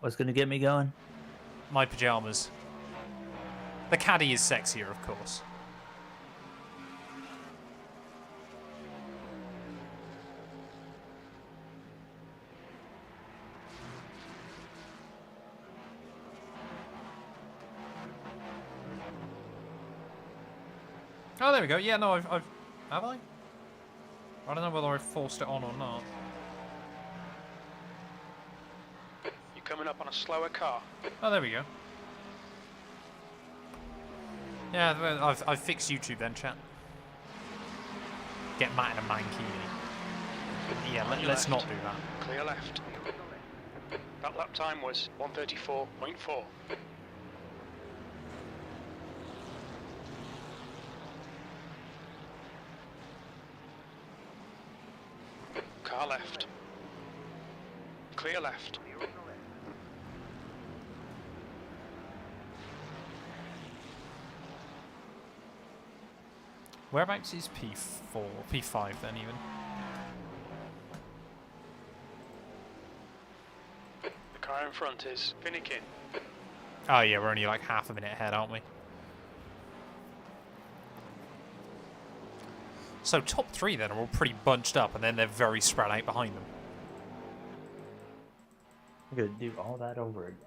What's going to get me going? My pajamas. The caddy is sexier, of course. Oh, there we go. Yeah, no, I've have I? I don't know whether I've forced it on or not. You're coming up on a slower car. Oh, there we go. Yeah, well, I've fixed YouTube then, chat. Get Matt in a mankini. Yeah, let's not do that. Clear left. That lap time was 1:34.4. Car left. Clear left. Whereabouts is P4? P5 then even? The car in front is finicking. Oh yeah, we're only like half a minute ahead, aren't we? So top three then are all pretty bunched up and then they're very spread out behind them. I'm going to do all that over again.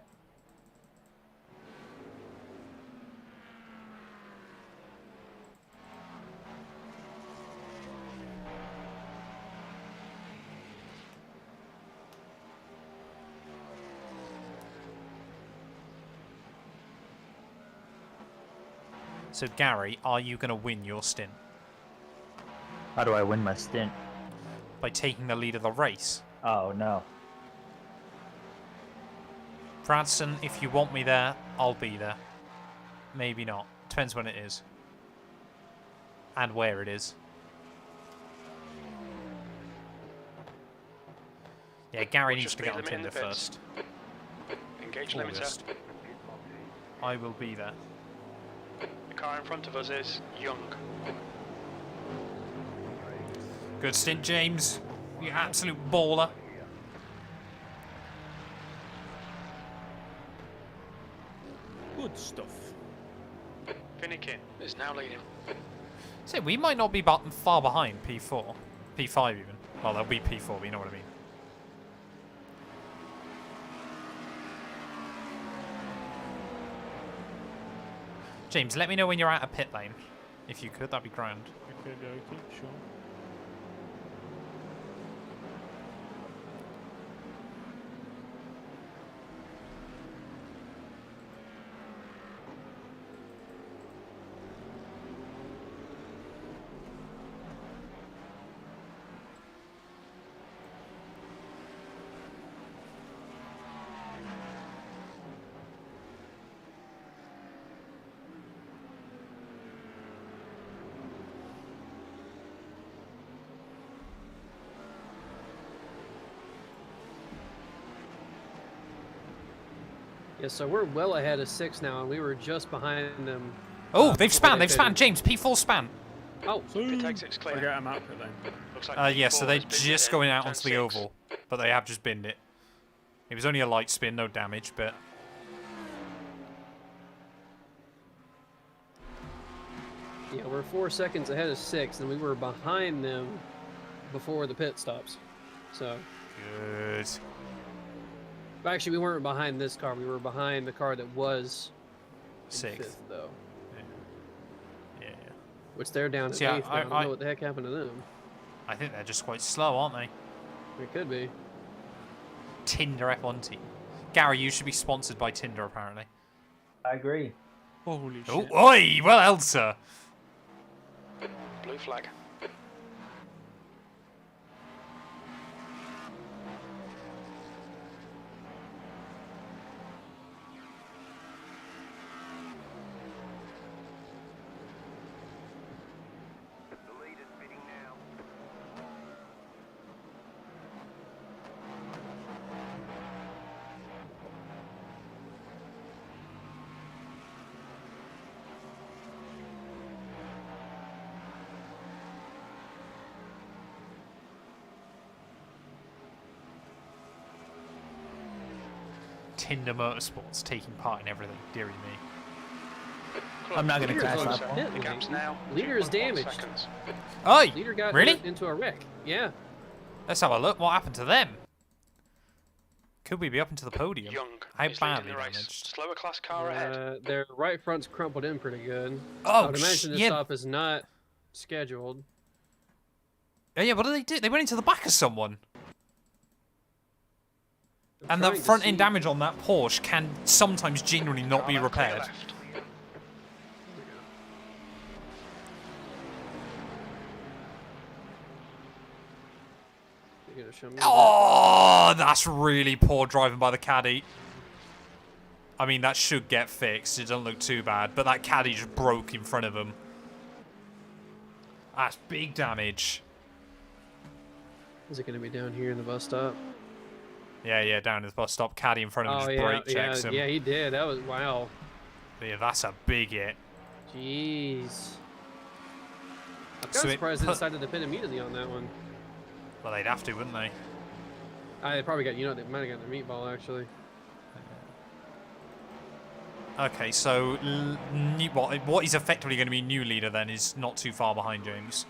So Gary, are you going to win your stint? How do I win my stint? By taking the lead of the race. Oh, no. Bradson, if you want me there, I'll be there. Maybe not. Depends when it is. And where it is. Yeah, Gary needs to get on Tinder first. Engage limiter. I will be there. The car in front of us is Young. Good stint, James. You absolute baller. Good stuff. Finicking is now leading. So we might not be far behind P4. P5 even. Well, that'll be P4, but you know what I mean. James, let me know when you're out of pit lane. If you could, that'd be grand. Okay, sure. Yeah, so we're well ahead of 6 now, and we were just behind them. Oh, they've spanned. They've spanned. James, P4 span. Oh, Pit exit's clear. I get them out of it then. Looks like Yeah, so P4 they're has been just hit going in out turn onto the 6. oval, but they have just binned it. It was only a light spin, no damage, but yeah, we're 4 seconds ahead of 6, and we were behind them before the pit stops. So, good. actually, we weren't behind this car. We were behind the car that was in Sixth. 5th, though. Yeah. Which they're down at See, 8th now. I don't know what the heck happened to them. I think they're just quite slow, aren't they? It could be. Tinder F1 team. Gary, you should be sponsored by Tinder, apparently. I agree. Holy Oh, shit. oi! Well, Elsa. Blue flag. Tinder Motorsports taking part in everything. Dearie me. I'm not going to Leader's crash on that the one. pit The gap's lane. now Leader is 2.1 damaged. seconds. Oi! Leader got Really? into a wreck. Yeah. Let's have a look. What happened to them? Could we be up into the podium? Young How is leading badly the race. damaged? Slower class car ahead. Their right front's crumpled in pretty good. Oh, I would imagine this yeah. stop is not scheduled. Oh, yeah, what did they do? They went into the back of someone. I'm And trying that to front end see- damage on that Porsche can sometimes genuinely not Car be left, clear repaired. left. You're gonna show me Oh, that's really poor driving by the caddy. I mean, that should get fixed. It doesn't look too bad, but that caddy just broke in front of him. That's big damage. that? Is it gonna be down here in the bus stop? Yeah, down at the bus stop. Caddy in front of him Oh just yeah, brake checks him. yeah, he did. That was wow. Yeah, that's a big hit. Jeez. I'm So kind of it surprised they put- decided to pit immediately on that one. Well, they'd have to, wouldn't they? They probably got, they might have gotten their meatball actually. Okay, so what is effectively going to be new leader then is not too far behind James.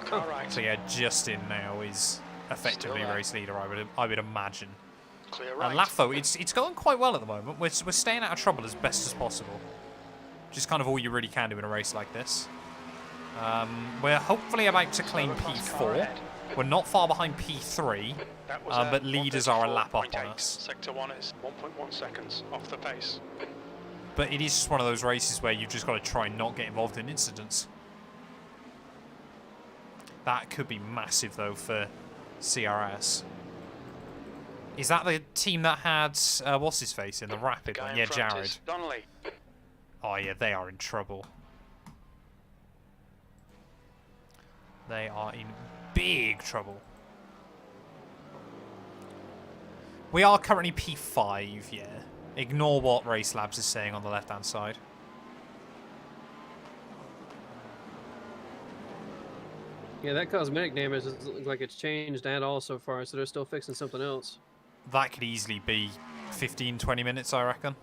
Car right. So yeah, Justin now is effectively Still there. race leader. I would imagine. Clear right. And Laffo, it's going quite well at the moment. We're staying out of trouble as best as possible, which is kind of all you really can do in a race like this. We're hopefully about to claim Slower class car P4. ahead. We're not far behind P3, That was but leaders are a lap up on 134.8. us. Sector 1 is 1.1 seconds off the pace. But it is just one of those races where you've just got to try and not get involved in incidents. That could be massive, though, for CRS. Is that the team that had, what's his face in the Rapid Guy one? in Yeah, front Jared. is Donnelly. Oh, yeah, they are in trouble. They are in big trouble. We are currently P5, yeah. Ignore what Race Labs is saying on the left-hand side. Yeah, that cosmetic damage doesn't look like it's changed at all so far, so they're still fixing something else. That could easily be 15, 20 minutes, I reckon.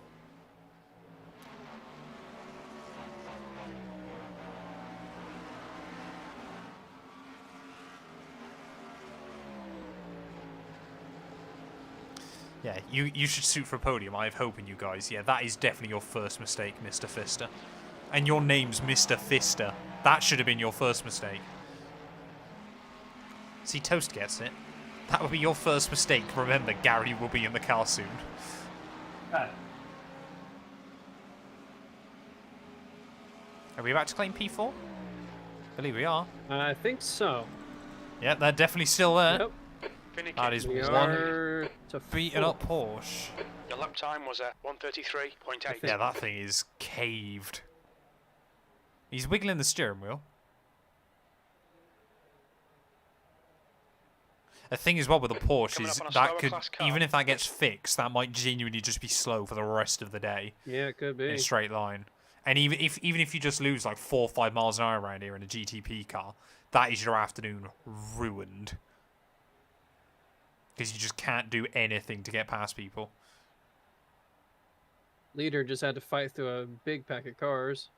Yeah, you should shoot for a podium. I have hope in you guys. Yeah, that is definitely your first mistake, Mr. Fister. And your name's Mr. Fister. That should have been your first mistake. See, Toast gets it. That would be your first mistake. Remember, Gary will be in the car soon. Ah, Are we about to claim P4? I believe we are. I think so. Yeah, they're definitely still there. Yep. Finicky. That is We one are to beaten four. up Porsche. Your lap time was at 133.8. Yeah, that thing is caved. He's wiggling the steering wheel. The thing is, well, with the Porsche Coming is up on a that slower could, class car. even if that gets fixed, that might genuinely just be slow for the rest of the day Yeah, it could in be. a straight line. And even if you just lose like 4 or 5 miles an hour around here in a GTP car, that is your afternoon ruined. Because you just can't do anything to get past people. Leader just had to fight through a big pack of cars.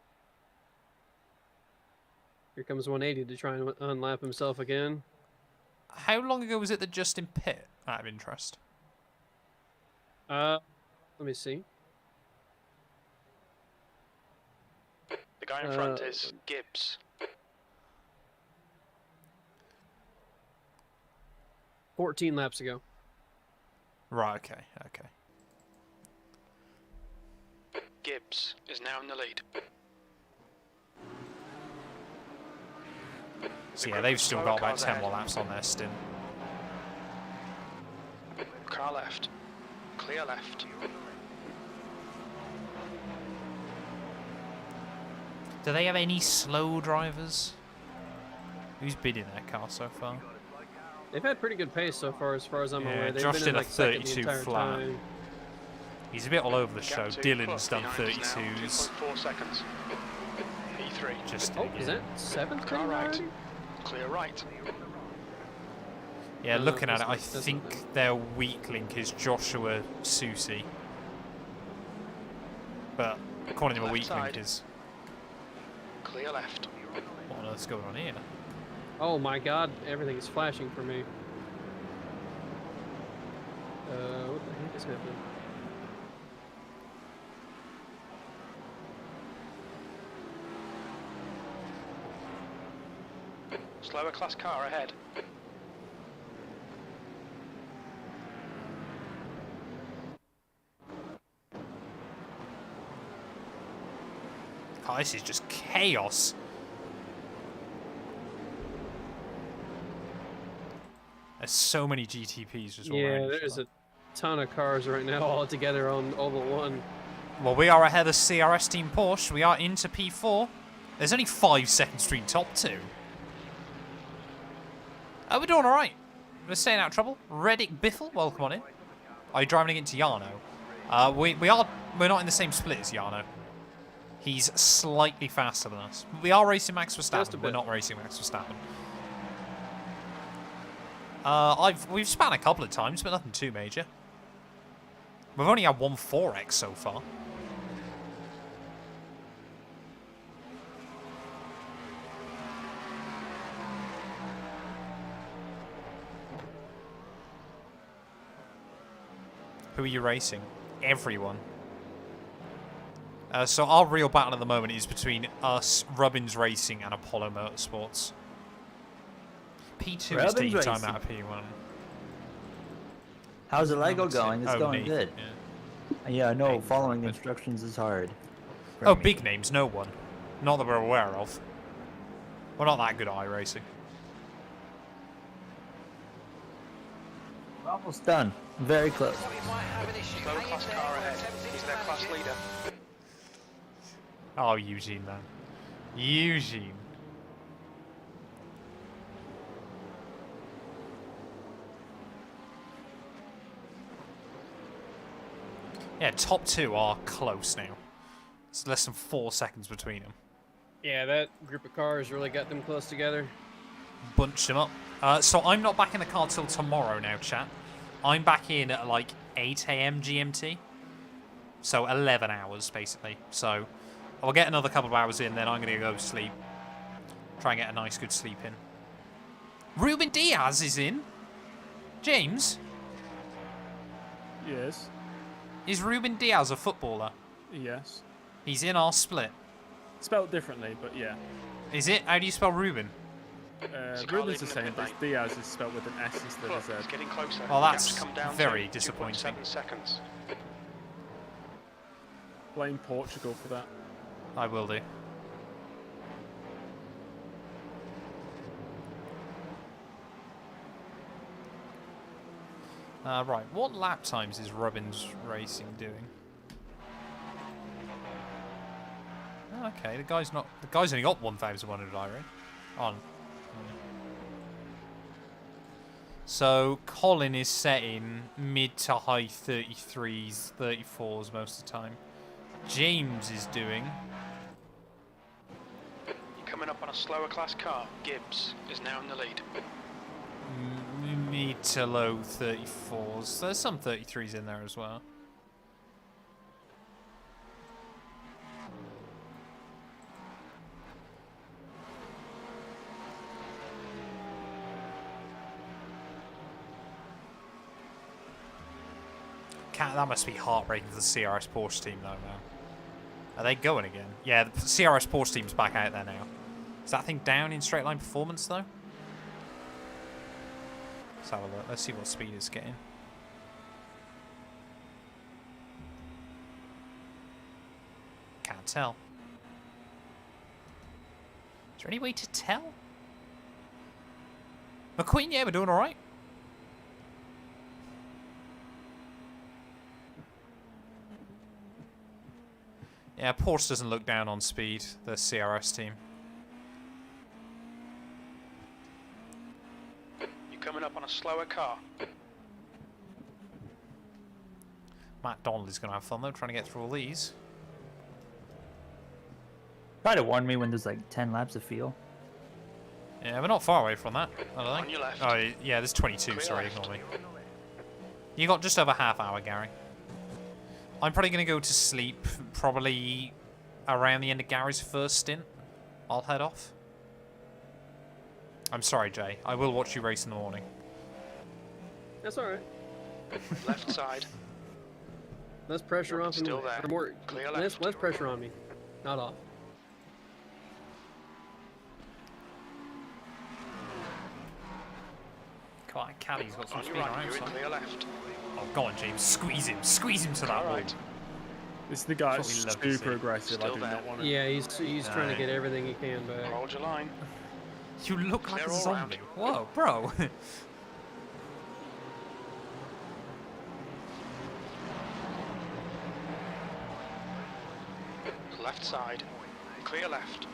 Here comes 180 to try and unlap himself again. How long ago was it that Justin pit, out of interest? Let me see. The guy in front is Gibbs. 14 laps ago. Right, okay. Gibbs is now in the lead. So yeah, they've still got about 10 more laps on their stint. Car left. Clear left. Do they have any slow drivers? Who's bidding their car so far? They've had pretty good pace so far as I'm Yeah, aware. They've Josh been did in a like second the 32 entire flat. time. He's a bit all over the show. Gap to Dylan's done behind us now, 32s. 2.4 seconds. P3. Just Oh, again. is that 7th Car lane right. already? Clear right. Yeah, No, looking at that's it, I not- that's think not them. their weak link is Joshua Susi. But according to my Left weak link side. is... Clear left. What on earth's going on here? Oh my god, everything is flashing for me. What the heck is happening? Slower class car ahead. Oh, this is just chaos. There's so many GTPs just all Yeah, around each there's other. a ton of cars right now all together on Oval 1. Well, we are ahead of CRS Team Porsche. We are into P4. There's only 5 seconds between top 2. Oh, we're doing alright. We're staying out of trouble. Reddick Biffle, welcome on in. Are you driving against Jarno? We're not in the same split as Jarno. He's slightly faster than us. We are racing Max Just a Verstappen. bit. We're not racing Max Verstappen. We've span a couple of times, but nothing too major. We've only had one 4X so far. Who are you racing? Everyone. So our real battle at the moment is between us, Rubbins Racing, and Apollo Motorsports. P2 is Rubbins taking time Racing. out of P1. How's the Lego Number two. going? It's Oh, going Nathan, good. yeah. Yeah, I know. Nathan's Following rapid. instructions is hard. for Oh, me. big names, no one. Not that we're aware of. We're not that good at iRacing. We're almost done. Very close. Slow class car ahead. He's their class leader. Oh, Eugene, man. Eugene. Yeah, top 2 are close now. It's less than 4 seconds between them. Yeah, that group of cars really got them close together. Bunch them up. So I'm not back in the car till tomorrow now, chat. I'm back in at like 8 AM GMT. So 11 hours, basically. So I'll get another couple of hours in, then I'm going to go sleep. Try and get a nice, good sleep in. Ruben Diaz is in. James, Yes. is Ruben Diaz a footballer? Yes. He's in our split. Spelled differently, but yeah. Is it? How do you spell Ruben? It's Ruben's Carl the leading same, the but pit Diaz is spelled with an S instead Look, of a it's Z. getting closer. Well, Gap's that's come down very to disappointing. 2.7 seconds. Blame Portugal for that. I will do. Right, what lap times is Rubbins Racing doing? Oh, okay, the guy's only got 1,100 iron. On. So Colin is setting mid to high 33s, 34s most of the time. James is doing You're coming up on a slower class car. Gibbs is now in the lead. mid to low 34s. There's some 33s in there as well. That must be heartbreaking for the CRS Porsche team though, man. Are they going again? Yeah, the CRS Porsche team's back out there now. Is that thing down in straight line performance though? Let's have a look. Let's see what speed it's getting. Can't tell. Is there any way to tell? McQueen, yeah, we're doing alright. Yeah, Porsche doesn't look down on speed, the CRS team. You're coming up on a slower car. Matt Donald is going to have fun though, trying to get through all these. Try to warn me when there's like 10 laps of fuel. Yeah, we're not far away from that, I don't On think. your left. Oh, yeah, there's 22, Clear sorry, left. ignore me. You got just over half hour, Gary. I'm probably going to go to sleep probably around the end of Gary's first stint. I'll head off. I'm sorry, Jay. I will watch you race in the morning. That's all right. Left side. Less pressure off. Still there. Or more, Clear less left. pressure on me. Not off. Come on, Caddy's got some On your speed right, around. you're in So. clear left. Oh, go on, James. Squeeze him. Squeeze him to that All wall. right. This is the guy That's that's what we love to super see. aggressive. I Still do there. not want to. Yeah, he's trying to No. get everything he can back. Hold your line. You look like Clear a all round. zombie. Whoa, bro. Left side. Clear left.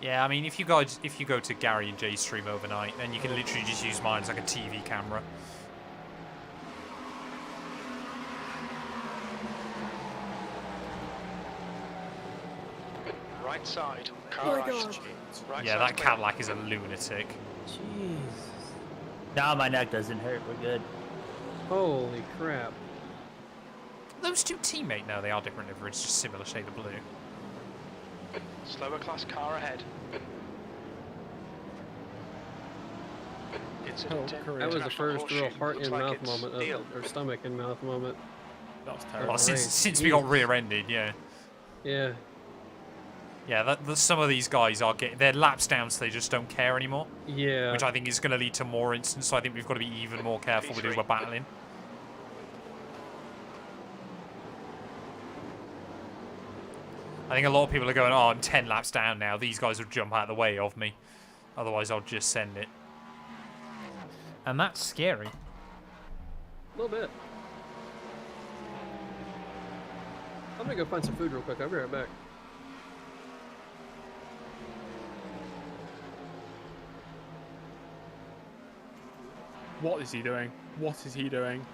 Yeah, I mean, if you go to Gary and Jay's stream overnight, then you can literally just use mine as like a TV camera. Right side. Oh Car my right. God. Right Yeah, side that clear. Cadillac is a lunatic. Jeez. Now my neck doesn't hurt. We're good. Holy crap. Those two teammate, no, they are different liveries, just similar shade of blue. Slower class car ahead. Incident Oh, in correct. That was the international first real horseshoe. heart Looks in like mouth it's moment, Deal. or stomach in mouth moment. That was Oh, terrible. Well, great. since we got rear-ended, yeah. Yeah. Yeah, some of these guys are getting their laps down, so they just don't care anymore. Yeah. Which I think is going to lead to more incidents, so I think we've got to be even more careful with who we're battling. I think a lot of people are going, oh, I'm 10 laps down now. These guys will jump out of the way of me. Otherwise, I'll just send it. And that's scary. A little bit. I'm gonna go find some food real quick. I'll be right back. What is he doing? What is he doing?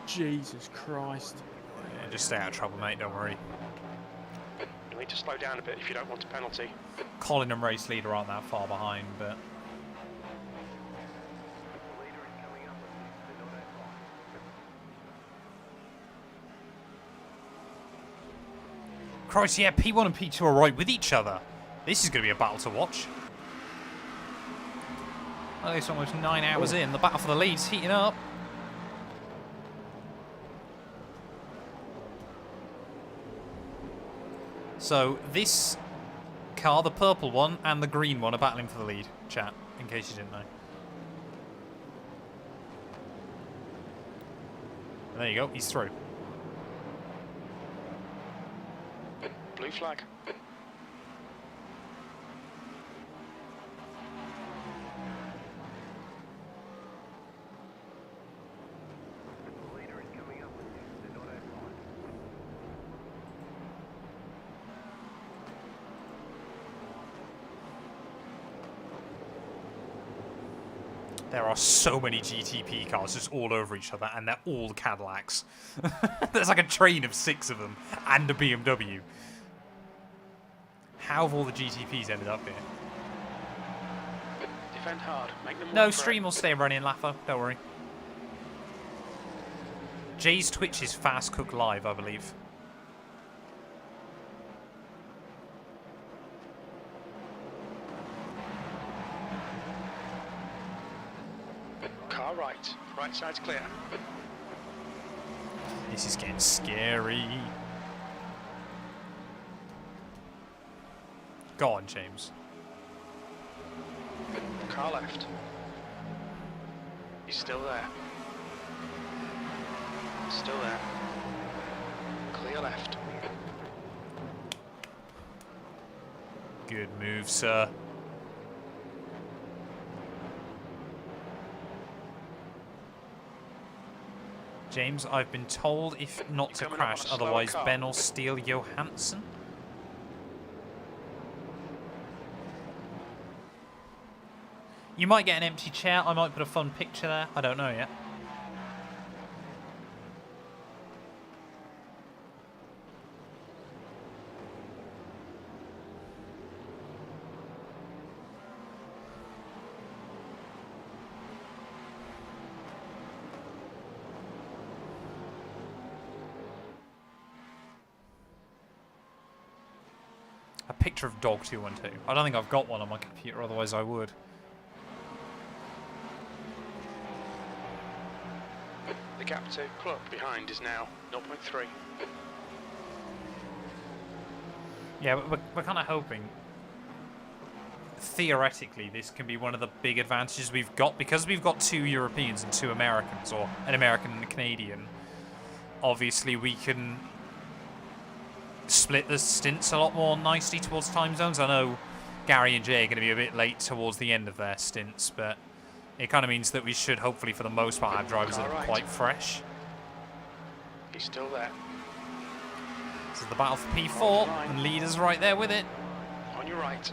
Jesus Christ. Yeah, just stay out of trouble, mate. Don't worry. You'll need to slow down a bit if you don't want a penalty. Colin and race leader aren't that far behind, but... Christ, yeah, P1 and P2 are right with each other. This is going to be a battle to watch. Well, it's almost 9 hours in. The battle for the lead's heating up. So, this car, the purple one, and the green one are battling for the lead, chat, in case you didn't know. And there you go, he's through. Blue flag. There are so many GTP cars just all over each other, and they're all Cadillacs. There's like a train of 6 of them, and a BMW. How have all the GTPs ended up here? Defend hard. Make them No, work for it. stream will stay running, Laffer. Don't worry. Jay's Twitch is Fast Cook Live, I believe. Car right. Right side's clear. This is getting scary. Go on, James. Car left. He's still there. Still there. Clear left. Good move, sir. James, I've been told if not to You're coming up on crash, a slower otherwise car. Ben will steal Johansson. You might get an empty chair. I might put a fun picture there. I don't know yet. picture of dog 212. I don't think I've got one on my computer, otherwise I would. The gap to club behind is now 0.3. Yeah, we're kind of hoping, theoretically, this can be one of the big advantages we've got, because we've got 2 Europeans and 2 Americans, or an American and a Canadian. Obviously, we can split the stints a lot more nicely towards time zones. I know Gary and Jay are going to be a bit late towards the end of their stints, but it kind of means that we should hopefully, for the most part, have drivers that are quite fresh. He's still there. This is the battle for P4, and leaders right there with it. On your right.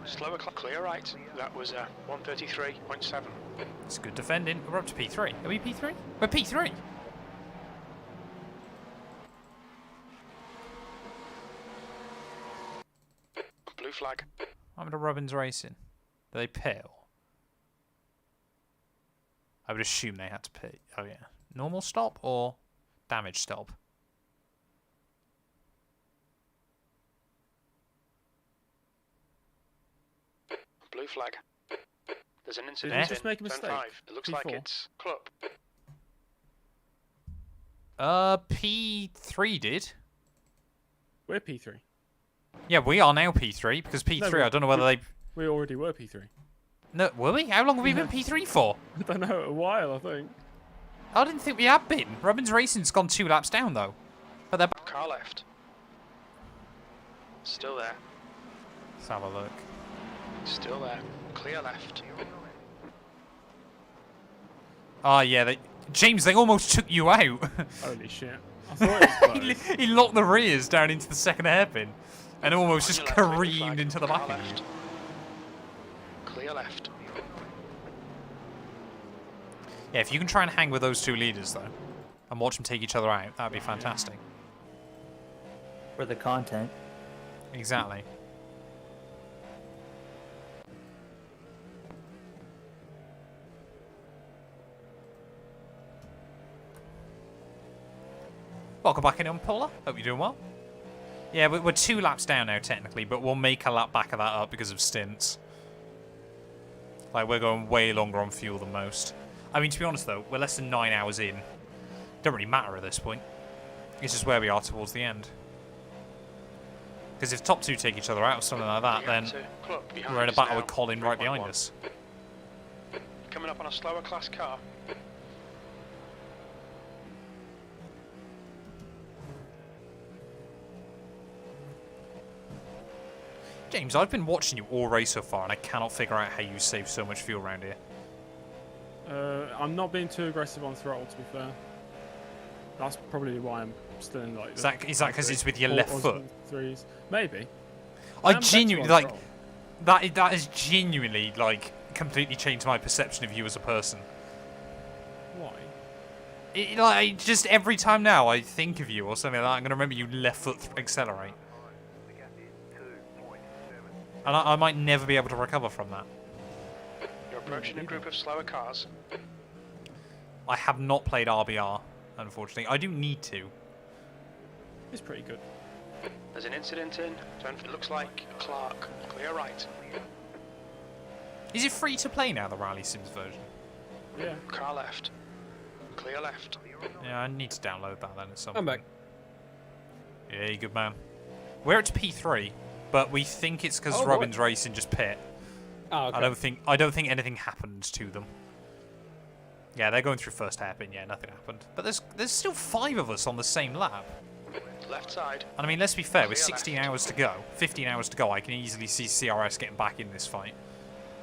Slower, clear right. That was 133.7. It's good defending. We're up to P3. Are we P3? We're P3. Blue flag. I'm to Robbins Racing. Do they pit? I would assume they had to pit. Oh yeah. Normal stop or damage stop? Blue flag. There's an Did incident you just make a in mistake? turn 5. It looks like P4? it's club. P3 did. We're P3. Yeah, we are now P3 because P3. No, I don't know whether they. We already were P3. No, were we? How long have we been P3 for? I don't know, a while, I think. I didn't think we had been. Robbins Racing's gone 2 laps down though, but they're. Car left. Still there. Let's have a look. Still there. Clear left. Ah, yeah. James, they almost took you out. Holy shit. I thought it was close. He locked the rears down into the second hairpin and almost just On your left, blue careened flag. into the Car back of you. left. Clear left. Yeah, if you can try and hang with those 2 leaders though, and watch them take each other out, that'd be fantastic. For the content. Exactly. Welcome back in on Paula. Hope you're doing well. Yeah, we're 2 laps down now technically, but we'll make a lap back of that up because of stints. Like, we're going way longer on fuel than most. I mean, to be honest though, we're less than 9 hours in. Don't really matter at this point. It's just where we are towards the end. Because if top 2 take each other out or something like that, then we're in a battle with Colin right behind us. Coming up on a slower class car. James, I've been watching you all race so far, and I cannot figure out how you save so much fuel around here. I'm not being too aggressive on throttle, to be fair. That's probably why I'm still in like. Is that because it's with your left foot? Threes, maybe. I am genuinely better on like that has genuinely like completely changed my perception of you as a person. Why? Like just every time now I think of you or something like that, I'm gonna remember you left foot accelerate, and I might never be able to recover from that. You're approaching a group of slower cars. I have not played RBR, unfortunately. I do need to. It's pretty good. There's an incident in turn. It looks like Clark. Clear right. Is it free to play now, the Rally Sims version? Yeah. Car left. Clear left. Yeah, I need to download that then at some I'm point. back. Yeah, you good man. We're at P3, but we think it's because Oh, boy. Robbins Racing just pit. Oh, okay. I don't think anything happened to them. Yeah, they're going through first hairpin. Yeah, nothing happened. But there's still 5 of us on the same lap. Left side. And I mean, let's be fair. With Clear 16 left. hours to go, 15 hours to go, I can easily see CRS getting back in this fight.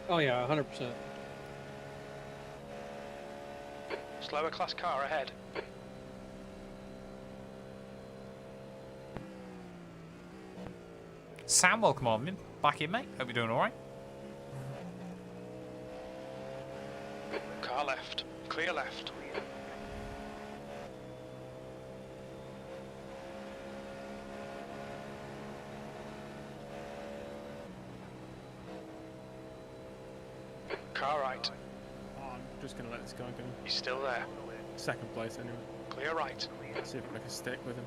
Oh yeah, 100%. Slower class car ahead. Sam, welcome on, man. Back in, mate. Hope you're doing all right. Car left. Clear left. Car right. Oh, I'm just gonna let this guy go. He's still there. Second place anyway. Clear right. See if I can stick with him.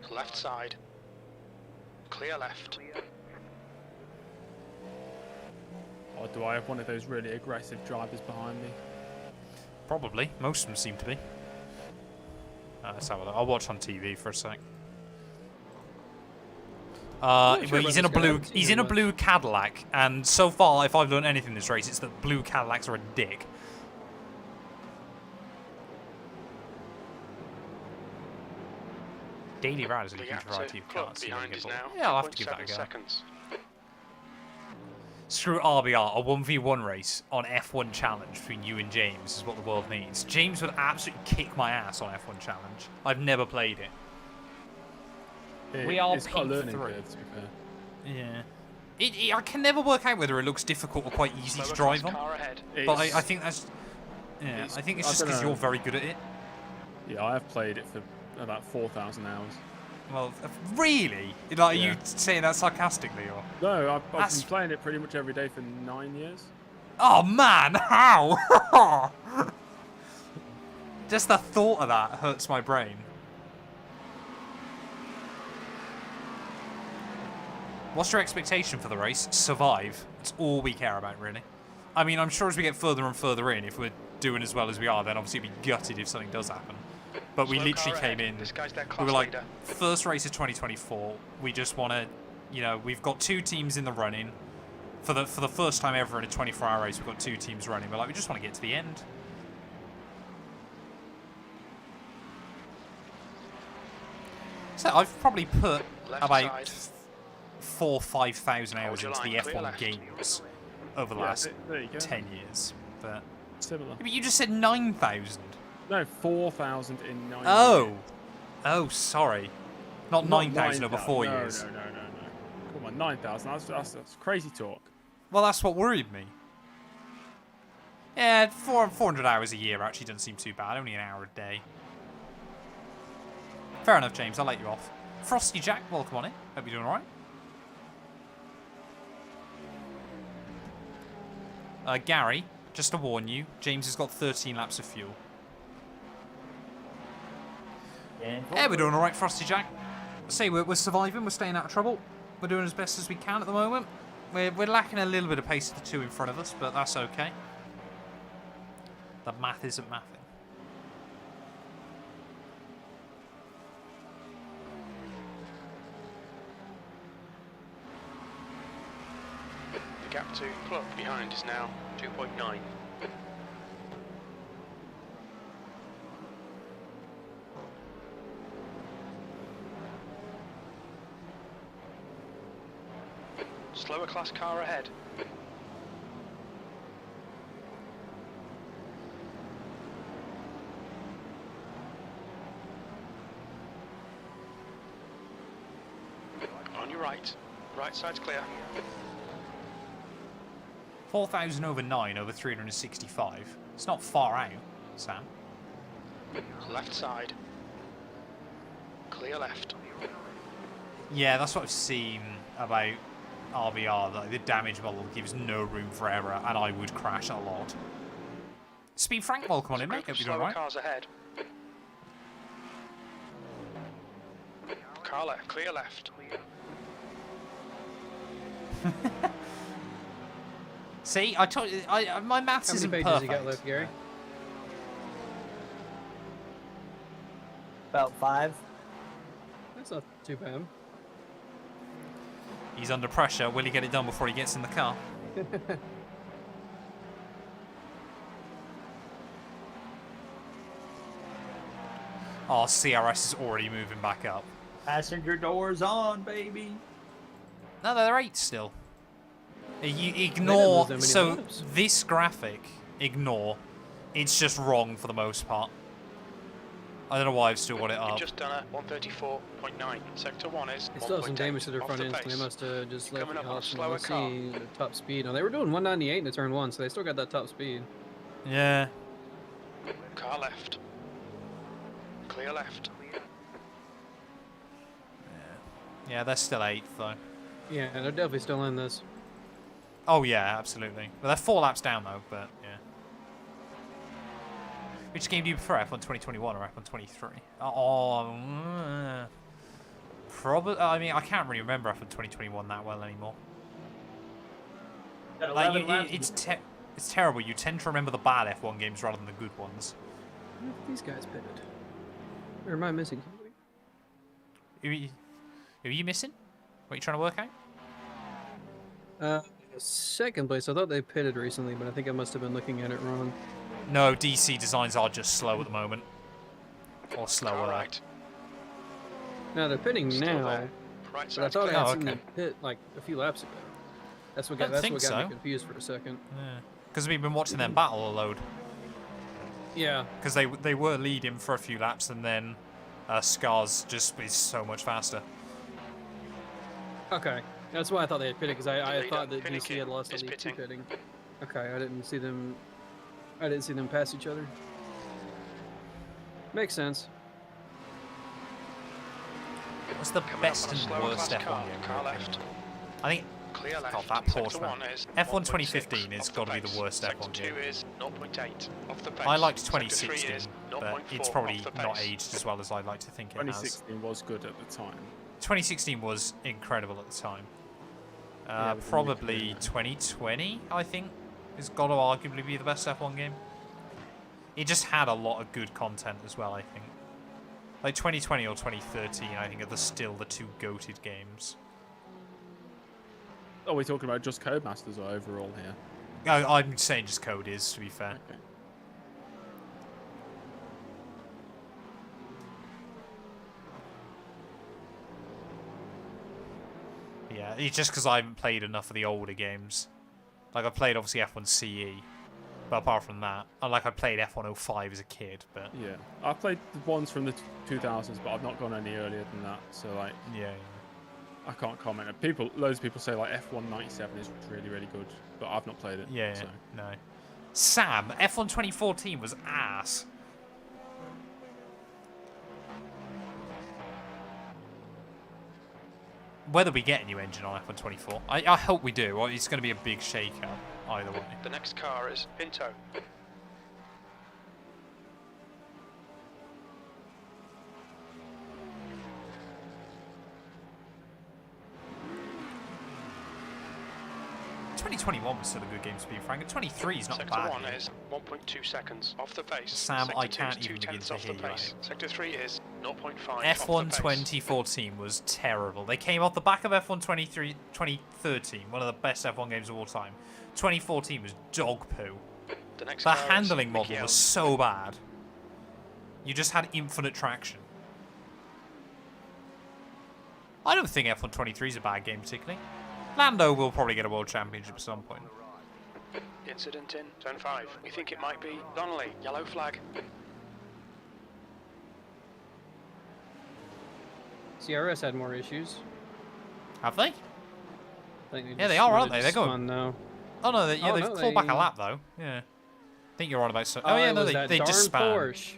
Left side. Clear left. Or do I have one of those really aggressive drivers behind me? Probably. Most of them seem to be. Let's have a look. I'll watch on TV for a sec. Well, he's in a blue. He's in a blue Cadillac, and so far, if I've learned anything in this race, it's that blue Cadillacs are a dick. Daily Riders are a huge variety of cars. Behind is now. Yeah, I'll have to give that a go. Seconds. Screw RBR, a 1v1 race on F1 Challenge between you and James is what the world needs. James would absolutely kick my ass on F1 Challenge. I've never played it. We are it's got a learning P3. curve, to be fair. Yeah. I can never work out whether it looks difficult or quite easy to drive on. But I think that's... Yeah, I think it's just because you're very good at it. Yeah, I have played it for about 4,000 hours. Well, really? Like, are you saying that sarcastically, or...? No, I've been playing it pretty much every day for 9 years. Oh, man! How? Just the thought of that hurts my brain. What's your expectation for the race? Survive. That's all we care about, really. I mean, I'm sure as we get further and further in, if we're doing as well as we are, then obviously we'd be gutted if something does happen. But we literally came in, we were like, first race of 2024, we just want to, you know, we've got 2 teams in the running. For the first time ever in a 24-hour race, we've got 2 teams running. We're like, we just want to get to the end. So I've probably put about 4,000 or 5,000 hours into the F1 games over the last 10 years. But similar. But you just said 9,000. No, 4,000 in 9 Oh. years. Oh, sorry. Not 9,000 over 4 years. No. Come on, 9,000. That's crazy talk. Well, that's what worried me. Yeah, 400 hours a year actually doesn't seem too bad. Only an hour a day. Fair enough, James. I'll let you off. Frosty Jack, welcome on in. Hope you're doing alright. Gary, just to warn you, James has got 13 laps of fuel. Yeah, we're doing alright, Frosty Jack. Say we're surviving, we're staying out of trouble. We're doing as best as we can at the moment. We're lacking a little bit of pace of the 2 in front of us, but that's okay. The math isn't mathing. The gap to club behind is now 2.9. Slower class car ahead. On your right. Right side's clear. 4,000 over 9 over 365. It's not far out, Sam. Left side. Clear left. Yeah, that's what I've seen about RBR, that the damage model gives no room for error, and I would crash a lot. Speed Frank, welcome on in, mate. Hope you're doing right. Cars ahead. Car left, clear left. See, I told you, my maths How many isn't pages perfect. you got left, Gary? About 5. That's not too bad. He's under pressure. Will he get it done before he gets in the car? Oh, CRS is already moving back up. Passenger doors on, baby. No, they're 8 still. You ignore. They didn't lose that So many laps. this graphic, ignore. It's just wrong for the most part. I don't know why I've still got it You've up. just done a 134.9. Sector 1 is It still has some 1.8 damage to their off front the ends. They pace. must have just left Coming up on a Austin. slower Let's car. see the top speed. Now they were doing 198 in the turn 1, so they still got that top speed. Yeah. Car left. Clear left. Yeah, they're still 8th though. Yeah, they're definitely still in this. Oh yeah, absolutely. Well, they're 4 laps down though, but yeah. Which game do you prefer, F1 2021 or F1 23? Probably. I mean, I can't really remember F1 2021 that well anymore. Got Like, 11 laps. it's terrible. You tend to remember the bad F1 games rather than the good ones. Where have these guys pitted? Or am I missing something? Who are you missing? What are you trying to work out? Second place. I thought they pitted recently, but I think I must have been looking at it wrong. No, DC designs are just slow at the moment. Or slower. Right. No, they're pitting Still now. there. Right But I side's thought I clear. had Oh, seen okay. them pit like a few laps ago. That's what got, Don't that's think what got so. me confused for a second. Because we've been watching them battle a load. Yeah. Because they were leading for a few laps, and then Scars just is so much faster. Okay. That's why I thought they had pitted, because I Leader, thought that Finnegan DC had lost a is lead to pitting. pitting. Okay, I didn't see them pass each other. Makes sense. What's the Coming up best on a and slower worst class F1 car. game? Car left. I think Clear left. God, that Sector Porsche, man. 1 is F1 1.6 2015 has off got to the be the pace. worst Sector F1 2 game. is 0.8 off the pace. I liked Sector 3 2016, is but 0.4 it's probably off the not pace. aged as well as I'd like to think it has. 2016 was good at the time. 2016 was incredible at the time. Yeah, with the Probably nuclear. 2020, I think, has got to arguably be the best F1 game. It just had a lot of good content as well, I think. Like 2020 or 2013, I think, are still the two goated games. Oh, we're talking about just Codemasters or overall here? I'm saying just code is, to be fair. Okay. Yeah, it's just because I haven't played enough of the older games. Like, I played, obviously, F1 CE. But apart from that, I played F1 05 as a kid, but... Yeah, I've played the ones from the 2000s, but I've not gone any earlier than that. So like, Yeah. I can't comment. Loads of people say like F1 97 is really, really good, but I've not played it. Yeah, So. no. Sam, F1 2014 was ass. Whether we get a new engine on F1 24, I hope we do. Or it's going to be a big shake-up either way. The next car is Pinto. Twenty 2021 was still a good game to be frank. 23 is not Sector bad. 1 yet. is 1.2 seconds off the pace. Sam, Sector I 2 can't is even 2 begin tenths to off hear the you, pace. Sector 3 is 0.5 F1 off the pace. 2014 was terrible. They came off the back of F1 2013, one of the best F1 games of all time. 2014 was dog poo. The next The car is handling model Mickey was L's. so bad. You just had infinite traction. I don't think F1 23 is a bad game particularly. Lando will probably get a world championship at some point. Incident in turn 5. We think it might be Donnelly. Yellow flag. CRS had more issues. Have they? I think Yeah, just they are, might aren't have they? They're just going- spun now. Oh no, yeah, Oh, they've no, clawed back a they- lap though. Yeah. I think you're on about so. Oh yeah, it no, was that they just darn span. Porsche.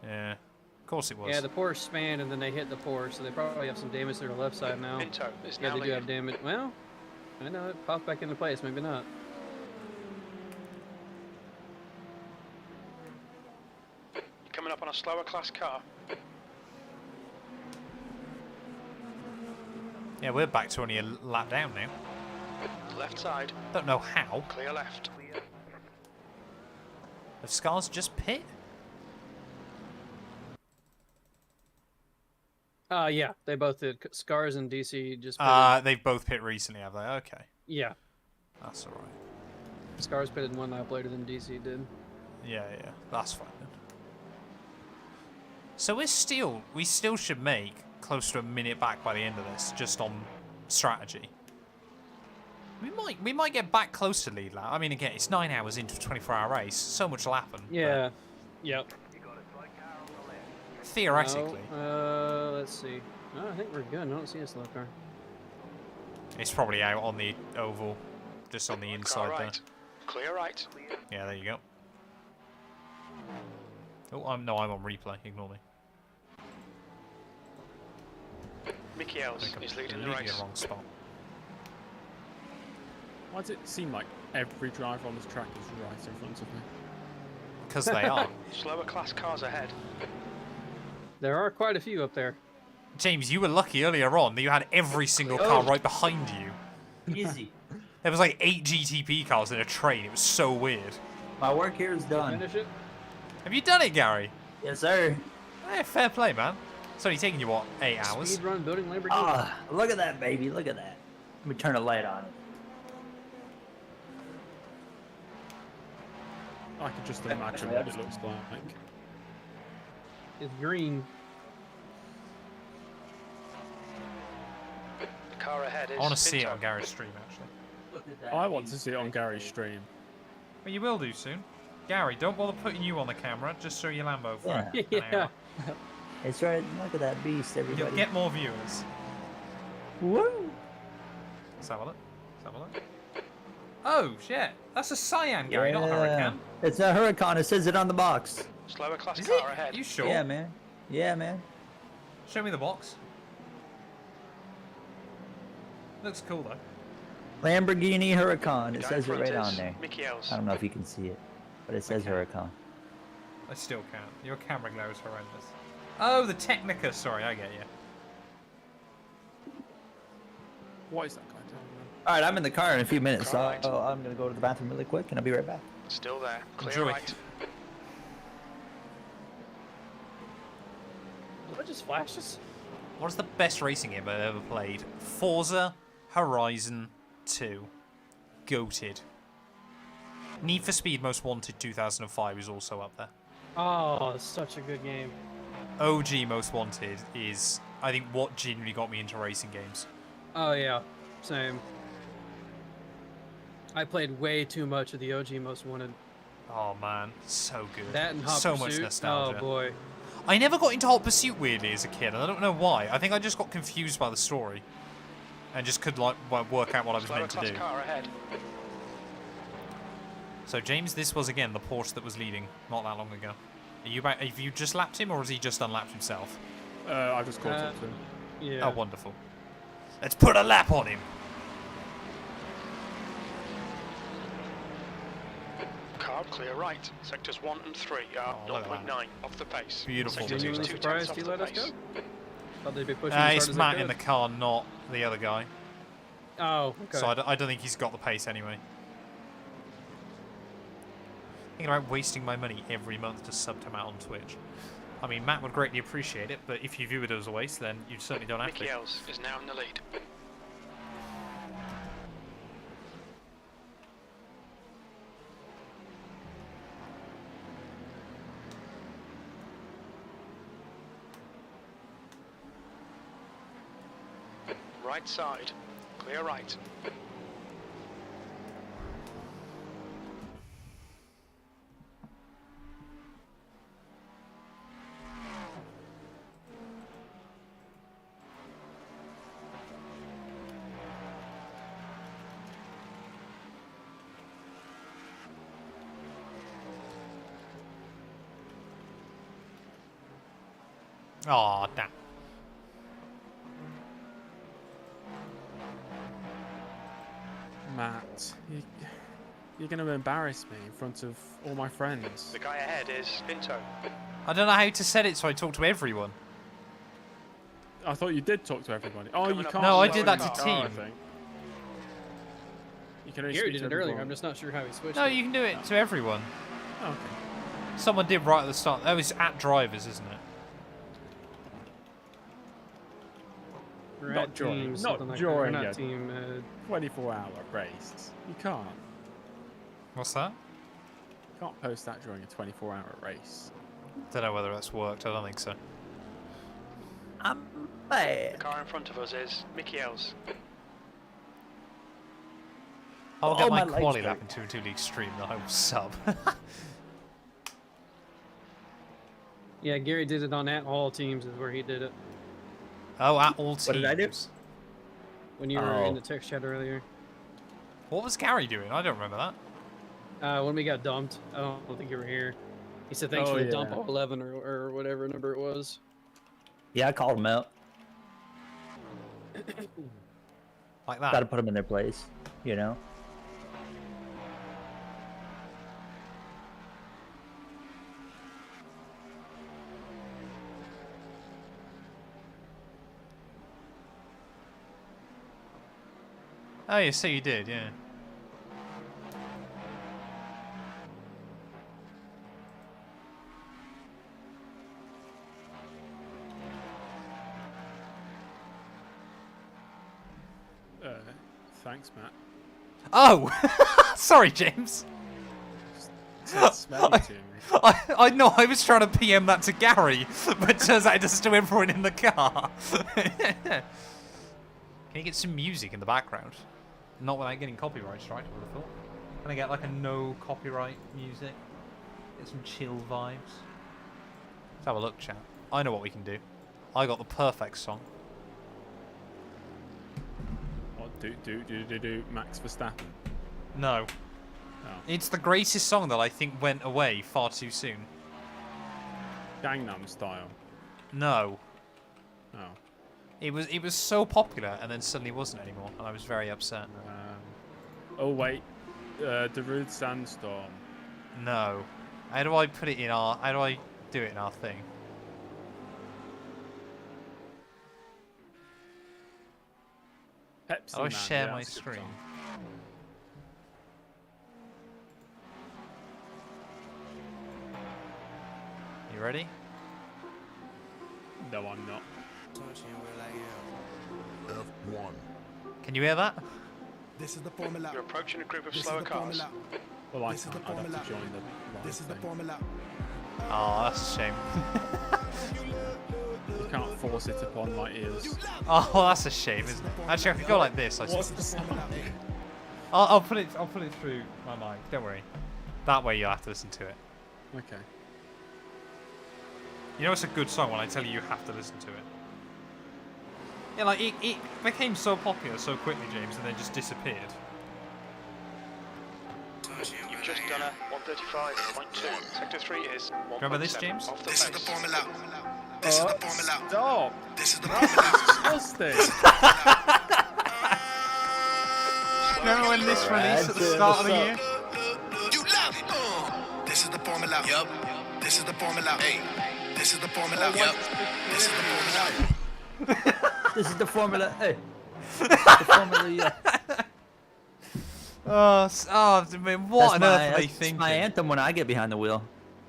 Yeah. Of course it was. Yeah, the Porsche spanned and then they hit the Porsche, so they probably have some damage to their left side now. Pinto is Yeah, now they do have leading. damage. Well, I know it popped back into place. Maybe not. Coming up on a slower class car. Yeah, we're back to only a lap down now. Left side. Don't know how. Clear left. Have Scars just pit? Yeah, they both did. Scars and DC just. Pitted. They've both pit recently, have they? Okay. Yeah, That's alright. Scars pitted 1 lap later than DC did. Yeah, that's fine then. So we still should make close to a minute back by the end of this, just on strategy. We might get back close to lead lap. I mean, again, it's 9 hours into a 24-hour race. So much will happen. but Yeah. Yep. theoretically, No, let's see. No, I think we're good. I don't see a slow car. it's probably out on the oval, just on the Car inside right. Clear right. there. Yeah, there you go. Oh, I'm on replay. Ignore me. Mickey L's I think I'm is leading the leading race. the wrong spot. Why does it seem like every driver on this track is right in front of me? Because they are. Slower class cars ahead. There are quite a few up there. James, you were lucky earlier on that you had every single car right behind you. Easy. There was like 8 GTP cars in a train. It was so weird. My work here is done. Finish it. Have you done it, Gary? Yes, sir. Fair play, man. It's only taking you, what, 8 hours? Speed run building Lamborghini. Ah, look at that, baby. Look at that. Let me turn the light on. I can just imagine what it looks like. It's green. The car ahead is I want to see it Pinto. on Gary's stream, actually. Look at that. I want to see it on Gary's stream. Well, you will do soon. Gary, don't bother putting you on the camera. Just show your Lambo for an Yeah. hour. It's right. Look at that beast, everybody. You'll get more viewers. Woo! Let's have a look. Let's have a look. Oh, shit. That's a Cyan, Gary, not a Huracan. It's a Huracan. It says it on the box. Slower class Is car it? ahead. You sure? Yeah, man. Yeah, man. Show me the box. Looks cool, though. Lamborghini Huracan. It Down says it front right is on there. Mickey L's. I don't know if you can see it, but it says Huracan. I still can't. Your camera glow is horrendous. Oh, the Technica. Sorry, I get you. What is that guy doing? All right, I'm in the car in a few minutes, so Car right. I'm gonna go to the bathroom really quick, and I'll be right back. Still there. Clear Enjoy. right. What just flashes? What is the best racing game I've ever played? Forza Horizon 2. Goated. Need for Speed Most Wanted 2005 is also up there. Oh, it's such a good game. OG Most Wanted is, I think, what genuinely got me into racing games. Oh yeah, same. I played way too much of the OG Most Wanted. Oh man, so good. That and Hot so Pursuit. much nostalgia. Oh boy. I never got into Hot Pursuit weirdly as a kid, and I don't know why. I think I just got confused by the story, and just could like work out what I was Slower meant to class do. car ahead. So James, this was again the Porsche that was leading not that long ago. Are you back? Have you just lapped him, or has he just unlapped himself? I just caught up to him. Yeah. Oh, wonderful. Let's put a lap on him. Car clear right. Sectors 1 and 3 are Oh, look at 0.9 off the pace. Beautiful. Sector 2 Genuinely is 2 surprised tenths he off let the us pace. go. Thought they'd be pushing as hard It's as Matt they in the could. car, not the other guy. Oh, okay. So I don't think he's got the pace anyway. Thinking about wasting my money every month to sub to Matt on Twitch. I mean, Matt would greatly appreciate it, but if you view it as a waste, then you certainly don't have Mickey to. L's is now in the lead. Right side. Clear right. Aw, damn. Matt, you're going to embarrass me in front of all my friends. The guy ahead is Pinto. I don't know how to set it so I talk to everyone. I thought you did talk to everybody. Oh, you Coming up can't. No, I slower did that car. to Oh, I team. think. You can only Gary speak did to it earlier. everyone. I'm just not sure how he switched. No, it. you can do it to everyone. Oh, okay. Someone did right at the start. That was at drivers, isn't it? We're Not at during- team, not something like during that. We're it. not team. 24-hour race. You can't. What's that? You can't post that during a 24-hour race. Don't know whether that's worked. I don't think so. I'm The bad. car in front of us is Mickey L's. I'll get Oh, my my legs quali hurt. lap into 2 League stream. I will sub. Yeah, Gary did it on at all teams is where he did it Oh, at all teams. What did I do? when you were in Oh. the text chat earlier. What was Gary doing? I don't remember that. When we got dumped, I don't think you were here. He said thanks Oh, for the yeah. dump 11 or whatever number it was. Yeah, I called them out. Like that. Got to put them in their place, you know. Oh, yeah, so you did, yeah. Thanks, Matt. Oh! Sorry, James. Sounds smelly to me. I know, I was trying to PM that to Gary, but turns out it does to everyone in the car. Can you get some music in the background? Not without getting copyright strike, I would have thought. Can I get like a no copyright music? Get some chill vibes. Let's have a look, chat. I know what we can do. I got the perfect song. What, do, Max Verstappen? No. Oh. It's the greatest song that I think went away far too soon. Gangnam Style. No. Oh. It was so popular and then suddenly wasn't anymore, and I was very upset. Oh wait, Darude Sandstorm. No. How do I put it in our? How do I do it in our thing? Pepsi How do I Man, share yeah, my that's a good screen? song. You ready? No, I'm not. F1. Can you hear that? This is the formula. You're approaching a group of This slower is the cars. formula. Well, I This is can't. the I'd have formula. to join the live This is the thing. formula. Oh, that's a shame. You can't force it upon my ears. Oh, that's a shame, isn't it? Actually, I could go like this. I What's suppose. the song? I'll put it through my mic. Don't worry. That way you'll have to listen to it. Okay. You know it's a good song when I tell you you have to listen to it. Yeah, like it became so popular so quickly, James, and then just disappeared. You've just done a 135.2. Sector 3 is 1.7 Remember this, James? off the This is the pace. formula. This is the formula. Stop! This is the formula. Disgusting! Remember when this released at the start of the year? You love it. This is the formula. Yup. This is the formula. Hey. This is the formula. Yup. This is the formula. This is the formula. Hey. The formula. Yeah. I mean, what on earth are they that's thinking? my anthem when I get behind the wheel.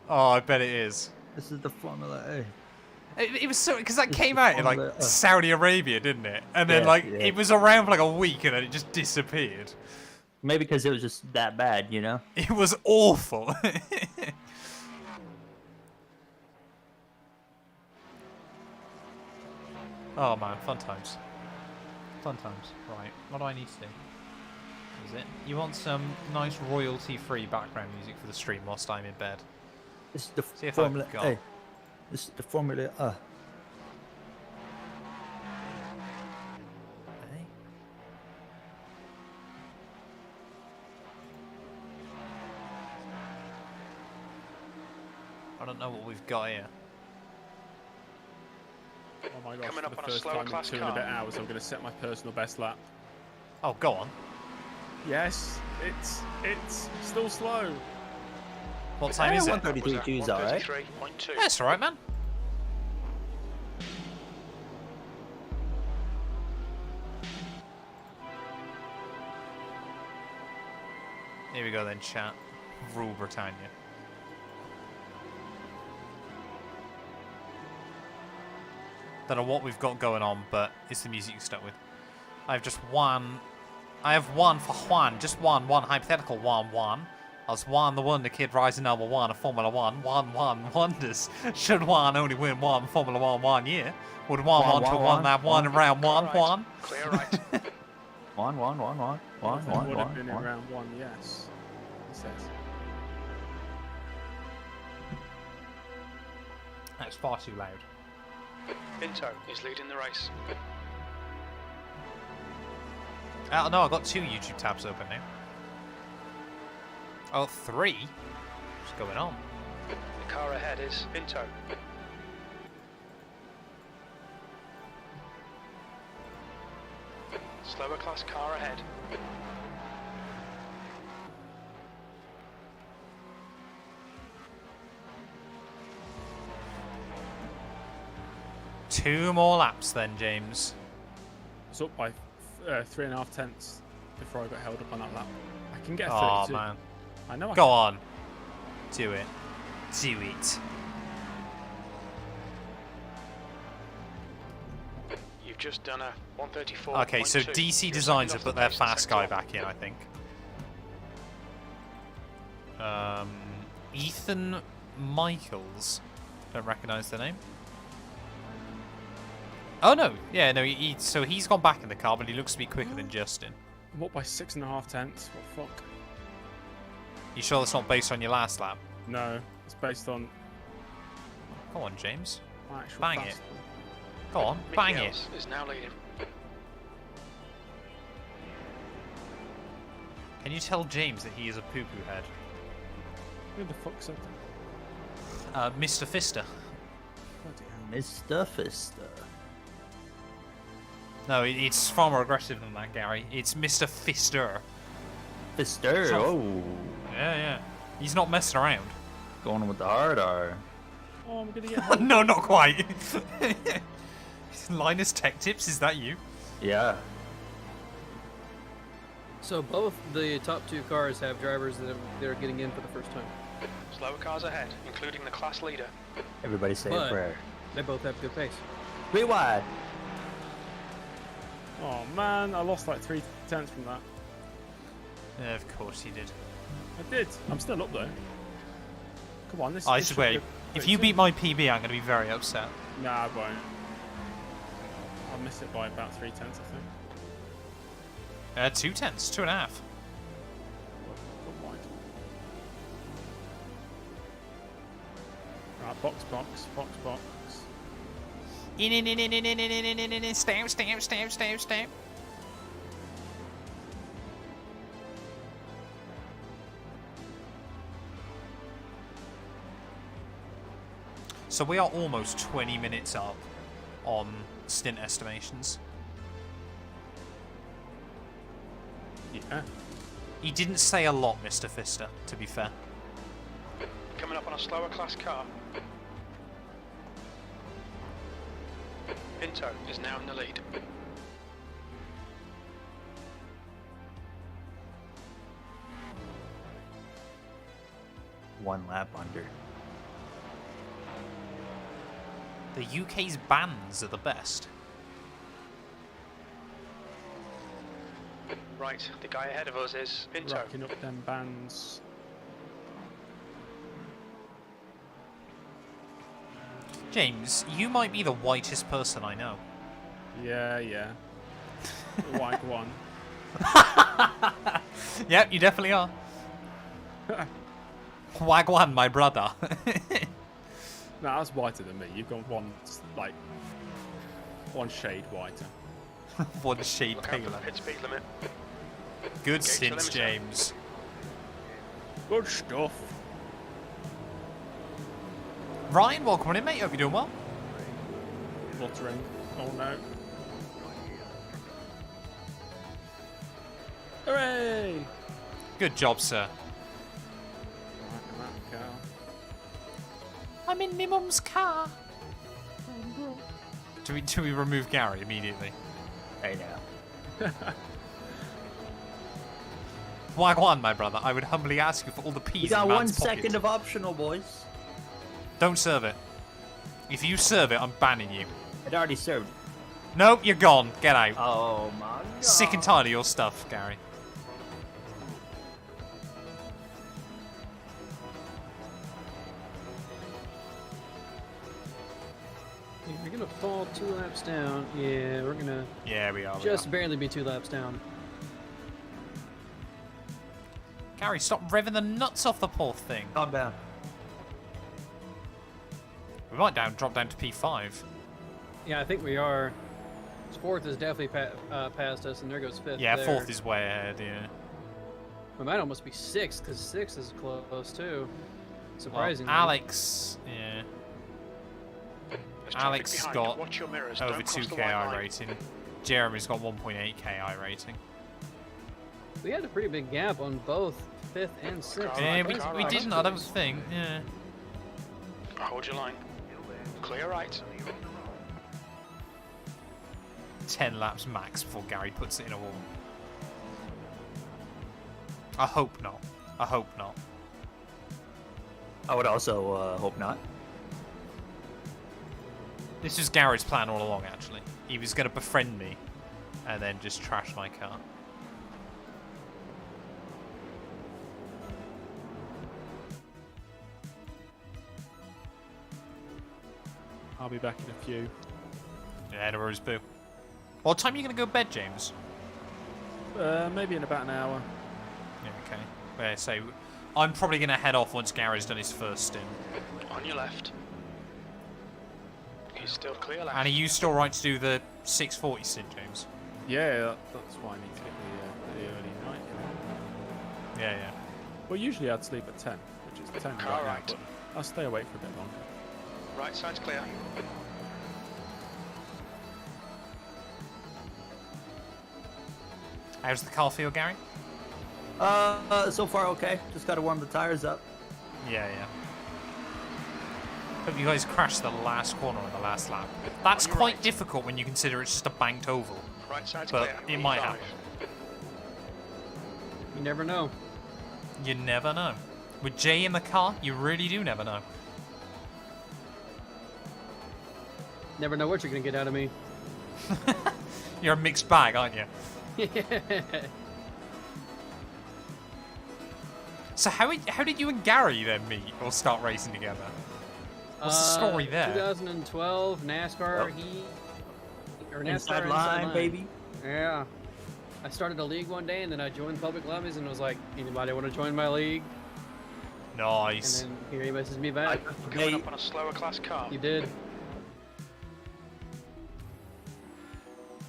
Oh, I bet it is. This is the formula. Hey. It was so because that It's came the out in like formula, Saudi Arabia, didn't it? And then Yeah, like yeah. it was around for like a week, and then it just disappeared. Maybe because it was just that bad, you know? It was awful. Oh man, fun times. Fun times. Right, what do I need to do? Is it? You want some nice royalty-free background music for the stream whilst I'm in bed? This is the See if I've formula. got- Hey. This is the formula. Hey? I don't know what we've got here. Oh my gosh, Coming for up the on a first slower time in class 2 and a car. bit hours, I'm going to set my personal best lap. Oh, go on. Yes, it's still slow. What time is it? 133 Q's alright. 133.2. That's alright, man. Here we go then, chat. Rule Britannia. Don't know what we've got going on, but it's the music you stuck with. I have one for Juan, just one hypothetical one. As Juan the Wonder Kid rising number 1 of Formula 1, Juan wonders, should Juan only win one Formula 1 year? Would Juan want to win that one in round one, Right. Juan? Clear right. One. It would have been in round 1, yes. It says. That's far too loud. Pinto is leading the race. Oh, no, I've got 2 YouTube tabs open now. Oh, 3? What's going on? The car ahead is Pinto. Slower class car ahead. Two more laps then, James. It's up by 3.5 tenths. before I got held up on that lap. I can get a Oh 32. man. I know I Go can. on. Do it. Do it. You've just done a 134. Okay, so DC Designs have put their fast guy back in, I think. Ethan Michaels. Don't recognise the name. Oh no, yeah, no. So he's gone back in the car, but he looks to be quicker than Justin. I'm up by 6.5 tenths. What the fuck? You sure that's not based on your last lap? No, it's based on Go on, James. my actual Bang fast. it. Go on, bang it. Is now leading. Can you tell James that he is a poo-poo head? Who the fuck said that? Mr. Fister. Bloody hell. Mr. Fister. No, it's far more aggressive than that, Gary. It's Mr. Fister. Fister, So- oh. Yeah, yeah. He's not messing around. Going with the hard R. Oh, I'm gonna get held. No, not quite. Linus Tech Tips, is that you? Yeah. So both the top 2 cars have drivers that are getting in for the first time. Slower cars ahead, including the class leader. Everybody say a But- prayer. They both have good pace. Three wide. Oh man, I lost like 3 tenths from that. Yeah, of course he did. I did. I'm still up though. Come on, this. I this should swear, be if pretty you soon. beat my PB, I'm going to be very upset. Nah, I won't. I'll miss it by about 3 tenths, I think. 2 tenths, 2.5. Got wide. Right, box. Stamp. So we are almost 20 minutes up on stint estimations. Yeah. He didn't say a lot, Mr. Fister, to be fair. Coming up on a slower class car. Pinto is now in the lead. One lap under. The UK's bands are the best. Right, the guy ahead of us is Pinto. Racking up them bands. James, you might be the whitest person I know. Yeah. The white one. Yep, you definitely are. Wagwan, my brother. No, that's whiter than me. You've got one shade whiter. One shade Look out for paler. the pit speed limit. Good Gauge the stints, limiter. James. Good stuff. Ryan, welcome in, mate. Hope you're doing well. Fluttering. Oh no. Hooray! Good job, sir. Right, that car. I'm in my mum's car. Do we remove Gary immediately? Hey now. Wagwan, my brother. I would humbly ask you for all the peas You got in 1 man's pocket. second of optional, boys. Don't serve it. If you serve it, I'm banning you. It already served. Nope, you're gone. Get out. Oh my god. Sick and tired of your stuff, Gary. You're gonna fall 2 laps down. Yeah, we're gonna Yeah, we are. just barely be 2 laps down. Gary, stop revving the nuts off the poor thing. Calm down. We might drop down to P5. Yeah, I think we are. Fourth is definitely past us, and there goes fifth. Yeah, there. fourth is way ahead, yeah. We might almost be sixth, because sixth is close too. Well, Surprisingly. Alex, yeah. There's traffic Alex behind. got Watch your mirrors. over Don't cross 2 the KI white line. rating. Jeremy's got 1.8 KI rating. We had a pretty big gap on both fifth and sixth. Car Yeah, right, we car we right. didn't, I don't think. Yeah. Hold your line. Clear right. 10 laps max before Gary puts it in a wall. I hope not. I hope not. I would also hope not. This was Gary's plan all along, actually. He was going to befriend me and then just trash my car. I'll be back in a few. Yeah, no worries, boo. What time are you going to go to bed, James? Maybe in about an hour. Yeah, okay. Yeah, so I'm probably going to head off once Gary's done his first stint. On your left. He's still clear left. And are you still right to do the 6:40 stint, James? Yeah, that's why I need to get the early night. Yeah, yeah. Well, usually I'd sleep at 10, which is 10 Car right now, right. but I'll stay awake for a bit longer. Right side's clear. How's the car feel, Gary? So far okay. Just gotta warm the tires up. Yeah, yeah. Hope you guys crashed the last corner on the last lap. That's On your quite right. difficult when you consider it's just a banked oval. Right side's But clear. it might E5. happen. You never know. You never know. With Jay in the car, you really do never know. Never know what you're gonna get out of me. You're a mixed bag, aren't you? So how did you and Gary then meet or start racing together? What's the story there? 2012 NASCAR. Yep. NASCAR Inside line, baby. Yeah. I started a league one day, and then I joined Public Levies, and was like, anybody want to join my league? Nice. And then here he messages me back. Coming up on a slower class car. You did.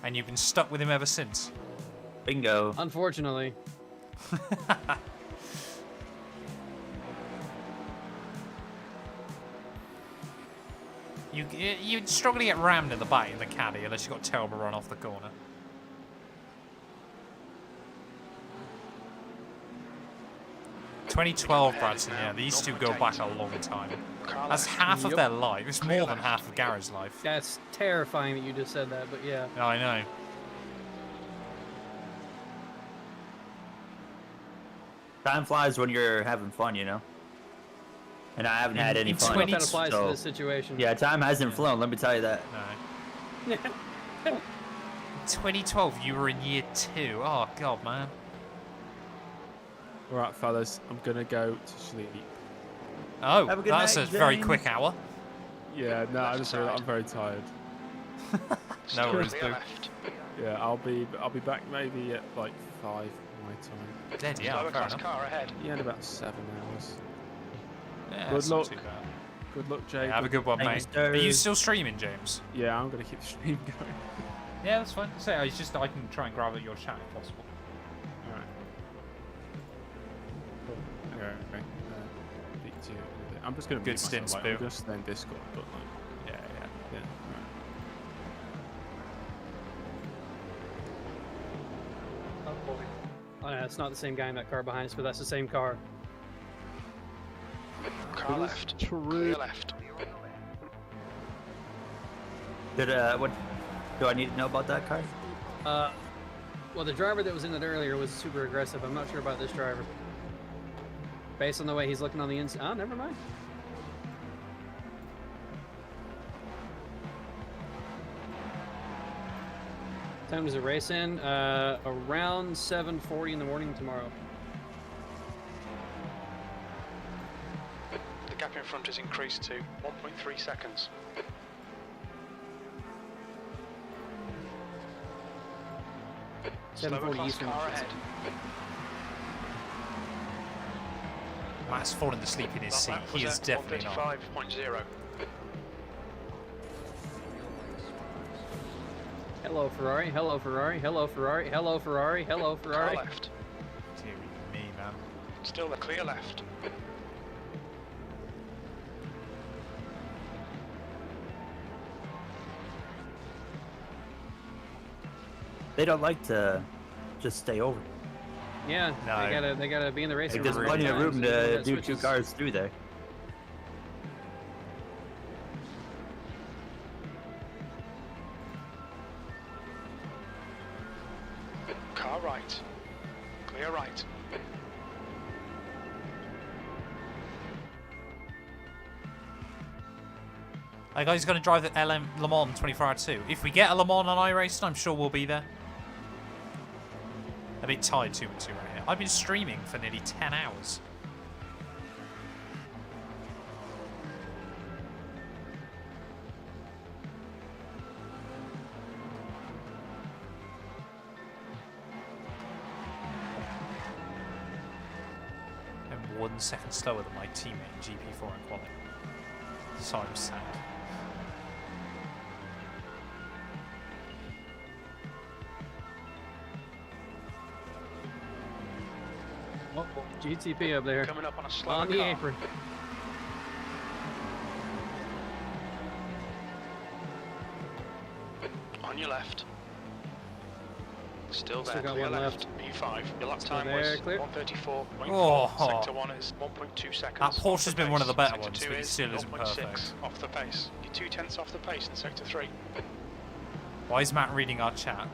And you've been stuck with him ever since. Bingo. Unfortunately. You'd struggle to get rammed in the back in the caddy unless you got terrible run off the corner. "2012, Bradson, yeah, these two go back a long time. Car That's left. half of Yep. their life. It's Clear more than left. half of Gary's life. That's terrifying that you just said that, but yeah. I know. Time flies when you're having fun, you know. And I haven't had any in fun. I don't know if that applies so- to this situation. Yeah, time hasn't flown. Let me tell you that. No. 2012, you were in year 2. Oh, God, man. Alright, fellas, I'm gonna go to sleep. Oh, Have a good that's night, a very James. quick hour. Yeah, no, I Left just realized side. I'm very tired. Still worries, clear boo. left. Yeah, I'll be back maybe at like 5 my time. Dead, yeah, Slower fair class enough. car ahead. Yeah, in about 7 hours. Yeah, Good that's not luck. too bad. Good luck, Jay. Yeah, have a good one, Thank mate. you, Are you sir. still streaming, James? Yeah, I'm gonna keep the stream going. Yeah, that's fine. So it's just I can try and grab at your chat if possible. Alright. Cool. Okay. Speak to you in a bit. I'm just gonna Good mute myself, stints, like, Boo. I'm just stay in Discord, but like, Yeah, yeah. yeah. Alright. Oh, boy. Oh, no, it's not the same guy in that car behind us, but that's the same car. Car left. Clear left. What do I need to know about that car? Well, the driver that was in it earlier was super aggressive. I'm not sure about this driver. Based on the way he's looking on the inside. Oh, never mind. Time does it race in? Around 7:40 in the morning tomorrow. The gap in front has increased to 1.3 seconds. Slower 7:40 class Eastern. car ahead. Matt's fallen asleep in his seat. That He was is at definitely not. 135.0. Hello Ferrari, hello Ferrari, hello Ferrari, hello Ferrari, hello Car Ferrari. left. Dear me, man. Still the clear left. They don't like to just stay over. Yeah, No. they gotta be in the race. Like, room there's all plenty the of time, room so they don't to let do 2 switches. cars through there. Car right. Clear right. That guy's going to drive the Le Mans 24-hour 2. If we get a Le Mans on iRacing, I'm sure we'll be there. A bit tired too right here. I've been streaming for nearly 10 hours. I'm 1 second slower than my teammate in GP4 in quality. So I'm sad. Oh, GTP up there. Coming up on a slower On the car. apron. On your left. Still there, Still got clear one left. P5. Your lap Still time there, was clear. 1:34.4. Oh. Sector 1 is 1.2 seconds. That Porsche's been one of the better Sector ones, 2 but it is still isn't 0.6 perfect. off the pace. You're 0.2 off the pace in Sector 3. Why is Matt reading our chat?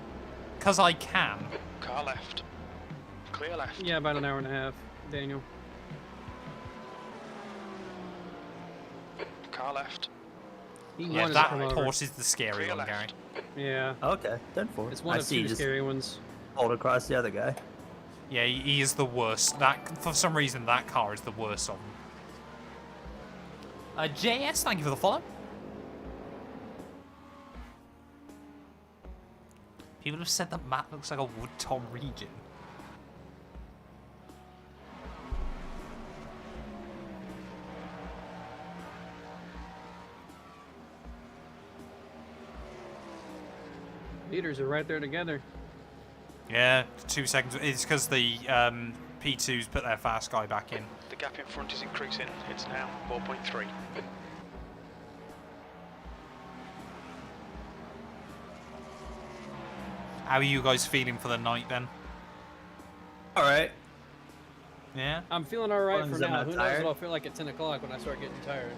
Because I can. Car left. Clear left. Yeah, about an hour and a half, Daniel. Car left. He Yeah, wanted to that come over. Porsche is the scary Clear one, Gary. left. Yeah, Okay, 10-4. it's one I of see. two You just scary ones. hold across the other guy. Yeah, he is the worst. That for some reason, that car is the worst of them. JS, thank you for the follow. People have said that Matt looks like a Wood Tom Region. Leaders are right there together. Yeah, 2 seconds. It's because the P2s put their fast guy back in. The gap in front is increasing. It's now 4.3. How are you guys feeling for the night then? All right. Yeah? I'm feeling all right long for as I'm now. not Who knows tired. what I'll feel like at 10 o'clock when I start getting tired.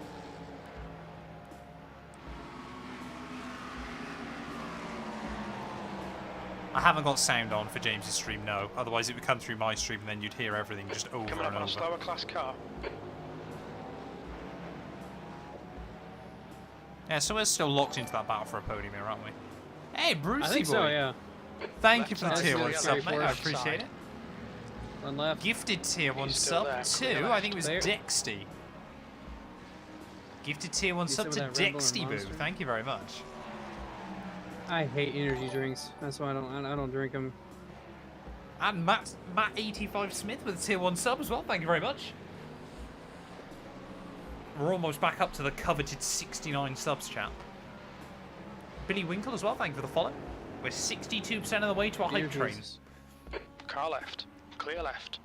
I haven't got sound on for James's stream, no. Otherwise it would come through my stream and then you'd hear everything just over Coming up and on a over. slower class car. Yeah, so we're still locked into that battle for a podium here, aren't we? Hey, Brucey I think boy. so, yeah. Thank you for the Left tier side, 1 yeah, sub, left mate. I side. appreciate it. Run left. Gifted tier 1 He's still sub there, to, clear I think it was left. Dexty. Gifted tier 1 You sub said to with that Red Bull and Dexty Boo. Monster? Thank you very much. I hate energy drinks. That's why I don't drink them. And Matt85 Smith with a tier 1 sub as well. Thank you very much. We're almost back up to the coveted 69 subs, chat. Billy Winkle as well. Thank you for the follow. We're 62% of the way to our Dear hype train. Jesus. Car left. Clear left.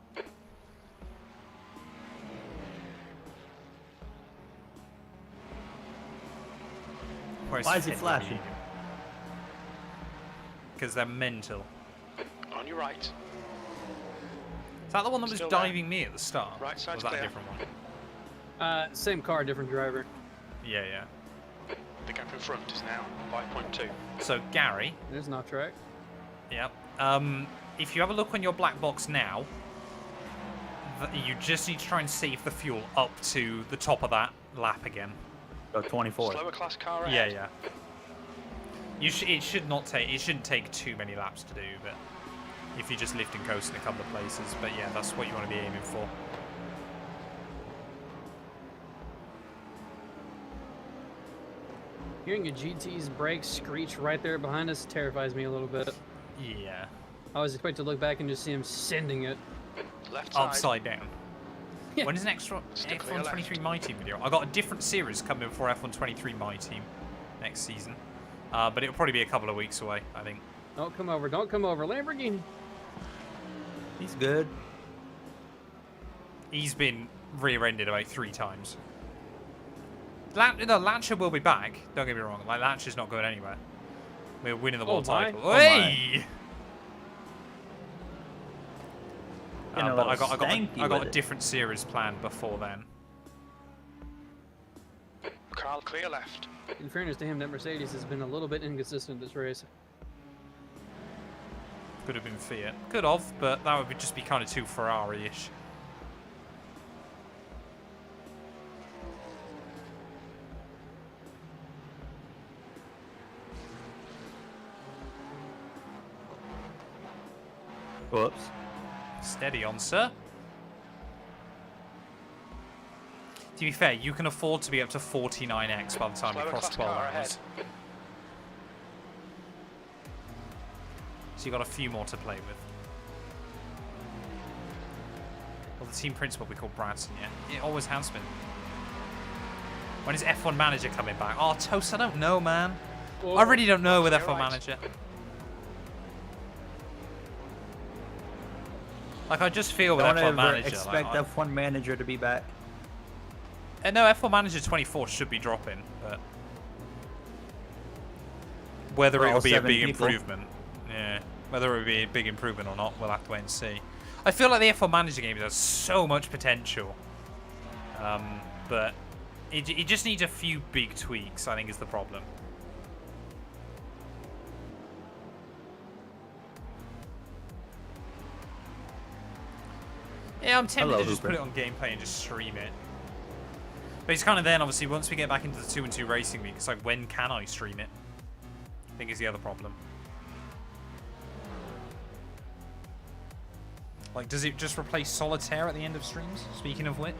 Why is he flashing? Because they're mental. On your right. Is that the one that was Still there. diving me at the start? Right Or side's was that a clear. different one? Same car, different driver. Yeah, yeah. The gap in front is now 5.2. So, Gary, There's an off track. yep. If you have a look on your black box now, you just need to try and save the fuel up to the top of that lap again. Go 24. Slower class car Yeah, ahead. yeah. It shouldn't take too many laps to do, but if you just lift and coast in a couple of places, but yeah, that's what you want to be aiming for. Hearing a GT's brakes screech right there behind us terrifies me a little bit. Yeah. I was expecting to look back and just see him sending it. Left side. Upside down. Yeah. When is next Stick clear F1 23 My Team video? I got a different series coming for F1 23 My Team next season, but it'll probably be a couple of weeks away, I think. Don't come over, Lamborghini. He's good. He's been rear-ended about 3 times. Lancia will be back. Don't get me wrong. Like, Lancia's not going anywhere. We're winning the world my. title. Oh, Hey! Getting a But little I stanky got with a it. different series planned before then. Car clear left. In fairness to him, that Mercedes has been a little bit inconsistent this race. Could have been Fiat. Could have, but that would just be kind of too Ferrari-ish. Whoops. Steady on, sir. To be fair, you can afford to be up to 49x by the time you Slower cross class 12 car hours. ahead. So you've got a few more to play with. Well, the team principal we call Bradson, yeah. It always has been. When is F1 Manager coming back? Oh, Toast, I don't know, man. I really don't know with You're F1 right. Manager. Like, I just feel with Don't F1 ever Manager. expect Like, F1 Manager to be back. no, F1 Manager 24 should be dropping, but whether For it all will be a 7 big people. improvement, yeah, whether it will be a big improvement or not, we'll have to wait and see. I feel like the F1 Manager game has so much potential, but it just needs a few big tweaks, I think, is the problem. Yeah, I'm tempted Hello, to just Hooper. put it on gameplay and just stream it. But it's kind of then, obviously, once we get back into the 2 and 2 racing week, it's like, when can I stream it? I think is the other problem. Like, does it just replace Solitaire at the end of streams? Speaking of which.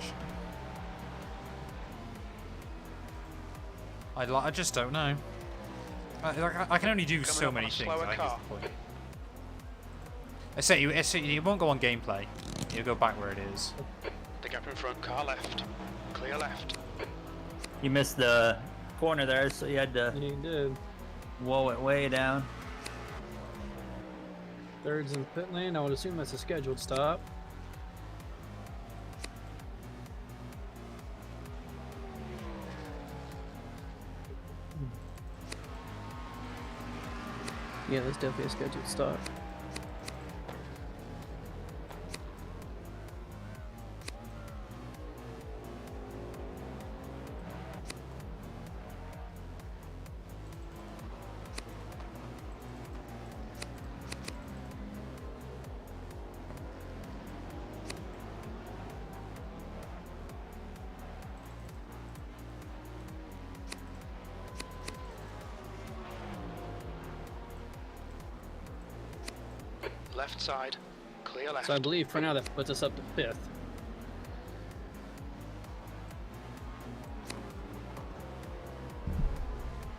I just don't know. I can only do Coming so up on many a things, slower I think is car. the point. I say, it won't go on gameplay. It'll go back where it is. The gap in front, car left. Clear left. You missed the corner there, so you had to You did. whoa it way down. Third's in pit lane. I would assume that's a scheduled stop. Yeah, that's definitely a scheduled stop. Left side. Clear left. So I believe for now that puts us up to 5th.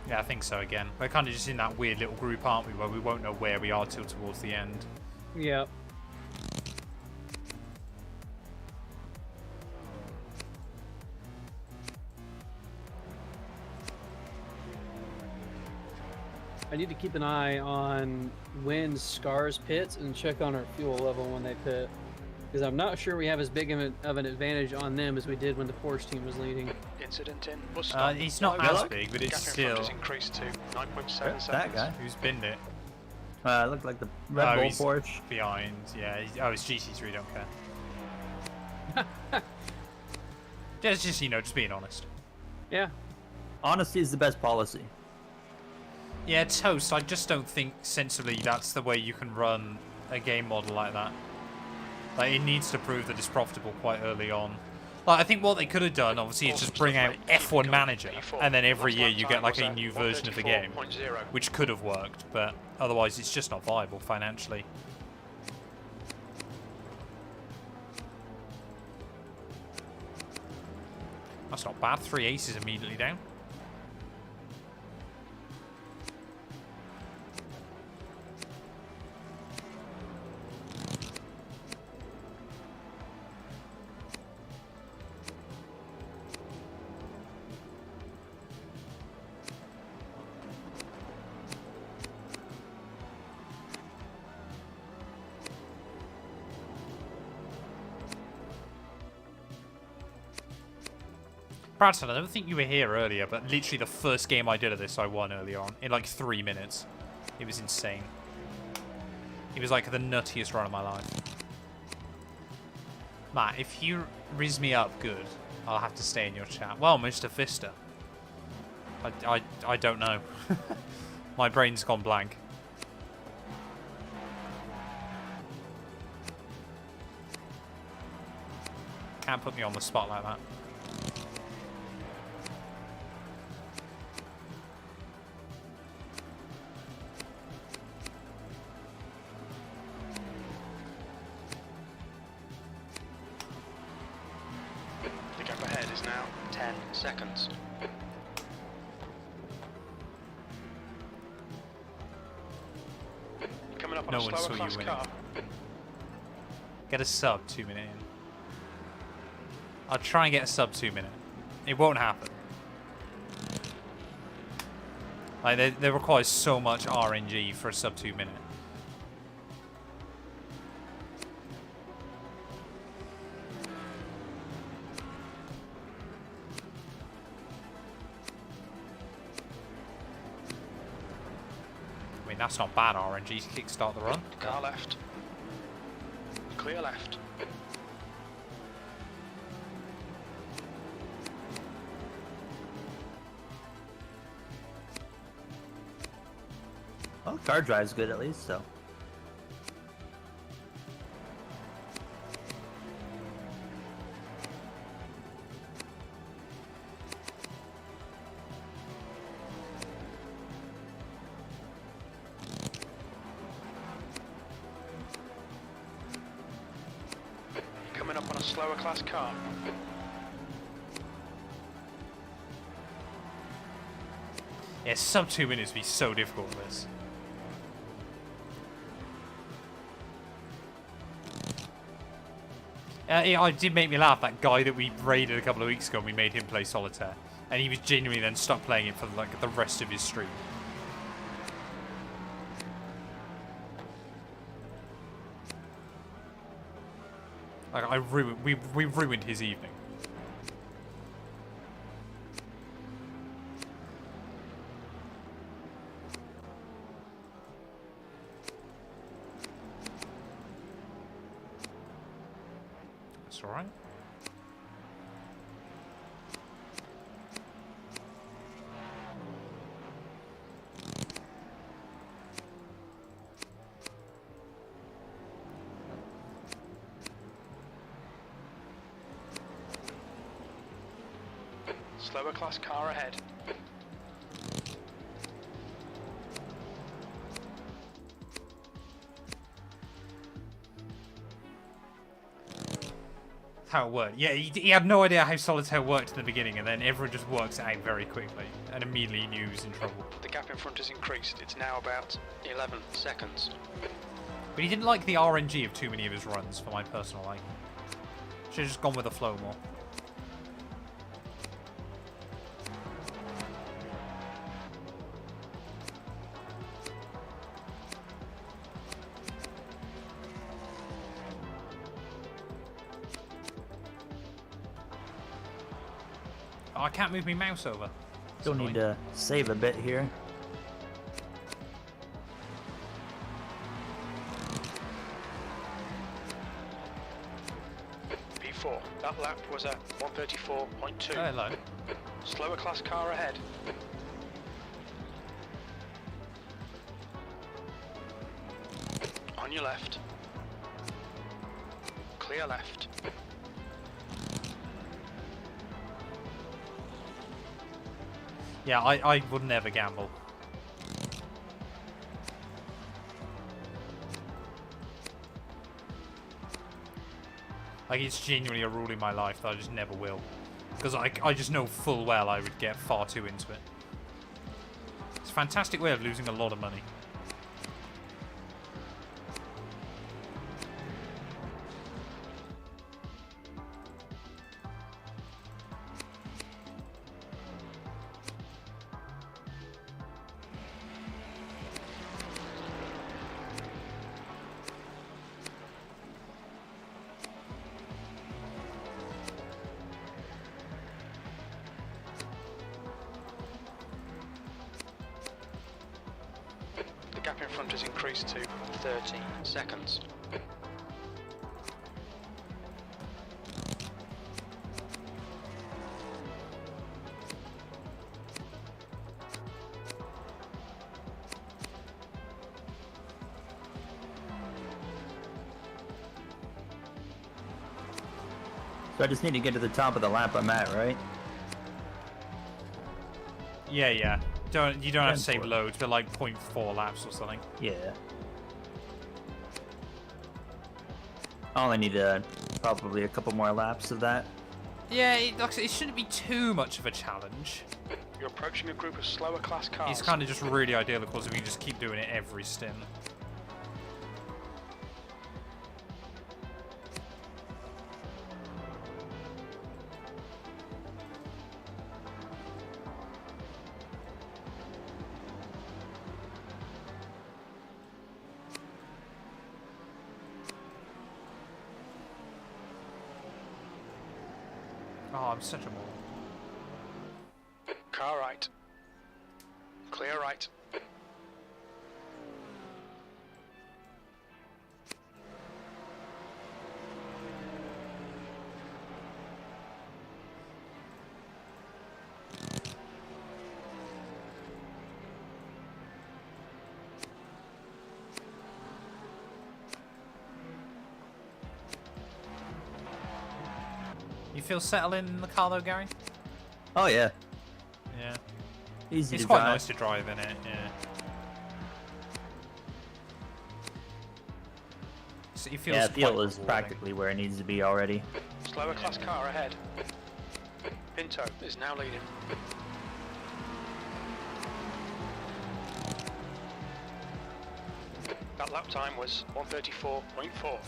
Yeah, I think so again. We're kind of just in that weird little group, aren't we, where we won't know where we are till towards the end. Yeah. I need to keep an eye on when Scars pits and check on our fuel level when they pit. Because I'm not sure we have as big of an advantage on them as we did when the Porsche team was leading. Incident in. Bus stop. It's not Yellow. as big, but it's Gap in still... front is increased to 9.7 seconds. That guy. Who's binned it? Looked like the Red Bull he's Porsche. behind. Yeah. It's GT3. Don't care. just you know, just being honest. Yeah. Honesty is the best policy. Yeah, Toast. I just don't think sensibly that's the way you can run a game model like that. Like, it needs to prove that it's profitable quite early on. Like, I think what they could have done, obviously, is just bring out F1 Manager, and then every year you get like a new version of the game, which could have worked, but otherwise it's just not viable financially. That's not bad. 3 aces immediately down. Bradson, I don't think you were here earlier, but literally the first game I did of this, I won earlier on, in like 3 minutes. It was insane. It was like the nuttiest run of my life. Matt, if you riz me up good, I'll have to stay in your chat. Well, Mr. Fister. I don't know. My brain's gone blank. Can't put me on the spot like that. is now 10 seconds. Coming up on No a one saw slower you class winning. car. Get a sub 2 minute in. I'll try and get a sub 2 minute. It won't happen. Like, they require so much RNG for a sub 2 minute. I mean, that's not bad RNG to kickstart the run. Car left. Clear left. Well, car drive's good at least, so. Coming up on a slower class car. Yeah, sub 2 minutes would be so difficult with this. It did make me laugh, that guy that we raided a couple of weeks ago and we made him play solitaire. And he was genuinely then stuck playing it for like the rest of his stream. Like we ruined his evening. That's all right. Slower class car ahead. How it worked. Yeah, he had no idea how solitaire worked in the beginning, and then everyone just works it out very quickly, and immediately knew he was in trouble. The gap in front has increased. It's now about 11 seconds. But he didn't like the RNG of too many of his runs, for my personal liking. Should have just gone with the flow more. Oh, I can't move my mouse over. Still need to save a bit here. P4. That lap was a 134.2. Hello. Slower class car ahead. On your left. Clear left. Yeah, I would never gamble. Like, it's genuinely a rule in my life that I just never will. Because I just know full well I would get far too into it. It's a fantastic way of losing a lot of money. The gap in front has increased to 13 seconds. So I just need to get to the top of the lap I'm at, right? Yeah. You don't have to save 10-4. loads, but like 0.4 laps or something. Yeah. I only need probably a couple more laps of that. Yeah, it shouldn't be too much of a challenge. You're approaching a group of slower class cars. It's kind of just really ideal, of course, if you just keep doing it every stint. Oh, I'm such a moron. Car right. Clear right. You feel settling in the car though, Gary? Oh yeah, Yeah. easy It's to quite drive. nice to drive in it, yeah. So it feels Yeah, quite fuel is rewarding. practically where it needs to be already. Slower class car ahead. Pinto is now leading. That lap time was 1:34.4.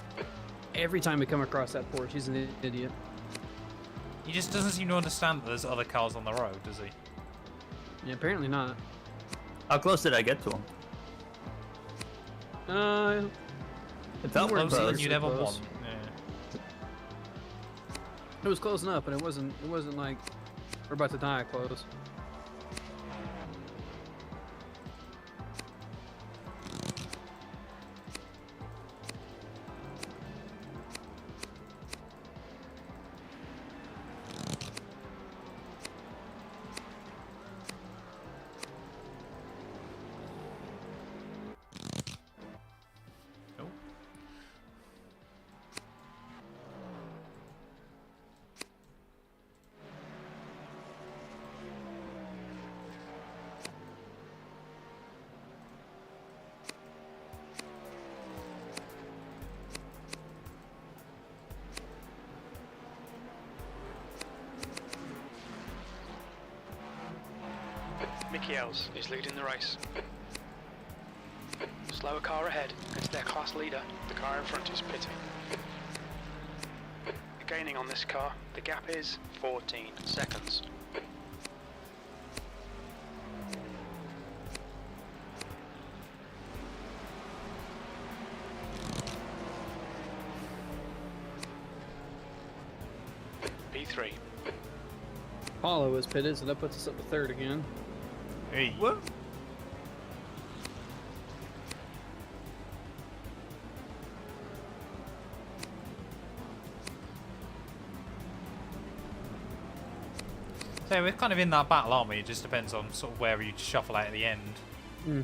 Every time we come across that Porsche, he's an idiot. He just doesn't seem to understand that there's other cars on the road, does he? Yeah, apparently not. How close did I get to him? It felt weren't Closer than close. you'd ever Close. want. Yeah. It was close enough, but it wasn't like we're about to die close. Oh. Mickey Els is leading the race. Slower car ahead. It's their class leader. The car in front is pitting. Gaining on this car. The gap is 14 seconds. P3. Paulo was pitted, so that puts us up to third again. Hey. So we're kind of in that battle, aren't we? It just depends on sort of where you shuffle out at the end.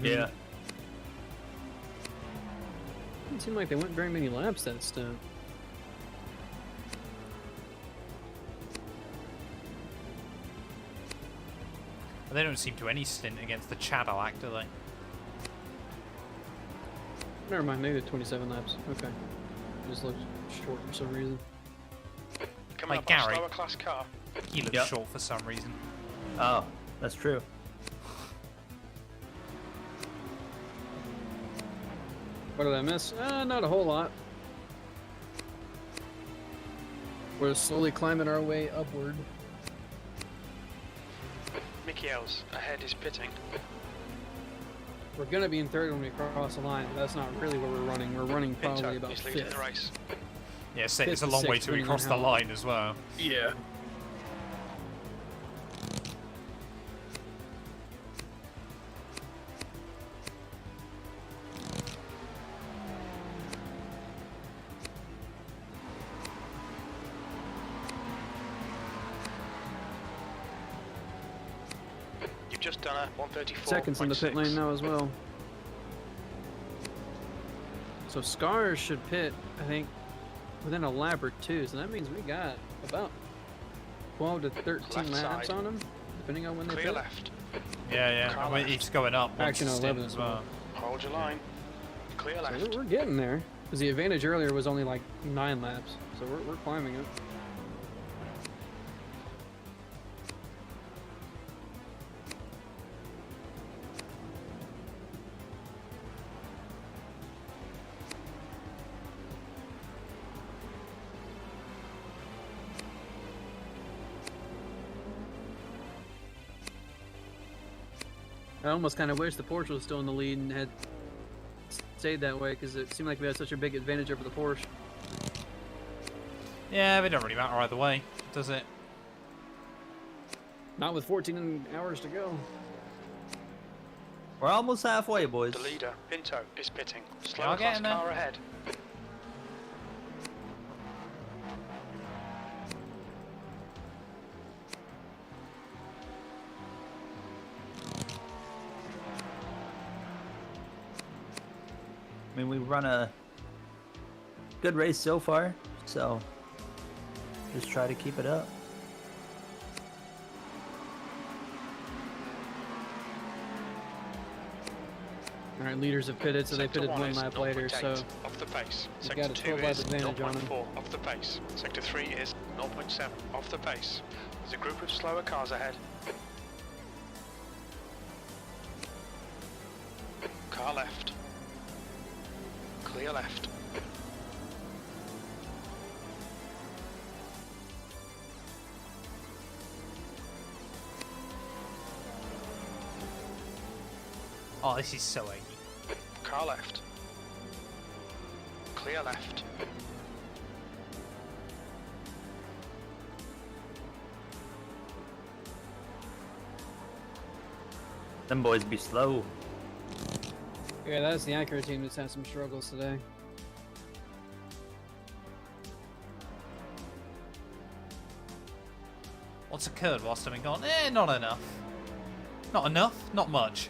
Yeah. Didn't seem like they went very many laps that stunt. But they don't seem to any stint against the Cadillac, do they? Never mind, maybe 27 laps. Okay. Just looked short for some reason. Coming Like up on a Gary. slower class car. He looks Yep. short for some reason. Oh, that's true. What did I miss? Not a whole lot. We're slowly climbing our way upward. Mickey Els ahead is pitting. We're gonna be in third when we cross the line, but that's not really where we're running. We're running probably Pinto about is leading fifth. the race. Yeah, so it's a Fifth, long way sixth, till we depending cross on the how- line as well. Yeah. You've just done a 1:34.6. Seconds in the pit lane now as well. So Scars should pit, I think, within a lap or two. So that means we got about 12 to 13 Left laps side. on them, depending on when they Clear pit. left. Yeah, yeah. Car I mean, left. it's going up. once Actually, a no, stint 11 as as well. well. Hold your line. Clear So left. we're getting there. Because the advantage earlier was only like 9 laps. So we're climbing it. I almost kind of wish the Porsche was still in the lead and had stayed that way because it seemed like we had such a big advantage over the Porsche. Yeah, but it don't really matter either way, does it? Not with 14 hours to go. We're almost halfway, boys. The leader, Pinto, is pitting. I'll Slower get class in there. car ahead. I mean, we run a good race so far, so just try to keep it up. All right, leaders have pitted, so they Sector pitted 1 one is lap later, 0.8 so off the pace. we've Sector got a 2 12 lap is advantage on them. 0.4 off the pace. Sector 3 is 0.7 off the pace. There's a group of slower cars ahead. Car left. Clear left. Oh, this is so eggy. Car left. Clear left. Them boys be slow. yeah, that's the Acura team that's had some struggles today. What's occurred whilst I've been gone? Not enough. Not enough? Not much.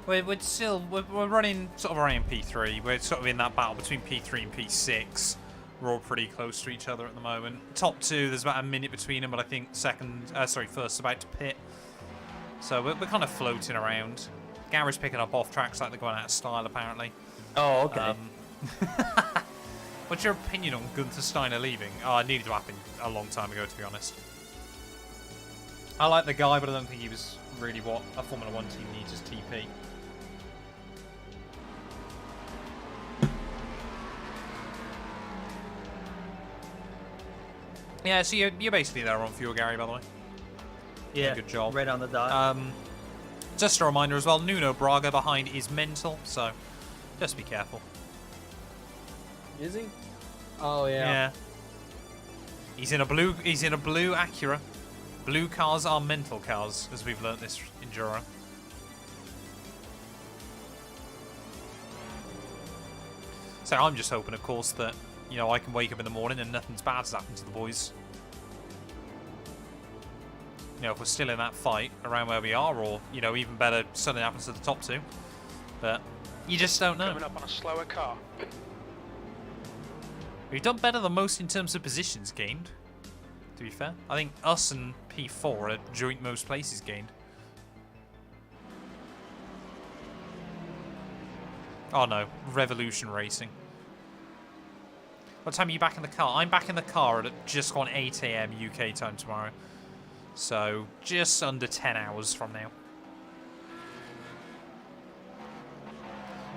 We're running sort of around P3. We're sort of in that battle between P3 and P6. We're all pretty close to each other at the moment. Top two, there's about a minute between them, but I think first about to pit. So we're kind of floating around. Gary's picking up off tracks like they're going out of style, apparently. Oh, okay. What's your opinion on Gunther Steiner leaving? Oh, it needed to happen a long time ago, to be honest. I like the guy, but I don't think he was really what a Formula 1 team needs as TP. Yeah, so you're basically there on fuel, Gary, by the way. yeah, good job. Right on the dot. Just a reminder as well, Nuno Braga behind is mental, so just be careful. Is he? Oh yeah. Yeah. He's in a blue Acura. Blue cars are mental cars, as we've learnt this Enduro. So I'm just hoping, of course, that I can wake up in the morning and nothing's bad's happened to the boys. If we're still in that fight around where we are, or even better, something happens to the top two. But you just don't know. Coming up on a slower car. We've done better than most in terms of positions gained, to be fair. I think us and P4 are joint most places gained. Oh no, Revolution Racing. What time are you back in the car? I'm back in the car at just gone 8 AM UK time tomorrow. So, just under 10 hours from now.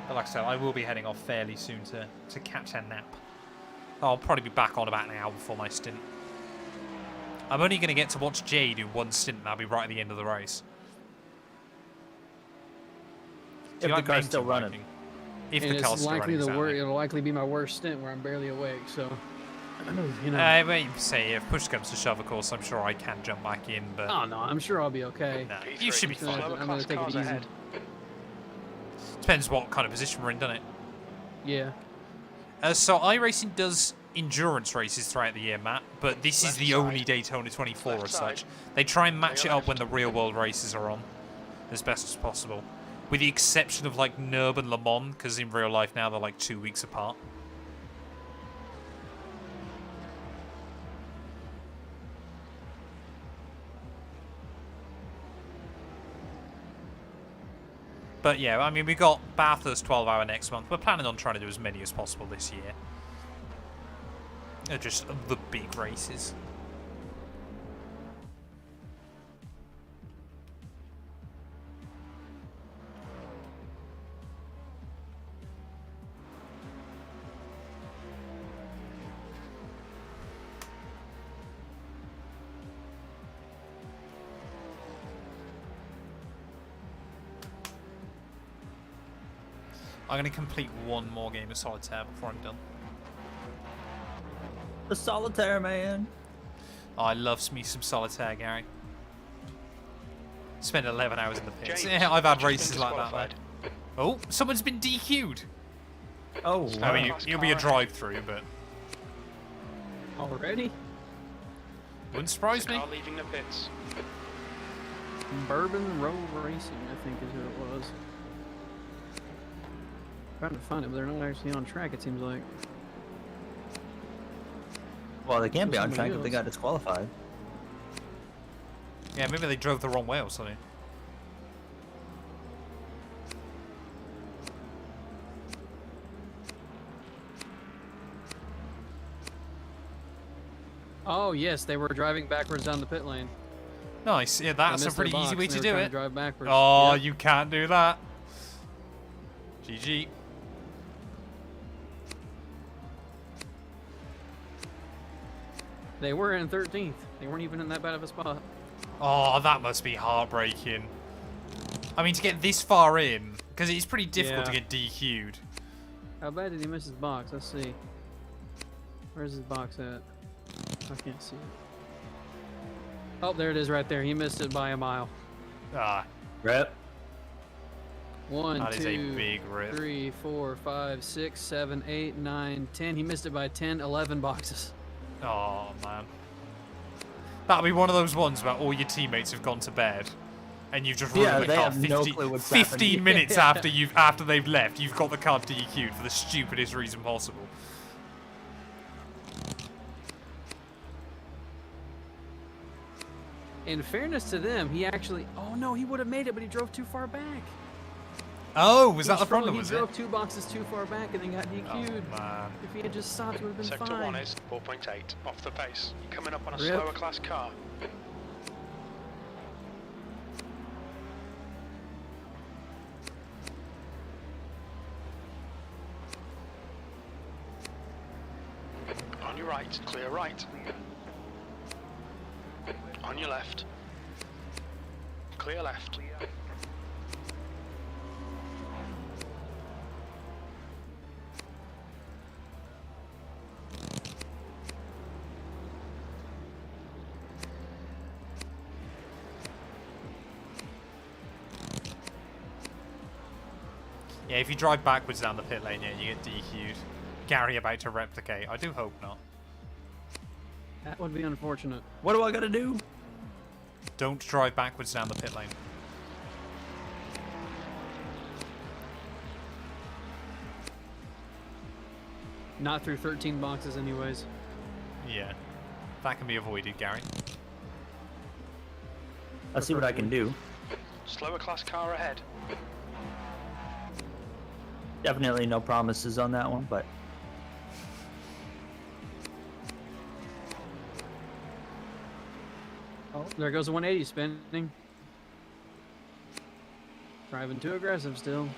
But like I said, I will be heading off fairly soon to catch a nap. I'll probably be back on about an hour before my stint. I'm only going to get to watch Jay do one stint, and that'll be right at the end of the race. If the car's still running. If And the car's it's still likely running, it'll likely be my worst stint where I'm barely awake. So, Wait, say if push comes to shove, of course, I'm sure I can jump back in, but oh no, I'm sure I'll be okay. no, P3, you should be fine. slower I'm class gonna take it cars easy. ahead. depends what kind of position we're in, doesn't it? Yeah. So iRacing does endurance races throughout the year, Matt, but this is Left the side. only Daytona 24 Left as such. side. They try and match Clear it up when left. the real world races are on, as best as possible. With the exception of like Nürburgring and Le Mans, because in real life now they're like 2 weeks apart. But yeah, I mean, we got Bathurst 12-hour next month. We're planning on trying to do as many as possible this year. They're just the big races. I'm going to complete one more game of solitaire before I'm done. The solitaire, man. Oh, I love me some solitaire, Gary. Spent 11 hours in the pits. James, Yeah, I've had you've been races like that. disqualified. Man. Oh, someone's been DQ'd. Oh, I mean, wow. it'll be a drive-through, but Already? wouldn't surprise me. Car leaving the pits. Bourbon Road Racing, I think is who it was. Trying to find it, but they're not actually on track, it seems like. Well, they can't be on Somebody track if they else. got disqualified. Yeah, maybe they drove the wrong way or something. Oh, yes, they were driving backwards down the pit lane. Nice. Yeah, They that's a missed their pretty easy box way and to they were do trying it. drive backwards. Oh, Yep. you can't do that. GG. They were in 13th. They weren't even in that bad of a spot. Oh, that must be heartbreaking. I mean, to get this far in, because it's pretty difficult to Yeah. get DQ'd. How bad did he miss his box? Let's see. Where's his box at? I can't see it. Oh, there it is right there. He missed it by a mile. Ah, Rep. 1, that is 2, a big rip. 3, 4, 5, 6, 7, 8, 9, 10. He missed it by 10, 11 boxes. Oh, man. That'll be one of those ones where all your teammates have gone to bed. And you've just Yeah, ruined the they car have no clue what's 15 happening. minutes after they've left. You've got the car DQ'd for the stupidest reason possible. In fairness to them, he actually... Oh, no, he would have made it, but he drove too far back. Oh, was that He the problem, he was drove it? 2 boxes too far back and then got Oh, DQ'd. man. If he had just stopped, it would have been Sector fine. 1 is 4.8 off the pace. You're coming up on a Rip. slower class car. On your right, clear right. On your left. Clear left. Yeah, if you drive backwards down the pit lane, yeah, you get DQ'd. Gary about to replicate. I do hope not. That would be unfortunate. What do I gotta do? Don't drive backwards down the pit lane. Not through 13 boxes anyways. Yeah. That can be avoided, Gary. I'll see what I can do. Slower class car ahead. Definitely no promises on that one, but Oh, there goes the 180 spinning. Driving too aggressive still.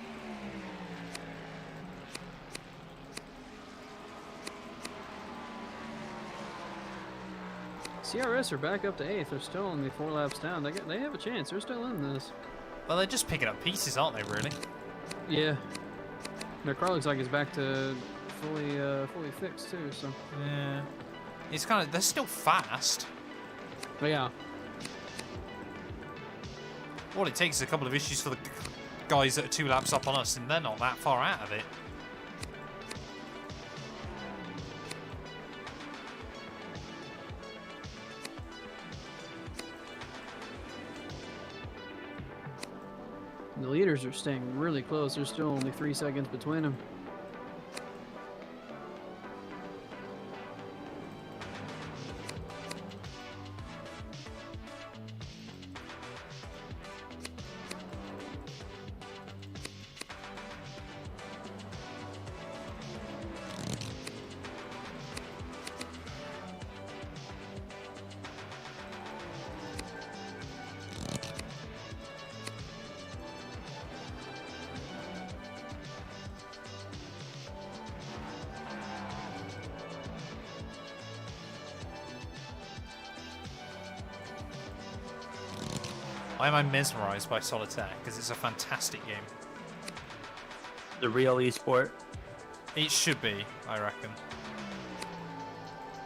CRS are back up to 8th. They're still only 4 laps down. They have a chance. They're still in this. Well, they're just picking up pieces, aren't they, really? Yeah. Their car looks like it's back to fully fixed too. So. Yeah. It's kind of... They're still fast. But yeah. All it takes is a couple of issues for the guys that are 2 laps up on us, and they're not that far out of it. The leaders are staying really close. There's still only 3 seconds between them. Why am I mesmerized by Solitaire? Because it's a fantastic game. the real esport. It should be, I reckon.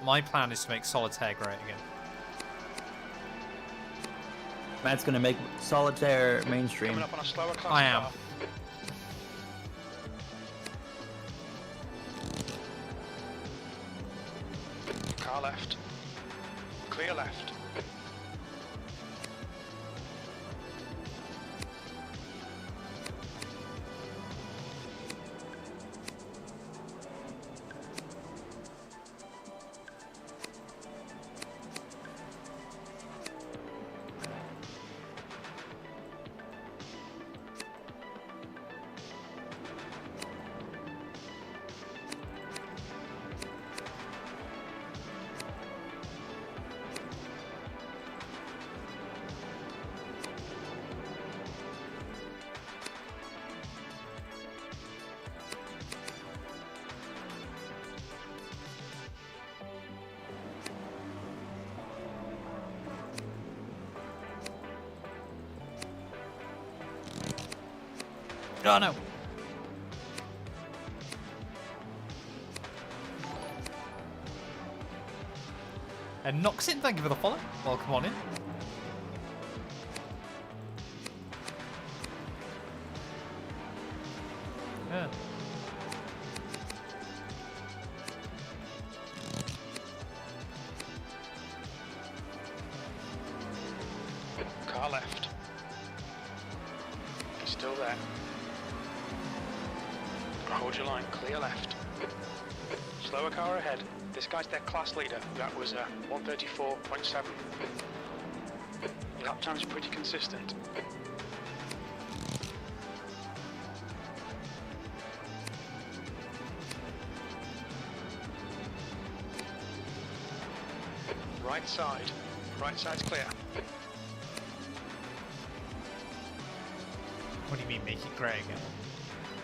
My plan is to make Solitaire great again. Matt's gonna make Solitaire mainstream. Coming up on a slower class I am. car. Car left. Clear left. Oh no. And Noxin, thank you for the follow. Welcome on in. Yeah. Car left. He's still there. Hold your line, clear left. Slower car ahead. This guy's their class leader. That was 134.7. Lap time's pretty consistent. Right side. Right side's clear. What do you mean make it grey again?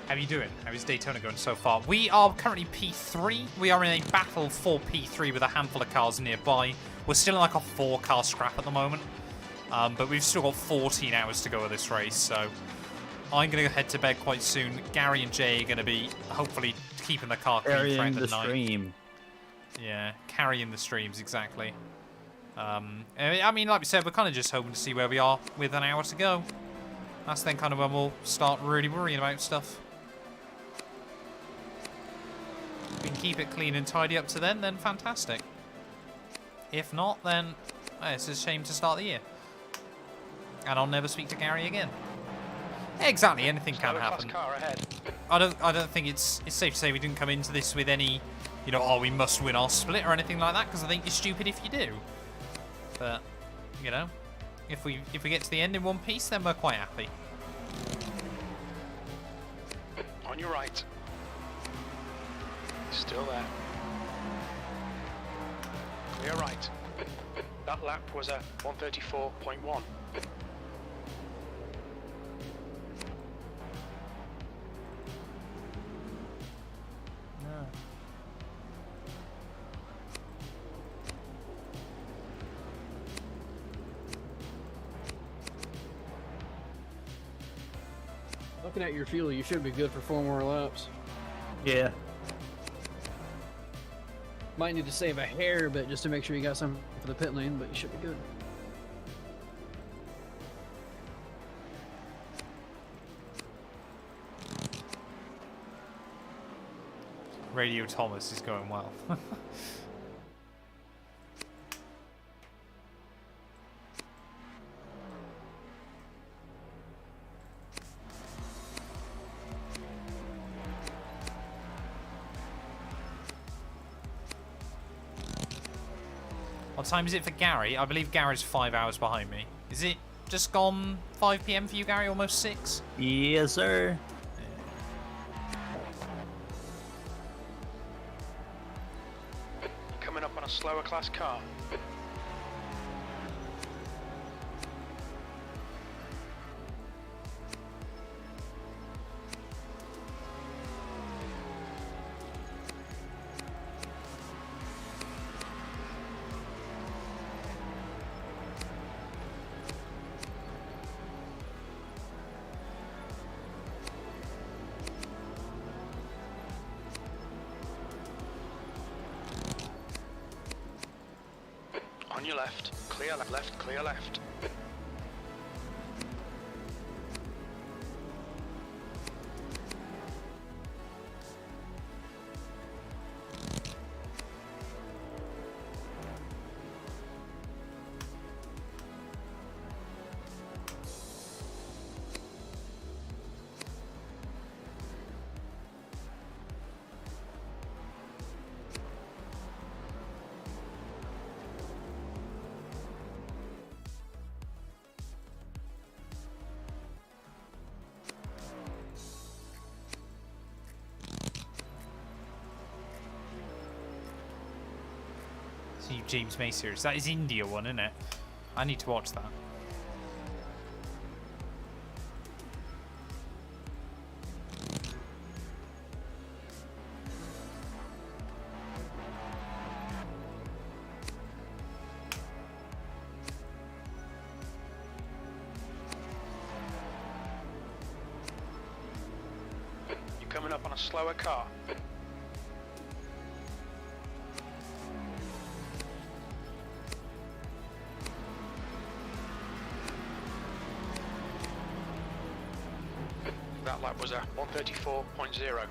How are you doing? How is Daytona going so far? We are currently P3. We are in a battle for P3 with a handful of cars nearby. We're still in like a 4-car scrap at the moment. But we've still got 14 hours to go of this race, so I'm going to head to bed quite soon. Gary and Jay are going to be hopefully keeping the car clean Carrying throughout the the night. stream. Yeah, carrying the streams, exactly. I mean, like we said, we're kind of just hoping to see where we are with an hour to go. That's then kind of when we'll start really worrying about stuff. If we can keep it clean and tidy up to then fantastic. If not, then it's a shame to start the year. And I'll never speak to Gary again. Exactly, anything can Slower class happen. car ahead. I don't think it's safe to say we didn't come into this with any, you know, oh, we must win our split or anything like that, because I think you're stupid if you do. But, you know, if we get to the end in one piece, then we're quite happy. On your right. Still there. Clear right. That lap was a 134.1. Looking at your fuel, you should be good for 4 more laps. Yeah. Might need to save a hair bit just to make sure you got some for the pit lane, but you should be good. Radio Thomas is going well. What time is it for Gary? I believe Gary's 5 hours behind me. Is it just gone 5 PM for you, Gary? Almost 6? Yes, sir. Coming up on a slower class car. On your left. Clear left, clear left. See James May series. That is India one, isn't it? I need to watch that. You're coming up on a slower car. That lap was a 134.0.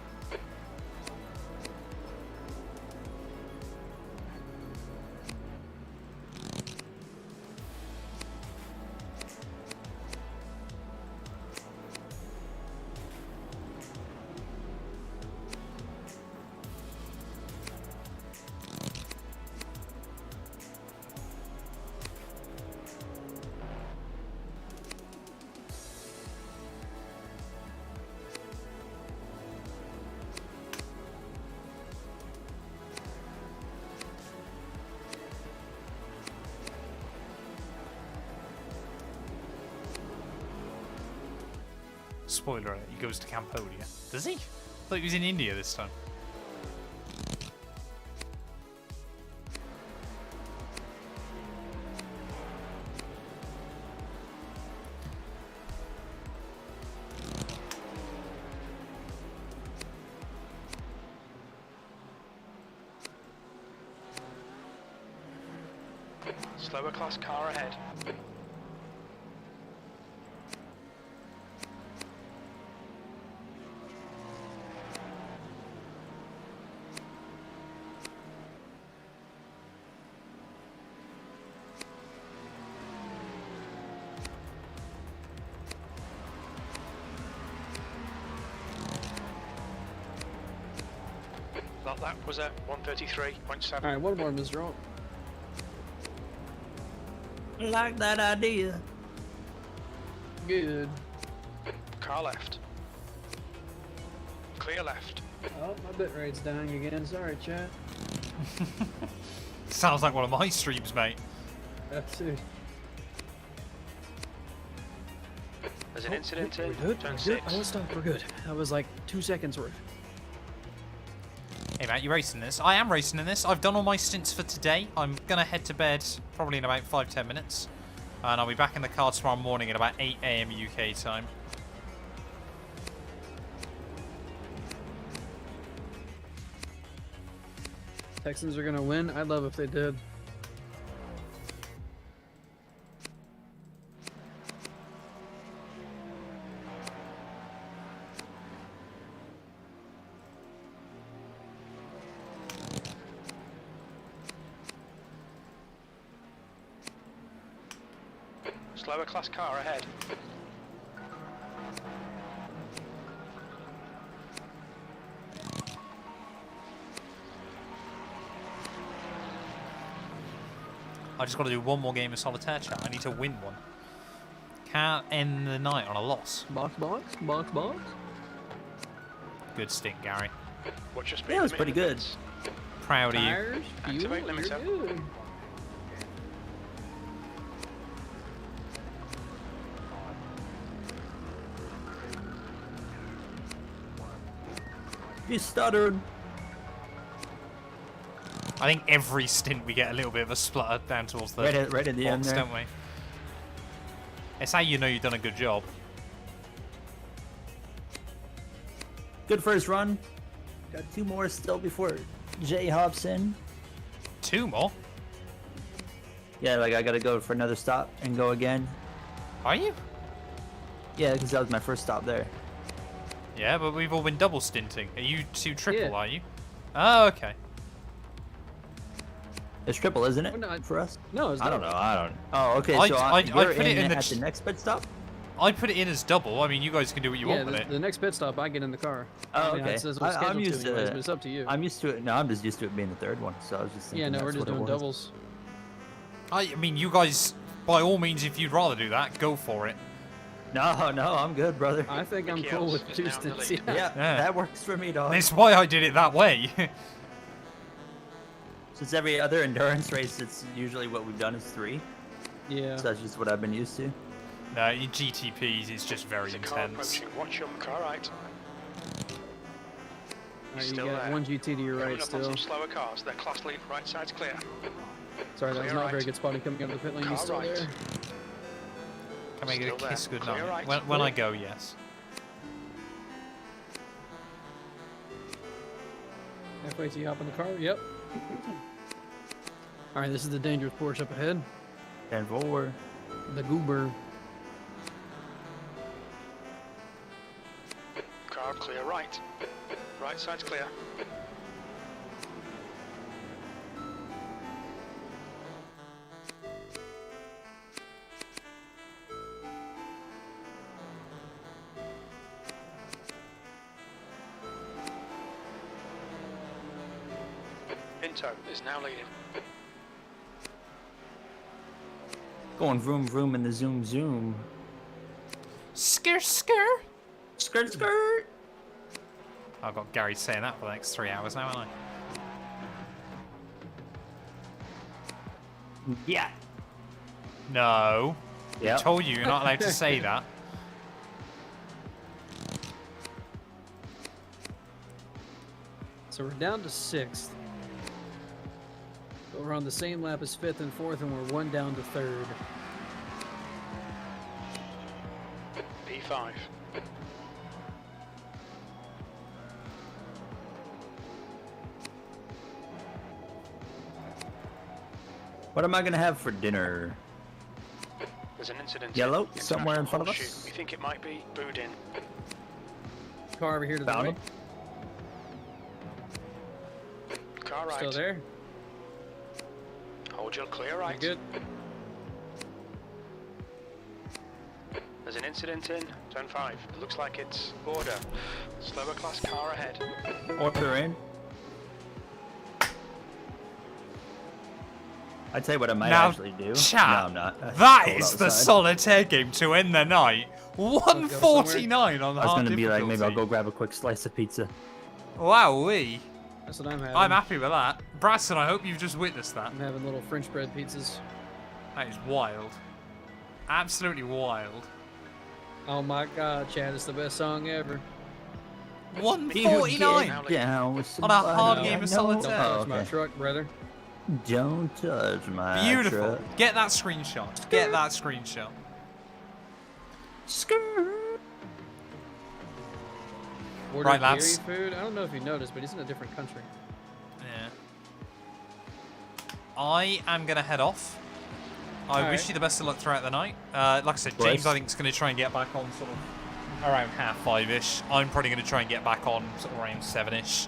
Spoiler alert, he goes to Cambodia. Does he? I thought he was in India this time. Slower class car ahead. That lap was at 133.7. All right, one more, Mr. Alt. Like that idea. Good. Car left. Clear left. Oh, my bit rate's dying again. Sorry, chat. Sounds like one of my streams, mate. That's it. There's an incident We're in good. turn We're good. 6. Oh, stop. We're good. That was like 2 seconds worth. Hey, Matt, you racing this? I am racing in this. I've done all my stints for today. I'm going to head to bed probably in about 5-10 minutes. And I'll be back in the car tomorrow morning at about 8 AM UK time. Texans are going to win. I'd love if they did. Slower class car ahead. I just got to do one more game of solitaire, chat. I need to win one. Can't end the night on a loss. Box, box, box, box. Good stint, Gary. Watch your speed. Yeah, it was limit pretty good. limits. Proud of you. Tires, fuel, Activate limiter. you're good. You stuttered. I think every stint we get a little bit of a splutter down towards the Right at the end box, there. don't we? It's how you know you've done a good job. Good first run. Got 2 more still before Jay hops in. 2 more? Yeah, like I gotta go for another stop and go again. Are you? Yeah, because that was my first stop there. Yeah, but we've all been double stinting. Are you 2 triple, Yeah. are you? Oh, okay. It's triple, isn't it, Well, no, for us? No, it's I don't not. know. I don't. Oh, okay. I- So I you're put it in the at the next pit stop. I'd put it in as double. I mean, you guys can do what you Yeah, want with it. the next pit stop, I get in the car. Oh, I mean, okay. That's what it's I'm scheduled used to anyways, to. but it's up to you. I'm used to it. No, I'm just used to it being the third one. So I was just thinking. Yeah, no, we're that's just what it doing was. doubles. I mean, you guys, by all means, if you'd rather do that, go for it. No, I'm good, brother. I think I'm Mickey cool Ells with is two now in the stints. lead. Yeah. Yeah, Yeah. that works for me, dog. That's why I did it that way. Since every other endurance race, it's usually what we've done is 3. Yeah. So that's just what I've been used to. No, in GTPs, it's just very There's a car intense. approaching. Watch your car right. Alright, you Still got there. one GT to your Coming right up on still. some slower cars. Their class lead right side's clear. Sorry, that was Clear not right. very good spotting coming out of the pit lane. You Car still right. there? Can I get Still a kiss there. good Clear night? right. When I go, yes. Halfway to you hop in the car? Yep. Alright, this is the dangerous Porsche up ahead. 10-4. The Goober. Car clear right. Right side's clear. Pinto is now leading. Going vroom vroom in the zoom zoom. Skr skr. Skirt skirt. I've got Gary saying that for the next 3 hours now, haven't I? Yeah. No. Yeah. I told you you're not allowed to say that. So we're down to 6th. But we're on the same lap as 5th and 4th, and we're 1 down to 3rd. P5. What am I gonna have for dinner? There's an incident. Yellow, in somewhere in front of International us. Horseshoe. We think it might be Boudin. Car over here to the Found right. him. Car right. Still there? Hold your clear You're right. good. There's an incident in turn 5. It looks like it's border. Slower class car ahead. Order in. I'd say what I might Now, actually do. chat, No, I'm not. That Cold is the outside. solitaire game to end the night. 149 on the I was hard gonna be like, maybe I'll difficulty. go grab a quick slice of pizza. Wowee. That's what I'm having. I'm happy with that. Bradson, I hope you've just witnessed that. I'm having little French bread pizzas. That is wild. Absolutely wild. Oh my god, Chad, it's the best song ever. 149 Down with on a hard somebody game I of know. solitaire. Oh, Touch my okay. truck, brother. Don't touch my Beautiful. truck. Get that screenshot. Get that screenshot. Skirt. Ordered Right, dairy lads. food. I don't know if you noticed, but he's in a different country. Yeah. I am going to head off. I All wish right. you the best of luck throughout the night. Like I said, James, Bless. I think, is going to try and get back on sort of around 5:30ish. I'm probably going to try and get back on sort of around 7ish.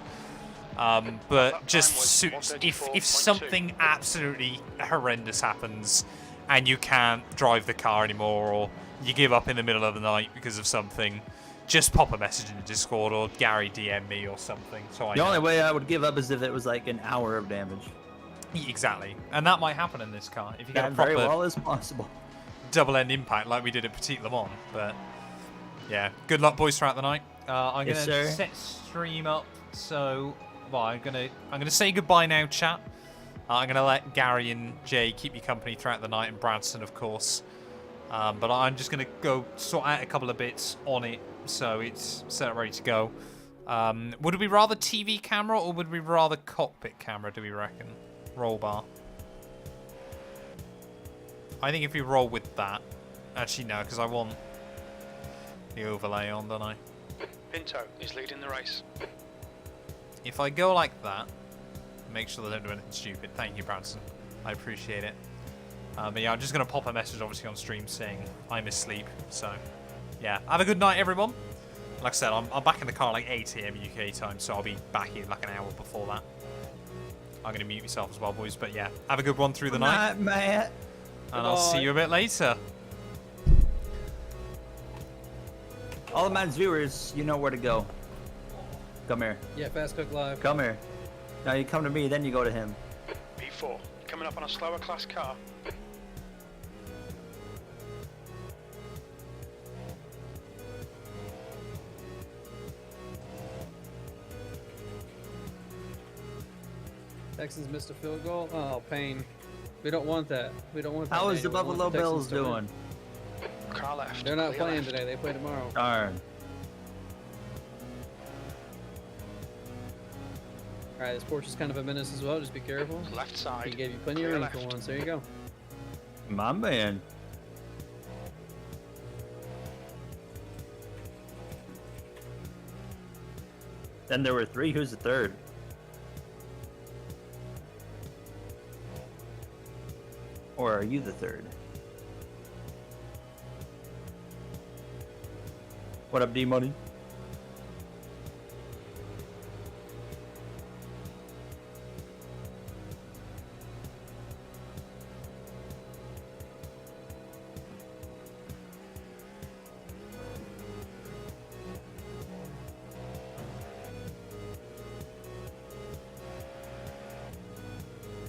But That just time was if 134.2. something absolutely horrendous happens and you can't drive the car anymore, or you give up in the middle of the night because of something, just pop a message in the Discord or Gary DM me or something. So I The know. only way I would give up is if it was like an hour of damage. Exactly, and that might happen in this car if you get That a very proper well is possible. double end impact like we did at Petit Le Mans. But yeah, good luck, boys, throughout the night. I'm Yes, gonna sir. set stream up. So, well, I'm gonna say goodbye now, chat. I'm gonna let Gary and Jay keep you company throughout the night, and Bradson, of course. But I'm just gonna go sort out a couple of bits on it, so it's set up ready to go. Would we rather TV camera or would we rather cockpit camera? Do we reckon? Roll bar. I think if we roll with that, actually no, because I want the overlay on, don't I? Pinto is leading the race. If I go like that, make sure they don't do anything stupid. Thank you, Bradson. I appreciate it. But yeah, I'm just going to pop a message, obviously, on stream saying I'm asleep. So, yeah. Have a good night, everyone. Like I said, I'm back in the car like 8 AM UK time, so I'll be back in like an hour before that. I'm going to mute myself as well, boys. But yeah, have a good one through the night. Matt. And I'll see you a bit later. All of my viewers, you know where to go. Come here. Yeah, Fast Cook Live. Come here. Now you come to me, then you go to him. B4, coming up on a slower class car. Texans missed a field goal. Oh, pain. We don't want that. We don't want that. How is the Daniel. We want Buffalo the Bills Texans to win. doing? Car left. They're not clear playing left. today. They play tomorrow. Darn. All right, this Porsche is kind of a menace as well. Just be careful. Left He side. gave you plenty of Clear room left. for once. There you go. My man. Then there were 3. Who's the third? Or are you the third? What up, D-Money?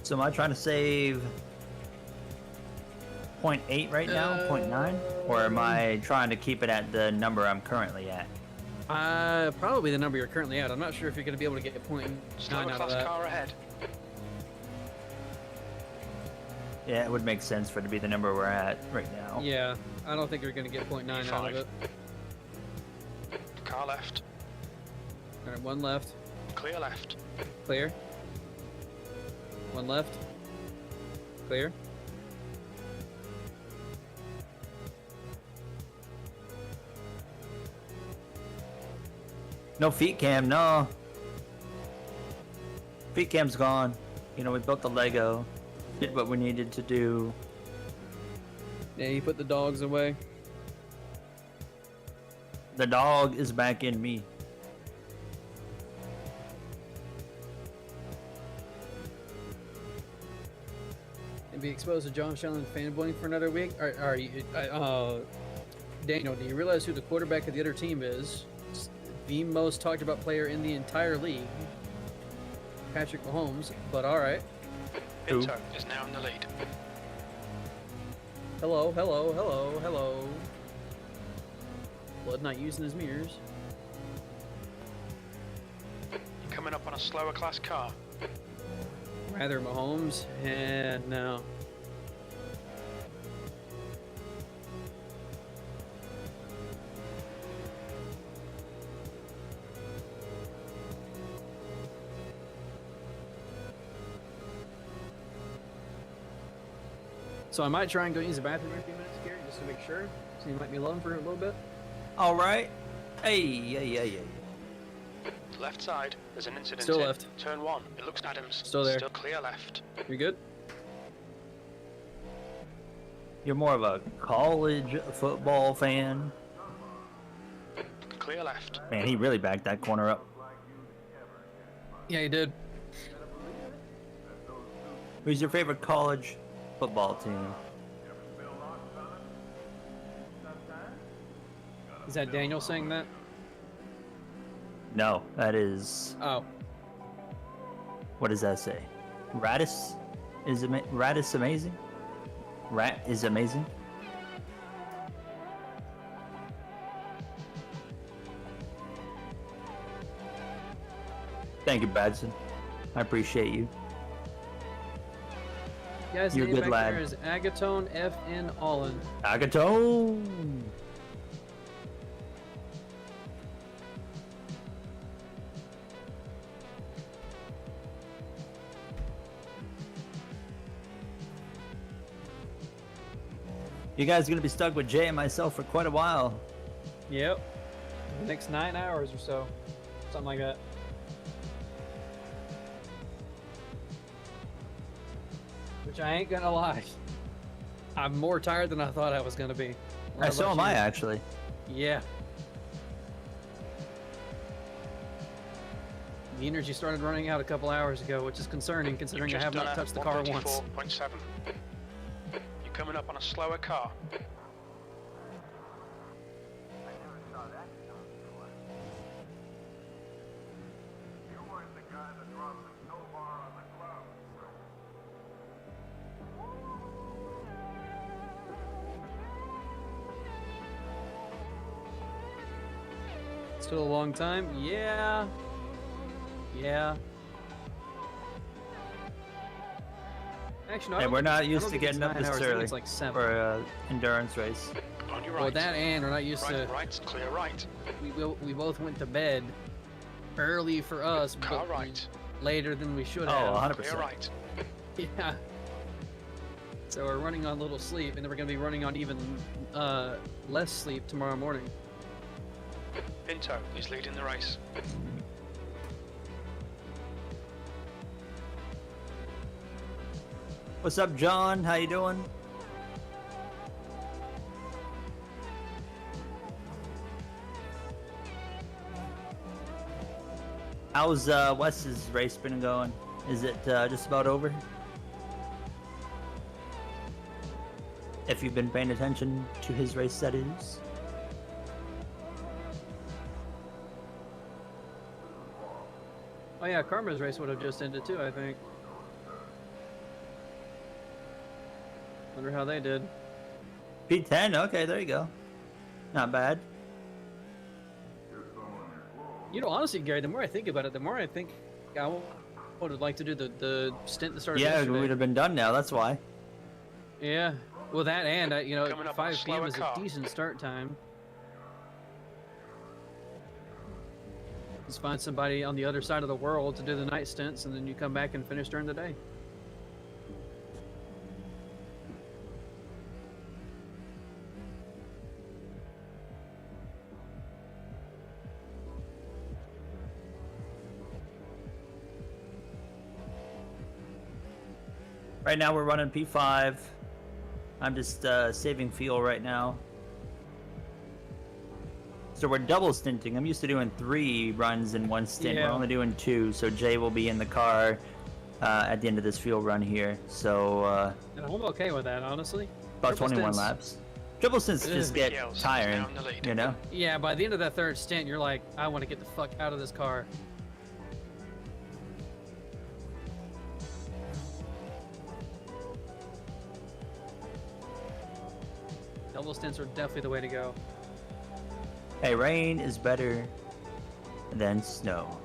So am I trying to save 0.8 right now, 0.9? Or am I trying to keep it at the number I'm currently at? Probably the number you're currently at. I'm not sure if you're going to be able to get a point Slower 9 out of class that. car ahead. Yeah, it would make sense for it to be the number we're at right now. Yeah, I don't think you're going to get 0.9 out of E5. it. Car left. All right, one left. Clear left. Clear. One left. Clear. No feet cam, no. Feet cam's gone. You know, we built the Lego, did what we needed to do. Yeah, you put the dogs away. The dog is back in me. And be exposed to John Shelton fanboying for another week. Are you, Daniel, do you realize who the quarterback of the other team is? It's the most talked about player in the entire league. Patrick Mahomes, but all right. Who? Pinto is now in the lead. Hello, hello, hello, hello. Blood not using his mirrors. Coming up on a slower class car. Rather Mahomes, and no. So I might try and go use the bathroom in a few minutes, Gary, just to make sure. So you might be alone for a little bit. All right. Hey, yeah. Left side. There's an incident. Still in. left. Turn 1. It looks Adams. Still there. Still clear left. You good? You're more of a college football fan. Clear left. Man, he really backed that corner up. Yeah, you did. Who's your favorite college football team? Is that Daniel saying that? No, that is. Oh. What does that say? Radis is Radis amazing? Rat is amazing. Thank you, Badson. I appreciate you. Guys, You're a name good back lad. there is Agatone FN Allen. Agatone. You guys are gonna be stuck with Jay and myself for quite a while. Yep. The next 9 hours or so. Something like that. Which I ain't gonna lie. I'm more tired than I thought I was gonna be. What So about am I you? actually. Yeah. The energy started running out a couple hours ago, which is concerning considering I You've have just not done touched a the car once. 134.7. You're coming up on a slower car. Still a long time? Yeah. Yeah. Actually, no, I And don't we're think not it's- I used don't to think getting it's up 9 this hours. I think early it's like 7. for an endurance race. On your Well, right. that and we're not used Right, to. right, clear right. We both went to bed early for us, Car but right. later than we should Oh, have. 100%. Clear right. Yeah. So we're running on little sleep, and then we're going to be running on even less sleep tomorrow morning. Pinto is leading the race. What's up, John? How you doing? How's Wes's race been going? Is it just about over? If you've been paying attention to his race, that is. Oh yeah, Karma's race would have just ended too, I think. Wonder how they did. P10, okay, there you go. Not bad. You know, honestly, Gary, the more I think about it, the more I think I would like to do the stint that started Yeah, we yesterday. would have been done now, that's why. Yeah. Well, that and, you know, Coming up on a 5 p.m. slower is a car. decent start time. Just find somebody on the other side of the world to do the night stints, and then you come back and finish during the day. Right now we're running P5. I'm just saving fuel right now. So we're double stinting. I'm used to doing 3 runs in one stint. Yeah. We're only doing 2, so Jay will be in the car at the end of this fuel run here. So And I'm okay with that, honestly. about Triple 21 stints. laps. Triple stints just Ugh. get Yells, tiring, now in the lead. you know? Yeah, by the end of that 3rd stint, you're like, I want to get the fuck out of this car. Double stints are definitely the way to go. Hey, rain is better than snow.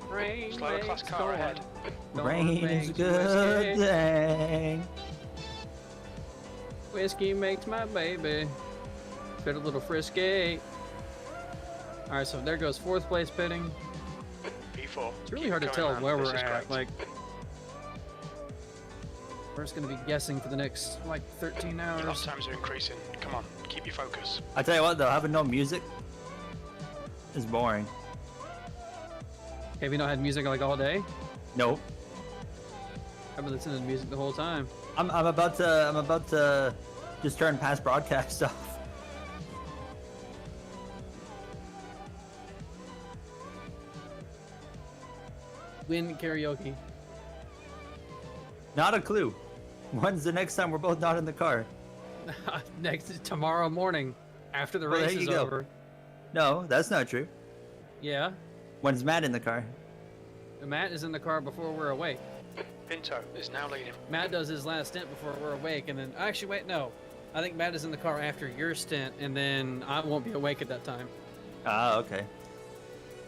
Rain Slower class makes car storm. ahead. Storm Rain is a makes good whiskey. thing. Whiskey makes my baby fit a little frisky. All right, so there goes 4th place pitting. P4. It's really Keep hard to going, tell man. where This we're is at. great. Like, we're just gonna be guessing for the next like 13 Your lap hours. times are increasing. Come on, keep your focus. I tell you what, though, having no music is boring. Have you not had music like all day? Nope. I've been listening to music the whole time. I'm about to just turn past broadcast off. Win karaoke. Not a clue. When's the next time we're both not in the car? Next tomorrow morning, after the Well, there race you is go. over. No, that's not true. Yeah, When's Matt in the car? Matt is in the car before we're awake. Pinto is now leading. Matt does his last stint before we're awake, and then actually wait, no. I think Matt is in the car after your stint, and then I won't be awake at that time. Ah, okay.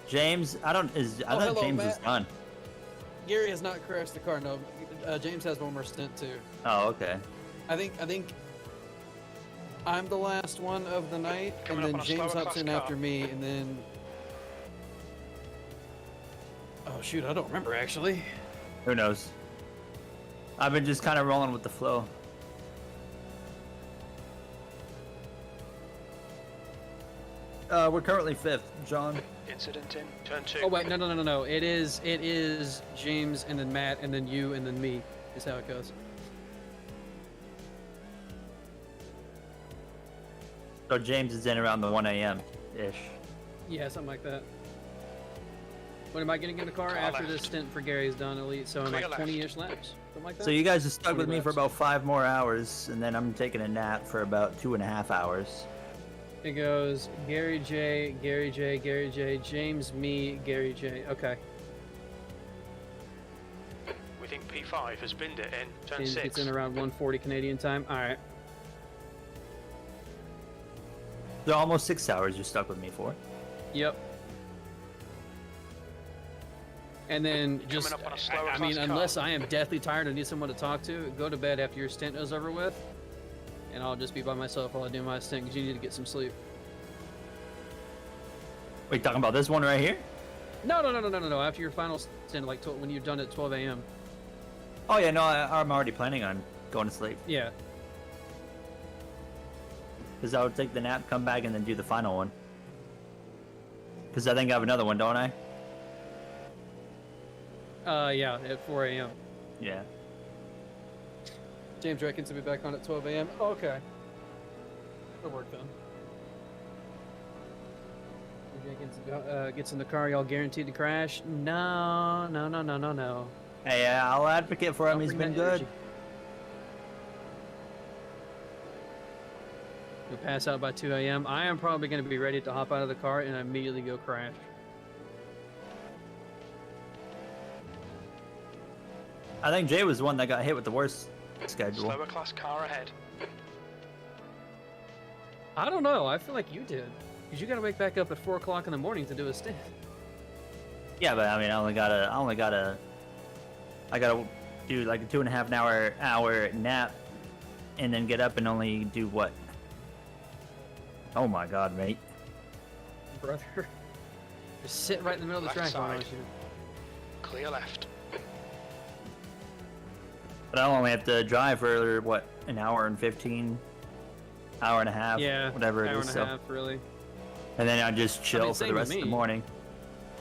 James, I thought hello, James was Matt. done. Gary has not crashed the car. No, James has one more stint too. Oh, okay. I think I'm the last one of the night, Coming and up then on a James slower hops class in car. after me, and then. Oh shoot, I don't remember actually. Who knows? I've been just kind of rolling with the flow. We're currently 5th, John. Incident in turn 2. Oh wait, no. It is James, and then Matt, and then you, and then me. Is how it goes. So James is in around the 1 a.m. ish. Yeah, something like that. When am I getting in the car? Car After left. this stint for Gary's done, Elite. So in Clear like left. 20-ish laps. Something like that. So you guys are stuck with 20 me for laps. about 5 more hours, and then I'm taking a nap for about 2.5 hours. It goes Gary J, Gary J, Gary J, James, me, Gary J. Okay. We think P5 has binned it in turn James 6. gets in around 140 Canadian time. All right. So almost 6 hours you're stuck with me for. Yep. And then just, up on a slower I mean, class car. unless I am deathly tired and need someone to talk to, go to bed after your stint is over with, and I'll just be by myself while I do my stint because you need to get some sleep. Wait, talking about this one right here? No. After your final stint, like when you're done at 12 a.m. Oh yeah, no, I'm already planning on going to sleep. Yeah. Because I would take the nap, come back, and then do the final one. Because I think I have another one, don't I? Yeah, at 4 a.m. Yeah. James reckons to be back on at 12 a.m. Okay. That'll work then. Jenkins gets in the car. Y'all guaranteed to crash? No. Hey, I'll advocate for him. Don't He's bring been that good. energy. You'll pass out by 2 a.m. I am probably going to be ready to hop out of the car and immediately go crash. I think Jay was the one that got hit with the worst schedule. Slower class car ahead. I don't know. I feel like you did. Because you got to wake back up at 4 o'clock in the morning to do a stint. Yeah, but I mean, I gotta do like a 2.5 hour nap, and then get up and only do what? Oh my God, mate! Brother. Just sit right in the middle of the Left track. Why side. don't you? Clear left. But I'll only have to drive for what, an hour and 15, hour and a half, Yeah, whatever it hour is. and a So, half, really. and then I just chill for same the with rest of the me. morning.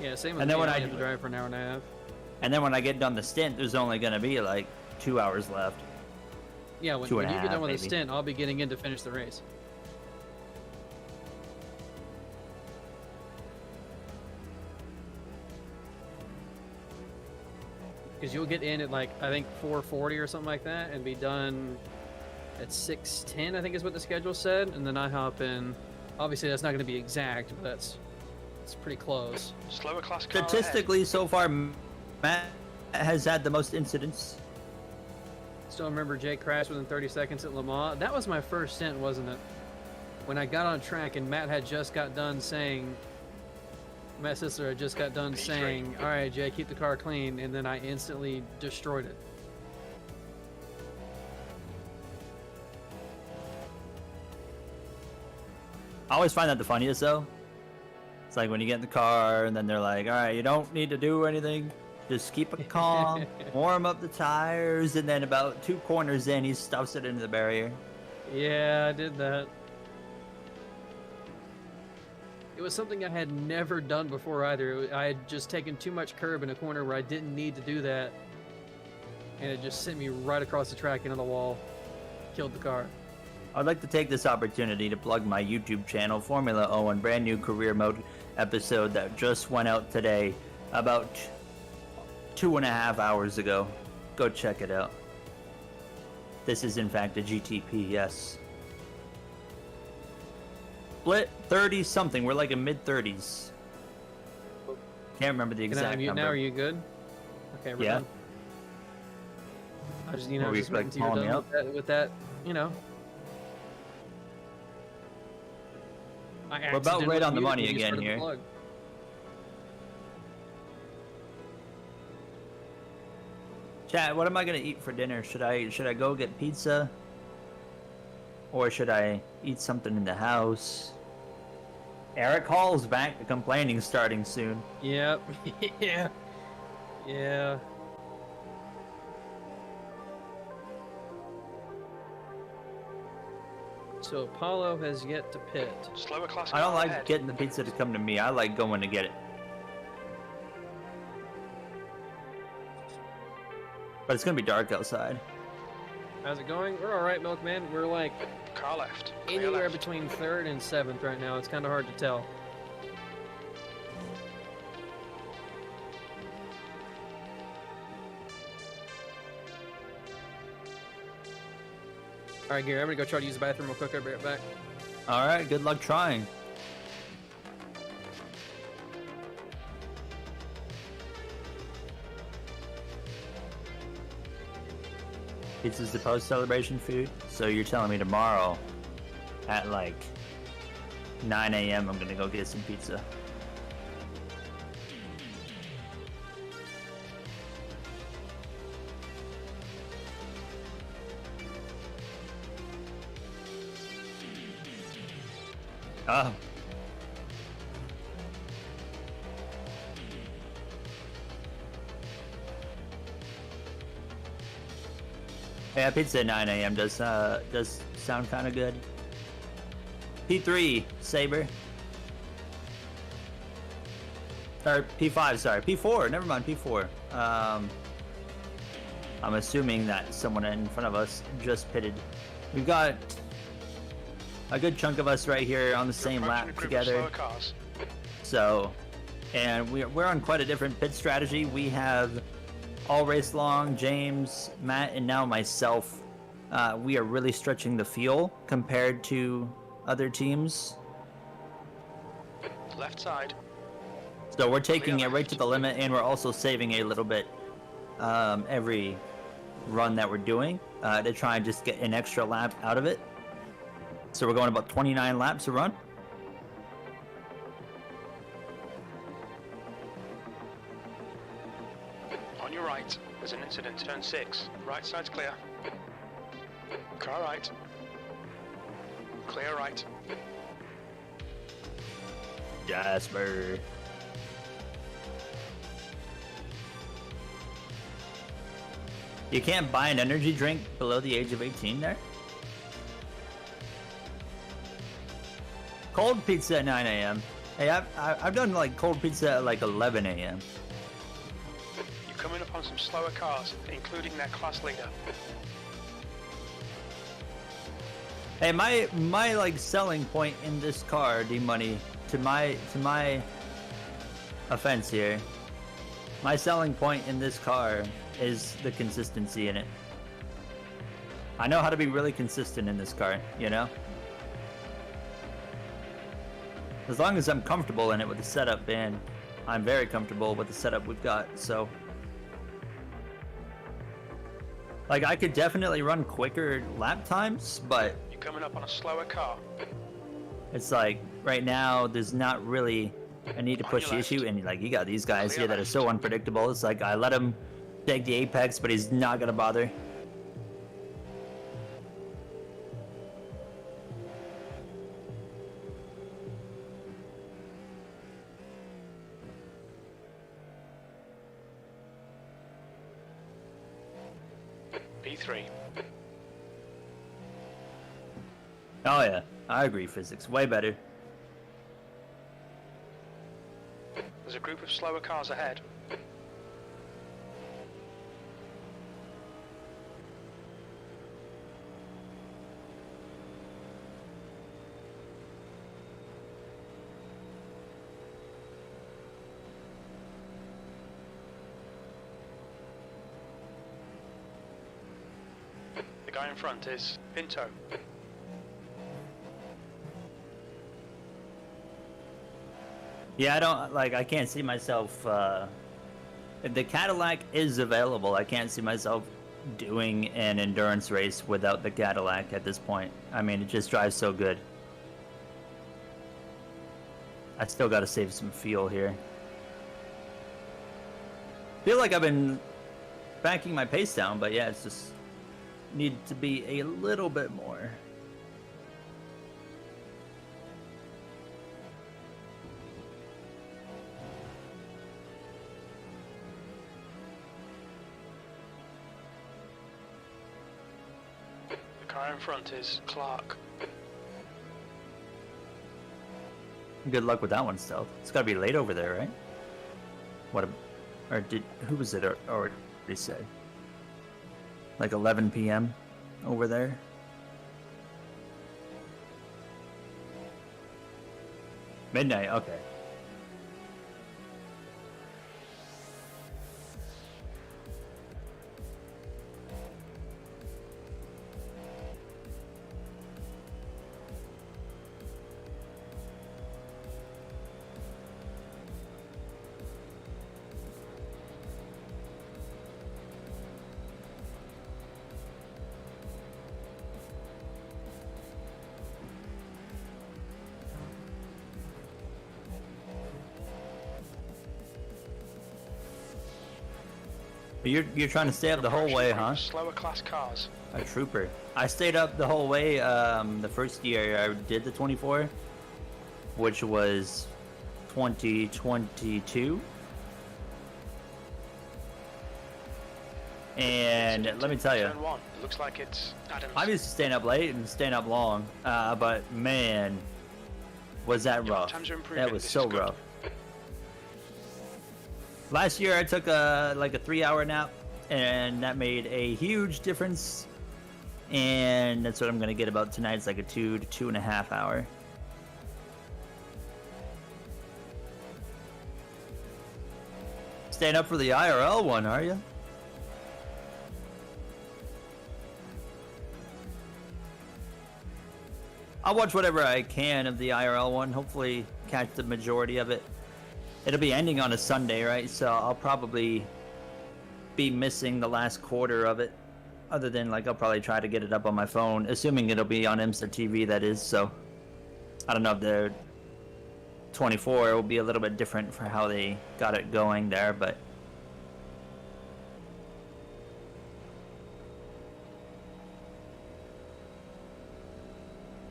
Yeah, same with And me. then when I I have to do- drive for an hour and a half. And then when I get done the stint, there's only gonna be like 2 hours left. Yeah, when, Two when and you a get done half, with the maybe. stint, I'll be getting in to finish the race. Because you'll get in at like, I think 4:40 or something like that and be done at 6:10, I think is what the schedule said. And then I hop in. Obviously, that's not going to be exact, but it's pretty close. Slower class car ahead. Statistically, so far, Matt has had the most incidents. Still remember Jay crashed within 30 seconds at Le Mans. That was my first stint, wasn't it? When I got on track and Matt had just got done saying, Matt Sisler had just got done P3. saying, all right, Jay, keep the car clean, and then I instantly destroyed it. I always find that the funniest though. It's like when you get in the car and then they're like, all right, you don't need to do anything. Just keep it calm, warm up the tires, and then about 2 corners in, he stuffs it into the barrier. Yeah, I did that. It was something I had never done before either. I had just taken too much curb in a corner where I didn't need to do that. And it just sent me right across the track into the wall. Killed the car. I'd like to take this opportunity to plug my YouTube channel, Formula O, and brand new career mode episode that just went out today, about 2.5 hours ago. Go check it out. This is in fact a GTP, yes. Split 30 something. We're like in mid 30s. Can't remember the Can I exact unmute number. now? Are you good? Okay, we're Yeah. done. I just, What were you just waiting like, till you're calling me done up? with that, you know. We're about right on the money again here. Chat, what am I gonna eat for dinner? Should I go get pizza? Or should I eat something in the house? Eric Hall's back to complaining starting soon. Yep. Yeah. Yeah. So Apollo has yet to pit. Slower class I don't car like ahead. getting the pizza to come to me. I like going to get it. But it's gonna be dark outside. How's it going? We're all right, Milkman. We're like Car left. Clear anywhere left. between 3rd and 7th right now. It's kind of hard to tell. All right, Gary, I'm gonna go try to use the bathroom real quick. I'll be right back. All right, good luck trying. Pizza's the post-celebration food, so you're telling me tomorrow at like 9 a.m. I'm gonna go get some pizza. Oh. Yeah, pizza at 9 a.m. does sound kind of good. P3, Saber. Or P5, sorry. P4, never mind, P4. I'm assuming that someone in front of us just pitted. We've got a good chunk of us right here on the same lap together. So, and we're on quite a different pit strategy. We have all race long, James, Matt, and now myself. We are really stretching the fuel compared to other teams. Left side. So we're taking it right to the limit, and we're also saving a little bit every run that we're doing to try and just get an extra lap out of it. So we're going about 29 laps a run. On your right, there's an incident, turn 6. Right side's clear. Car right. Clear right. Jasper. You can't buy an energy drink below the age of 18 there? Cold pizza at 9 a.m. Hey, I've done like cold pizza at like 11 a.m. You're coming up on some slower cars, including their class leader. Hey, my like selling point in this car, D-Money, to my offense here, my selling point in this car is the consistency in it. I know how to be really consistent in this car, you know? As long as I'm comfortable in it with the setup, and I'm very comfortable with the setup we've got, so. Like, I could definitely run quicker lap times, but You're coming up on a slower car. it's like, right now, there's not really a need to On push your the left. issue, and like, you got these guys Clear here that are left. so unpredictable. It's like, I let him take the apex, but he's not gonna bother. P3. Oh yeah, I agree, physics, way better. There's a group of slower cars ahead. The guy in front is Pinto. Yeah, I can't see myself, if the Cadillac is available, I can't see myself doing an endurance race without the Cadillac at this point. I mean, it just drives so good. I still gotta save some fuel here. Feel like I've been backing my pace down, but yeah, it's just need to be a little bit more. The car in front is Clark. Good luck with that one, Stealth. It's gotta be late over there, right? Who was it already said? Like 11 p.m.? over there. Midnight, okay. You're trying to stay up the whole way, huh? Slower class cars. A trooper. I stayed up the whole way. The first year I did the 24, which was 2022. And let me tell you, Turn 1. It looks like it's Adams. I'm used to staying up late and staying up long, but man, was that Your rough. times are improving. That was This so is good. rough. Last year I took like a 3-hour nap, and that made a huge difference. And that's what I'm gonna get about tonight. It's like a 2 to 2.5 hour. Staying up for the IRL one, are you? I'll watch whatever I can of the IRL one. Hopefully catch the majority of it. It'll be ending on a Sunday, right? So I'll probably be missing the last quarter of it. Other than, like, I'll probably try to get it up on my phone, assuming it'll be on IMSA TV, that is. So I don't know if the 24 will be a little bit different for how they got it going there, but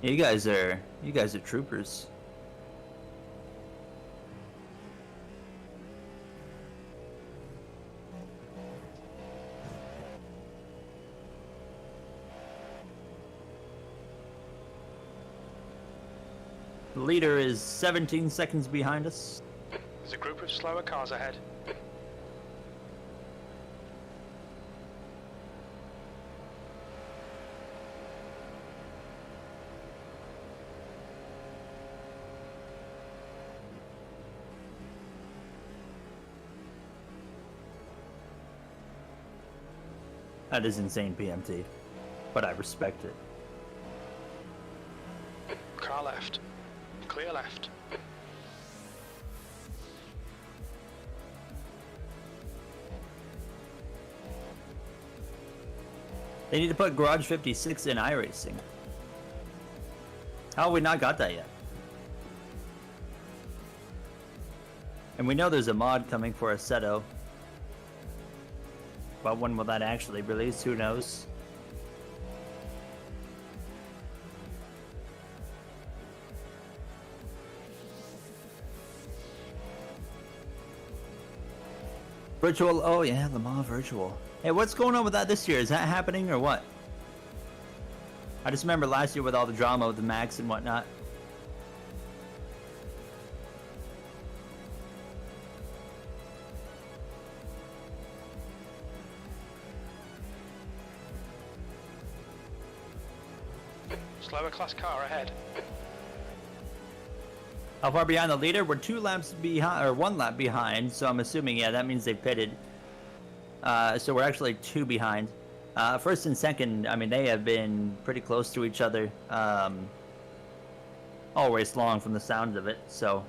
you guys are troopers. The leader is 17 seconds behind us. There's a group of slower cars ahead. That is insane, PMT, but I respect it. Car left. Clear left. They need to put Garage 56 in iRacing. How have we not got that yet? And we know there's a mod coming for Assetto. But when will that actually release? Who knows? Virtual, oh yeah, Le Mans Virtual. Hey, what's going on with that this year? Is that happening or what? I just remember last year with all the drama with the Max and whatnot. Slower class car ahead. How far behind the leader? We're 2 laps behind, or 1 lap behind, so I'm assuming, yeah, that means they pitted. So we're actually 2 behind. First and second, I mean, they have been pretty close to each other all race long from the sounds of it, so.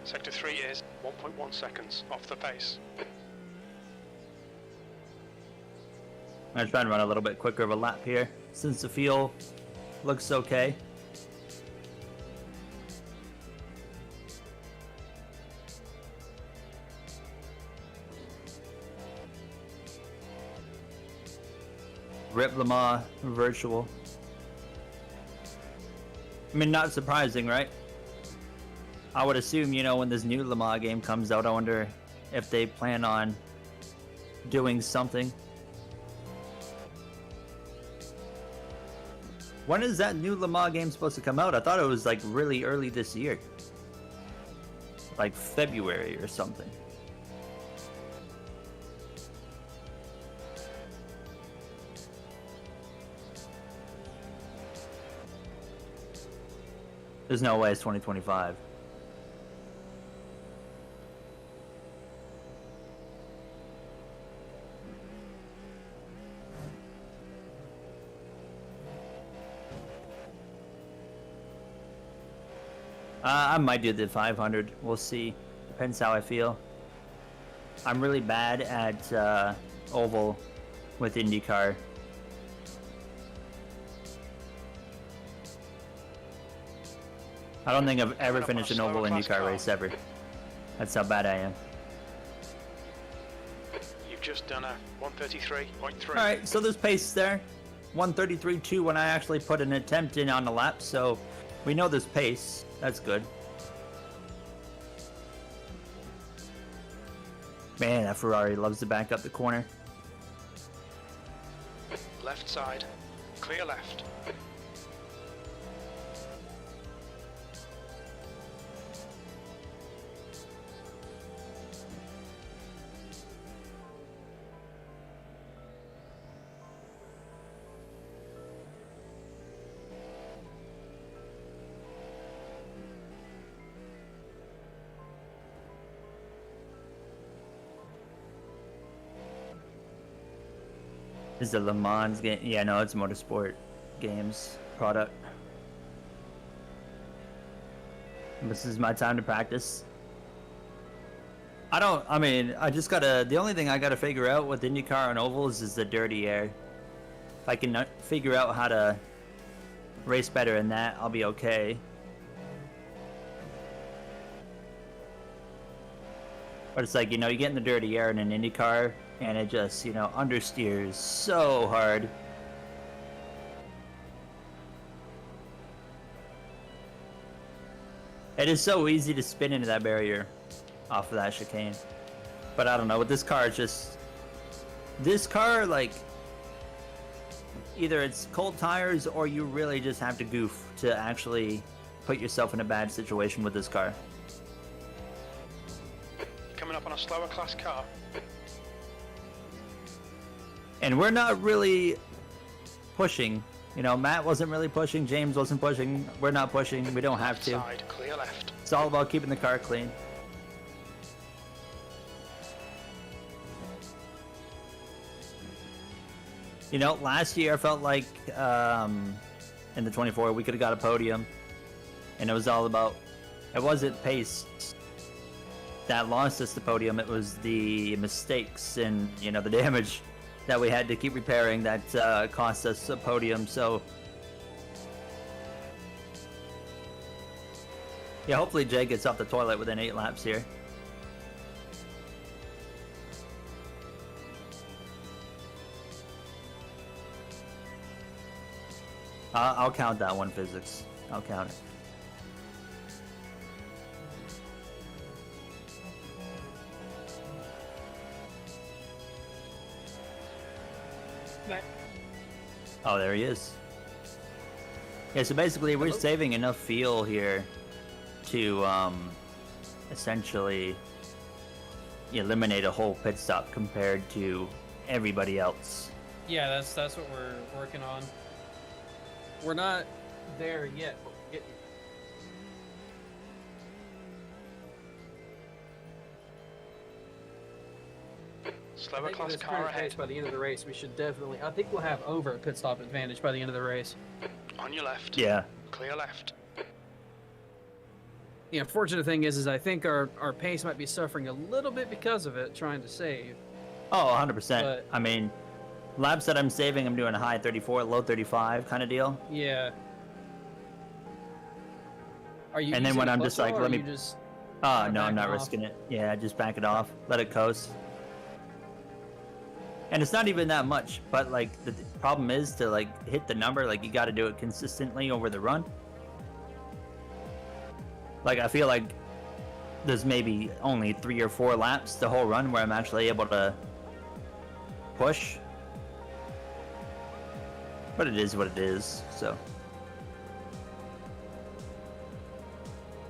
Sector 3 is 1.1 seconds off the pace. I'm gonna try and run a little bit quicker of a lap here, since the field looks okay. Rip Le Mans Virtual. I mean, not surprising, right? I would assume, you know, when this new Le Mans game comes out, I wonder if they plan on doing something. When is that new Le Mans game supposed to come out? I thought it was like really early this year. Like February or something. There's no way it's 2025. I might do the 500. We'll see. Depends how I feel. I'm really bad at oval with IndyCar. I don't think I've ever finished an oval IndyCar race ever. That's how bad I am. You've just done a 133.3. All right, so there's pace there. 133.2 when I actually put an attempt in on the lap, so we know there's pace. That's good. Man, that Ferrari loves to back up the corner. Left side. Clear left. Is the Lemans game? Yeah, no, it's Motorsport games product. This is my time to practice. I just gotta, the only thing I gotta figure out with IndyCar and ovals is the dirty air. If I can figure out how to race better in that, I'll be okay. But it's like, you get in the dirty air in an IndyCar, and it just, understeers so hard. It is so easy to spin into that barrier off of that chicane. But I don't know, with this car, it's just... This car, like... Either it's cold tires, or you really just have to goof to actually put yourself in a bad situation with this car. Coming up on a slower class car. And we're not really pushing. Matt wasn't really pushing. James wasn't pushing. We're not pushing. We don't have to. Side, clear left. It's all about keeping the car clean. Last year I felt like in the 24 we could have got a podium. And it was all about... It wasn't pace that lost us the podium. It was the mistakes and, the damage that we had to keep repairing that cost us a podium. So yeah, hopefully Jay gets off the toilet within 8 laps here. I'll count that one, physics. I'll count it. Oh, there he is. Yeah, so basically we're saving enough fuel here to essentially eliminate a whole pit stop compared to everybody else. Yeah, that's what we're working on. We're not there yet, but we're getting Slower I think class with this car current ahead. pace by the end of the race, we should definitely... I think we'll have over a pit stop advantage by the end of the race. On your left. Yeah. Clear left. The unfortunate thing is I think our pace might be suffering a little bit because of it, trying to save. Oh, 100%. But- I mean, laps that I'm saving, I'm doing a high 34, low 35 kind of deal. Yeah. Are you? And then using when the I'm just clutch like, or let are me... you just Oh, no, I'm back not off? risking it. Yeah, just back it off. Let it coast. And it's not even that much, but like the problem is to like hit the number, like you got to do it consistently over the run. Like I feel like there's maybe only 3 or 4 laps the whole run where I'm actually able to push. But it is what it is, so.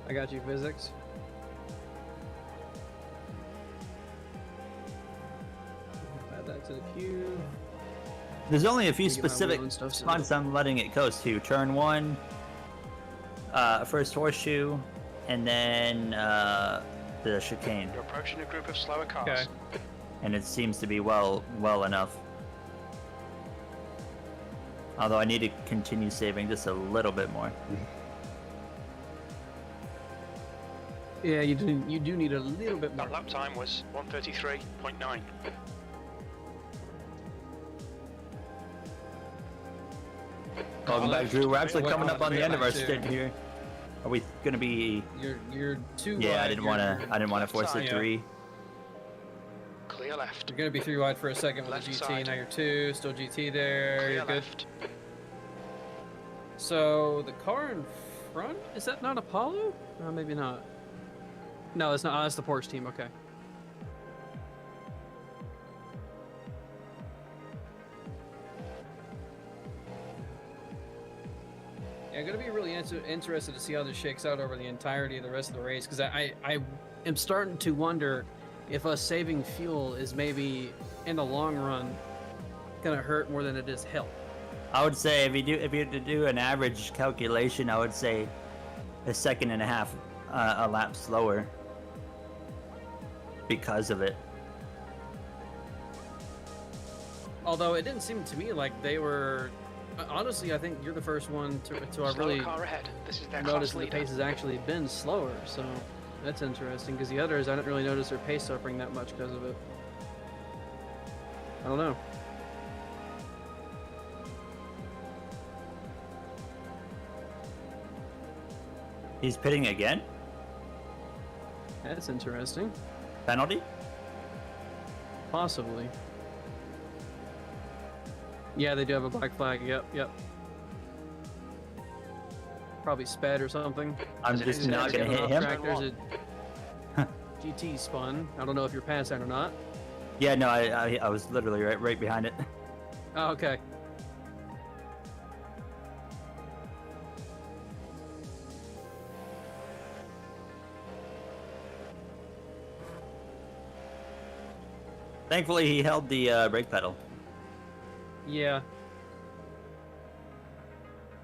I got you, physics. Add that to the queue. There's only a few Get my wheel specific and stuff set spots I'm letting it coast to. Turn 1, first horseshoe, and then the chicane. You're approaching a group of slower cars. Okay. And it seems to be well enough. Although I need to continue saving just a little bit more. Yeah, you do need a little bit more. That lap time was 1:33.9. Welcome back, Drew. We're actually What- coming up on the end of our two. stint here. Are we gonna be? You're too wide. Yeah, I didn't want to force it Yeah. 3. Clear left. You're gonna be 3 wide for a second with Left the GT. side. Now you're 2. Still GT there. Clear You're good. left. So the car in front, is that not Apollo? Maybe not. No, it's not. Oh, that's the Porsche team. Okay. Yeah, I'm gonna be really interested to see how this shakes out over the entirety of the rest of the race, because I am starting to wonder if us saving fuel is maybe in the long run gonna hurt more than it is help. I would say if you had to do an average calculation, I would say a second and a half a lap slower because of it. Although it didn't seem to me like they were. Honestly, I think you're the first one to Slower really car ahead. This is their notice class that the leader. pace has actually been slower. So that's interesting, because the others, I didn't really notice their pace suffering that much because of it. I don't know. He's pitting again? That's interesting. Penalty? Possibly. Yeah, they do have a black flag. Yep. Probably sped or something. I'm Is it- just is it not gonna gonna hit off him. track? There's a GT spun. I don't know if you're past that or not. Yeah, no, I was literally right behind it. Oh, okay. Thankfully, he held the brake pedal. Yeah.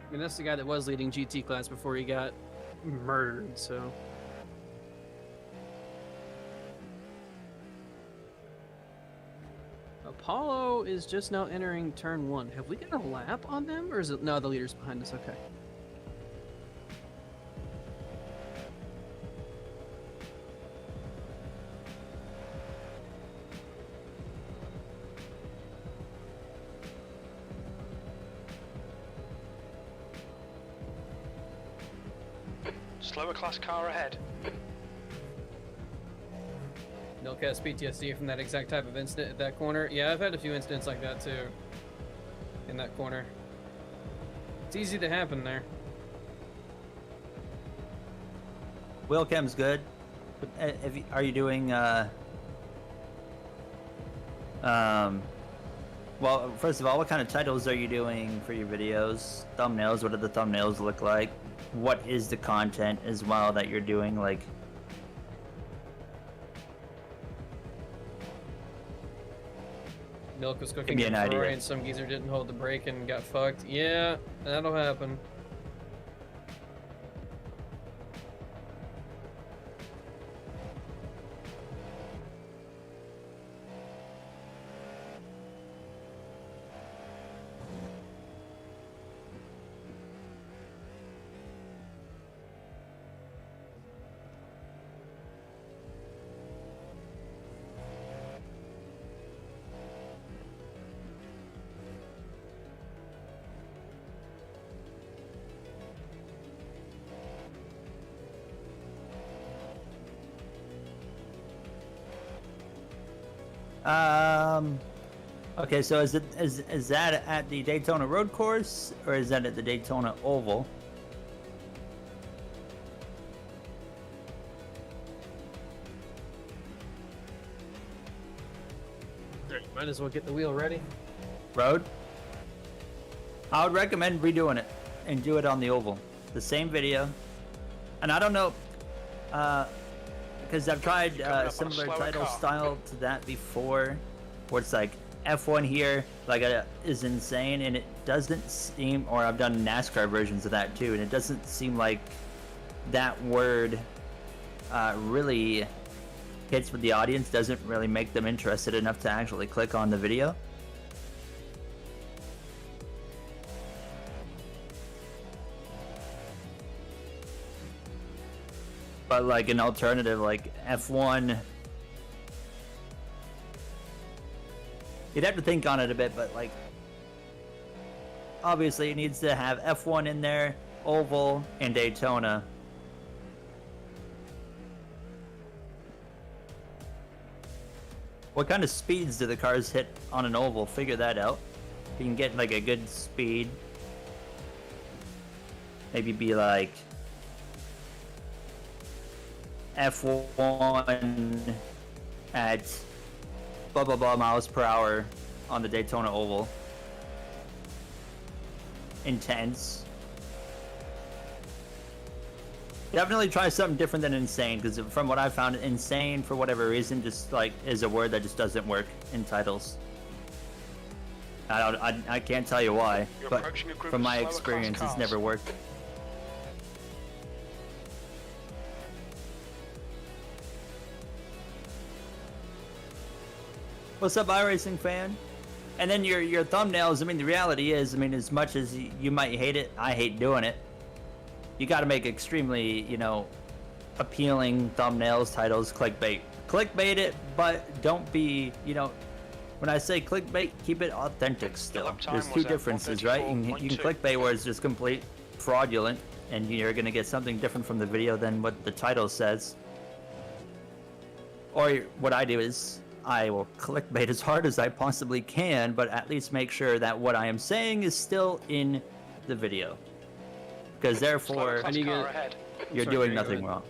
I mean, that's the guy that was leading GT class before he got murdered, so. Apollo is just now entering turn 1. Have we got a lap on them, or is it? No, the leader's behind us. Okay. Slower class car ahead. Milk has PTSD from that exact type of incident at that corner. Yeah, I've had a few incidents like that too. In that corner. It's easy to happen there. Wheel cam's good. Are you doing well, first of all, what kind of titles are you doing for your videos? Thumbnails, what do the thumbnails look like? What is the content as well that you're doing? Like, Milk was Give cooking me a an Ferrari idea. and some geezer didn't hold the brake and got fucked. Yeah, that'll happen. Okay, so is that at the Daytona Road Course or is that at the Daytona Oval? Might as well get the wheel ready. Road? I would recommend redoing it and do it on the oval. The same video. And I don't know, because I've tried Coming up on a similar slower title car. style to that before, where it's like F1 here, like is insane, and it doesn't seem, or I've done NASCAR versions of that too, and it doesn't seem like that word really hits with the audience, doesn't really make them interested enough to actually click on the video. But like an alternative like F1, you'd have to think on it a bit, but like obviously it needs to have F1 in there, Oval, and Daytona. What kind of speeds do the cars hit on an oval? Figure that out. You can get like a good speed. Maybe be like F1 at blah blah blah miles per hour on the Daytona oval. Intense. Definitely try something different than insane, because from what I found, insane for whatever reason just like is a word that just doesn't work in titles. I can't tell you why, but from my experience, it's never worked. What's up, iRacing fan? And then your thumbnails. I mean, the reality is, I mean, as much as you might hate it, I hate doing it. You got to make extremely, you know, appealing thumbnails, titles, clickbait. Clickbait it, but don't be, you know, when I say clickbait, keep it authentic still. There's two differences, right? You can clickbait where it's just complete fraudulent, and you're going to get something different from the video than what the title says. Or what I do is, I will clickbait as hard as I possibly can, but at least make sure that what I am saying is still in the video. Because therefore, you're doing nothing wrong.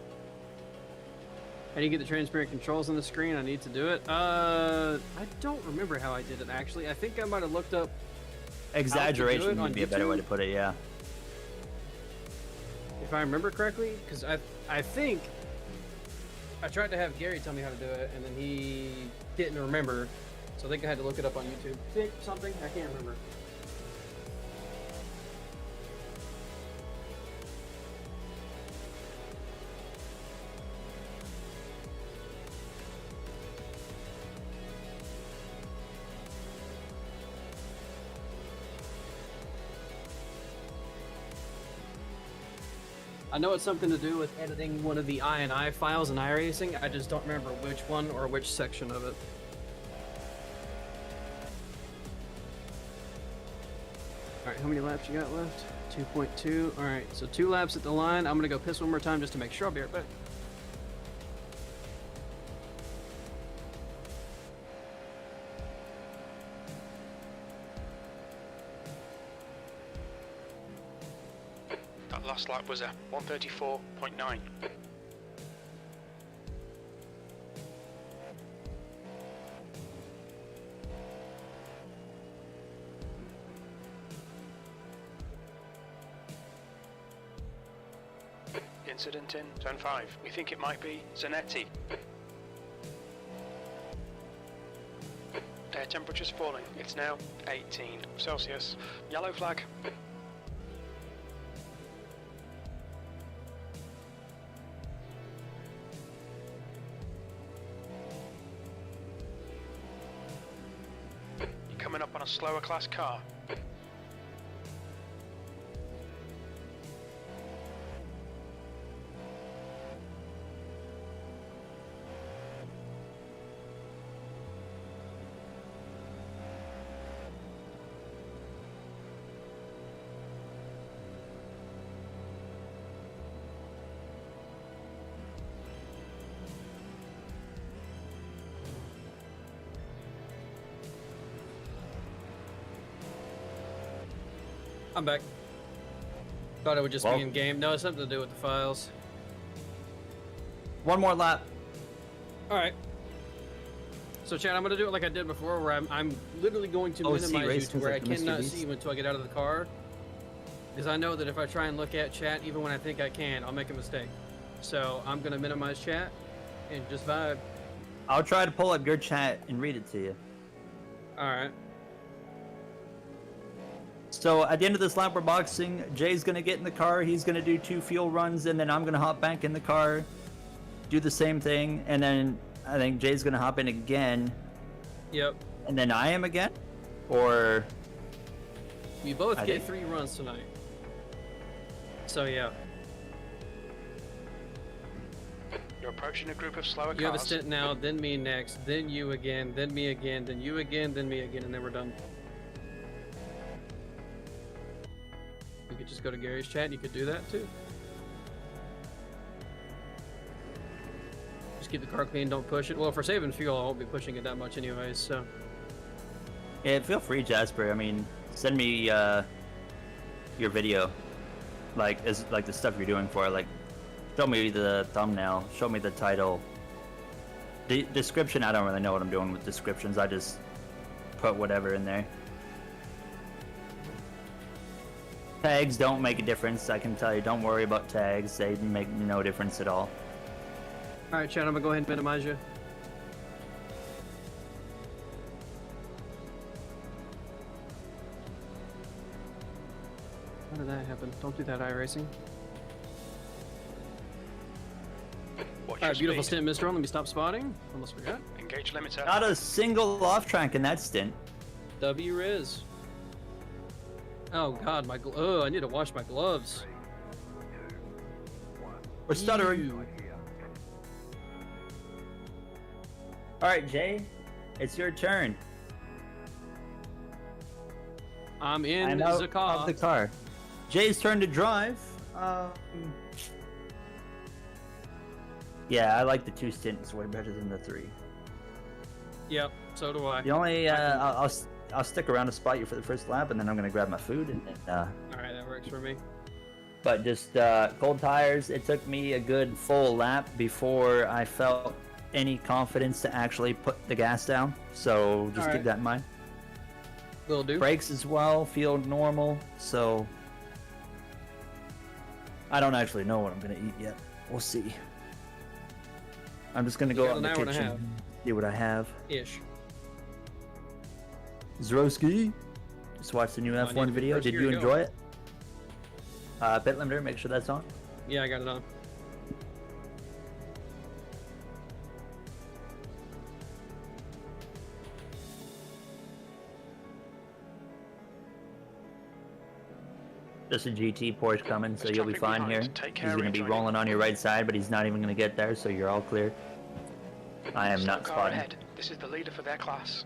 How do you get the transparent controls on the screen? I need to do it. I don't remember how I did it, actually. I think I might have looked up... Exaggeration would be a better way to put it, yeah. If I remember correctly, because I think... I tried to have Gary tell me how to do it, and then he didn't remember. So I think I had to look it up on YouTube. Think something? I can't remember. I know it's something to do with editing one of the INI files in iRacing. I just don't remember which one or which section of it. Alright, how many laps you got left? 2.2. Alright, so 2 laps at the line. I'm going to go piss one more time just to make sure. I'll be right back. Last lap was a 134.9. Incident in turn 5. We think it might be Zanetti. Air temperature's falling. It's now 18 Celsius. Yellow flag. Coming up on a slower class car. I'm back. Thought it would just be in game. No, it's something to do with the files. One more lap. Alright. So Chad, I'm going to do it like I did before, where I'm literally going to minimize you to where I cannot see you until I get out of the car. Because I know that if I try and look at chat, even when I think I can, I'll make a mistake. So I'm going to minimize chat and just vibe. I'll try to pull up your chat and read it to you. Alright. So at the end of this lap we're boxing, Jay's gonna get in the car, he's gonna do 2 fuel runs, and then I'm gonna hop back in the car, do the same thing, and then I think Jay's gonna hop in again, Yep. and then I am again? Or... We both I get did. 3 runs tonight. So yeah. You're approaching a group of slower cars. You have a stint now, then me next, then you again, then me again, then you again, then me again, and then we're done. You could just go to Gary's chat and you could do that too. Just keep the car clean, don't push it. Well, for saving fuel, I won't be pushing it that much anyways, so. Yeah, feel free, Jasper. I mean, send me your video, like the stuff you're doing for it. Like, show me the thumbnail, show me the title. The description, I don't really know what I'm doing with descriptions. I just put whatever in there. Tags don't make a difference. I can tell you, don't worry about tags. They make no difference at all. Alright, chat, I'm gonna go ahead and minimize you. How did that happen? Don't do that, iRacing. Watch Alright, your beautiful speed. stint, Mr. Ron. Let me stop spotting. Almost forgot. Engage limiter. Not a single off track in that stint. W Riz. Oh god, my oh, I need to wash my gloves. We're stuttering. Ew. All right, Jay, it's your turn. I'm in I'm out the of car. the car. Jay's turn to drive. Yeah, I like the 2 stints way better than the 3. Yep, so do I. The only I'll stick around to spot you for the first lap, and then I'm gonna grab my food. And Alright, that works for me. but just cold tires. It took me a good full lap before I felt any confidence to actually put the gas down. So just Alright. keep that in mind. Will do. Brakes as well feel normal. So I don't actually know what I'm gonna eat yet. We'll see. I'm just gonna You go got out in the an hour and a kitchen, half. see what I have. Ish. Zroski, just watched the new I need to F1 be video. first Did gear you to go. enjoy it? Bit limiter, make sure that's on. Yeah, I got it on. Just a GT Porsche coming, so There's you'll be traffic fine here. behind. Take He's care, going to be rejoining. rolling on your right side, but he's not even going to get there, so you're all clear. I am Slow not car spotting. ahead. This is the leader for their class.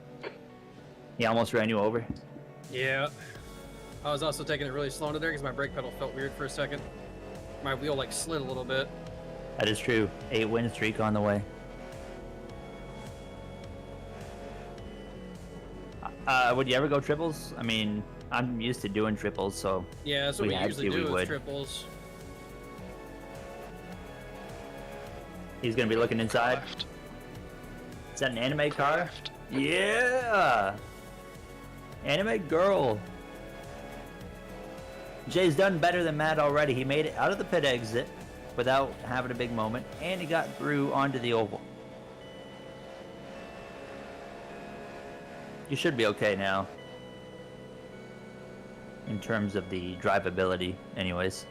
He almost ran you over. Yeah. I was also taking it really slow under there because my brake pedal felt weird for a second. My wheel like slid a little bit. That is true. 8-win streak on the way. Would you ever go triples? I mean, I'm used to doing triples, so Yeah, that's what We we had usually to, we do with would. triples. he's going to be looking inside. Left. Is that an anime car? Left. Yeah! Anime girl. Jay's done better than Matt already. He made it out of the pit exit without having a big moment, and he got through onto the oval. You should be okay now. In terms of the drivability, anyways.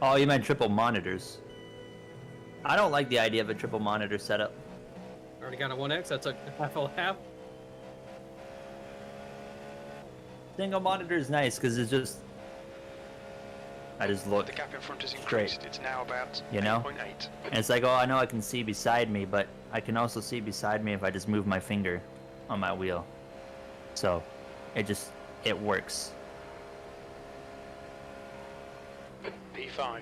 Oh, you meant triple monitors. I don't like the idea of a triple monitor setup. Already got a 1X. That took half a lap. Single monitor is nice because it's just... I just look. The gap in front has Straight. increased. It's now about You know? 8.8. And it's like, oh, I know I can see beside me, but I can also see beside me if I just move my finger on my wheel. So, it works. P5.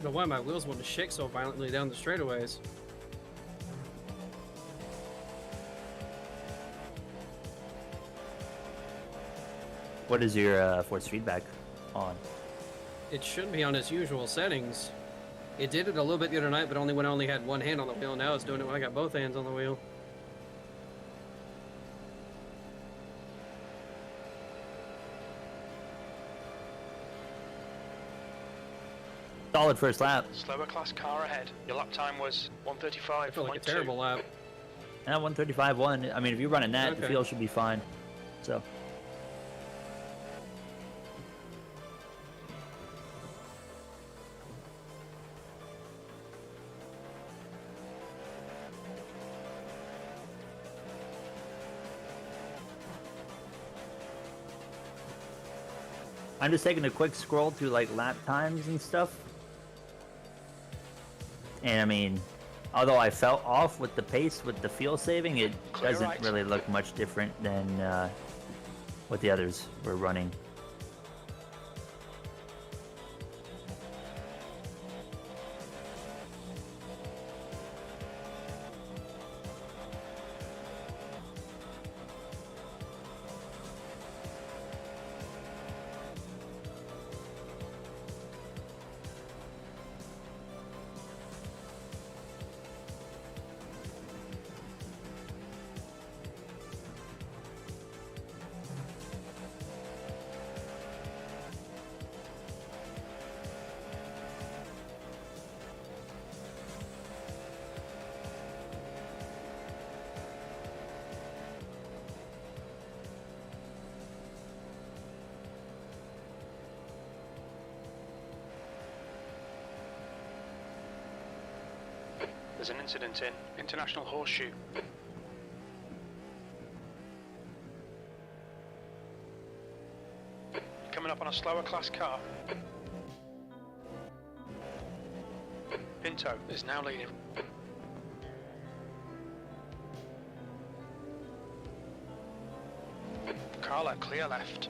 know why my wheels want to shake so violently down the straightaways. What is your force feedback on? It should be on its usual settings. It did it a little bit the other night, but only when I only had one hand on the wheel. Now it's doing it when I got both hands on the wheel. Solid first lap. Slower class car ahead. Your lap time was 1:35.2. I feel like a terrible lap. And 135.1. I mean, if you're running that, the Okay. field should be fine. So. I'm just taking a quick scroll through like lap times and stuff. And I mean, although I felt off with the pace with the fuel saving, it Clear doesn't right. really look much different than what the others were running. There's an incident in International Horseshoe. Coming up on a slower class car. Pinto is now leading. Carla clear left.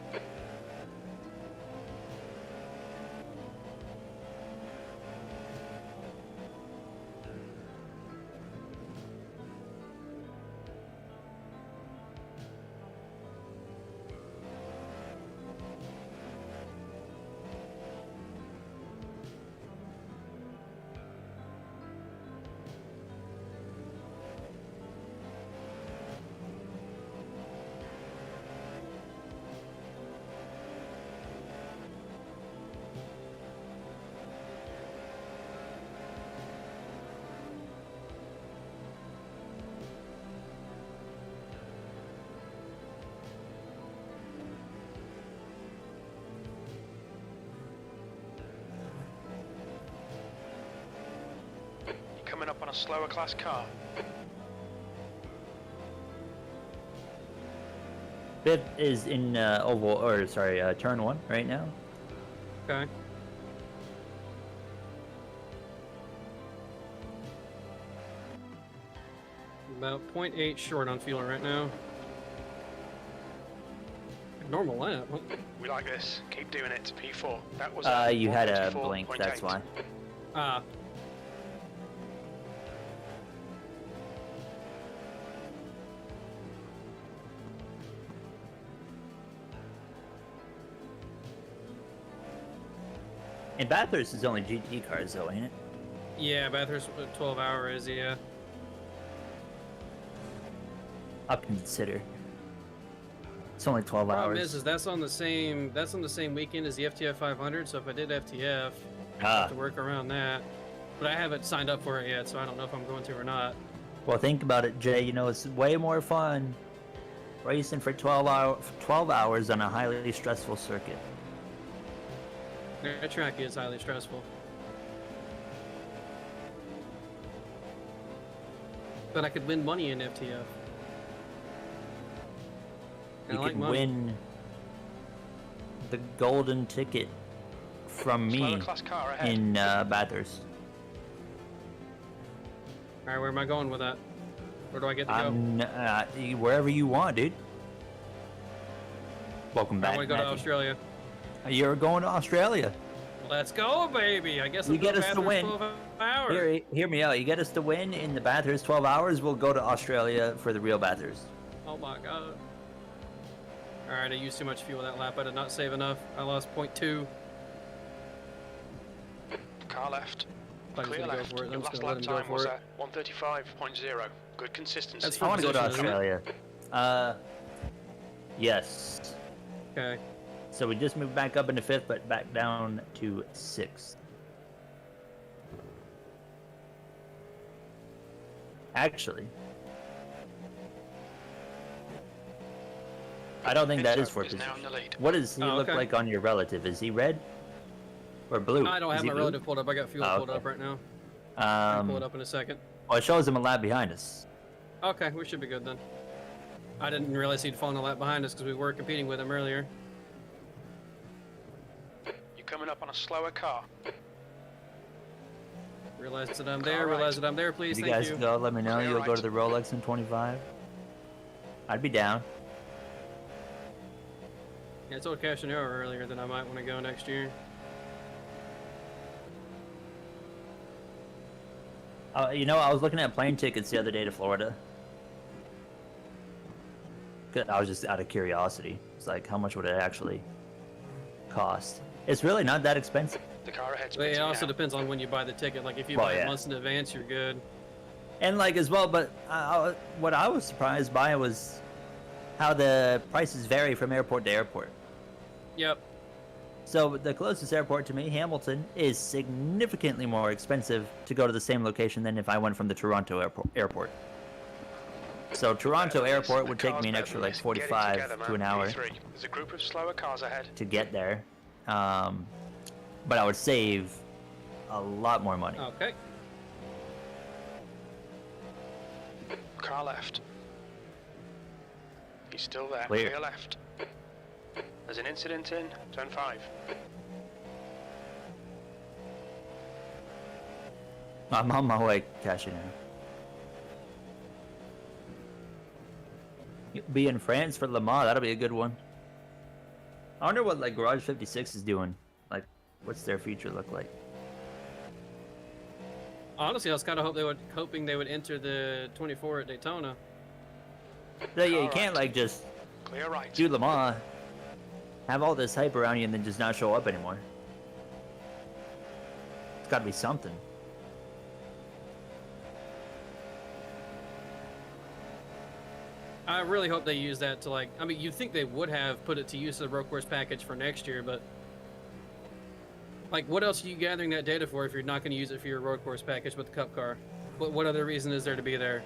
Coming up on a slower class car. Fifth is in turn one right now. Okay. About 0.8 short on fuel right now. Normal lap. Huh? We like this. Keep doing it. P4. That was You had a blink, that's why. Ah. And Bathurst is only GT cars though, ain't it? Yeah, Bathurst 12 hour is, yeah. I'll consider. It's only 12 Problem hours. is that's on the same weekend as the FTF 500. So if I did FTF, I have to work around that. But I haven't signed up for it yet, so I don't know if I'm going to or not. Well, think about it, Jay. You know, it's way more fun racing for 12 hours on a highly stressful circuit. That track is highly stressful. But I could win money in FTF. You I like can money. win the golden ticket from me slower class car ahead. in Bathurst. Alright, where am I going with that? Where do I get to go? Wherever you want, dude. Welcome I back, want to go to Matthew. Australia. You're going to Australia. Let's go, baby. I guess You I'll get go us to Bathurst win. 12 hours. Hear me out. You get us to win in the Bathurst 12 hours, we'll go to Australia for the real Bathurst. Oh my god. Alright, I used too much fuel that lap. I did not save enough. I lost 0.2. Car left. I'm just Clear gonna go left. for it. I'm Your just last gonna let lap him go time was for it. at 135.0. Good consistency. That's for I want to go to position, isn't it? Australia. Yes. Okay. So we just moved back up into 5th, but back down to 6th. Actually, I don't think that is for Pinto is now in position. the lead. What does he Oh, look okay. like on your relative? Is he red or blue? I don't Is have he my blue? relative pulled up. I got fuel Oh, pulled okay. up right now. I'll pull it Um, up in a second. well, it shows him a lap behind us. Okay, we should be good then. I didn't realize he'd fallen a lap behind us because we were competing with him earlier. You're coming up on a slower car. Realized that I'm there. Alright. Realized that I'm there. Please, If you thank guys you. go, let me know. Clear You'll go right. to the Rolex in 25. I'd be down. Yeah, I told Cashinero earlier that I might want to go next year. You know, I was looking at plane tickets the other day to Florida. I was just out of curiosity. It's like, how much would it actually cost? It's really not that expensive. The car ahead's But it pitting also now. depends on when you buy the ticket. Like if you Well, buy it yeah. months in advance, you're good. And like as well, but what I was surprised by was how the prices vary from airport to airport. Yep. So the closest airport to me, Hamilton, is significantly more expensive to go to the same location than if I went from the Toronto airport. So Toronto airport would take me an extra like 45 to an hour There's a group of slower cars ahead. to get there, but I would save a lot more money. Okay. Car left. He's still there. Clear. Clear left. There's an incident in turn 5. I'm on my way, cashing in. Be in France for Le Mans. That'll be a good one. I wonder what like Garage 56 is doing. Like, what's their future look like? Honestly, I was kind of hoping they would enter the 24 at Daytona. So, yeah, you Alright. can't like just Clear right. do Le Mans, have all this hype around you, and then just not show up anymore. It's got to be something. I really hope they use that to like. I mean, you'd think they would have put it to use as a road course package for next year, but like, what else are you gathering that data for if you're not going to use it for your road course package with the Cup car? What other reason is there to be there?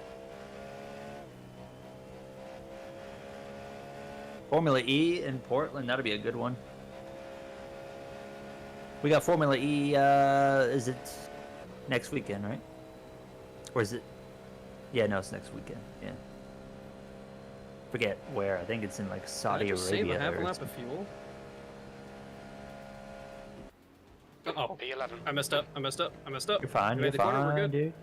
Formula E in Portland, that'll be a good one. We got Formula E, is it next weekend, right? Or is it? Yeah, no, it's next weekend, yeah. Forget where, I think it's in like Saudi Did I just save Arabia. a half a or lap of fuel? Uh-oh. P11. I messed up. I messed up. I messed up. You're fine, We you're made the corner, we're fine, good. dude.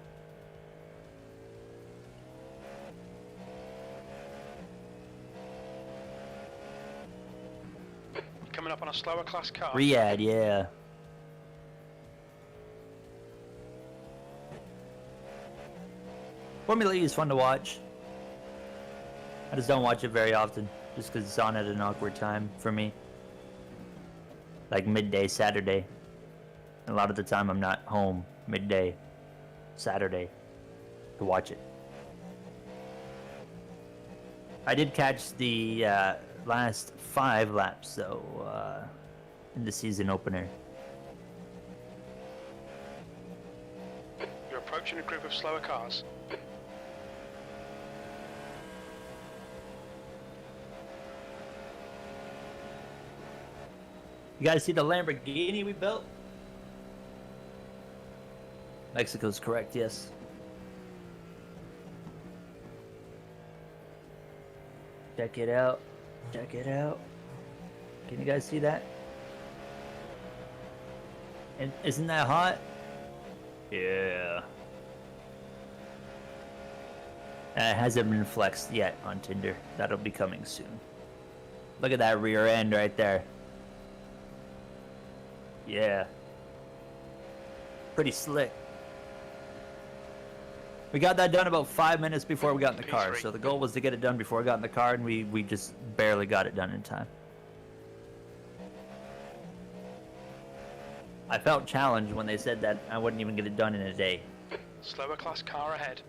Coming up on a slower class car. Riyadh, yeah. Formula E is fun to watch. I just don't watch it very often, just because it's on at an awkward time for me. Like midday Saturday. A lot of the time I'm not home midday Saturday to watch it. I did catch the last 5 laps though in the season opener. You're approaching a group of slower cars. You guys see the Lamborghini we built? Mexico's correct, yes. Check it out. Check it out. Can you guys see that? And isn't that hot? Yeah. It hasn't been flexed yet on Tinder. That'll be coming soon. Look at that rear end right there. Yeah. pretty slick. We got that done about 5 minutes before we got in the car. P3. So the goal was to get it done before we got in the car, and we just barely got it done in time. I felt challenged when they said that I wouldn't even get it done in a day. Slower class car ahead.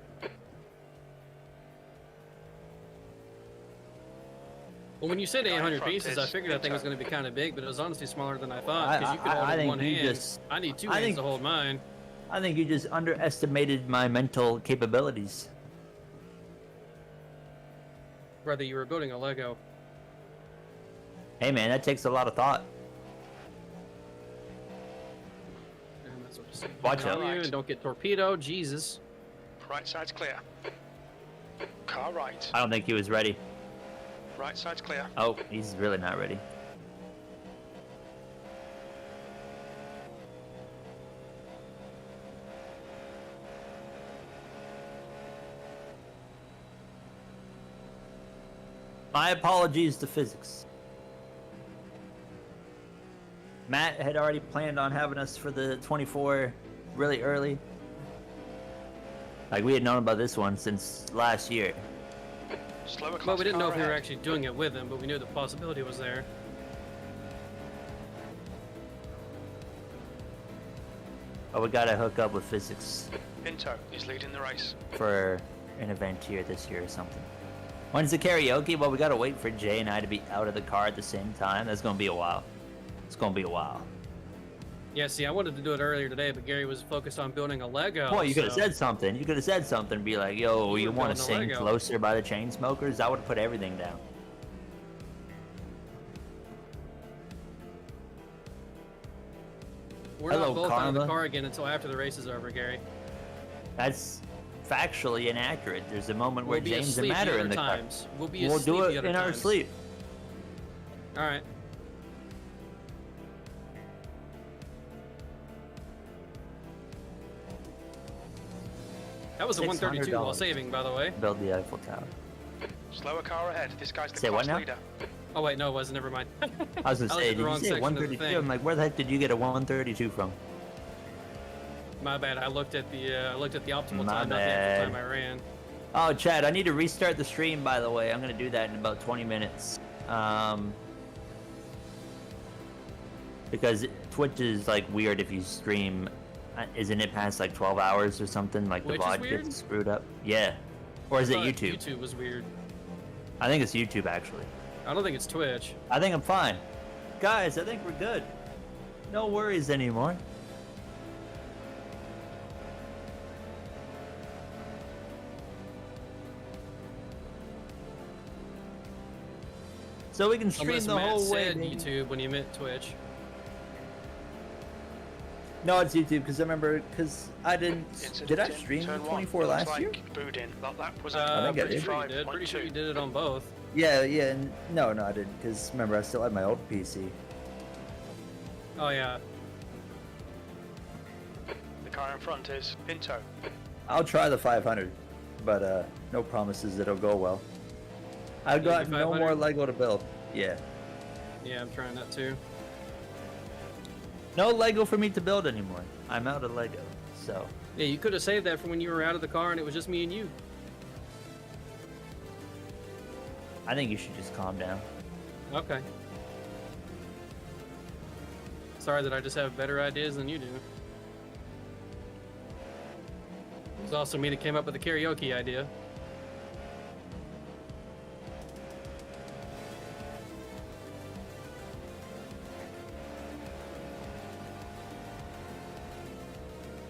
Well, when you said Guy in 800 front pieces, is I figured that thing was Pinto. going to be kind of big, but it was honestly smaller than I thought. Because you could hold I it in think one you hand. just- I need two I hands think- to hold mine. I think you just underestimated my mental capabilities. Brother, you were building a Lego. Hey man, that takes a lot of thought. And that's what I'm saying. Watch Don't out. you, and don't get torpedoed. Jesus. Right side's clear. Car right. I don't think he was ready. Right side's clear. Oh, he's really not ready. My apologies to physics. Matt had already planned on having us for the 24 really early. Like, we had known about this one since last year. Slower class Well, we didn't know car if we were ahead. actually doing it with him, but we knew the possibility was there. Oh, we gotta hook up with physics Pinto is leading the race. for an event here this year or something. When's the karaoke? Well, we gotta wait for Jay and I to be out of the car at the same time. That's gonna be a while. It's gonna be a while. Yeah, see, I wanted to do it earlier today, but Gary was focused on building a Lego. Boy, you could have so- said something. You could have said something. Be like, yo, You you were want to building a sing Lego. Closer by the Chainsmokers? I would have put everything down. We're Hello, not both out of the Karma. car again until after the race is over, Gary. That's factually inaccurate. There's a moment where We'll be James and asleep Matt the are other in the car. times. We'll be We'll asleep do the it other in our times. sleep. All right. That was a 132 while $600. saving, by the way. Build the Eiffel Tower. Slower car ahead. This guy's the Say what class now? leader. Oh wait, no, it wasn't. Never mind. I was gonna I say, at the did you wrong say section of the 132? thing. I'm like, where the heck did you get a 132 from? My bad. I looked at the optimal My time, not the bad. actual time I ran. Oh, Chad, I need to restart the stream, by the way. I'm gonna do that in about 20 minutes. Because Twitch is like weird if you stream. Isn't it past like 12 hours or something? Like the Twitch is VOD weird? gets screwed up. Yeah. Or is it I thought YouTube? YouTube was weird. I think it's YouTube actually. I don't think it's Twitch. I think I'm fine. Guys, I think we're good. No worries anymore. So we can stream Unless the Matt whole way. said baby. YouTube when he meant Twitch. No, it's YouTube because I remember because I didn't. Incident Did I in stream turn 24 one. last Looks year? like booed in. That was I think I Pretty did. sure you did. Pretty sure you 55.2. did it on both. Yeah, and no, I didn't because remember I still had my old PC. Oh yeah. The car in front is Pinto. I'll try the 500, but no promises it'll go well. I've You got do no 500? more Lego to build. Yeah, Yeah, I'm trying that too. no Lego for me to build anymore. I'm out of Lego, so. Yeah, you could have saved that for when you were out of the car and it was just me and you. I think you should just calm down. Okay. Sorry that I just have better ideas than you do. It was also me that came up with the karaoke idea.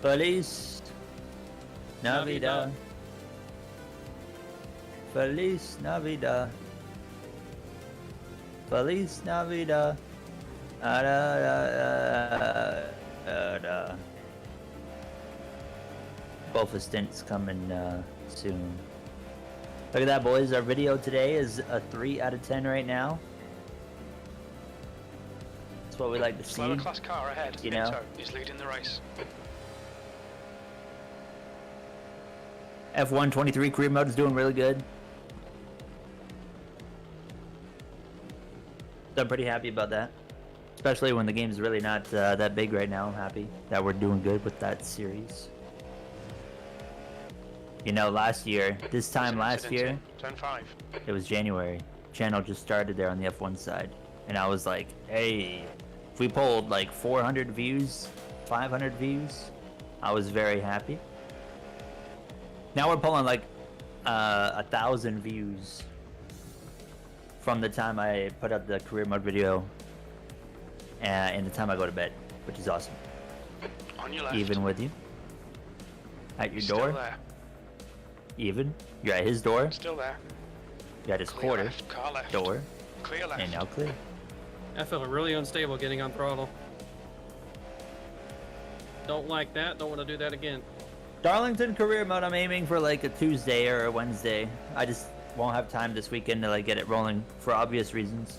Feliz Navidad. Navidad. Feliz Navidad. Feliz Navidad. Da, da, da, da, da. Both the stints coming soon. Look at that, boys. Our video today is a 3 out of 10 right now. That's what we like to see. Slower class car ahead. You know? Pinto is leading the race. F1 23 career mode is doing really good. So I'm pretty happy about that. Especially when the game's really not that big right now. I'm happy that we're doing good with that series. You know, last year, this time last year, Turn 5. it was January. Channel just started there on the F1 side. And I was like, hey, if we pulled like 400 views, 500 views, I was very happy. Now we're pulling like 1,000 views from the time I put up the career mode video and the time I go to bed, which is awesome. On your left. Even with you. At your Still door. there. Even. You're at his door. Still there. You're at his Clear quarter left. Car left. door. Clear left. And now clear. I felt really unstable getting on throttle. Don't like that. Don't want to do that again. Darlington career mode, I'm aiming for like a Tuesday or a Wednesday. I just won't have time this weekend to like get it rolling for obvious reasons.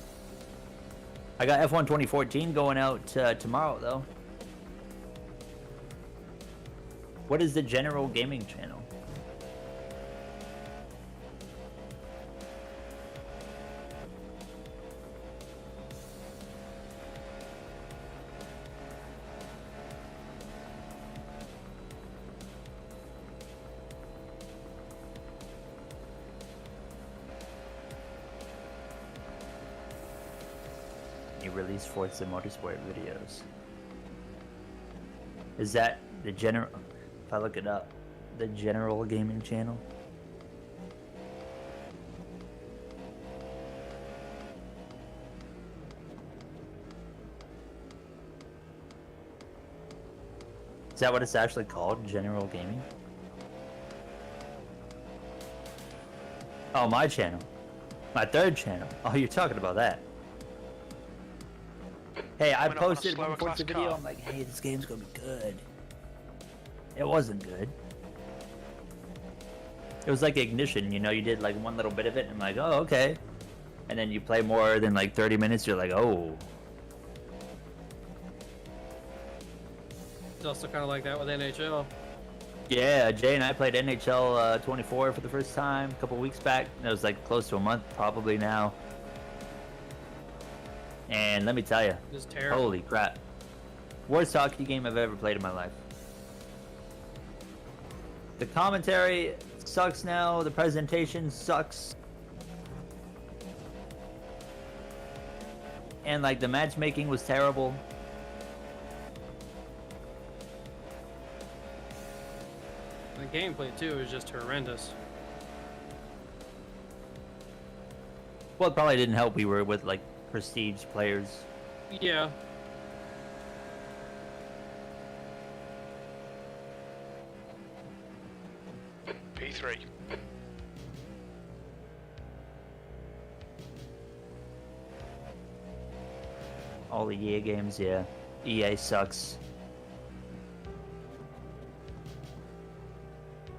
I got F1 2014 going out tomorrow though. What is the general gaming channel? You release Forza Motorsport videos. Is that the general? If I look it up, the general gaming channel. Is that what it's actually called? General gaming? Oh, my channel. My third channel. Oh, you're talking about that. Hey, I Went up on a posted slower one Forza class video. car. I'm like, hey, this game's gonna be good. It wasn't good. It was like Ignition, you know, you did like one little bit of it, and I'm like, oh, okay. And then you play more than like 30 minutes, you're like, oh. It's also kind of like that with NHL. Yeah, Jay and I played NHL 24 for the first time a couple weeks back. It was like close to a month, probably now. And let me tell you, It's terrible. holy crap. Worst hockey game I've ever played in my life. The commentary sucks now, the presentation sucks. And like the matchmaking was terrible. The gameplay too is just horrendous. Well, it probably didn't help we were with like prestige players. Yeah. P3. All the EA games, yeah. EA sucks.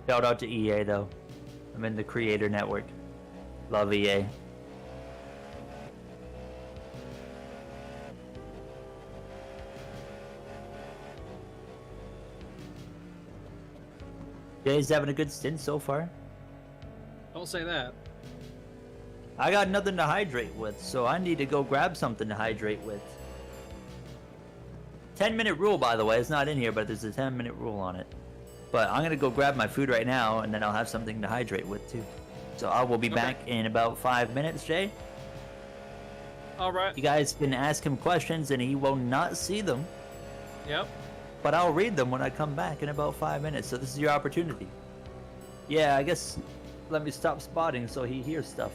Shout out to EA though. I'm in the creator network. Love EA. Jay's having a good stint so far. Don't say that. I got nothing to hydrate with, so I need to go grab something to hydrate with. 10-minute rule, by the way. It's not in here, but there's a 10-minute rule on it. But I'm gonna go grab my food right now, and then I'll have something to hydrate with too. So I will be back in about 5 minutes, Jay. All right. You guys can ask him questions, and he will not see them. Yep. But I'll read them when I come back in about 5 minutes. So this is your opportunity. Yeah, I guess let me stop spotting so he hears stuff.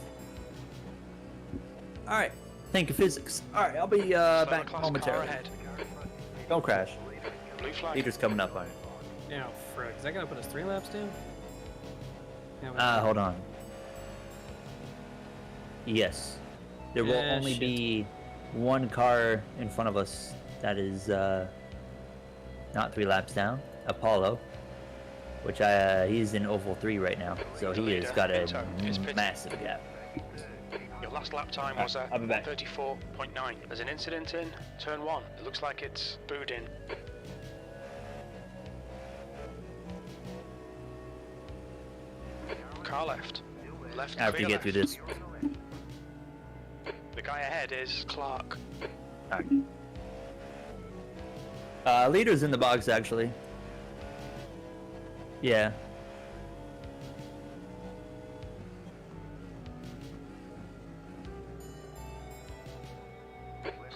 Alright. Think of physics. Alright, I'll be back Class car momentarily. ahead. Don't crash. Blue flag. Leader's coming up on it. Now, frick. Is that gonna put us 3 laps down? Yeah, Hold on. Yes. There will Yeah, only shit. be one car in front of us that is not 3 laps down. Apollo. Which he's in Oval 3 right now. So The he has leader, got a Pinto, is pitted. massive gap. Your last lap time was a I'll be back. 34.9. There's an incident in turn 1. It looks like it's booed in. Car left. Left After you clear get through left. this. The guy ahead is Clark. Alright. Leader's in the box, actually. Yeah.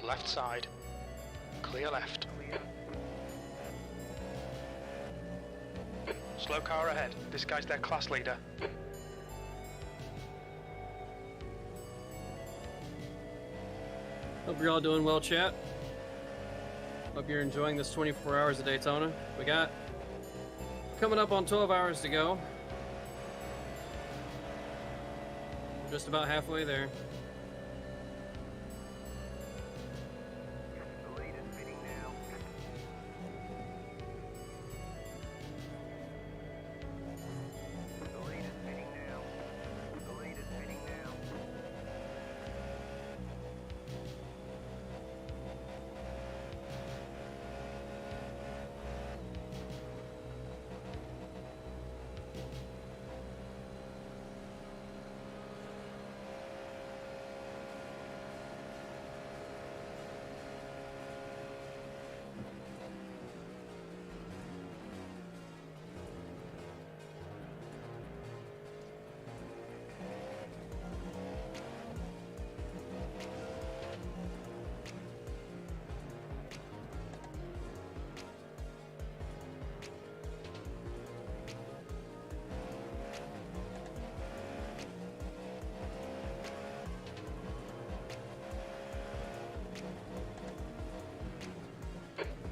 Left side. Clear left. Slow car ahead. This guy's their class leader. Hope you're all doing well, chat. Hope you're enjoying this 24 hours of Daytona. We got coming up on 12 hours to go. Just about halfway there.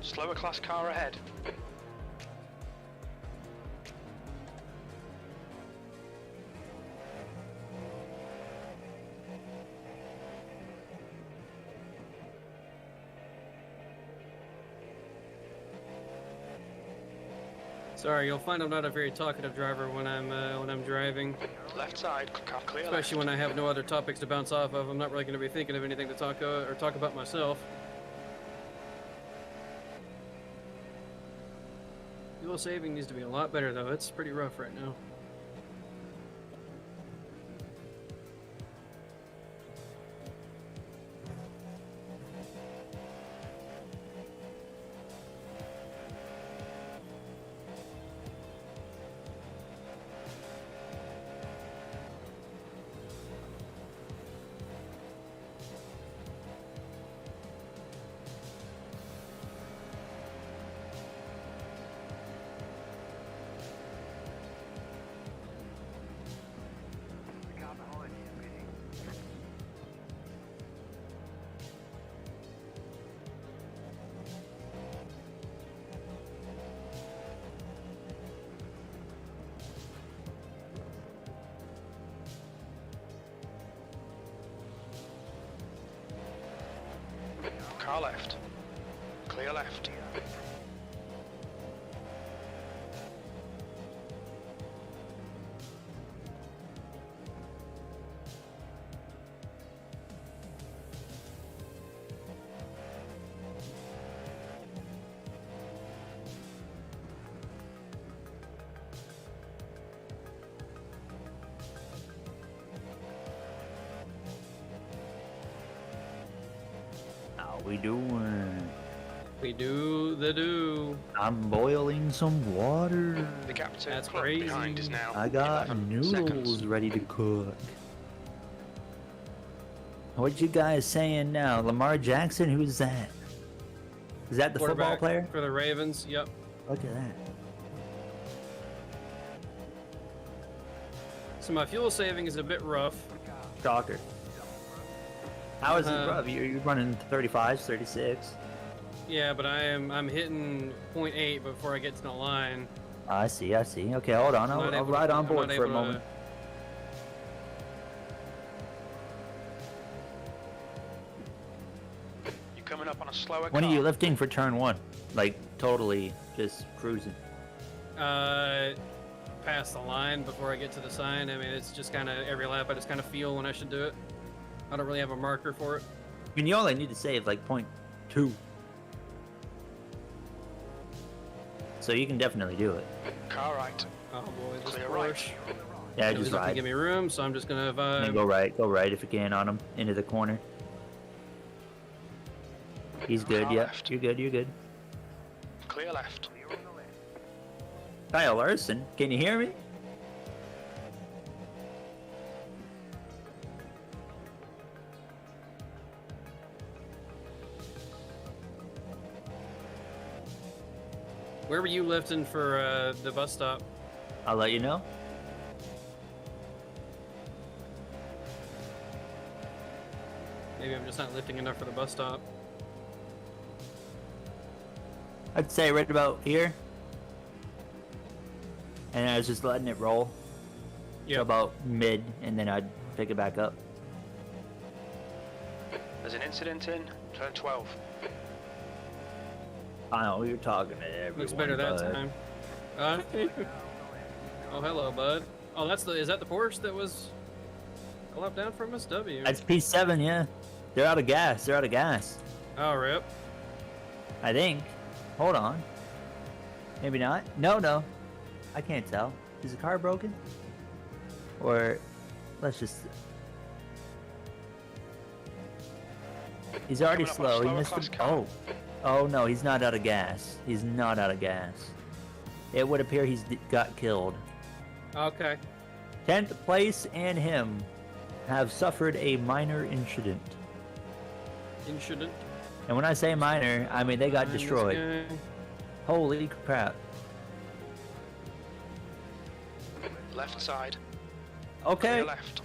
Slower class car ahead. Sorry, you'll find I'm not a very talkative driver when I'm driving, Left side, car clear especially when I have no other topics to bounce off of. I'm not really going to be thinking of anything to talk about myself. Fuel saving needs to be a lot better though. It's pretty rough right now. Car left. Clear left. How we doing? We do the do. I'm boiling some water. The gap to That's club crazy. behind is now I got 11 noodles seconds. ready to cook. What you guys saying now? Lamar Jackson? Who's that? Is that the football Quarterback player? for the Ravens. Yep. Look at that. So my fuel saving is a bit rough. Shocker. How is it Uh, rough? You're running 35s, 36. Yeah, but I'm hitting 0.8 before I get to the line. I see, I see. Okay, hold on. I'm not I'll able to- ride on I'm board not for a able to- moment. You're coming up on a slower When car. are you lifting for turn one? Like, totally just cruising. Past the line before I get to the sign. I mean, it's just kind of every lap I just kind of feel when I should do it. I don't really have a marker for it. I mean, you only need to save like 0.2. So you can definitely do it. Car right. Oh boy, this Clear Porsche. right. Yeah, Really just doesn't ride. give me room, so I'm just gonna And then vibe. go right if you can on him, into the corner. He's good, Car yeah. left. You're good, you're good. Clear left. Kyle Larson, can you hear me? Where were you lifting for the bus stop? I'll let you know. Maybe I'm just not lifting enough for the bus stop. I'd say right about here. And I was just letting it roll. Yeah. To about mid, and then I'd pick it back up. There's an incident in turn 12. I know, you're talking to everyone. Looks better that bud. time. Oh, hello, bud. Oh, is that the Porsche that was a lap down from us? W. That's P7, yeah. They're out of gas. They're out of gas. Oh, rip. I think. Hold on. Maybe not. No. I can't tell. Is the car broken? Or let's just. He's already Coming up on a slow. He slower missed class the. car. Oh no, he's not out of gas. He's not out of gas. It would appear he's got killed. Okay. 10th place and him have suffered a minor incident. Incident. And when I say minor, I mean they got Behind this destroyed. guy. Holy crap. Left side. Okay, Clear left.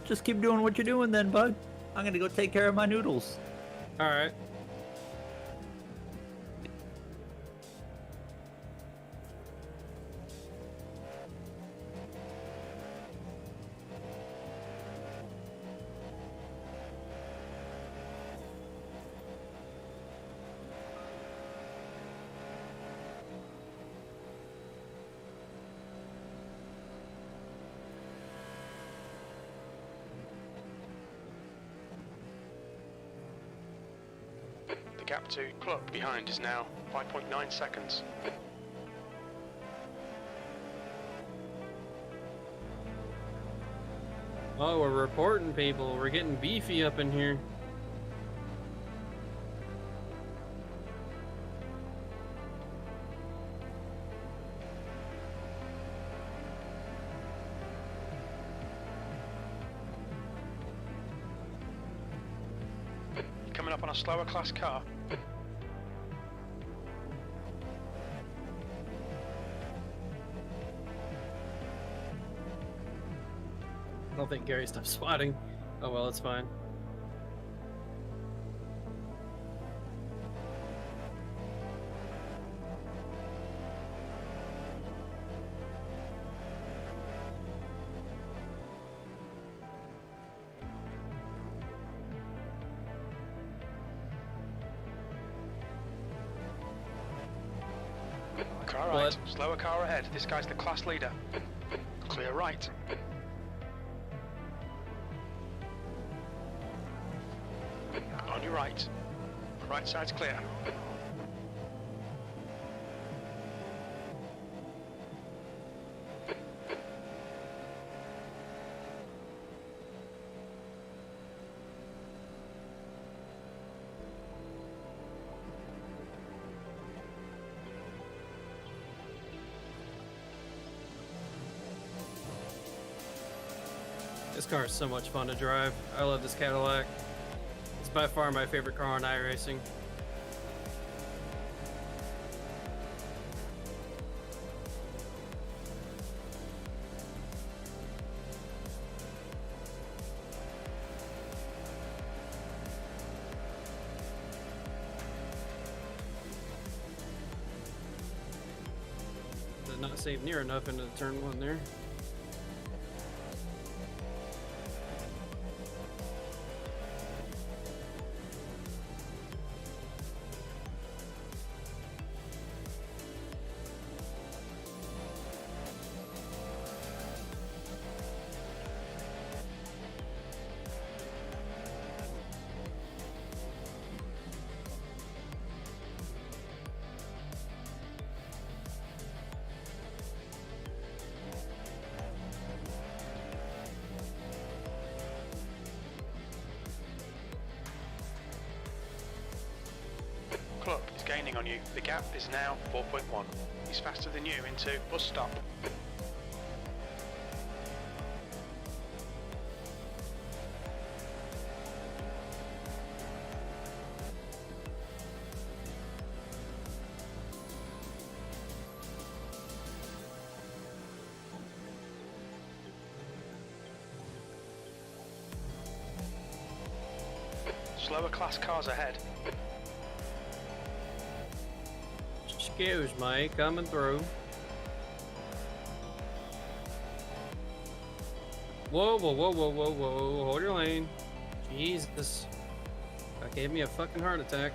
just keep doing what you're doing then, bud. I'm gonna go take care of my noodles. All right. The gap to clock behind is now 5.9 seconds. Oh, we're reporting people. We're getting beefy up in here. Coming up on a slower class car. I don't think Gary stopped spotting. Oh well, it's fine. Car right. Slower car ahead. This guy's the class leader. Clear right. On your right. Right side's clear. This car is so much fun to drive. I love this Cadillac. It's by far my favorite car on iRacing. Did not save near enough into turn one there. gaining on you. The gap is now 4.1. He's faster than you into bus stop. Slower class cars ahead. Excuse me, coming through. Whoa, whoa, whoa, whoa, whoa, whoa. Hold your lane. Jesus. That gave me a fucking heart attack.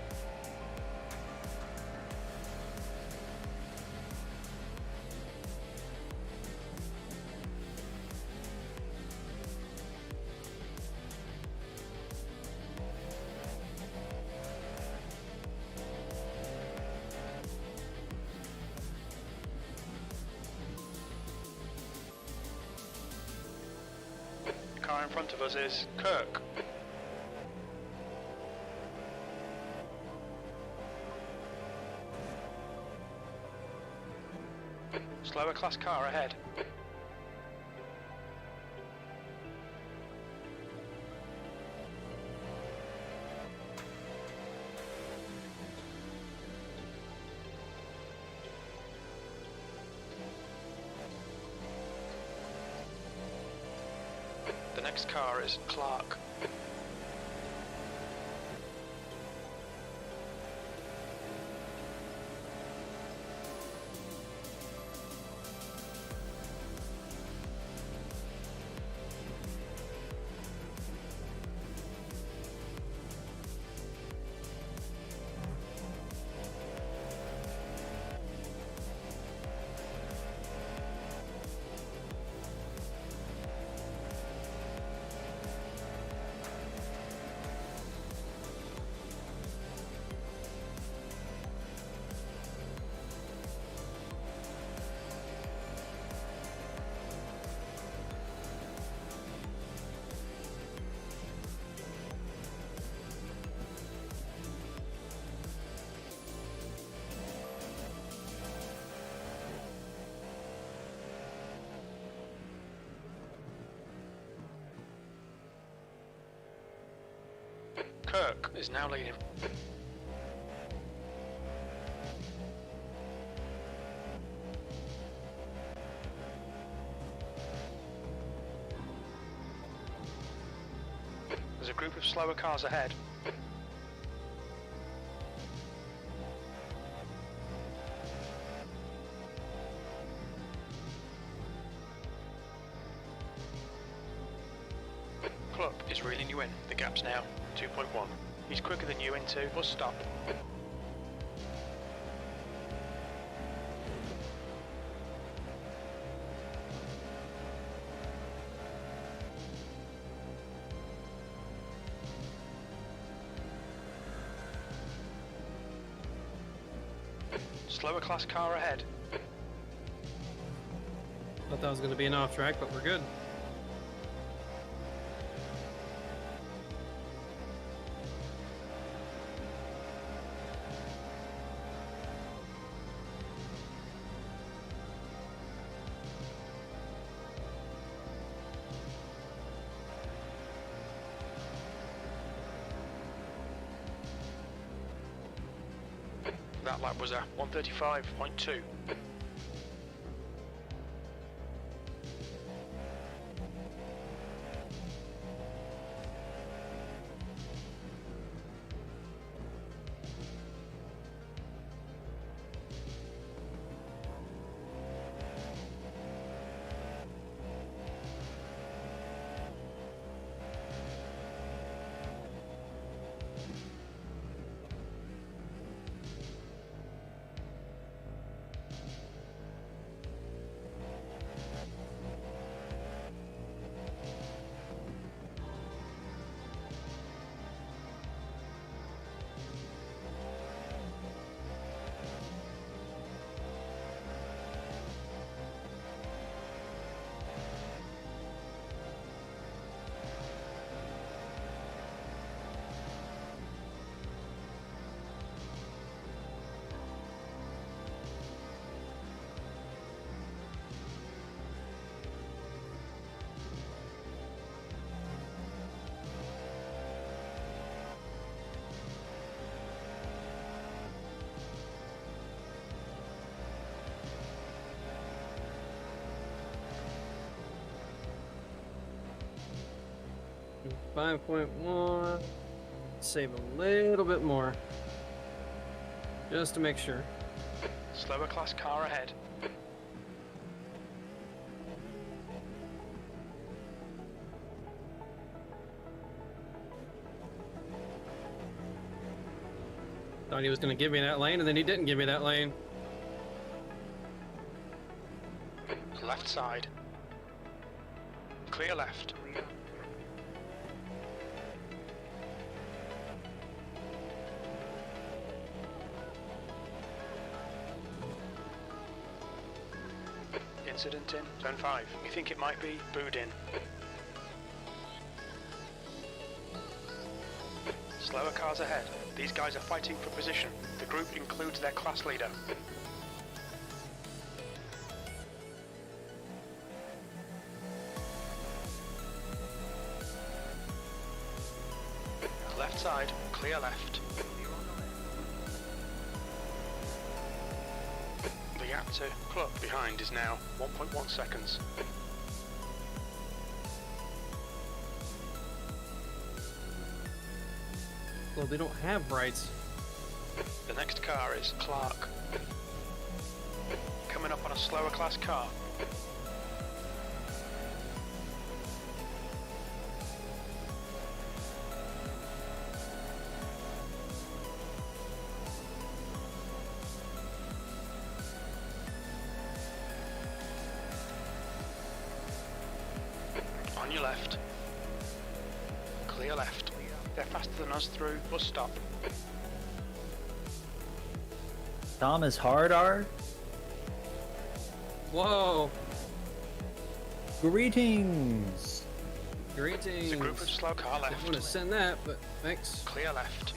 Car in front of us is Kirk. Slower class car ahead. The next car is Clark. Kirk is now leading. There's a group of slower cars ahead. Club is reeling you in. The gap's now 2.1. He's quicker than you into bus stop. Slower class car ahead. Thought that was going to be an off track, but we're good. That lap was a 1:35.2. 5.1. Save a little bit more. Just to make sure. Slower class car ahead. Thought he was going to give me that lane, and then he didn't give me that lane. Left side. Clear left. Incident in turn 5. You think it might be booed in. Slower cars ahead. These guys are fighting for position. The group includes their class leader. Left side, clear left. The gap to club behind is now 1.1 seconds. Well, they don't have rights. The next car is Clark. Coming up on a slower class car. On your left. Clear left. They're faster than us through bus stop. Thomas Hardar. Whoa! Greetings. Greetings. It's a group of slow car I want to left. send that, but thanks. Clear left.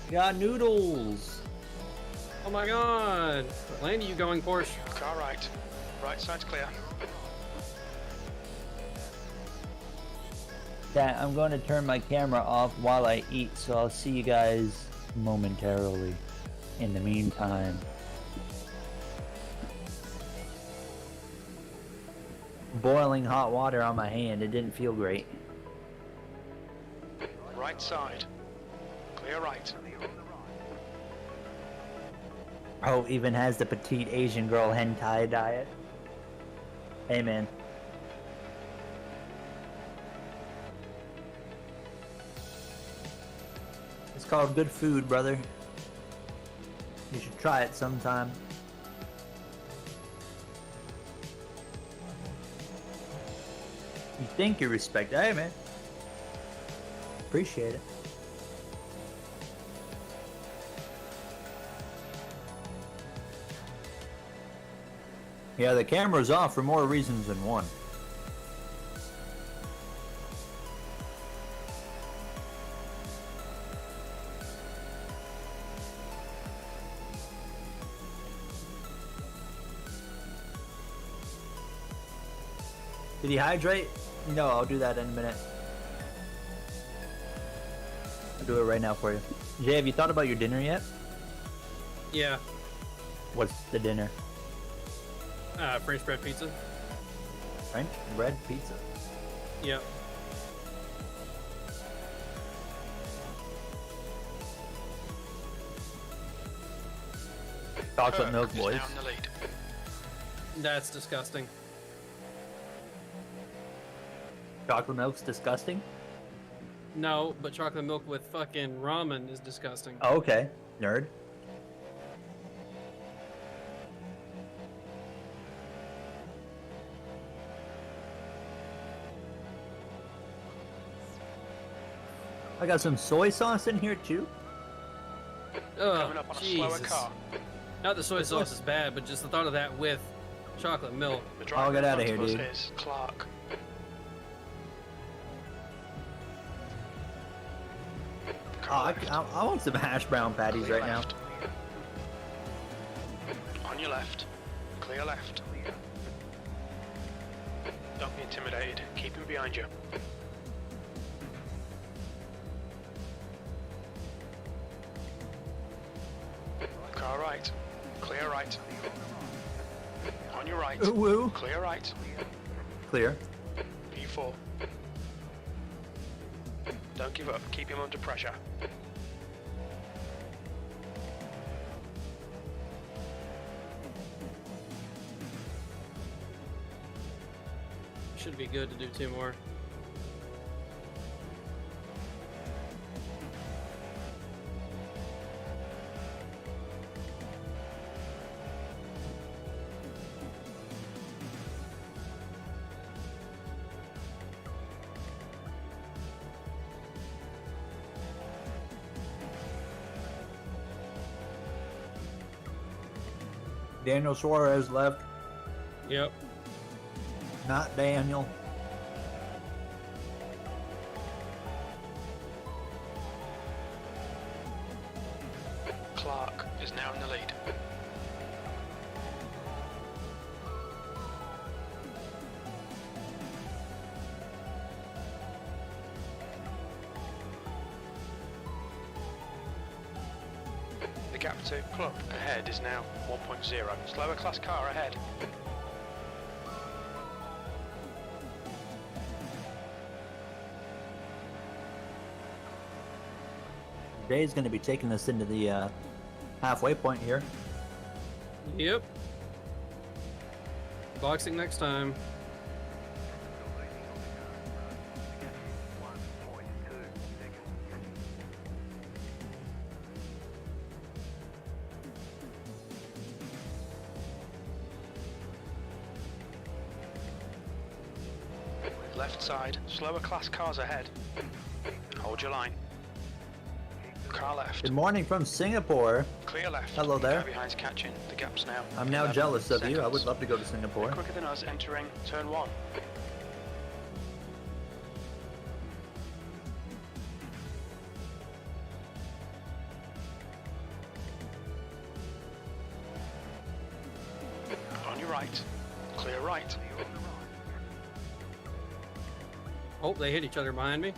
Got noodles. Oh my god! What lane are you going, Porsche? Car right. Right side's clear. Yeah, I'm going to turn my camera off while I eat, so I'll see you guys momentarily. In the meantime, boiling hot water on my hand. It didn't feel great. Right side. Clear right. Oh, even has the petite Asian girl hentai diet. Hey, man. It's called good food, brother. You should try it sometime. You think you respect it. Hey, man. Appreciate it. Yeah, the camera's off for more reasons than one. Did he hydrate? No, I'll do that in a minute. I'll do it right now for you. Jay, have you thought about your dinner yet? Yeah. What's the dinner? French bread pizza. French bread pizza. Yep. Chocolate milk, Kirk is boys. now in the lead. That's disgusting. Chocolate milk's disgusting? No, but chocolate milk with fucking ramen is disgusting. Oh, okay. Nerd. I got some soy sauce in here too. Ugh, Coming up on a slower Jesus. car. Not the soy sauce is bad, but just the thought of that with chocolate milk. The driver get in outta front here, of us dude. is Clark. Oh, I want some hash brown patties Clear right now. left. On your left. Clear left. Don't be intimidated. Keep him behind you. Car right. Clear right. On your right. Ooh, woo. Clear right. Clear. P4. Don't give up. Keep him under pressure. Should be good to do 2 more. Daniel Suarez left, Yep. not Daniel. Clark is now in the lead. The gap to Club ahead is now 1.0. Slower class car ahead. Day's going to be taking us into the halfway point here. Yep. Boxing next time. Left side, slower class cars ahead. Hold your line. Car left. Good morning from Singapore. Clear left. Hello there. Car behind's catching. The gap's now. I'm now 11 jealous of you. I seconds. would love to go to Singapore. Quicker than us entering turn 1. On your right. Clear right. Oh, they hit each other behind me.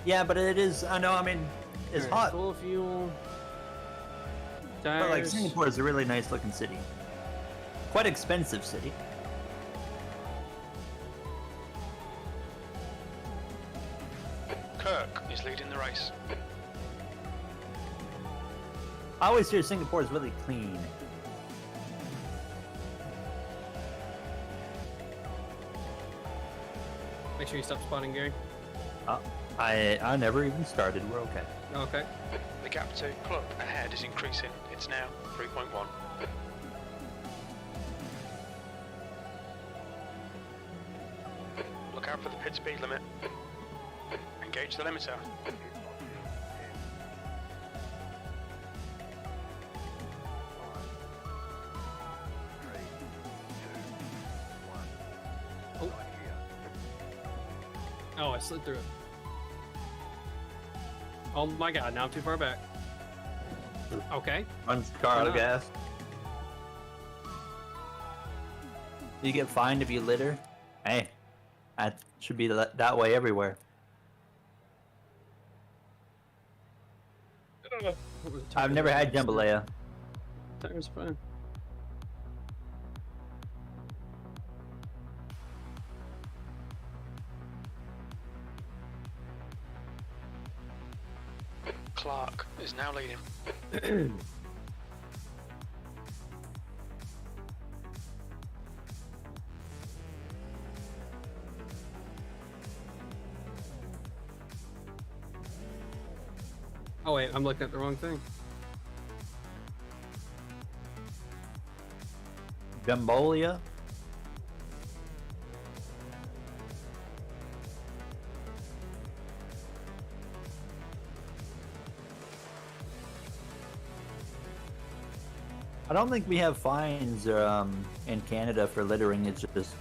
Yeah, but it is, I know, I mean, it's Alright, hot. Full of fuel. But like Tires. Singapore is a really nice looking city. Quite expensive city. Kirk is leading the race. I always hear Singapore is really clean. Make sure you stop spotting, Gary. I never even started. We're okay. Okay. The gap to Club ahead is increasing. It's now 3.1. Look out for the pit speed limit. Engage the limiter. Oh, I slid through it. Oh my god, now I'm too far back. Okay. Runs the car out of Why not? gas. You get fined if you litter. Hey, that should be that way everywhere. I've never had jambalaya. Tire's fine. Clark is now leading. Oh wait, I'm looking at the wrong thing. Jambalaya. I don't think we have fines in Canada for littering. It's just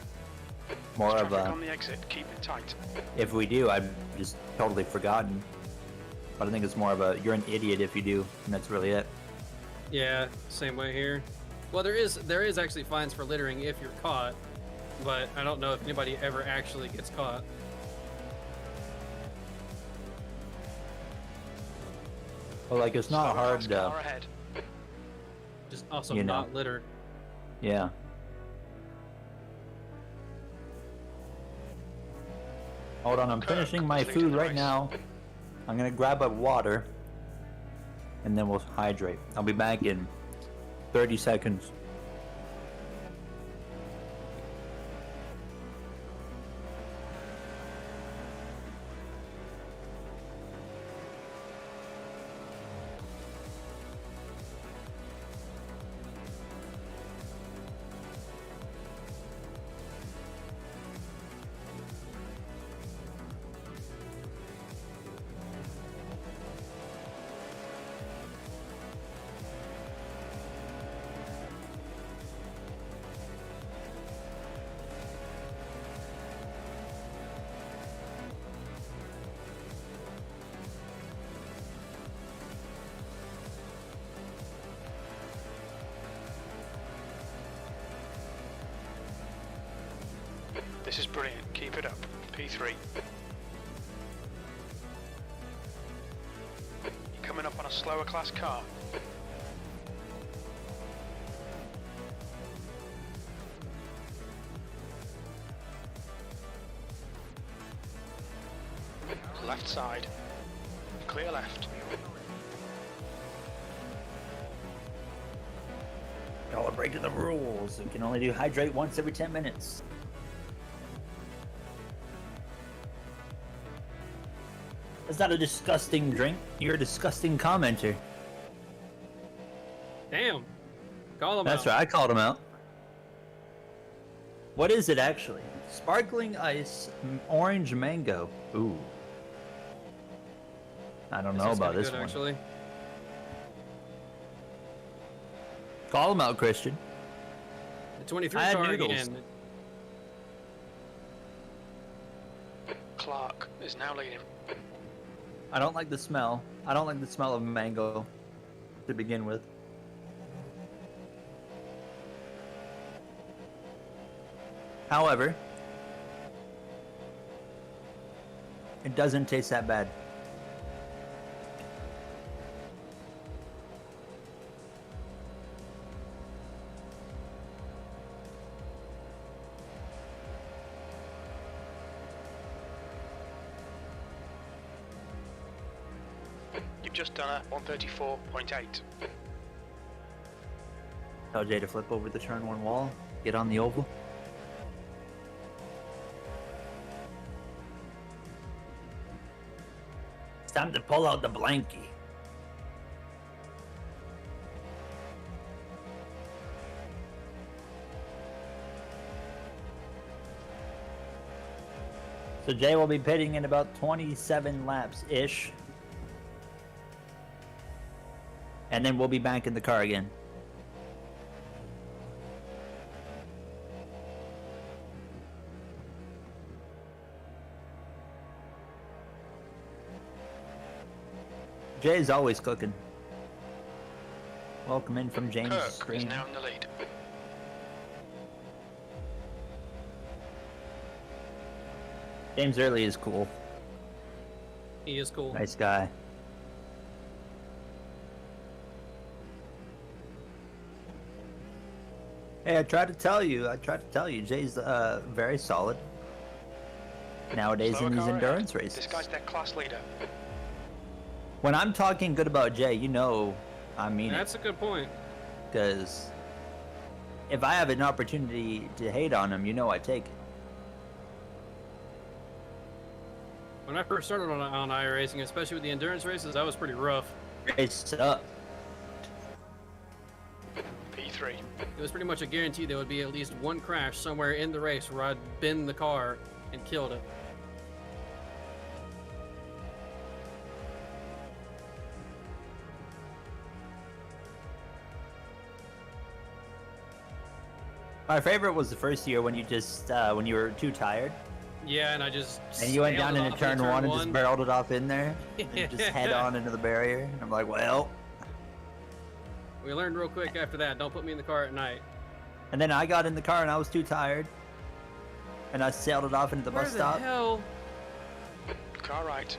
more There's of traffic a. on the exit. Keep it tight. If we do, I've just totally forgotten. But I think it's more of a you're an idiot if you do, and that's really it. Yeah, same way here. Well, there is actually fines for littering if you're caught, but I don't know if anybody ever actually gets caught. But like it's not Slower hard class to. car ahead. Just also You know. not litter. Yeah. Hold on, I'm finishing my Completing food the right race. now. I'm gonna grab a water, and then we'll hydrate. I'll be back in 30 seconds. This is brilliant. Keep it up. P3. You're coming up on a slower class car. Left side. Clear left. Y'all are breaking the rules. We can only do hydrate once every 10 minutes. That's not a disgusting drink. You're a disgusting commenter. Damn. Call him That's out. right, I called him out. What is it actually? Sparkling ice, orange mango. Ooh. I don't know sounds about kinda this good, one. actually. Call him out, Christian. The 23 I had car noodles. again. Clark is now leading. I don't like the smell. I don't like the smell of mango to begin with. However, it doesn't taste that bad. You've just done a 134.8. Tell Jay to flip over the turn one wall, get on the oval. It's time to pull out the blankie. So Jay will be pitting in about 27 laps-ish. And then we'll be back in the car again. Jay's always cooking. Welcome in from James Kirk is Green. now in the lead. James Early is cool. He is cool. Nice guy. Hey, I tried to tell you. Jay's very solid nowadays Slower in these car ahead. endurance races. This guy's their class leader. When I'm talking good about Jay, you know I mean That's a good point. it. Because if I have an opportunity to hate on him, you know I take it. When I first started on iRacing, especially with the endurance races, that was pretty rough. It's up. P3. It was pretty much a guarantee there would be at least one crash somewhere in the race where I'd bend the car and killed it. My favorite was the first year when you just when you were too tired Yeah, and I just and you went sailed down it into off turn one and just barreled it off in there and just head Yeah. on into the barrier. And I'm like, well. We learned real quick after that, don't put me in the car at night. And then I got in the car and I was too tired, and I sailed it off into the Where bus the stop. hell? Car right.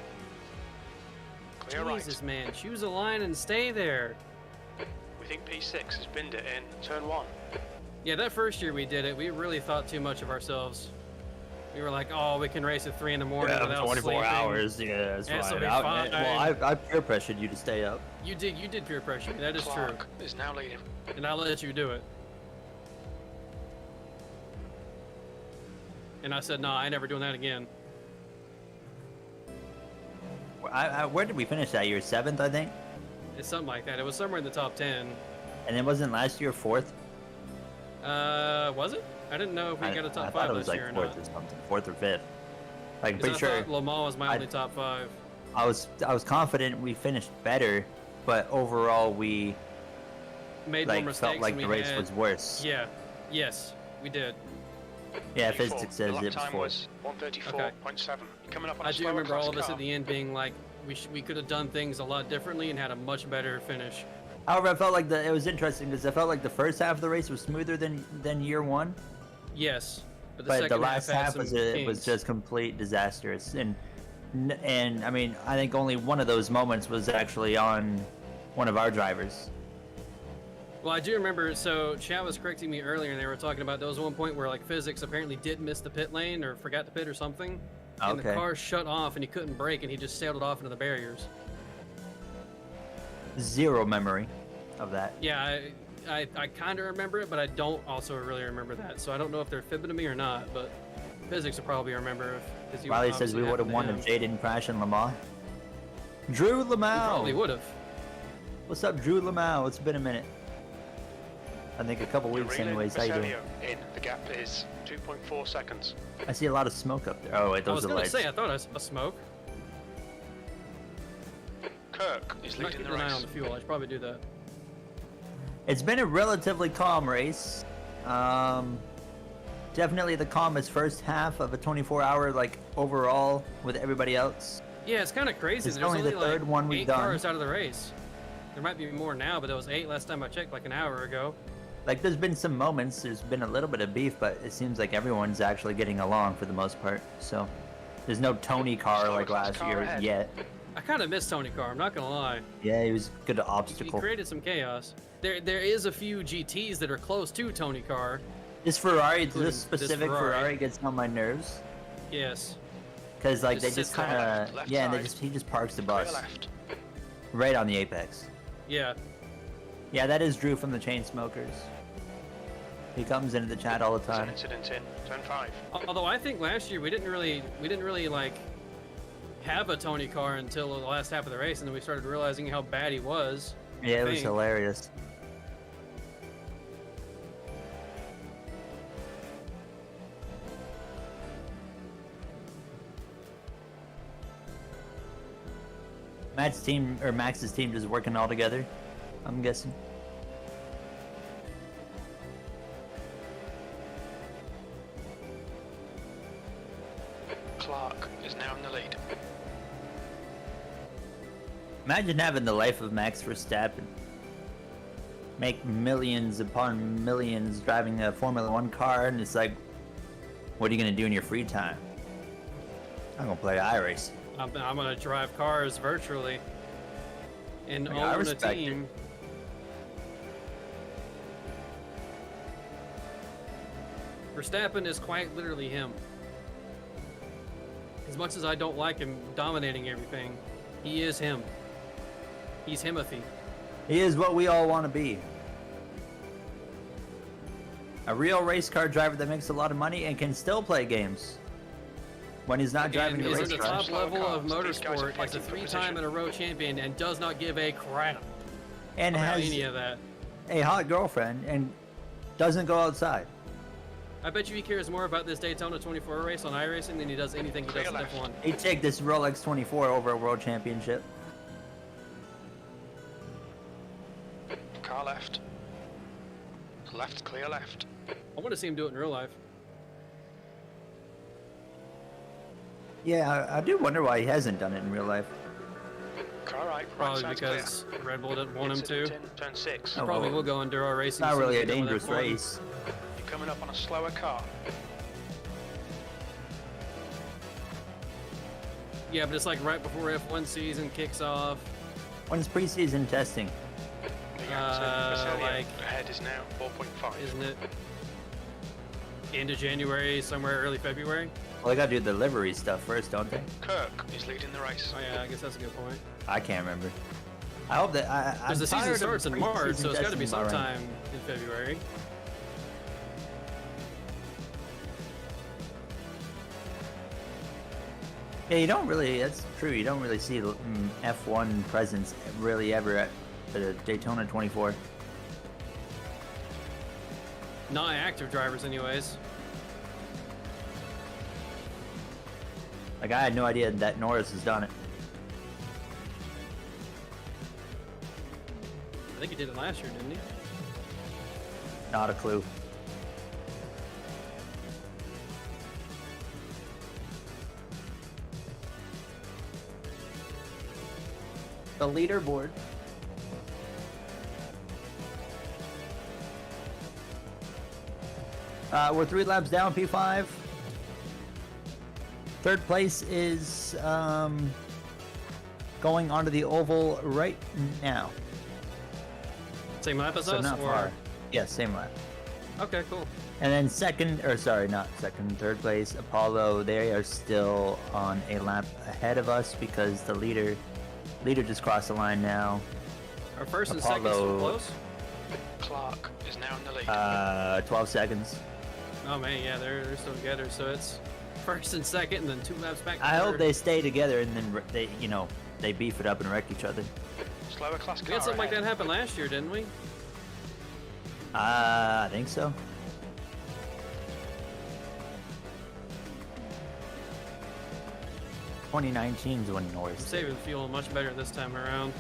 Clear Jesus, right. man. Choose a line and stay there. We think P6 has binned it in turn 1. Yeah, that first year we did it, we really thought too much of ourselves. We were like, oh, we can race at 3 in the morning Yeah, without 24 sleeping. hours. Yeah, that's Yeah, so fine. we fine. I peer pressured you to stay up. You did peer pressure. That is Clark is now leading. true. And I'll let you do it. And I said, nah, I ain't never doing that again. Where did we finish that year? 7th, I think. It's something like that. It was somewhere in the top 10. And it wasn't last year 4th. Was it? I didn't know if we got a I top thought 5 it was this like year or 4th not. or something, 4th or 5th. Like, I'm 'Cause pretty I sure. thought Le Mans was my only top 5. I was confident we finished better, but overall we Made more like mistakes felt like than the we race had. was worse. Yeah. Yes, we did. Yeah, 24. physics says The lap it was time 4th. was 134.7. Coming up on a I do slower remember class all of us car. at the end being like, we could have done things a lot differently and had a much better finish. However, I felt like it was interesting because I felt like the first half of the race was smoother than year 1, Yes, but the but second the last had half some was kinks. just complete disastrous. And I mean, I think only one of those moments was actually on one of our drivers. Well, I do remember. So Chad was correcting me earlier, and they were talking about there was one point where like physics apparently did miss the pit lane or forgot to pit or something, and the Okay. car shut off and he couldn't brake and he just sailed it off into the barriers. Zero memory of that. Yeah, I kind of remember it, but I don't also really remember that. So I don't know if they're fibbing to me or not, but physics will probably remember if Riley says we would have won if Jay didn't crash in Le Mans. Drew Probably Lemau. would have. What's up, Drew Lemau? It's been a minute. I think a couple weeks You're anyways. How you doing? in. The gap is 2.4 seconds. I see a lot of smoke up there. Oh wait, I those was are gonna lights. say I thought I saw smoke. Kirk is I'm not leading keeping the an eye on race. the fuel. I should probably do that. It's been a relatively calm race. Definitely the calmest first half of a 24-hour like overall with everybody else. Yeah, it's kind of crazy. It's There's only the like third one we've 8 done. cars out of the race. There might be more now, but there was 8 last time I checked, like an hour ago. Like there's been some moments, there's been a little bit of beef, but it seems like everyone's actually getting along for the most part. So there's no Tony car like last year yet. I kind of miss Tony Carr. I'm not gonna lie. Yeah, he was good at He obstacle. created some chaos. There is a few GTs that are close to Tony Carr. This Ferrari, Including this specific this Ferrari. Ferrari gets on my nerves. Yes. Cause like Just they just sits kind left, of left yeah, and side. he just parks the Clear bus left. right on the apex. Yeah. Yeah, that is Drew from the Chainsmokers. He comes into the chat all the There's an time. incident in turn 5. Although I think last year we didn't really like have a Tony Carr until the last half of the race, and then we started realizing how bad he was. Yeah, it was think. hilarious. Max's team just working all together, I'm guessing. Clark is now in the lead. Imagine having the life of Max Verstappen. Make millions upon millions driving a Formula 1 car, and it's like, what are you gonna do in your free time? I'm gonna play iRacing. I'm gonna drive cars virtually and I mean, I own a respect it. team. Verstappen is quite literally him. As much as I don't like him dominating everything, he is him. He's Himothy. He is what we all want to be. A real race car driver that makes a lot of money and can still play games. When he's not driving And the is race at the car. top Slow level of cars. These guys are motorsport, as a fighting for 3-time in a row champion, and does not give a crap And about has any of that. a hot girlfriend and doesn't go outside. I bet you he cares more about this Daytona 24 race on iRacing than he does anything he does in Clear left. F1. He'd take this Rolex 24 over a world championship. Car left. Left, clear left. I want to see him do it in real life. Yeah, I do wonder why he hasn't done it in real life. Car right, right Probably side's because Red Bull didn't want him to. Incident in turn 6. Oh, Probably well, will go Enduro racing. It's not soon really as a we go with dangerous F1. race. You're coming up on a slower car. Yeah, but it's like right before F1 season kicks off. When's preseason testing? The gap to Vassiliou like- ahead is now 4.5. Isn't it? End of January, somewhere early February. Well, they gotta do the livery stuff first, don't they? Kirk is leading the race. Oh yeah, I guess that's a good point. I can't remember. I hope that Because the season starts in March, so it's got to be sometime in February. Yeah, you don't really. That's true. You don't really see F1 presence really ever at the Daytona 24. Not active drivers, anyways. Like I had no idea that Norris has done it. I think he did it last year, didn't he? Not a clue. The leaderboard. We're 3 laps down, P5. Third place is going onto the oval right now. Same lap as So us, not or far. Yeah, same lap. okay, cool. And then third place, Apollo. They are still on a lap ahead of us because the leader just crossed the line now. Our first and second so close. Clark is now in the lead. 12 seconds. Oh man, yeah, they're still together. So it's first and second, and then 2 laps back. I hope they stay together and then they beef it up and wreck each other. Slower class We car had something like ahead. that happen last year, didn't we? I think so. (2019 is when Norris. I'm saving fuel much better this time around.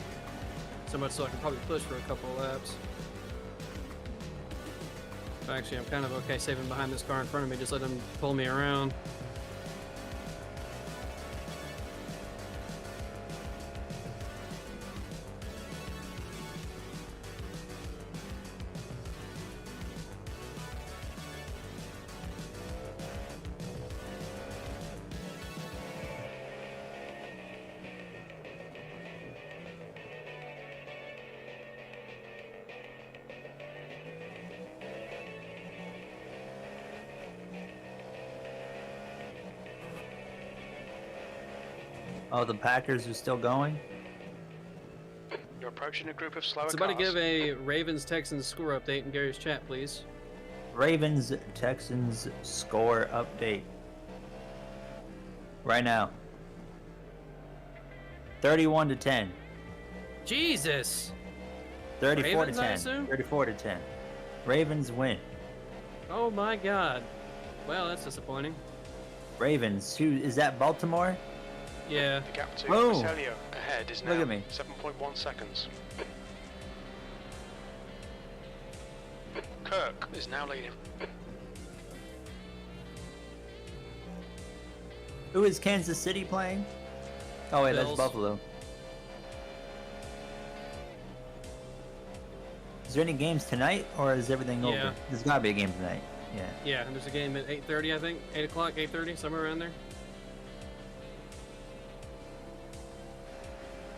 So much so I can probably push for a couple of laps. Actually, I'm kind of okay saving behind this car in front of me. Just let him pull me around. Oh, the Packers are still going? You're approaching a group of slower It's about to cars. give a Ravens-Texans score update in Gary's chat, please. Ravens Texans score update. Right now. 31-10. Jesus! 34 Ravens, to I 10. assume? 34 to 10. Ravens win. Oh my god. Well, that's disappointing. Ravens. Who is that? Baltimore? Yeah. The gap to Oh. Roselio ahead is now Look at me. 7.1 seconds. Kirk is now leading. Who is Kansas City playing? Oh wait, Bills. that's Buffalo. Is there any games tonight, or is everything Yeah. over? There's gotta be a game tonight. Yeah. Yeah, and there's a game at 8:30, I think. 8 o'clock, 8:30, somewhere around there.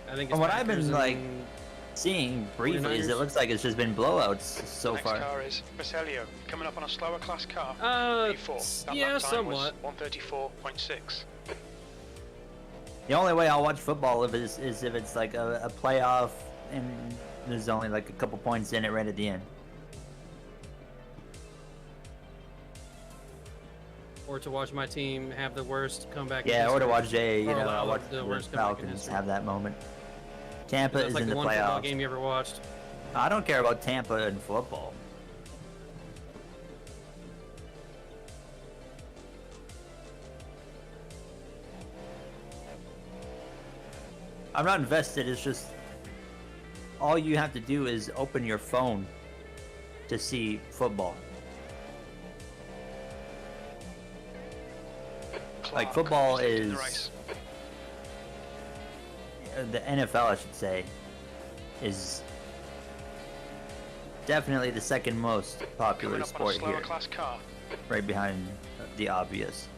I think it's From what I've Packers been, like, and- Seeing briefly, is it 49ers? looks like it's just been blowouts so Next far. car is Roselio coming up on a slower class car. Uh, P4. That yeah, lap time somewhat. was 134.6. The only way I'll watch football is if it's like a playoff and there's only like a couple points in it right at the end. Or to watch my team have the worst comeback. Yeah, in or to history. watch Jay, Or I'll watch the the worst comeback in Falcons history. have that moment. Tampa That's is like in the the one football playoffs. game you ever watched. I don't care about Tampa and football. I'm not invested, it's just all you have to do is open your phone to see football. Like, Clark football leading the is- race. The NFL, I should say, is definitely the second most popular Coming up on a sport slower here, class car. right behind the obvious.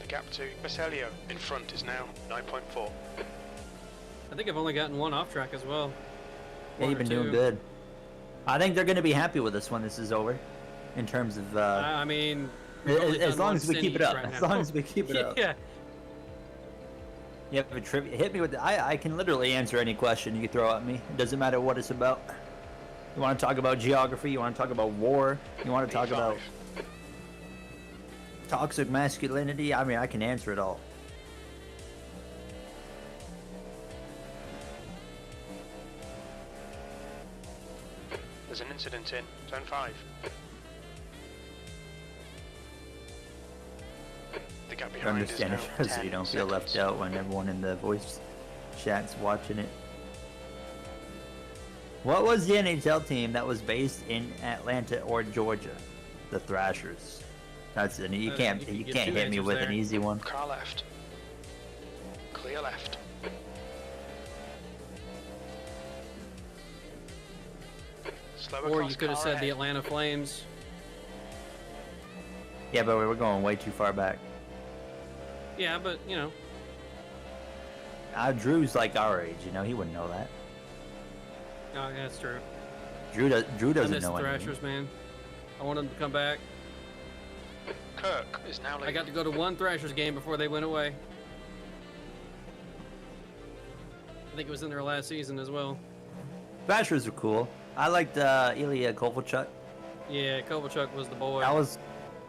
The gap to Roselio in front is now 9.4. I think I've only gotten one off track as well. Yeah, One you've or been doing two. good. I think they're going to be happy with us when this is over, in terms of I mean, we've only as done long one as we keep it city up. right As now. long as we keep it up. Yeah. You have a trivia. Hit me with. I can literally answer any question you throw at me. It doesn't matter what it's about. You want to talk about geography? You want to talk about war? You want to talk about toxic masculinity? I mean, I can answer it all. There's an incident in Turn 5. The gap behind is Understand now it so 10 you don't feel left seconds. out when everyone in the voice chat's watching it. What was the NHL team that was based in Atlanta or Georgia? The Thrashers. That's it. You can't you you get can't two hit me answers with there. an easy one. Car left. Clear left. Slower Or cross you could have car said the ahead. Atlanta Flames. Yeah, but we were going way too far back. Yeah, but you know, Drew's like our age, you know. He wouldn't know that. oh, yeah, that's true. Drew I doesn't miss know the anything. Thrashers, man. I want them to come back. Kirk is now I leading. got to go to one Thrashers game before they went away. I think it was in their last season as well. Thrashers are cool. I liked Ilya Kovalchuk. Yeah, Kovalchuk was the boy. That was.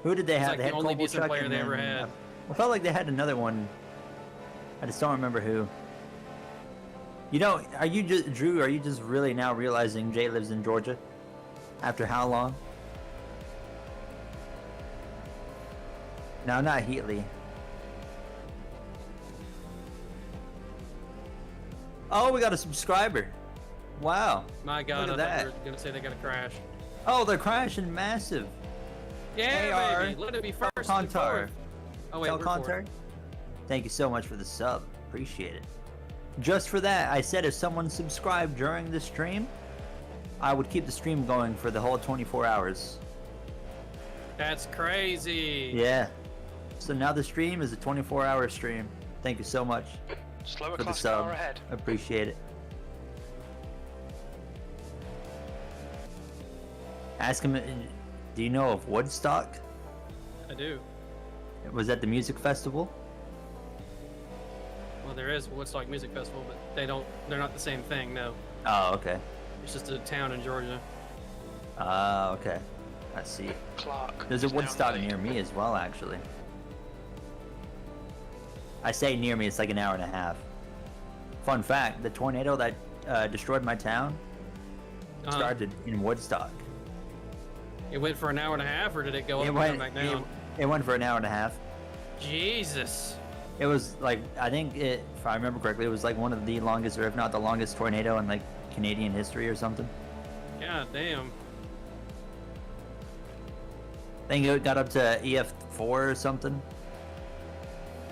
Who did they He's have? like They the had only Kovalchuk decent player and they ever then, had. I felt like they had another one. I just don't remember who. You know, are you just Drew? Are you just really now realizing Jay lives in Georgia? After how long? No, not Heatley. Oh, we got a subscriber. Wow. My God, Look I at thought that. you were gonna say they got a crash. Oh, they're crashing massive. Yeah, AR, baby. Let it be first. and Contar. fourth. Oh wait, Tell we're fourth. Contar. Thank you so much for the sub. Appreciate it. Just for that, I said if someone subscribed during the stream, I would keep the stream going for the whole 24 hours. That's crazy. Yeah. So now the stream is a 24-hour stream. Thank you so much Slower for the class sub. car ahead. Appreciate it. Ask him, do you know of Woodstock? I do. Was that the music festival? Well, there is Woodstock Music Festival, but they're not the same thing, no. Oh, okay. It's just a town in Georgia. Okay. I see. Clark. There's a is now Woodstock leading. near me as well, actually. I say near me, it's like an hour and a half. Fun fact, the tornado that destroyed my town started in Woodstock. It went for an hour and a half, or did it go up It and went, come back down? it went for an hour and a half. Jesus. It was like, I think if I remember correctly, it was like one of the longest, or if not the longest tornado in like Canadian history or something. God damn. I think it got up to EF4 or something.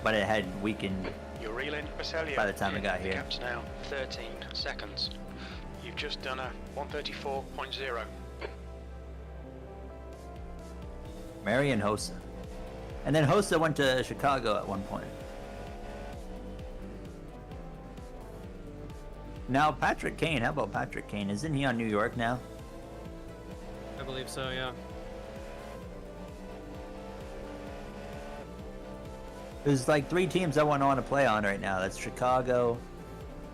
But it had weakened. You're reeling Basellia. By the time it got The here. gap's now 13 seconds. You've just done a 134.0. Marion Hossa. And then Hossa went to Chicago at one point. Now Patrick Kane, how about Patrick Kane? Isn't he on New York now? I believe so, yeah. There's like 3 teams I want to play on right now. That's Chicago,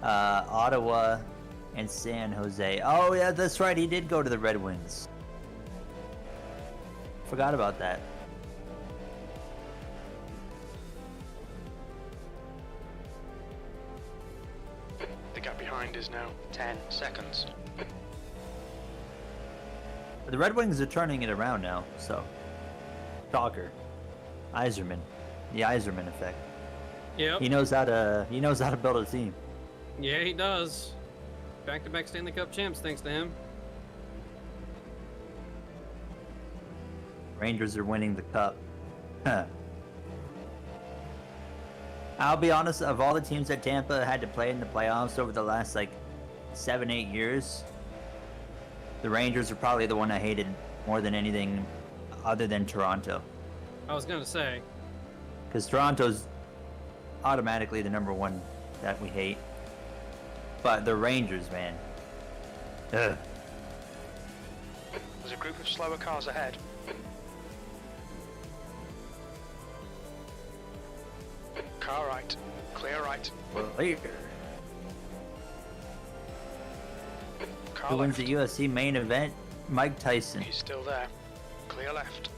Ottawa, and San Jose. Oh yeah, that's right. He did go to the Red Wings. Forgot about that. The gap behind is now 10 seconds. The Red Wings are turning it around now, so. Shocker. Iserman. The Iserman effect. Yep. He knows how to build a team. Yeah, he does. Back-to-back Stanley Cup champs, thanks to him. Rangers are winning the cup. Huh. I'll be honest, of all the teams that Tampa had to play in the playoffs over the last like 7-8 years, the Rangers are probably the one I hated more than anything other than Toronto. I was gonna say. Because Toronto's automatically the number one that we hate. But the Rangers, man. Ugh. There's a group of slower cars ahead. Car right. Clear right. Clear. Car Who wins left. the UFC main event? Mike Tyson. He's still there. Clear left.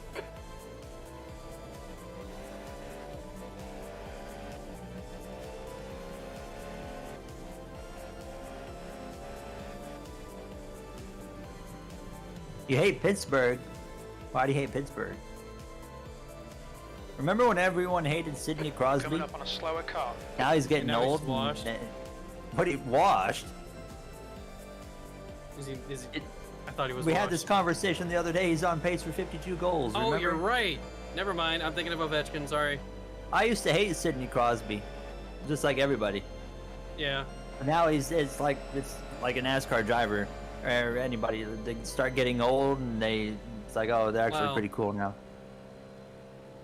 You hate Pittsburgh. Why do you hate Pittsburgh? Remember when everyone hated Sidney Crosby? Coming up on a slower car. Now he's getting Now he's old. washed. But he washed. Is he? I thought he was. We had this washed. conversation the other day. He's on pace for 52 goals. Oh, Remember? you're right. Never mind. I'm thinking of Ovechkin. Sorry. I used to hate Sidney Crosby, just like everybody. Yeah. But now it's like a NASCAR driver or anybody. They start getting old and it's like, oh, they're actually Well, pretty cool now.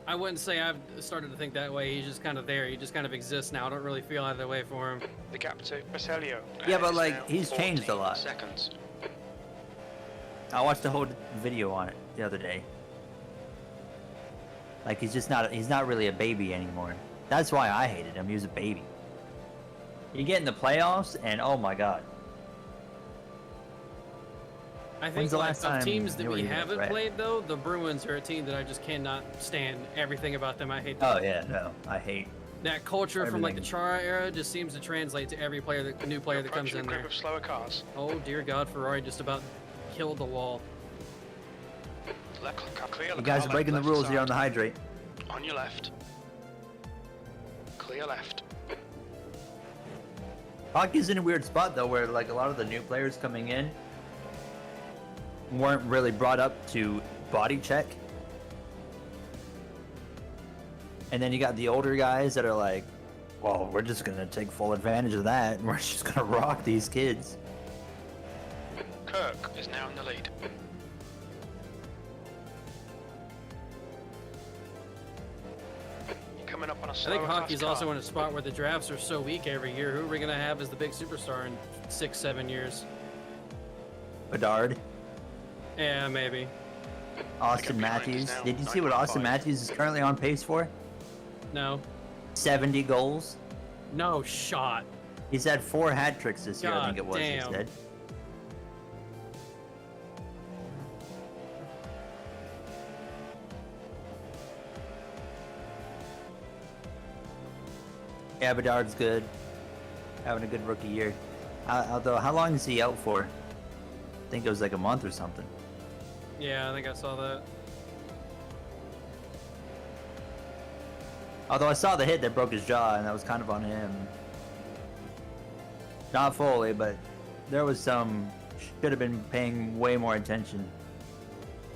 I wouldn't say I've started to think that way. He's just kind of there. He just kind of exists now. I don't really feel either way for him. The gap to Basilio. Yeah, but is like now he's changed a 14 lot. Seconds. I watched a whole video on it the other day. Like he's not really a baby anymore. That's why I hated him. He was a baby. You get in the playoffs and oh my god. I think When's the like, last of time teams that you were we even haven't right? played though, the Bruins are a team that I just cannot stand. Everything about them I hate. Oh yeah, no, I hate. That culture from like the Everything. TORA era just seems to translate to every player, new player that comes Approaching in a group there. of slower cars. Oh dear God, Ferrari just about killed the wall. Clear You guys are breaking the rules here on the hydrate. On your left. Clear left. Hockey's in a weird spot though, where like a lot of the new players coming in weren't really brought up to body check. And then you got the older guys that are like, well, we're just gonna take full advantage of that and we're just gonna rock these kids. Kirk is now in the lead. You're coming up on a I slower think hockey's class also car. in a spot where the drafts are so weak every year. Who are we gonna have as the big superstar in 6-7 years? Bedard, Yeah, maybe. Austin behind us Matthews. now, Did you see what Austin 9.5. Matthews is currently on pace for? No. 70 goals. No shot. He's had 4 hat tricks this year, I God think it was. damn. He said. Yeah, Bedard's good. Having a good rookie year. Although, how long is he out for? I think it was like a month or something. Yeah, I think I saw that. Although I saw the hit that broke his jaw, and that was kind of on him. Not fully, but there was some. Should have been paying way more attention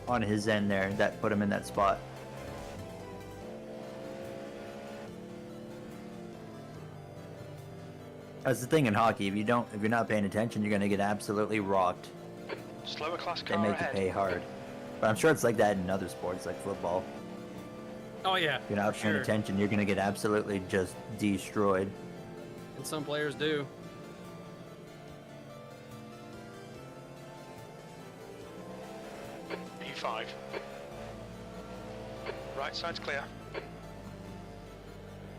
on his end there. That put him in that spot. That's the thing in hockey. If you're not paying attention, you're gonna get absolutely rocked. Slower class They car make you ahead. pay hard. But I'm sure it's like that in other sports, like football. Oh yeah. If you're not for paying sure. attention, you're gonna get absolutely just destroyed. And some players do. E5. Right side's clear.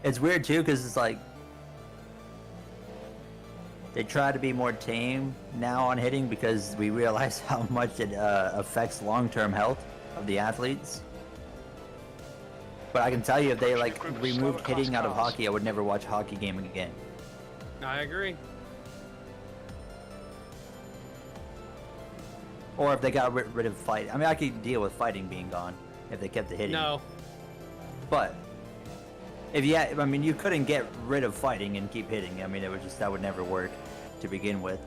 It's weird too, because it's like they try to be more tame now on hitting because we realize how much it affects long-term health of the athletes. But I can tell you, if they like Group of removed slower hitting out of class hockey, I would never watch a hockey game again. I agree. Or if they got rid of fight. I mean, I could deal with fighting being gone if they kept the hitting. No. But if I mean, you couldn't get rid of fighting and keep hitting. I mean, that would never work to begin with.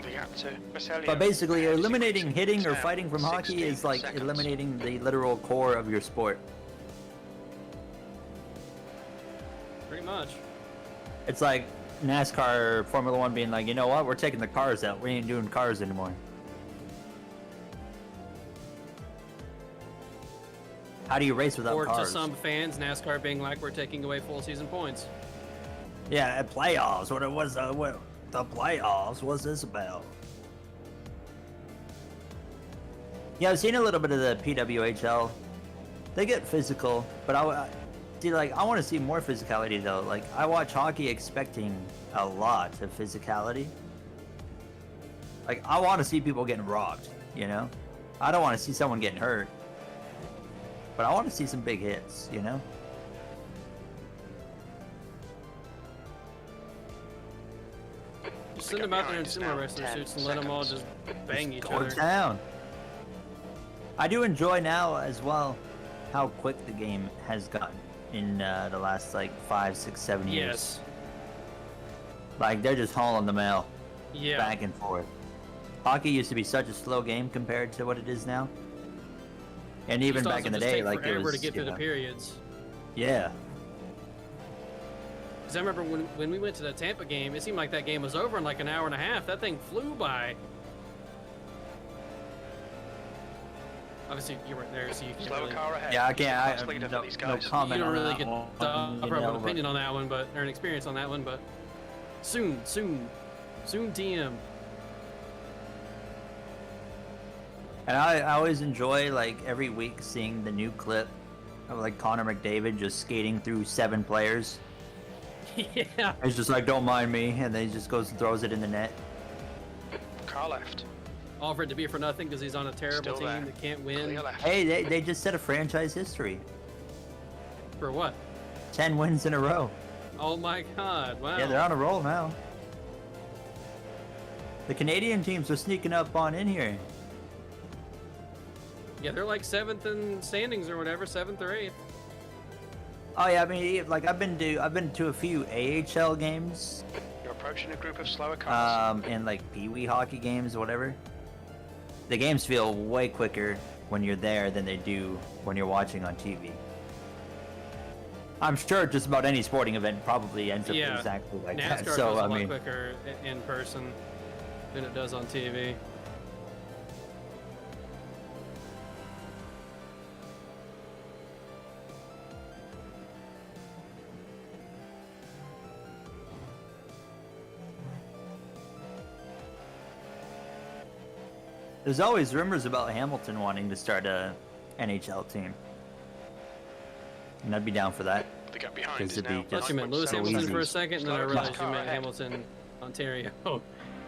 The gap to Basilio. But basically, Ahead, eliminating sequence. hitting or It's now fighting from hockey 16 is like seconds. eliminating the literal core of your sport. Pretty much. It's like NASCAR, Formula One being like, you know what, we're taking the cars out. We ain't doing cars anymore. How do you race without Or cars? to some fans, NASCAR being like, we're taking away full season points. Yeah, at playoffs. What the playoffs? What's this about? Yeah, I've seen a little bit of the PWHL. They get physical, but I want to see more physicality though. Like, I watch hockey expecting a lot of physicality. Like, I want to see people getting robbed, you know? I don't want to see someone getting hurt. But I want to see some big hits, you know? Just send them out there in sumo wrestling suits and let them all just bang each Go other. down. I do enjoy now as well how quick the game has gotten in the last like 5, 6, 7 years. Yes. Like, they're just hauling the mail Yeah. back and forth. Hockey used to be such a slow game compared to what it is now. And even Used to back also in the just day, take like, it forever was, to get you through the know, periods. yeah. Because I remember when we went to the Tampa game, it seemed like that game was over in like an hour and a half. That thing flew by. Obviously, you weren't there, so you can't Slower really, car ahead. Yeah, I can't. I Class leader for no, these no guys. comment you don't on really that get one, the you proper know, opinion on that one, but or an experience on that one. But soon, TM. And I always enjoy, like, every week seeing the new clip of, like, Connor McDavid just skating through 7 players. Yeah. He's just like, don't mind me, and then he just goes and throws it in the net. Car left. All for it to be for nothing because he's on a terrible Still team there. that can't win. Clear left. Hey, they just set a franchise history. For what? 10 wins in a row. Oh my God! Wow. Yeah, they're on a roll now. The Canadian teams are sneaking up on in here. Yeah, they're like 7th in standings or whatever, 7th or 8th. Oh yeah, I mean, like, I've been to a few AHL games, You're approaching a group of slower cars. and like Pee-wee hockey games, whatever. The games feel way quicker when you're there than they do when you're watching on TV. I'm sure just about any sporting event probably ends up Yeah. exactly like NASCAR that. So goes a I lot mean, quicker in person than it does on TV. there's always rumors about Hamilton wanting to start a NHL team, and I'd be down for that. The gap behind Because is it'd be now just Thought you meant Lewis so Hamilton easy. for a second, and then I Slower realized car you meant ahead. Hamilton, Ontario.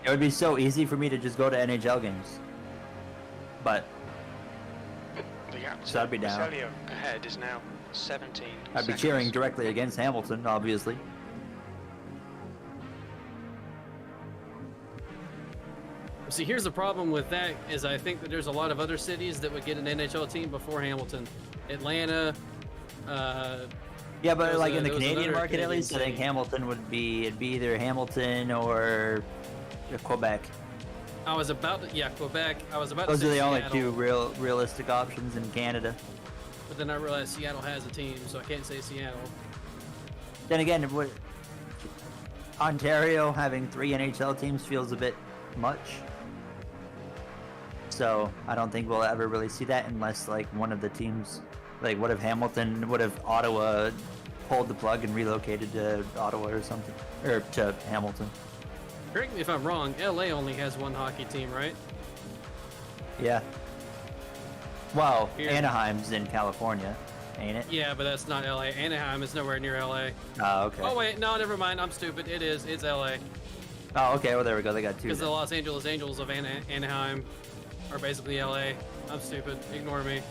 It would be so easy for me to just go to NHL games, but The gap So I'd be to down. Roselio ahead is now 17 I'd be seconds. cheering directly against Hamilton, obviously. See, here's the problem with that is I think that there's a lot of other cities that would get an NHL team before Hamilton. Atlanta, Yeah, but There was like a- in the there was Canadian another market, at Canadian least, I think city. Hamilton would be. It'd be either Hamilton or Quebec. I was about to, yeah, Quebec. I was about Those to are say the only Seattle, two realistic options in Canada. but then I realized Seattle has a team, so I can't say Seattle. Then again, Ontario having 3 NHL teams feels a bit much. So I don't think we'll ever really see that unless like one of the teams, like what if Ottawa pulled the plug and relocated to Ottawa or something, or to Hamilton. Correct me if I'm wrong. LA only has one hockey team, right? Yeah. Well, Here. Anaheim's in California, ain't it? Yeah, but that's not LA. Anaheim is nowhere near LA. Oh, okay. Oh wait, no, never mind. I'm stupid. It is. It's LA. Oh, okay. Well, there we go. They got 2. Because the then. Los Angeles Angels of Anaheim are basically LA. I'm stupid. Ignore me.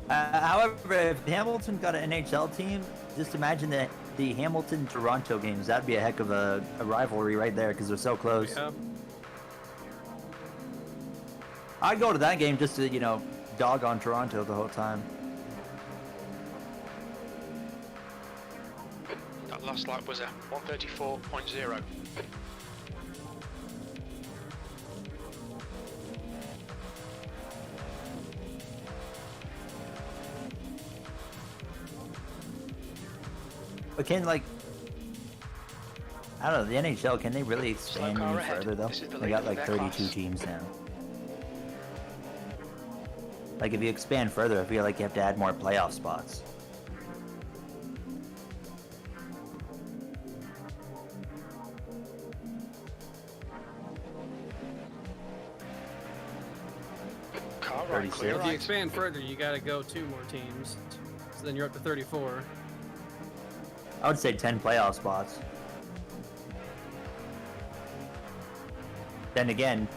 However, if Hamilton got an NHL team, just imagine the Hamilton-Toronto games. That'd be a heck of a rivalry right there because they're so close. Yeah. I'd go to that game just to, dog on Toronto the whole time. That last lap was a 134.0. But I don't know, the NHL, can they really expand car any ahead. further though? This is the They leader got like of their 32 class. teams now. Like if you expand further, I feel like you have to add more playoff spots. right, clear 36. If you right. expand further, you got to go 2 more teams. So then you're up to 34. I would say 10 playoff spots. Then again,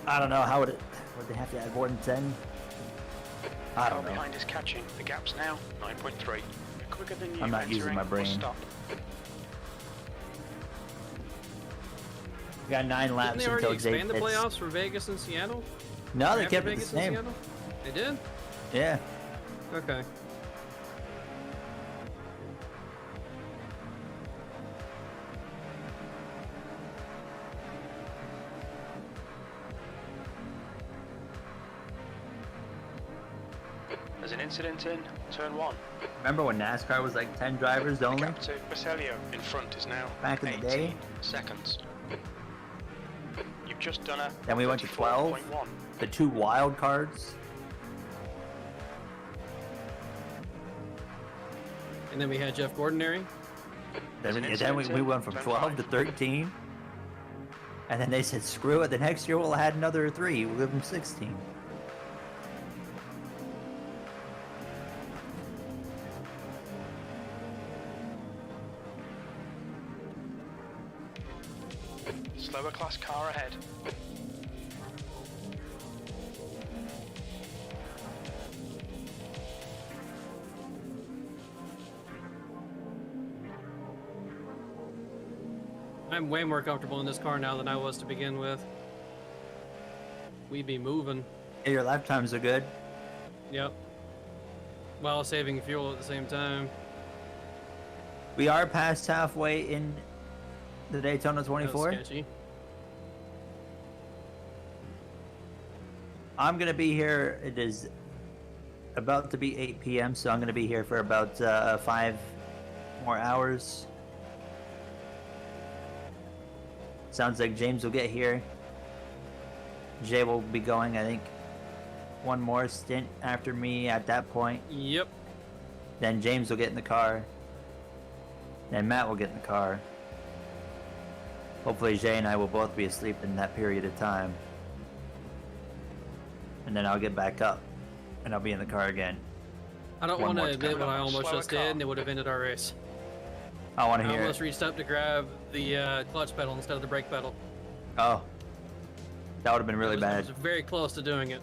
I don't know how would they have to add more than 10? I Car don't know. behind is catching. The gap's now 9.3. Quicker than you. I'm not using entering my bus brain. Stop. We got 9 laps Didn't they already until Jake expand the hits. playoffs for Vegas and Seattle? No, they After kept it the Vegas and same. Seattle? They did? Yeah. Okay. There's an incident in turn 1. Remember when NASCAR was like 10 drivers The only? gap to Baselio in front is now Back in the 18 day? seconds. You've just done a Then we went to 12. 34.1. The 2 wild cards. And then we had Jeff Gordonary. Then, an we incident went from in 12 to turn 13. And then they said, screw it, the next year we'll add another 3. We'll give them 16. Slower class car ahead. I'm way more comfortable in this car now than I was to begin with. We be moving. Yeah, your lap times are good. Yep. While saving fuel at the same time. We are past halfway in the Daytona That was 24. sketchy. I'm going to be here. It is about to be 8 p.m., so I'm going to be here for about 5 more hours. Sounds like James will get here. Jay will be going, I think, one more stint after me at that point. Yep. Then James will get in the car. Then Matt will get in the car. Hopefully Jay and I will both be asleep in that period of time. And then I'll get back up. And I'll be in the car again. I don't One want to more admit time. what I almost Slower just car. did, and it would have ended our race. I want I to hear almost it. reached up to grab the clutch pedal instead of the brake pedal. Oh. That would have been really I bad. was very close to doing it.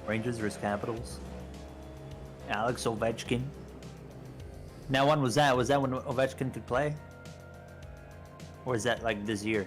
Rangers versus Capitals. Alex Ovechkin. Now, when was that? Was that when Ovechkin could play? Or is that like this year?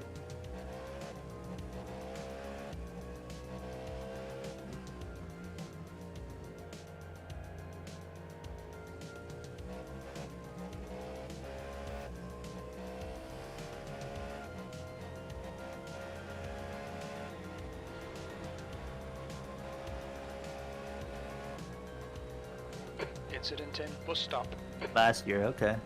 Incident in bus stop. Last year, okay.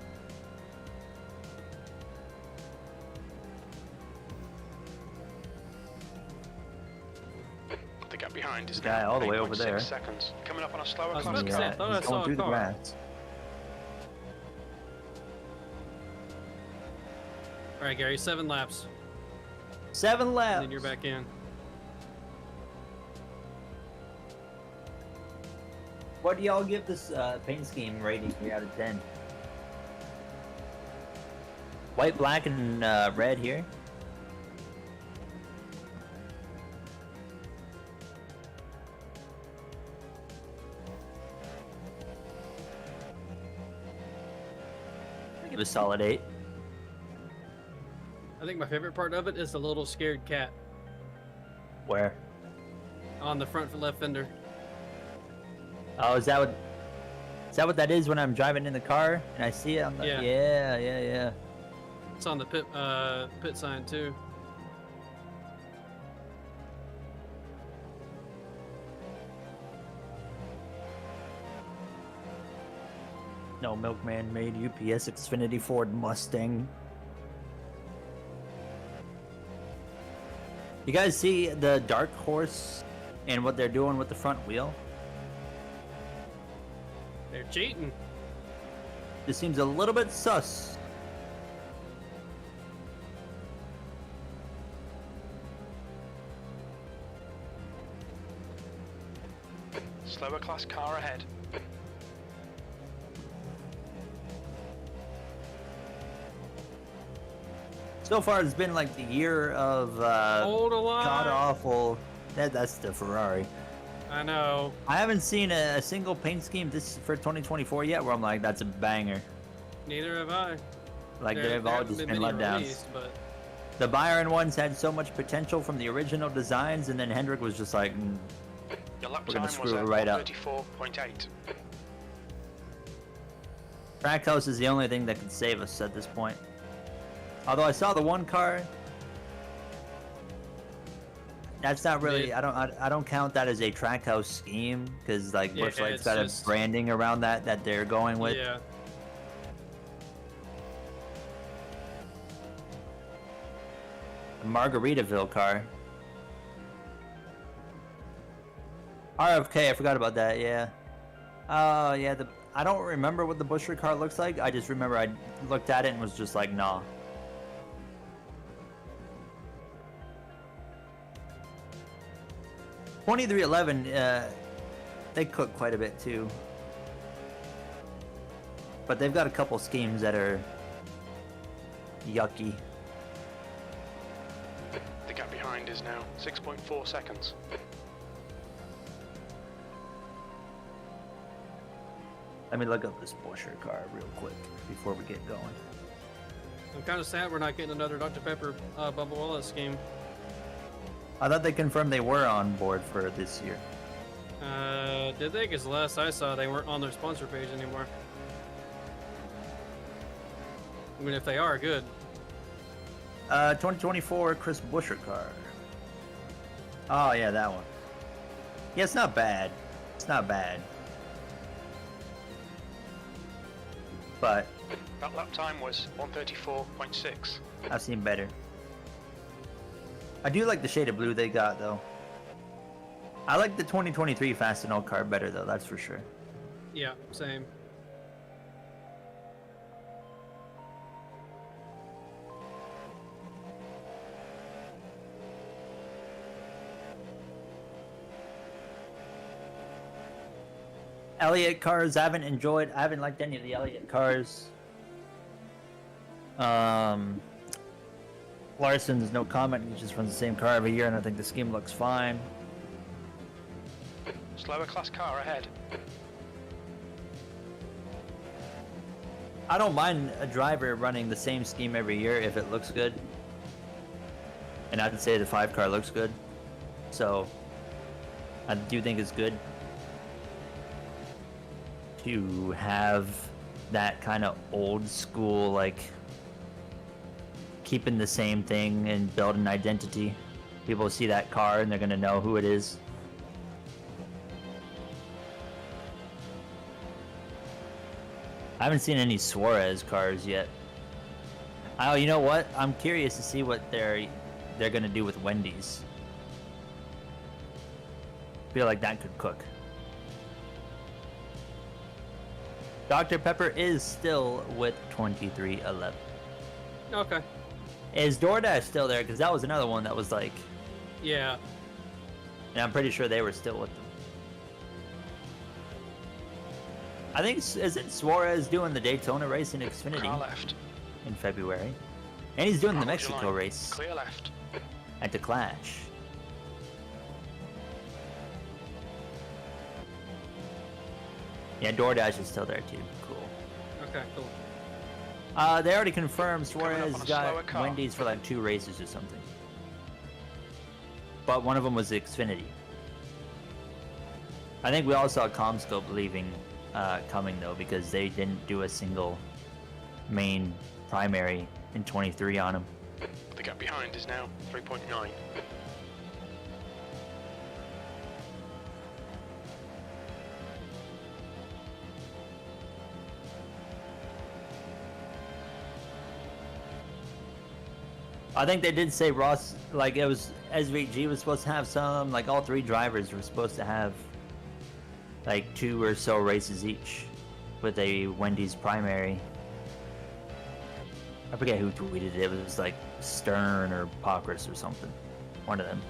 The gap behind is Guy now all the way over 8.6 there. seconds. Coming up on a slower I was class about to car. say, I thought I he's saw going a through the car. grass. All right, Gary, 7 laps, 7 and laps. then you're back in. What do y'all give this paint scheme rating here out of 10? White, black, and red here. I give it a solid 8. I think my favorite part of it is the little scared cat Where? on the front left fender. Oh, is that what that is when I'm driving in the car and I see it on the Yeah. yeah. It's on the pit sign too. No milkman made UPS Xfinity Ford Mustang. You guys see the Dark Horse and what they're doing with the front wheel? They're cheating. This seems a little bit sus. Slower class car ahead. So far, it's been like the year of Hold a line. god awful. That's the Ferrari. I know. I haven't seen a single paint scheme for 2024 yet where I'm like, that's a banger. Neither have I. Like There they've all haven't just been been many letdowns. released, but The Byron ones had so much potential from the original designs, and then Hendrick was just like, Your lap We're time gonna was screw at it right up. 134.8. Trackhouse is the only thing that can save us at this point. Although I saw the one car. That's not really. I don't count that as a Trackhouse scheme because like Yeah, Bushlight's it's got just- a branding around that they're going with. yeah. The Margaritaville car. RFK, I forgot about that. Yeah. Oh yeah. I don't remember what the Bushra car looks like. I just remember I looked at it and was just like, nah. $23.11, they cook quite a bit too. But they've got a couple schemes that are yucky. The gap behind is now 6.4 seconds. Let me look up this Bushra car real quick before we get going. I'm kind of sad we're not getting another Dr. Pepper Bubba Wallace scheme. I thought they confirmed they were on board for this year. Did they? Because last I saw, they weren't on their sponsor page anymore. I mean, if they are, good. 2024 Chris Buescher car. Oh yeah, that one. Yeah, it's not bad. It's not bad. But That lap time was 134.6. I've seen better. I do like the shade of blue they got though. I like the 2023 Fastenal car better though, that's for sure. Yeah, same. Elliott cars, I haven't liked any of the Elliott cars. Larson's no comment, he just runs the same car every year and I think the scheme looks fine. Slower class car ahead. I don't mind a driver running the same scheme every year if it looks good. And I'd say the 5 car looks good. So I do think it's good to have that kind of old school, like keeping the same thing and build an identity. People see that car and they're gonna know who it is. I haven't seen any Suarez cars yet. Oh, you know what? I'm curious to see what they're gonna do with Wendy's. Feel like that could cook. Dr. Pepper is still with 2311. Okay. Is DoorDash still there? Because that was another one that was like, Yeah. and I'm pretty sure they were still with them. I think, isn't Suarez doing the Daytona race in Car Xfinity left. in February? And he's doing the Hold your Mexico line. race Clear left. at the Clash. Yeah, DoorDash is still there too. Cool. Okay, cool. They already confirmed Coming up Suarez on a slower got car. Wendy's for like 2 races or something. But one of them was Xfinity. I think we all saw CommScope leaving, coming though, because they didn't do a single main primary in 23 on him. The gap behind is now 3.9. I think they did say Ross, like it was SVG was supposed to have some, like all 3 drivers were supposed to have like 2 or so races each. with a Wendy's primary. I forget who tweeted it. It was like Stern or Pockrass or something. One of them.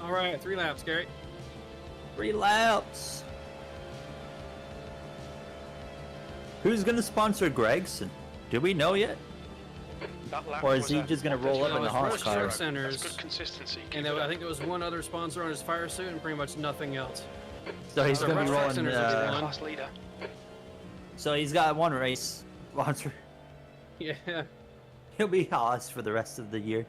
All right, 3 laps, Gary. 3 laps. Who's gonna sponsor Gregson? Do we know yet? That lap Or is was he a just gonna roll up in the 1:31.0. Haas Rush car? Truck That's Centers, good consistency. and Keep it I up. think there was one other sponsor on his fire suit and pretty much nothing else. So he's So gonna be Rush Truck rolling. Centers will be one. Class leader. So he's got one race sponsor. Yeah. He'll be Haas for the rest of the year.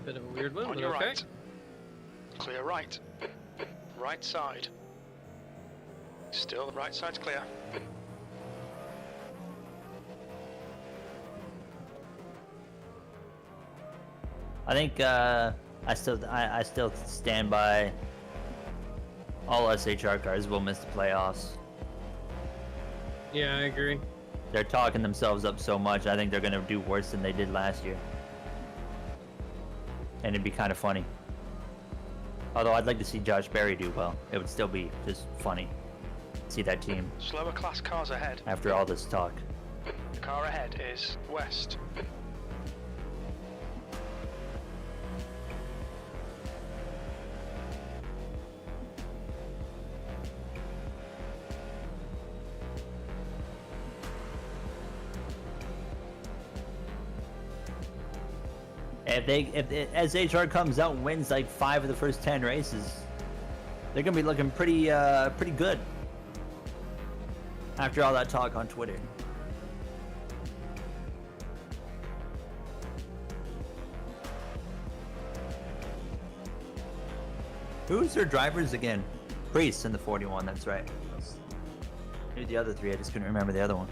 Bit of a weird one, On but your okay. right. Clear right. Right side. Still, the right side's clear. I think I still stand by. All SHR cars will miss the playoffs. Yeah, I agree. They're talking themselves up so much. I think they're gonna do worse than they did last year, and it'd be kind of funny. Although I'd like to see Josh Berry do well. It would still be just funny. See that team Slower class cars ahead. after all this talk. The car ahead is west. If SHR comes out and wins like 5 of the first 10 races, they're gonna be looking pretty good. After all that talk on Twitter. Who's their drivers again? Priest in the 41, that's right. Who's the other 3? I just couldn't remember the other one.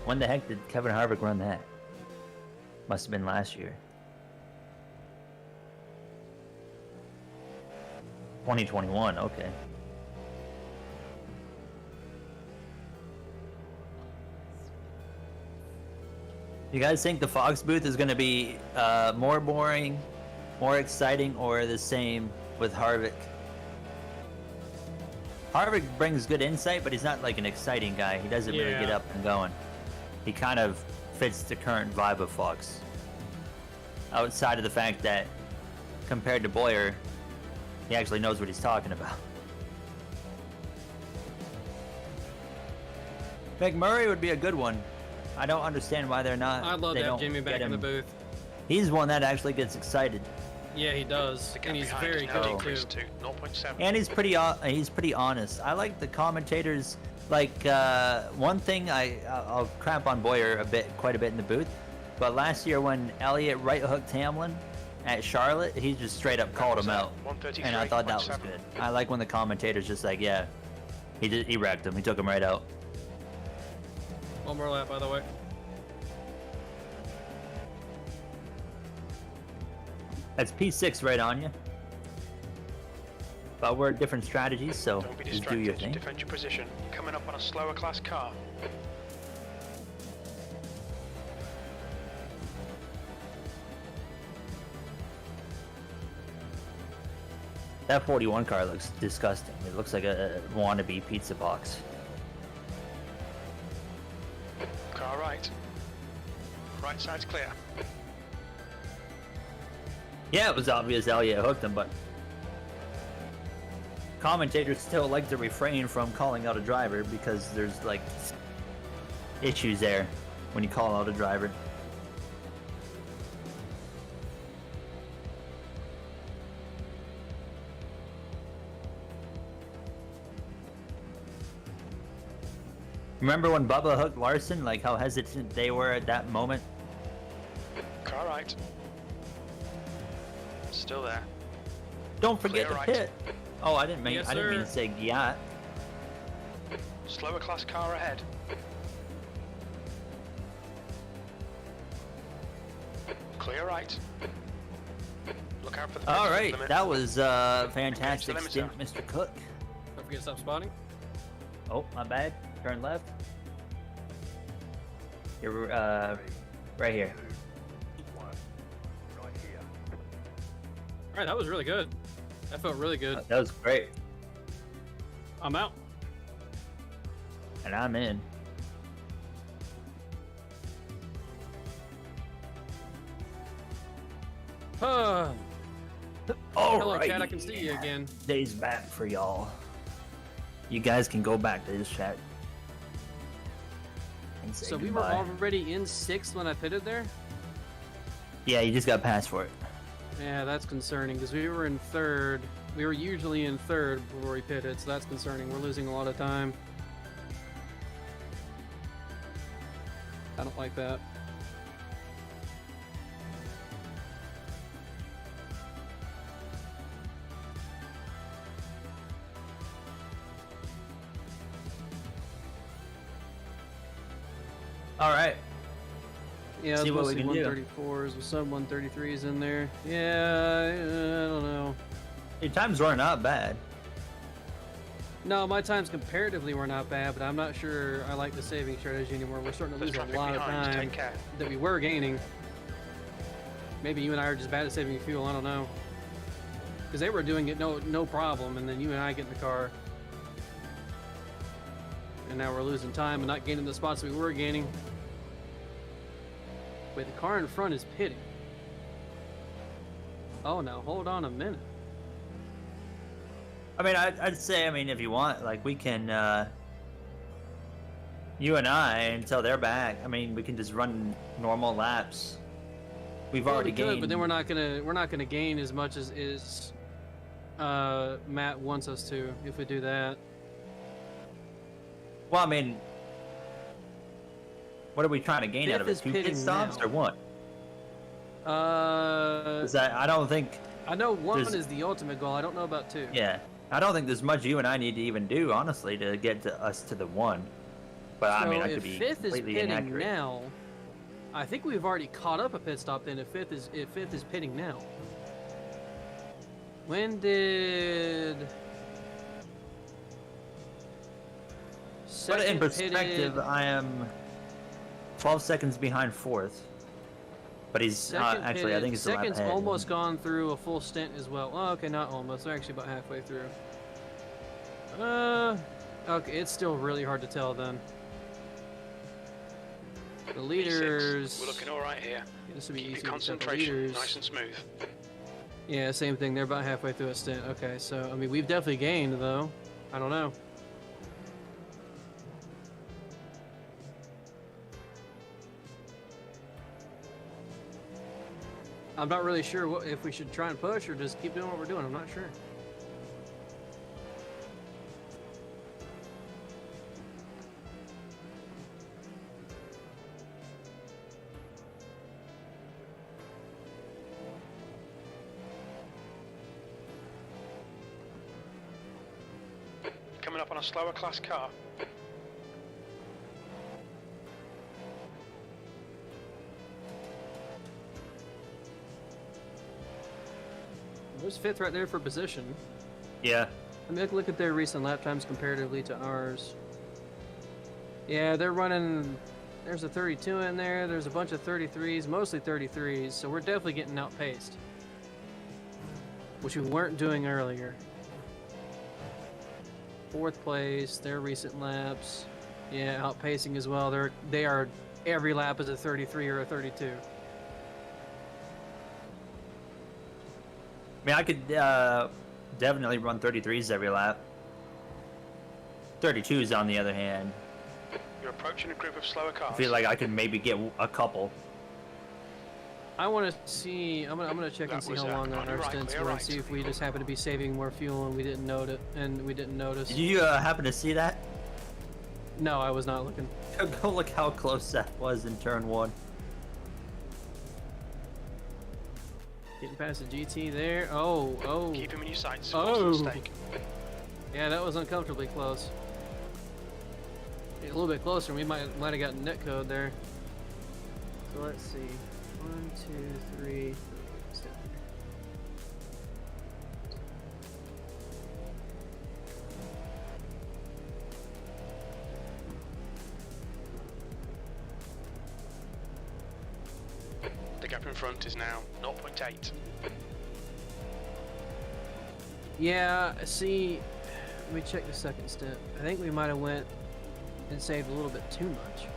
When the heck did Kevin Harvick run that? Must have been last year. 2021, okay. You guys think the Fox booth is going to be more boring, more exciting, or the same with Harvick? Harvick brings good insight, but he's not like an exciting guy. He doesn't really get Yeah. up and going. He kind of fits the current vibe of Fox. Outside of the fact that, compared to Boyer, he actually knows what he's talking about. McMurray would be a good one. I don't understand why they're not. I'd love they to have don't Jimmy back get in the him. booth. He's one that actually gets excited, Yeah, he does, The gap and he's behind very is now good decreased too. to 0.7. and he's pretty honest. I like the commentators. Like one thing, I'll crap on Boyer quite a bit in the booth, but last year when Elliott right hooked Hamlin at Charlotte, he just straight up called him out, and I thought that was 133.7. good. I like when the commentators just like, yeah, he wrecked him. He took him right out. One more lap, by the way. That's P6 right on you. But we're different strategies, so Don't be just do your distracted. thing. Defend your position. You're coming up on a slower class car. That 41 car looks disgusting. It looks like a wannabe pizza box. Car right. Right side's clear. Yeah, it was obvious Elliott hooked him, but commentators still like to refrain from calling out a driver because there's like issues there when you call out a driver. Remember when Bubba hooked Larson, like how hesitant they were at that moment? Car right. Still there. Don't forget Clear to right. pit. Oh, I didn't mean Yes, I didn't mean to sir. say yeah. Slower class car ahead. Clear right. Look out for the All fence right, limit. that was fantastic limit stint, zone. Mr. Cook. Don't forget to stop spotting. Oh, my bad. Turn left. You're right here. All right, that was really good. That felt really good. That was great. I'm out. And I'm in. Hello, All Chad. I can see you again. Day's back for y'all. You guys can go back to this chat. And say So we were goodbye. already in 6th when I pitted there? Yeah, you just got passed for it. Yeah, that's concerning because we were in 3rd. We were usually in 3rd before we pitted, so that's concerning. We're losing a lot of time. I don't like that. All right. Yeah, See it's what we mostly can do. 134s with some 133s in there. Yeah, I don't know. Your times were not bad. No, my times comparatively were not bad, but I'm not sure I like the saving strategy anymore. We're starting to There's lose a traffic lot of behind. time Take care. that we were gaining. Maybe you and I are just bad at saving fuel. I don't know. Because they were doing it no problem, and then you and I get in the car. And now we're losing time and not gaining the spots we were gaining. Wait, the car in front is pitting. Oh, now hold on a minute. I mean, I'd say, I mean, if you want, like, we can, you and I, until they're back, I mean, we can just run normal laps. We've Well, already we could, gained. but then we're not gonna gain as much as Matt wants us to if we do that. Well, I mean, what are we trying to gain out of Fifth it? is 2 pit pitting stops now. or what? 'Cause I don't think, I know one there's- is the ultimate goal. I don't know about 2. yeah, I don't think there's much you and I need to even do, honestly, to get to us to the 1. But I So mean, I if could be 5th is completely pitting inaccurate. now, I think we've already caught up a pit stop. Then if fifth is pitting now. When did? But in Second perspective, pitted- I am 12 seconds behind 4th. But he's Second actually, I think he's a lap second's ahead. almost gone through a full stint as well. Oh, okay, not almost. They're actually about halfway through. Okay, it's still really hard to tell then. The leaders. We're looking all right here. This would be Keep easy your to tell. The concentration leaders. nice and smooth. Yeah, same thing. They're about halfway through a stint. Okay, so I mean, we've definitely gained though. I don't know. I'm not really sure if we should try and push or just keep doing what we're doing. I'm not sure. Coming up on a slower class car. There's 5th right there for position. Yeah. Let me look at their recent lap times comparatively to ours. Yeah, they're running. There's a 32 in there. There's a bunch of 33s, mostly 33s. So we're definitely getting outpaced, which we weren't doing earlier. 4th place. Their recent laps. Yeah, outpacing as well. They are every lap is a 33 or a 32. I mean, I could definitely run 33s every lap. 32s, on the other hand, You're approaching a group of slower cars. I feel like I could maybe get a couple. I want to see. I'm gonna check and That see was, how long on our your right, stints clear were and right. see if we just happen to be saving more fuel and we didn't note it. Did you happen to see that? No, I was not looking. Go look how close that was in turn 1. Getting past the GT there. Oh. Keep him in your sights. Oh. What's the mistake? Yeah, that was uncomfortably close. A little bit closer, we might have gotten net code there. So let's see. 1, 2, 3. Step here. The gap in front is now 0.8. Yeah, see, let me check the second step. I think we might have went and saved a little bit too much.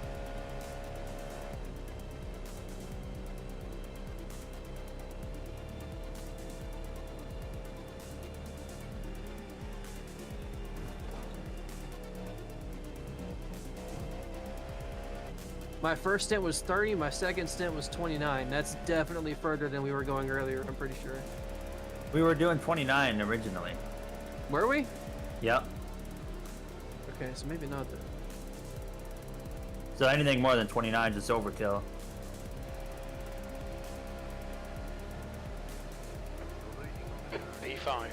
My first stint was 30, my second stint was 29. That's definitely further than we were going earlier, I'm pretty sure. We were doing 29 originally. Were we? Yep. Okay, so maybe not then. So anything more than 29 is just overkill. P5.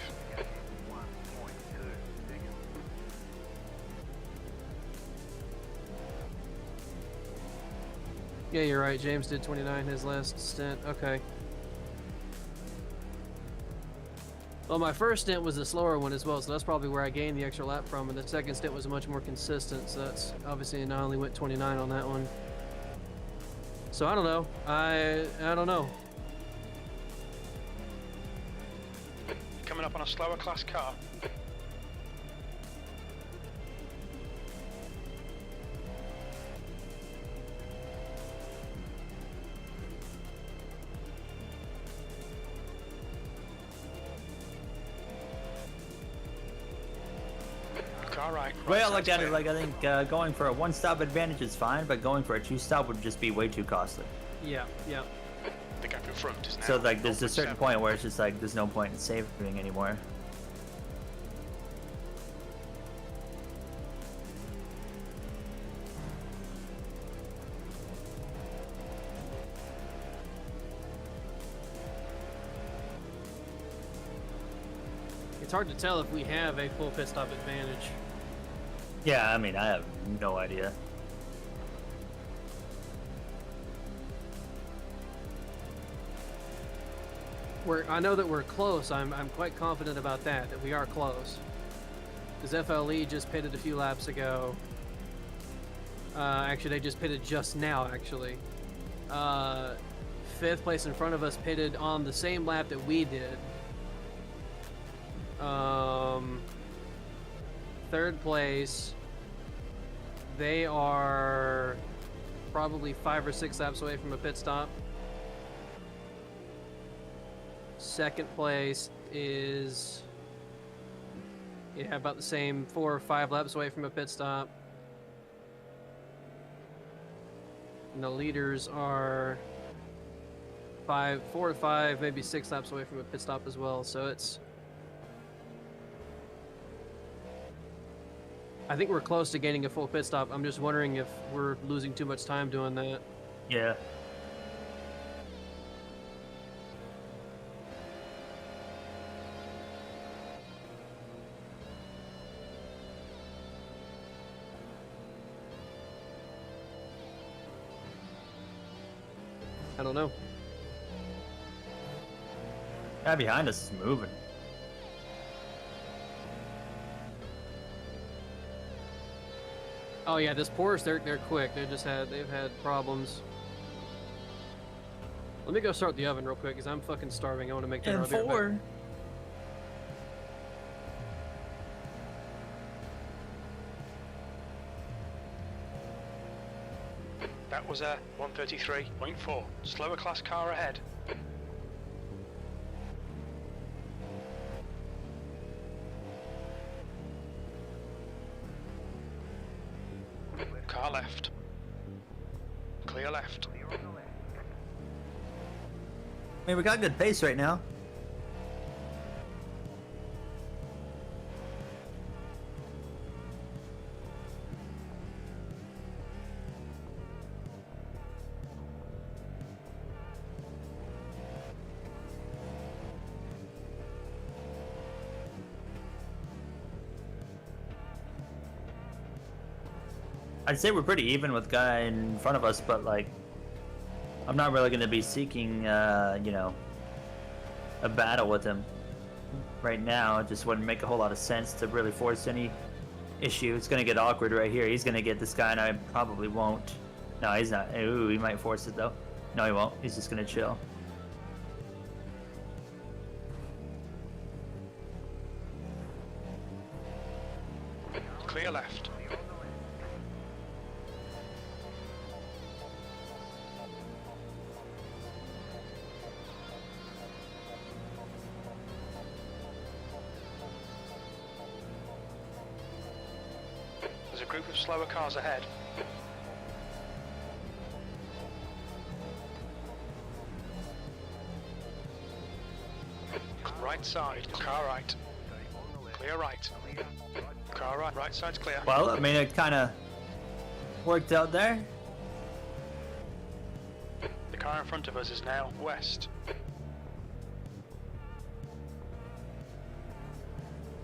Yeah, you're right. James did 29 his last stint. Okay. Well, my first stint was a slower one as well, so that's probably where I gained the extra lap from, and the second stint was much more consistent, so that's obviously I only went 29 on that one. So I don't know. I don't know. Coming up on a slower class car. Car right. The way I looked at it, like I think going for a one-stop advantage is fine, but going for a two-stop would just be way too costly. Yeah, yeah. The gap in front is now So like there's a certain 0.7. point where it's just like there's no point in saving anymore. It's hard to tell if we have a full pit stop advantage. Yeah, I mean I have no idea. I know that we're close. I'm quite confident about that we are close. Because FLE just pitted a few laps ago. Actually, they just pitted just now, actually. Fifth place in front of us pitted on the same lap that we did. Third place, they are probably 5 or 6 laps away from a pit stop. Second place is about the same, 4 or 5 laps away from a pit stop. And the leaders are 4 to 5, maybe 6 laps away from a pit stop as well. So I think we're close to gaining a full pit stop. I'm just wondering if we're losing too much time doing that. Yeah. I don't know. Guy behind us is moving. Oh yeah, this Porsche, they're quick. They've had problems. Let me go start the oven real quick because I'm fucking starving. I want to make dinner. And I'll be right back. 4. That was a 133.4. Slower class car ahead. Car left. Clear left. I mean, we got good pace right now. I'd say we're pretty even with guy in front of us, but like I'm not really going to be seeking, you know, a battle with him right now. It just wouldn't make a whole lot of sense to really force any issue. It's going to get awkward right here. He's going to get this guy, and I probably won't. No, he's not. Ooh, he might force it, though. No, he won't. He's just going to chill. Clear left. There's a group of slower cars ahead. Right side, car right. Clear right. Car right, right side's clear. Well, I mean, it kind of worked out there. The car in front of us is now west.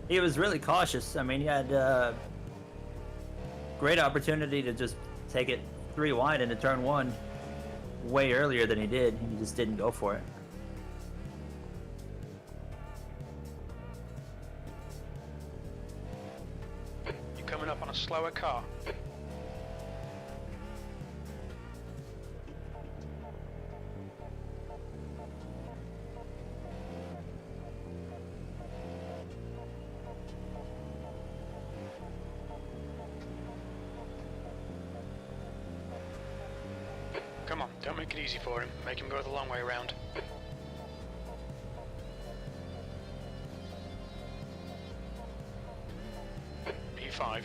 He was really cautious. I mean, he had great opportunity to just take it 3 wide into turn 1 way earlier than he did. He just didn't go for it. You're coming up on a slower car. Come on, don't make it easy for him. Make him go the long way around. P5.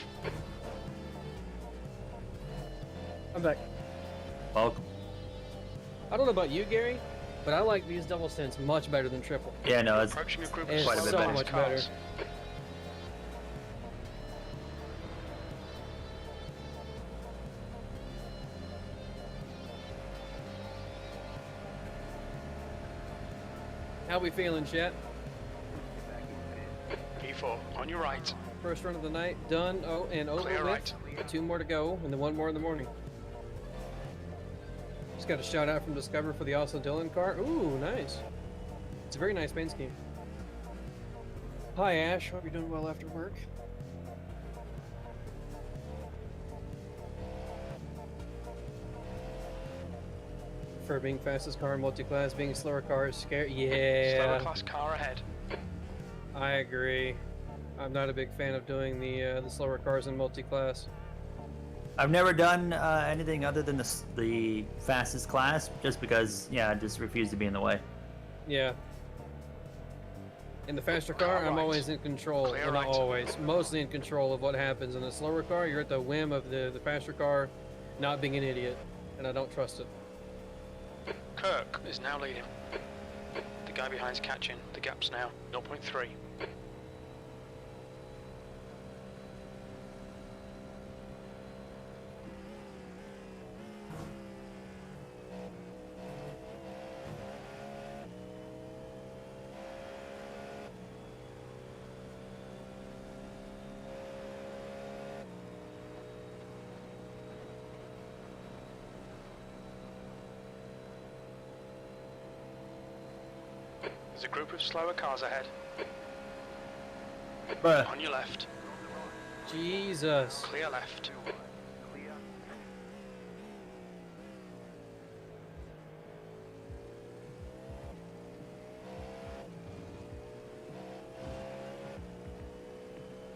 I'm back. Welcome. I don't know about you, Gary, but I like these double stints much better than triple. Yeah, no, it's Approaching a group of It's quite a bit so better. much cars. better. How we feeling, chat? P4, on your right. First run of the night done. Oh, and over Clear with. right. 2 more to go, and then 1 more in the morning. Just got a shout out from Discover for the Austin Dillon car. Ooh, nice. It's a very nice paint scheme. Hi, Ash. Hope you're doing well after work. For being fastest car in multi-class, being slower car is scary. Slower Yeah, class car ahead. I agree. I'm not a big fan of doing the slower cars in multi-class. I've never done anything other than the fastest class, just because, yeah, I just refuse to be in the way. Yeah. In the faster car, I'm right. always in control. Clear Well, not right. always. Mostly in control of what happens. In the slower car, you're at the whim of the faster car not being an idiot. And I don't trust it. Kirk is now leading. The guy behind's catching. The gap's now 0.3. There's a group of slower cars ahead. Bruh. On your left. Jesus. Clear left.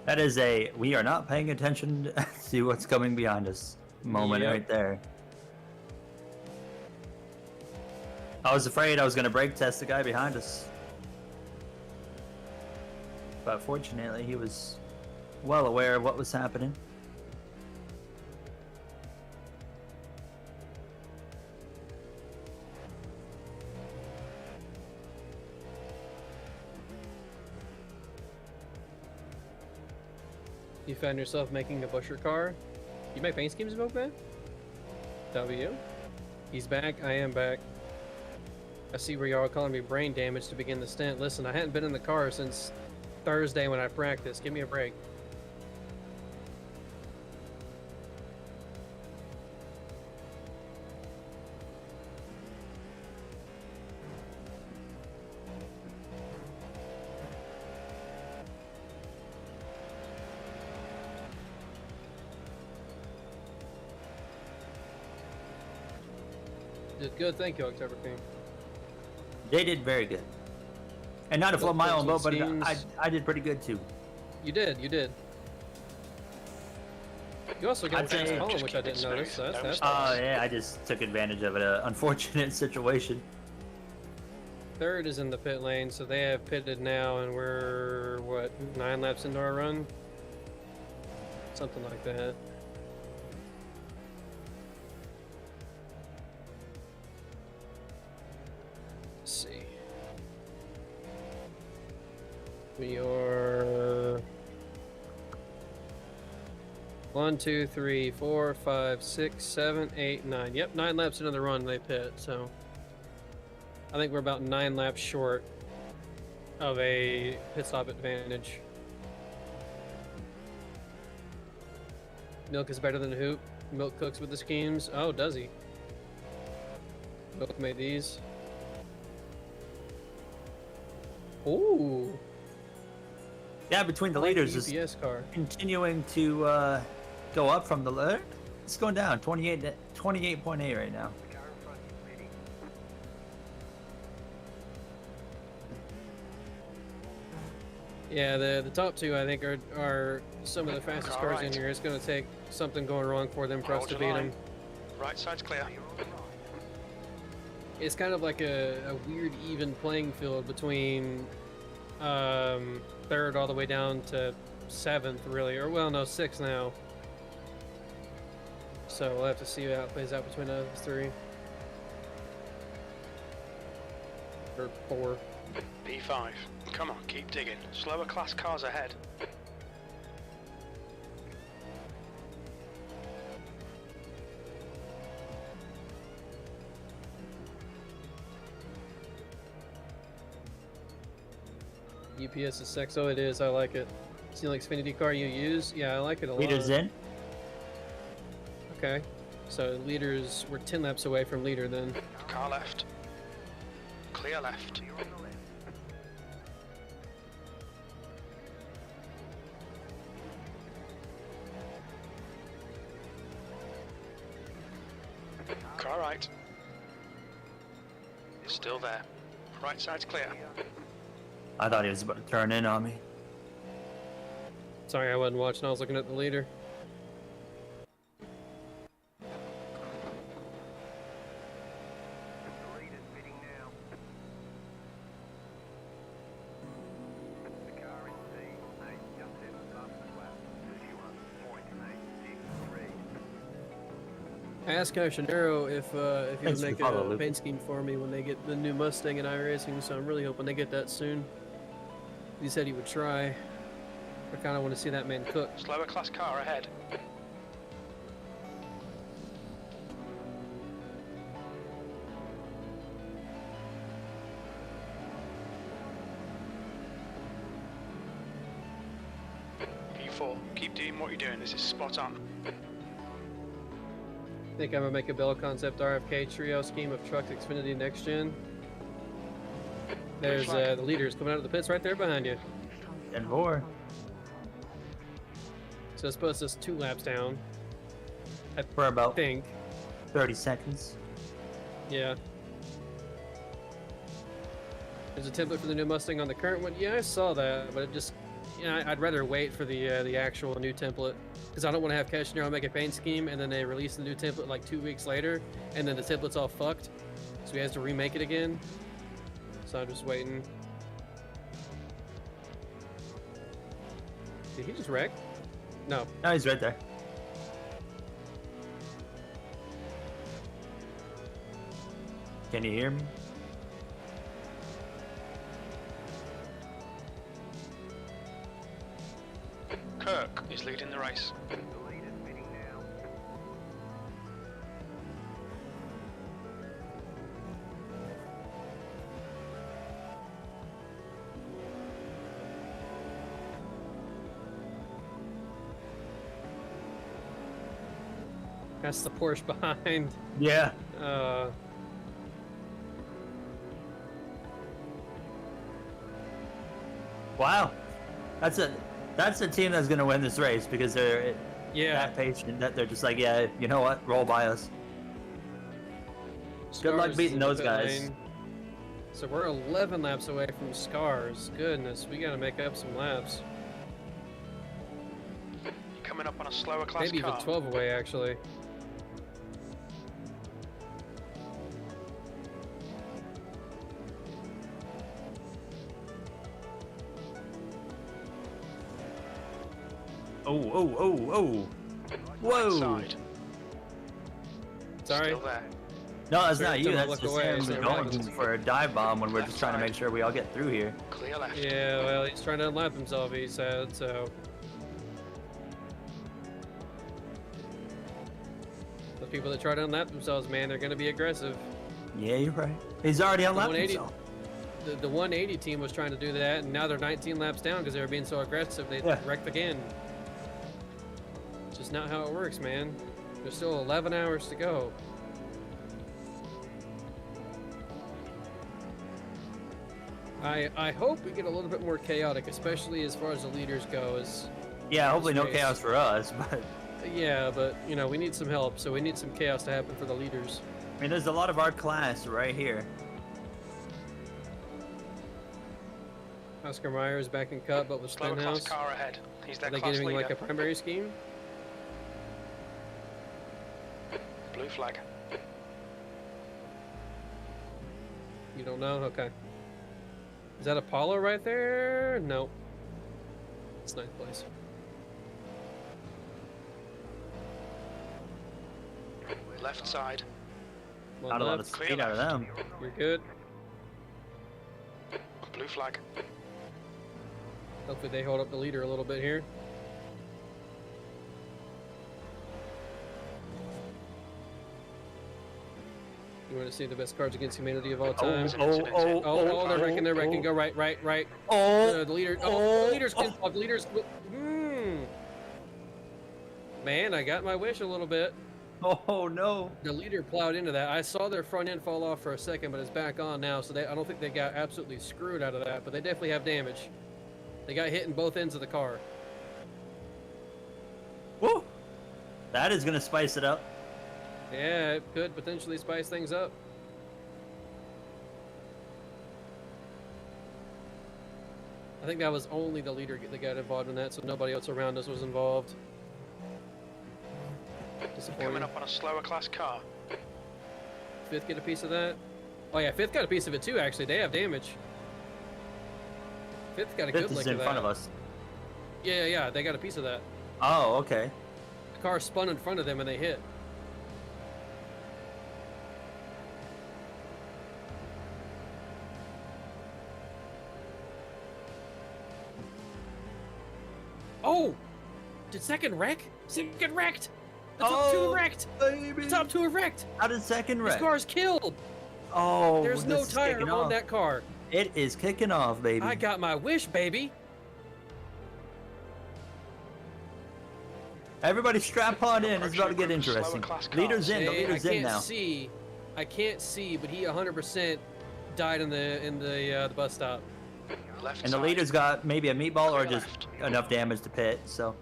That is a we are not paying attention to what's coming behind us moment Yep. right there. I was afraid I was going to brake test the guy behind us. But fortunately, he was well aware of what was happening. You found yourself making a busher car? You make paint schemes, Milkman? W? He's back. I am back. I see where y'all are calling me brain damage to begin the stint. Listen, I hadn't been in the car since Thursday when I practiced. Give me a break. Did good. Thank you, October King. They did very good. And not to float my own boat, but I did pretty good too. You did. You also got I'd say- the column, which I didn't notice. So that's Oh yeah, I just took advantage of an unfortunate situation. Third is in the pit lane, so they have pitted now, and we're what 9 laps into our run, something like that. Let's see. We are 1, 2, 3, 4, 5, 6, 7, 8, 9. Yep, 9 laps into the run they pit, so I think we're about 9 laps short of a pit stop advantage. Milk is better than Hoop. Milk cooks with the schemes. Oh, does he? Milk made these. Ooh. Yeah, between the I like leaders the is UPS car. continuing to go up from the. It's going down 28.8 right now. Yeah, the top two I think are some of the fastest Car cars in right. here. It's going to take something going wrong for them for us Hold to your beat line. them. Right side's clear. It's kind of like a weird even playing field between third all the way down to 7th, really, or well, no, 6th now. So we'll have to see how it plays out between us 3 or 4. P5. Come on, keep digging. Slower class cars ahead. UPS is sex. Oh, it is. I like it. See, like Xfinity car you use? Yeah, I like it a lot. Leaders in. Okay. So leaders, we're 10 laps away from leader then. Car left. Clear left. Car right. Still there. Right side's clear. I thought he was about to turn in on me. Sorry, I wasn't watching. I was looking at the leader. I asked Cachanero if he would Thanks for make the follow, a Luke. paint scheme for me when they get the new Mustang in iRacing, so I'm really hoping they get that soon. He said he would try. I kind of want to see that man cook. Slower class car ahead. P4. Keep doing what you're doing. This is spot on. I think I'm gonna make a Bell Concept RFK trio scheme of trucks Xfinity Next Gen. There's the leaders coming out of the pits right there behind you. And 4. So it's puts us 2 laps down. I For about think. 30 seconds. Yeah. There's a template for the new Mustang on the current one. Yeah, I saw that, but it just, you know, I'd rather wait for the actual new template because I don't want to have Cachanero make a paint scheme and then they release the new template like 2 weeks later, and then the template's all fucked, so he has to remake it again. So I'm just waiting. Did he just wreck? No. No, he's right there. Can you hear me? Kirk is leading the race. That's the Porsche behind. Yeah. Wow. That's a team that's gonna win this race because they're Yeah. that patient that they're just like, yeah, you know what, roll by us. Good luck Scars beating in the those pit guys. lane. So we're 11 laps away from Scars. Goodness, we gotta make up some laps. You're coming up on a slower class Maybe car. even 12 away, actually. Oh. Whoa. Side. Sorry. Still there. No, that's Sorry, not you. don't That's look just away, him it's not going right. for a dive bomb when we're just trying to make sure we all get through here. Clear left. Yeah, well, he's trying to unlap himself, he said, so. The people that try to unlap themselves, man, they're gonna be aggressive. Yeah, you're right. He's already unlapped 180 himself. The 180 team was trying to do that, and now they're 19 laps down because they were being so aggressive. They Yeah. wrecked again. It's just not how it works, man. There's still 11 hours to go. I hope we get a little bit more chaotic, especially as far as the leaders goes. Yeah, hopefully no race. chaos for us, but Yeah, but you know we need some help, so we need some chaos to happen for the leaders. I mean, there's a lot of our class right here. Oscar Meyer is back in cut, but with Slower class Stenhouse. car ahead. He's their Are they class giving leader. like a primary scheme? Blue flag. You don't know? Okay. Is that Apollo right there? No. It's ninth place. Left side. One Not a lot of left. Clear speed out of left. them. You're good. Blue flag. Hopefully they hold up the leader a little bit here. You want to see the best Cards Against Humanity of all time? there's an incident here. They're wrecking. Go right. Oh, The leader. oh, The leader's the leader's. Man, I got my wish a little bit. oh no. The leader plowed into that. I saw their front end fall off for a second, but it's back on now. So I don't think they got absolutely screwed out of that, but they definitely have damage. They got hit in both ends of the car. Woo! That is gonna spice it up. Yeah, it could potentially spice things up. I think that was only the leader that got involved in that, so nobody else around us was involved. Disappointing. Coming up on a slower class car. Fifth get a piece of that. Oh yeah, fifth got a piece of it too. Actually, they have damage. Fifth got a Fifth good lick is in of that. front of us. Yeah, they got a piece of that. Oh, okay. The car spun in front of them and they hit. Oh! Did second wreck? Second wrecked! The top two Oh, wrecked! baby. The top two are wrecked! How did second This wreck? car's killed! Oh, There's no this is tire kicking on off. that car. It is kicking off, baby. I got my wish, baby! Everybody strap on in. It's about to get Approaching a group of slower interesting. class cars. Leader's in. The Hey, leader's in now. I can't see, but he 100% died in the bus stop. Left And the side. leader's got maybe a meatball or Clear just left. enough damage to pit. So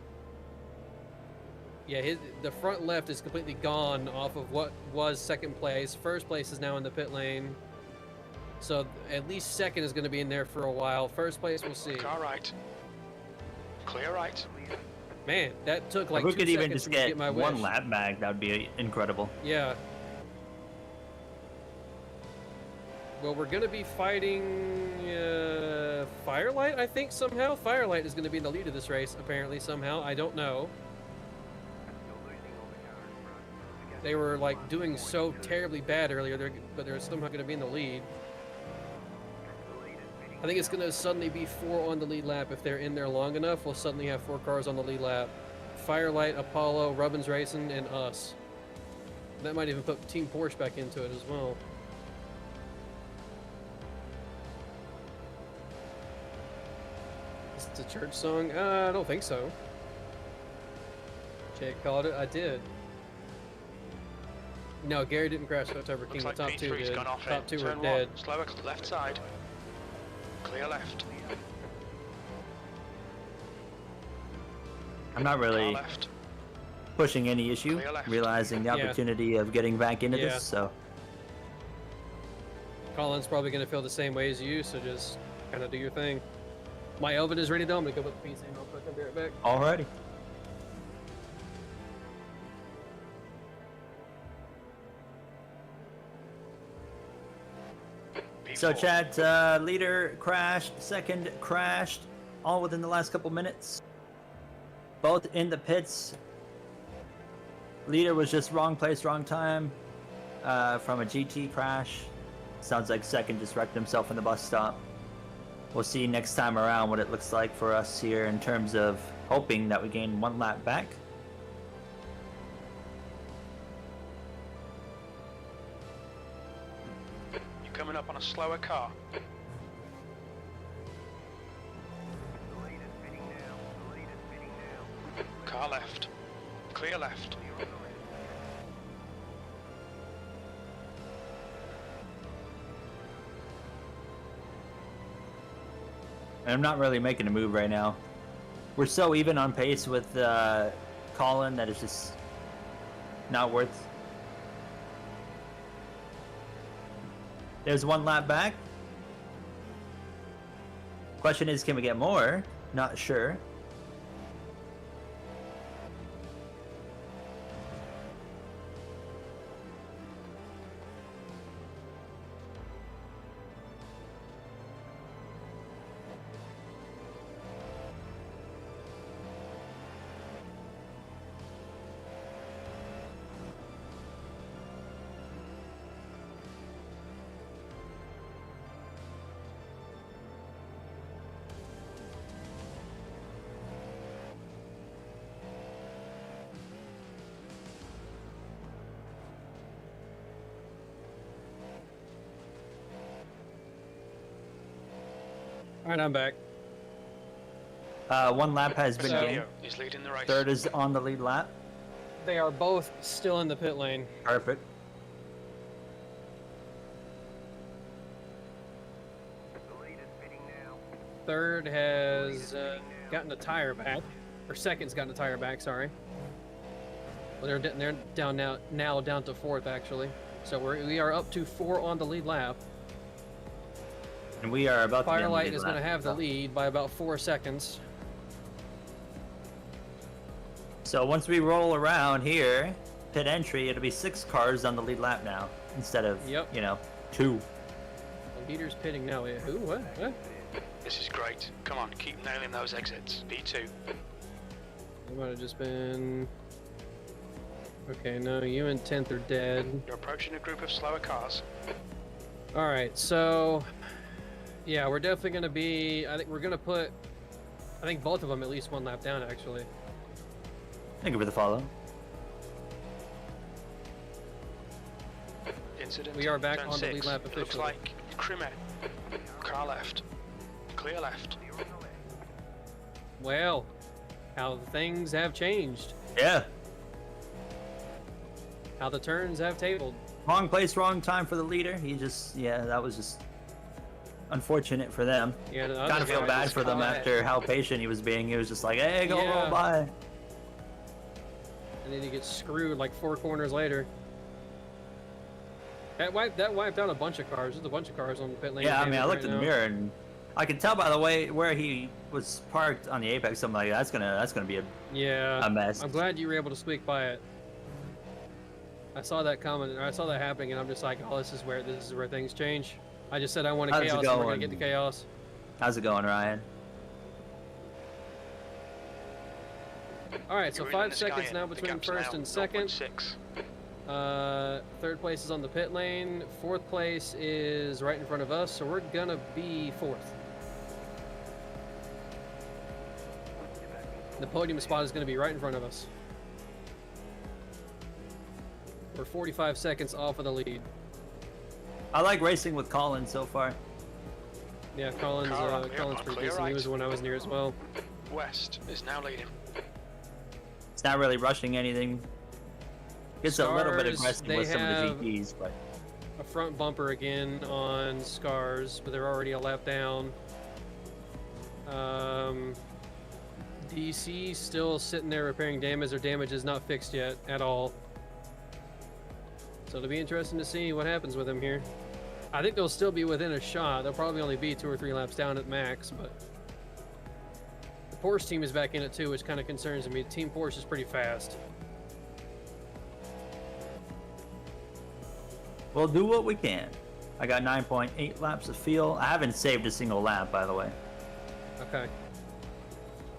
Yeah, the front left is completely gone off of what was second place. First place is now in the pit lane. So at least second is going to be in there for a while. First place, we'll see. Car right. Clear right. Man, that took like if we 2 could even seconds just for me to get get my one wish. lap back, that would be incredible. Yeah. Well, we're going to be fighting Firelight, I think, somehow. Firelight is going to be in the lead of this race, apparently, somehow. I don't know. They were, like, doing so terribly bad earlier, but they're somehow going to be in the lead. I think it's going to suddenly be 4 on the lead lap. If they're in there long enough, we'll suddenly have 4 cars on the lead lap. Firelight, Apollo, Rubbins Racing, and us. That might even put Team Porsche back into it as well. Is it a church song? I don't think so. Jake called it. I did. No, Gary didn't crash October King. Looks The like top 2 P3's did. gone off Top 2 in were turn dead. 1. Slower left side. Clear left. I'm not Car really left. pushing any issue, Clear left. realizing the Yeah. opportunity of getting back into Yeah. this. So Colin's probably going to feel the same way as you, so just kind of do your thing. My oven is ready though. I'm going to go put the pizza in real quick. I'll be right back. Alrighty. So chat, leader crashed, second crashed, all within the last couple minutes. Both in the pits. Leader was just wrong place, wrong time from a GT crash. Sounds like second just wrecked himself in the bus stop. We'll see next time around what it looks like for us here in terms of hoping that we gain 1 lap back. You're coming up on a slower car. Car left. Clear left. And I'm not really making a move right now. We're so even on pace with Colin that it's just not worth. There's 1 lap back. Question is, can we get more? Not sure. All right, I'm back. 1 lap has been gained. Sergio is leading the race. Third is on the lead lap. They are both still in the pit lane. Perfect. Third has gotten a tire back, or second's gotten a tire back. Sorry. Well, they're down now down to 4th actually. So we are up to 4 on the lead lap. And we are about to be on the Firelight lead is going to lap. have the lead by about 4 seconds. So once we roll around here, pit entry, it'll be 6 cars on the lead lap now instead of, Yep. 2. The leader's pitting now. Wait, who? What? This is great. Come on, keep nailing those exits. P2. It might have just been... Okay, no, you and 10th are dead. You're approaching a group of slower cars. Alright, so... Yeah, we're definitely going to be... I think we're going to put... I think both of them at least 1 lap down, actually. Thank you for the follow. Incident. We are back turn on the lead 6. lap It looks officially. like Crimet. Car left. Clear left. Well, how things have changed. Yeah. How the turns have tabled. Wrong place, wrong time for the leader. He just, that was just unfortunate for them. Yeah, the Kind other of feel guy bad just for them caught- after how patient he was being. He was just like, hey, go Yeah. roll by. And then he gets screwed like 4 corners later. That wiped out a bunch of cars. There's a bunch of cars on the pit lane. Yeah, I mean, I damage looked right in the now. mirror and I could tell by the way where he was parked on the apex. I'm like, that's gonna be Yeah, a mess. I'm glad you were able to squeak by it. I saw that comment, or I saw that happening, and I'm just like, oh, this is where things change. I just said I wanted How's it chaos, and we're gonna going? get the chaos. How's it going, Ryan? All right, so You're 5 in the sky seconds in. now The between gap's first now and second. 0.6. Third place is on the pit lane. 4th place is right in front of us, so we're gonna be 4th. The podium spot is gonna be right in front of us. We're 45 seconds off of the lead. I like racing with Colin so far. Yeah, Colin's Car up, Colin's yeah, pretty clear decent. He right. was the one I was near as well. West is now leading. It's not really rushing anything. Gets a little bit Stars, aggressive they with some of have- the GTs, but A front bumper again on Scars, but they're already a lap down. DC still sitting there repairing damage. Their damage is not fixed yet at all. So it'll be interesting to see what happens with him here. I think they'll still be within a shot. They'll probably only be 2 or 3 laps down at max, but the Porsche team is back in it too, which kind of concerns me. Team Porsche is pretty fast. We'll do what we can. I got 9.8 laps of fuel. I haven't saved a single lap, by the way. Okay.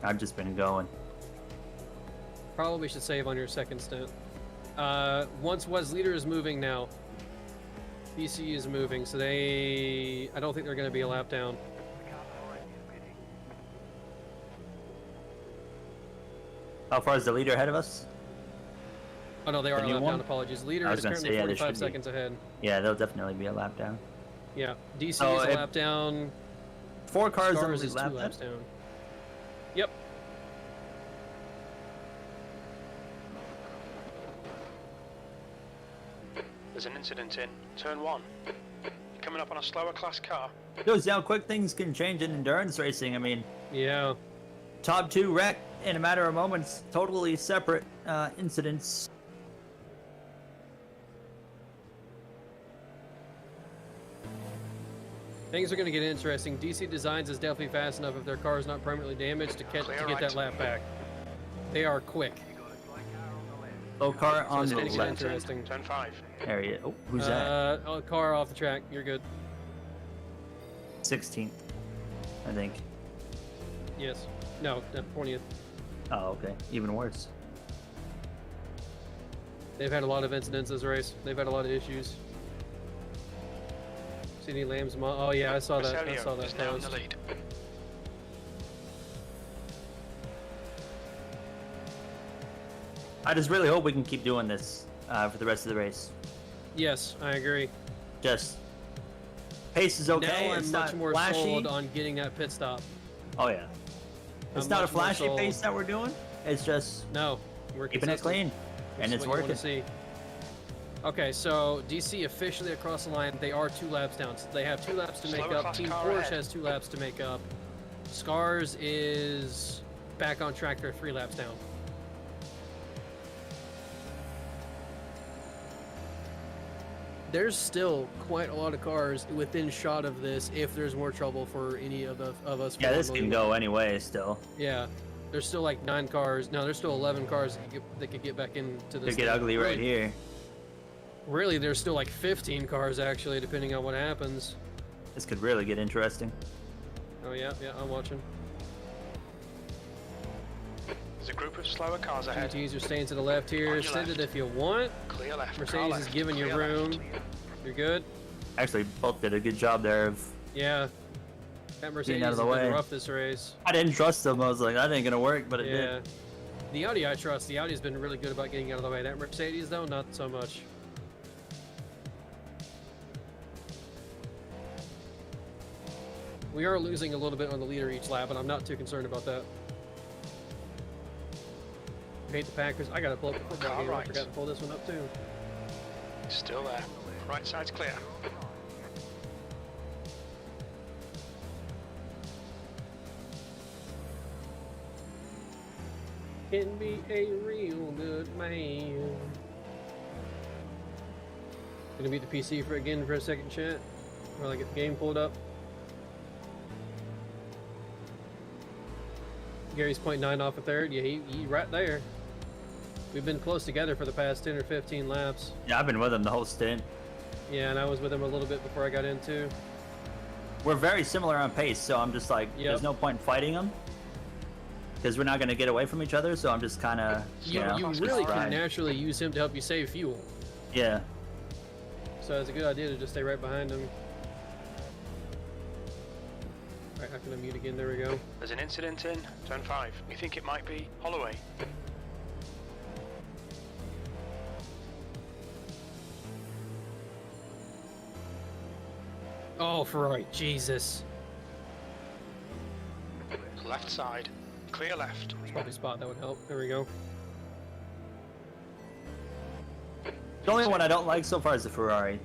I've just been going. Probably should save on your second stint. Once was leader is moving now. DC is moving, so I don't think they're going to be a lap down. How far is the leader ahead of us? Oh no, they are The a new lap one? down. Apologies. Leader I was is gonna currently say, yeah, they 45 should be. seconds ahead. Yeah, they'll definitely be a lap down. Yeah, DC So is a if- lap down. 4 cars on Stars the is 2 lap laps down. down. Yep. There's an incident in turn 1. You're coming up on a slower class car. Shows how quick things can change in endurance racing. I mean, Yeah. top 2 wreck in a matter of moments, totally separate incidents. Things are going to get interesting. DC Designs is definitely fast enough if their car is not permanently damaged to get that lap back. They are quick. Low car on it's the gonna get left. interesting. Turn 5. Area. Oh, who's that? Car off the track. You're good. 16th, I think. Yes. No, 20th. Oh, okay. Even worse. They've had a lot of incidents this race. They've had a lot of issues. See any Lambs? Oh yeah, I saw that. I saw that is now in the post. lead. I just really hope we can keep doing this for the rest of the race. Yes, I agree. Just pace is okay. Now It's I'm not much more flashy. sold on getting that pit stop. Oh yeah. It's I'm not a much more flashy sold. pace that we're doing. It's just No, we're keeping it consistent. clean, and This it's is what you wanna working. see. Okay, so DC officially across the line. They are 2 laps down. So they have 2 laps to make Slower up. class Team car Porsche ahead. has 2 laps to make up. Scars is back on track. They're 3 laps down. There's still quite a lot of cars within shot of this if there's more trouble for any of us. Yeah, this following can go anyway still. Yeah, there's still like 9 cars. No, there's still 11 cars that could get back into this. Could get thing. ugly right Really- here. Really, there's still like 15 cars actually, depending on what happens. This could really get interesting. Oh yeah, I'm watching. There's a group of slower cars ahead. GTs are staying to the left here. On your Send it left. if you want. Clear left. car Mercedes is left, giving you clear room. left. You're good. Actually, both did a good job there of. Yeah. That Mercedes out of the has been way. rough this race. I didn't trust them. I was like, that ain't gonna work, but it Yeah. did. The Audi I trust. The Audi's been really good about getting out of the way. That Mercedes though, not so much. We are losing a little bit on the leader each lap, but I'm not too concerned about that. I hate the Packers. I gotta pull up the football Car game. I right. forgot to pull this one up too. Still there. Right side's clear. Can be a real good man. Gonna beat the PC for a second chat while I get the game pulled up. Gary's 0.9 off a third. Yeah, he right there. We've been close together for the past 10 or 15 laps. Yeah, I've been with him the whole stint. Yeah, and I was with him a little bit before I got into. We're very similar on pace, so I'm just like, Yep. there's no point in fighting him. Because we're not going to get away from each other, so I'm just kind of, You know, really just can ride. naturally use him to help you save fuel. Yeah. So it's a good idea to just stay right behind him. Alright, I can unmute again. There we go. There's an incident in turn 5. We think it might be Holloway. Oh, Ferrari. Jesus. Left side. Clear left. Probably spot that would help. There we go. The only one I don't like so far is the Ferrari.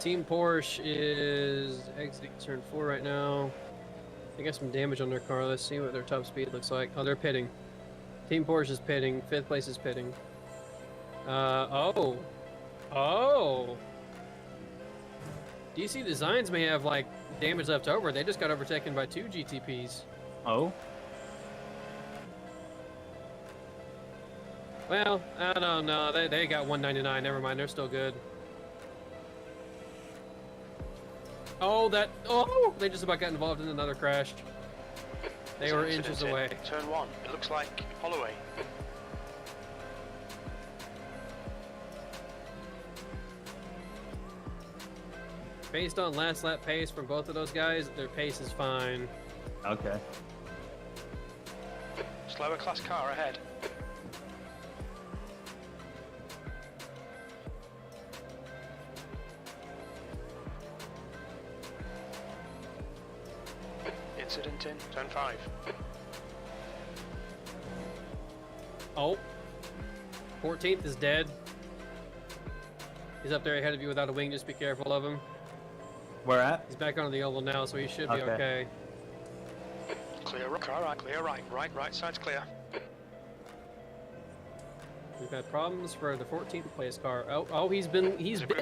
Team Porsche is exiting turn 4 right now. They got some damage on their car. Let's see what their top speed looks like. Oh, they're pitting. Team Porsche is pitting. 5th place is pitting. Oh. DC Designs may have, like, damage left over. They just got overtaken by 2 GTPs. Oh? Well, I don't know. They got 199. Never mind. They're still good. Oh, they just about got involved in another crash. They were inches away. Turn 1. It looks like Holloway. Based on last lap pace from both of those guys, their pace is fine. Okay. Slower class car ahead. Incident in turn 5. Oh. 14th is dead. He's up there ahead of you without a wing. Just be careful of him. Where at? He's back onto the oval now, so he should be okay. Clear car right, clear right. Right side's clear. We've had problems for the 14th place car. Oh, he's been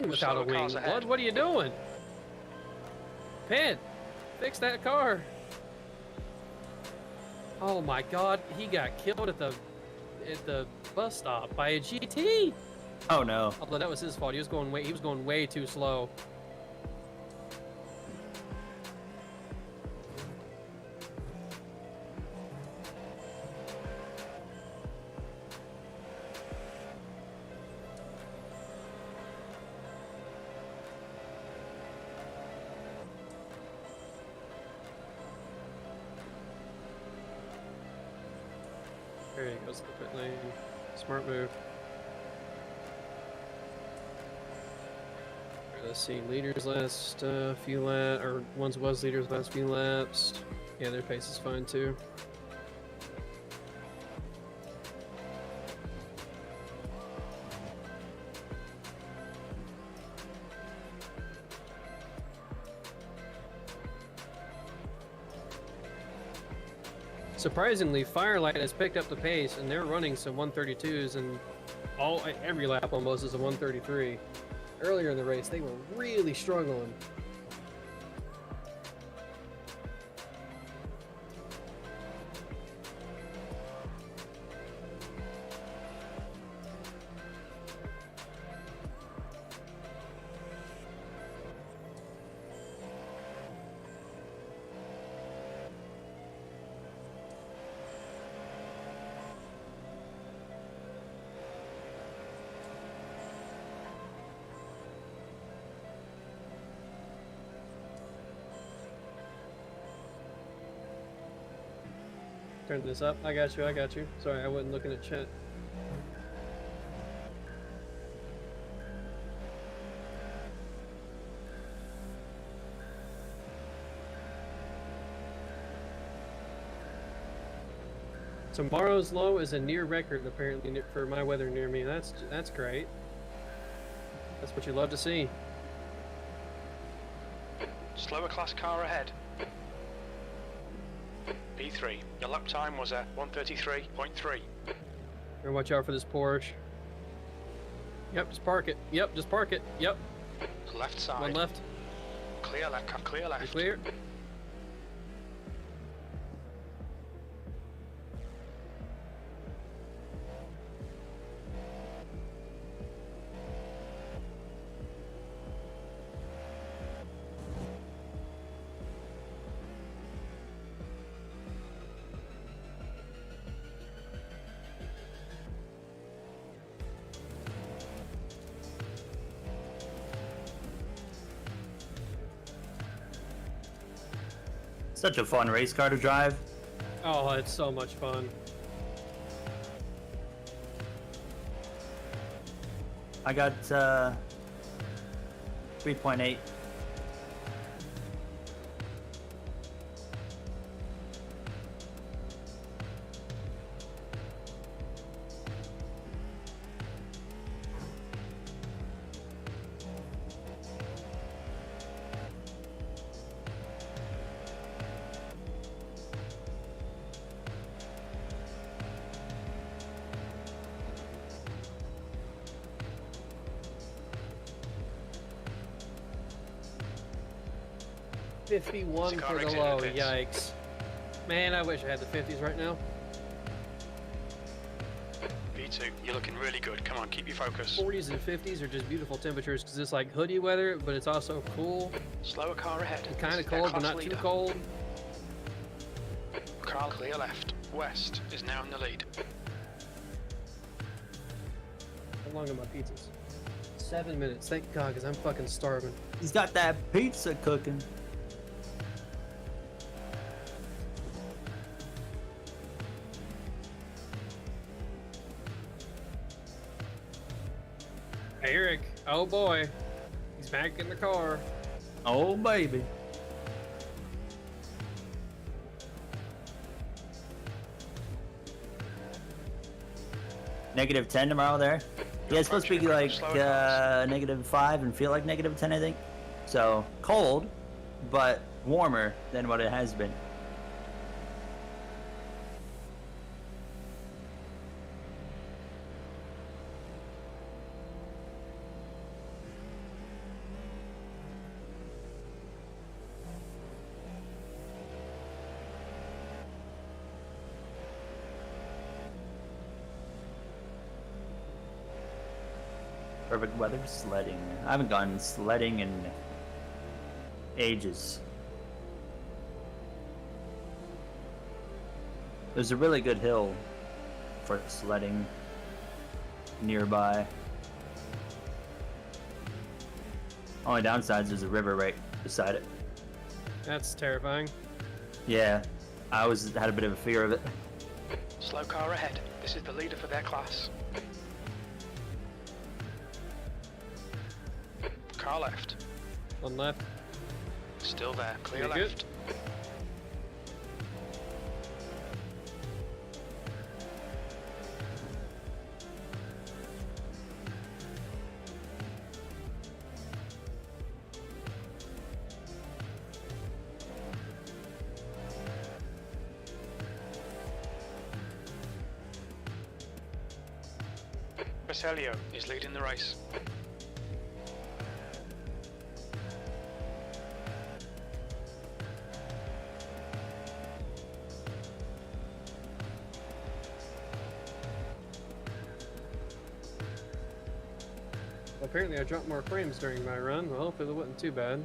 without a wing. ahead. What are you doing? Pit, fix that car. Oh my God, he got killed at the bus stop by a GT. Oh no. Although that was his fault. He was going way too slow. There he goes to the pit lane. Smart move. Let's see, leaders last few laps, or ones was leaders last few laps. Yeah, their pace is fine too. Surprisingly, Firelight has picked up the pace, and they're running some 132s, and every lap almost is a 133. Earlier in the race, they were really struggling. Turn this up. I got you. Sorry, I wasn't looking at chat. Tomorrow's low is a near record, apparently, for my weather near me. That's great. That's what you love to see. Slower class car ahead. P3. Your lap time was a 133.3. Better watch out for this Porsche. Yep, just park it. Yep, just park it. Yep. Left side. One left. Clear left. Clear You left. clear? Such a fun race car to drive. Oh, it's so much fun. I got 3.8. 51 Cigar for the exiting low. the pits. Yikes. Man, I wish I had the 50s right now. V2, you're looking really good. Come on, keep your focus. 40s and 50s are just beautiful temperatures because it's like hoodie weather, but it's also cool. Slower car ahead. Kind This of is their cold, but class not leader. too cold. Car clear left. West is now in the lead. How long are my pizzas? 7 minutes. Thank God, because I'm fucking starving. He's got that pizza cooking. Eric, oh boy. He's back in the car. Oh, baby. -10 tomorrow there. Yeah, it's supposed to be like -5 and feel like -10, I think. So cold, but warmer than what it has been. Perfect weather sledding. I haven't gone sledding in ages. There's a really good hill for sledding nearby. Only downside is there's a river right beside it. That's terrifying. Yeah, I always had a bit of a fear of it. Slow car ahead. This is the leader for their class. Car left. One left. Still there. Clear You're good. left. Basilio is leading the race. Apparently I dropped more frames during my run. Well, hopefully it wasn't too bad.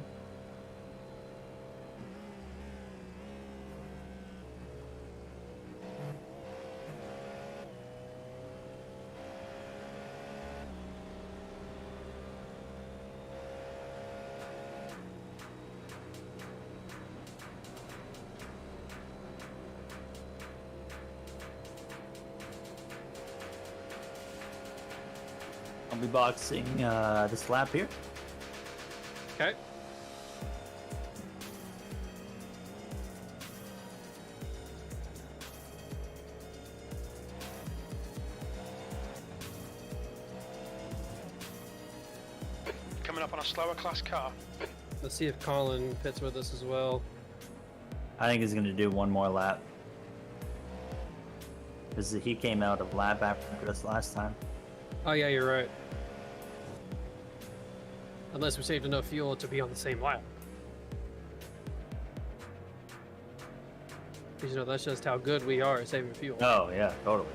I'll be boxing this lap here. Okay. Coming up on a slower class car. Let's see if Colin pits with us as well. I think he's going to do one more lap. Because he came out a lap after us last time. Oh yeah, you're right. Unless we saved enough fuel to be on the same lap. Because you know, that's just how good we are at saving fuel. Oh, yeah, totally.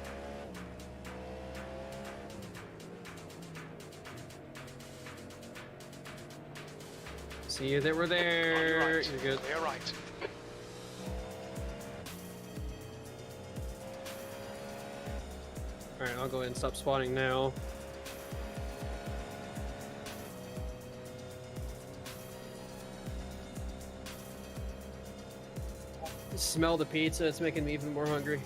See you that we're there. On your right. You're good. Clear right. Alright, I'll go ahead and stop spotting now. Smell the pizza, it's making me even more hungry.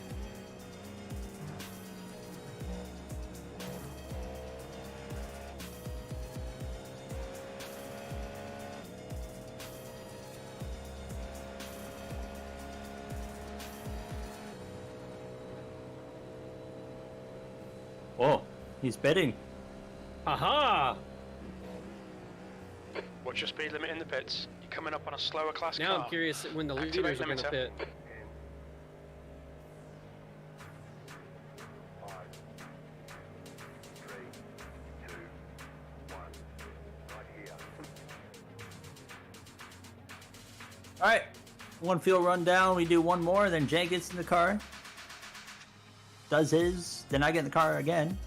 Whoa, he's bidding. Aha! What's your speed limit in the pits? You're coming up on a slower class Now car. I'm curious when the Activate leaders are going to limiter. pit. All right, one fuel run down. We do one more, then Jay gets in the car, does his, then I get in the car again,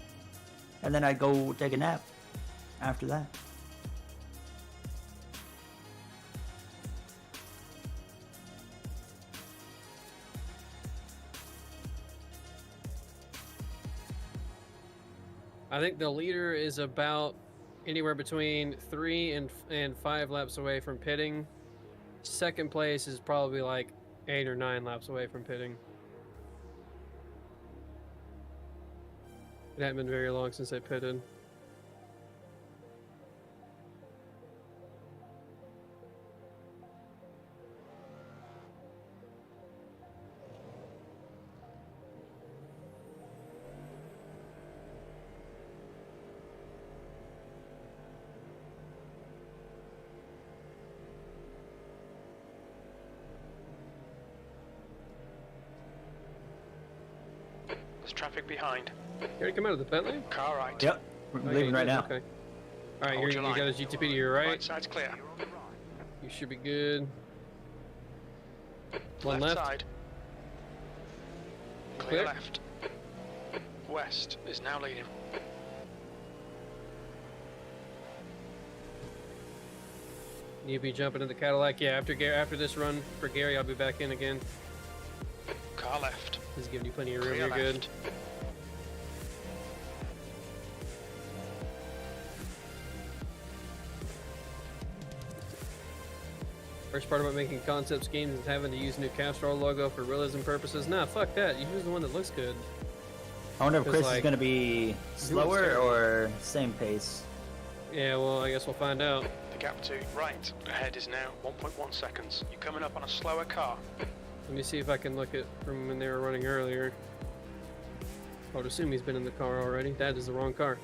and then I go take a nap after that. I think the leader is about anywhere between 3 and 5 laps away from pitting. Second place is probably like 8 or 9 laps away from pitting. It hadn't been very long since I pitted. There's traffic behind. You already come out of the pit lane? Car right. Yep, we're Oh, yeah, leaving you right did, now. Okay. All right, Hold you your got a line. GTP to your right. Right side's clear. You should be good. One Left left. side. Clear Clear. left. West is now leading. You'll be jumping in the Cadillac. Yeah, after this run for Gary, I'll be back in again. Car left. He's giving you plenty of room. Clear You're good. left. First part about making concept schemes is having to use new Castrol logo for realism purposes. Nah, fuck that. You use the one that looks good. I wonder if Because, Chris is like, going to be slower terrible. or same pace. Yeah, well, I guess we'll find out. The gap to right ahead is now 1.1 seconds. You're coming up on a slower car. Let me see if I can look at from when they were running earlier. I would assume he's been in the car already. That is the wrong car.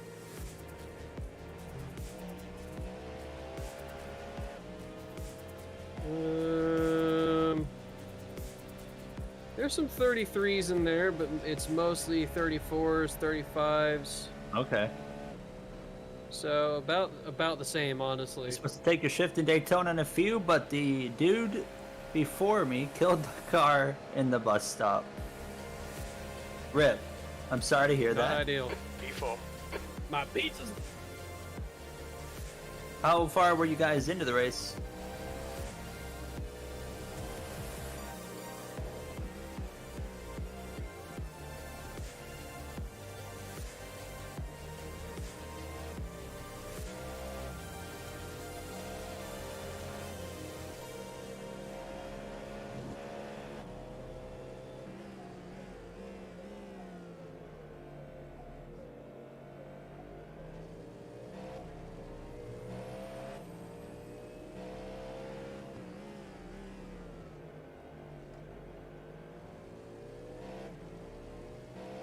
There's some 33s in there, but it's mostly 34s, 35s. Okay. So about the same, honestly. You're supposed to take your shift in Daytona in a few, but the dude before me killed the car in the bus stop. Rip. I'm sorry to hear Not that. ideal. P4. My pizza's. How far were you guys into the race?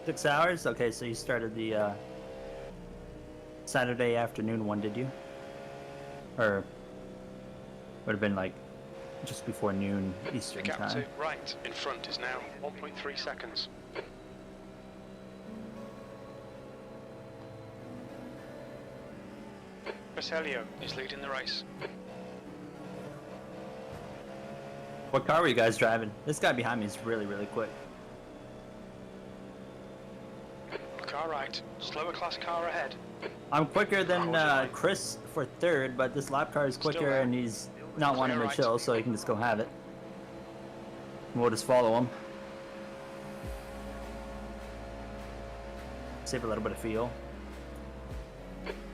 Six hours? Okay, so you started the Saturday afternoon one, did you? Or would have been like just before noon The Eastern gap to time. right in front is now 1.3 seconds. Helio is leading the race. What car were you guys driving? This guy behind me is really, really quick. Car right. Slower class car ahead. I'm quicker than Hold your line. Chris for third, but this lap car is Still quicker there. and he's not wanting to right. chill, so he can just go have it. We'll just follow him. Save a little bit of fuel.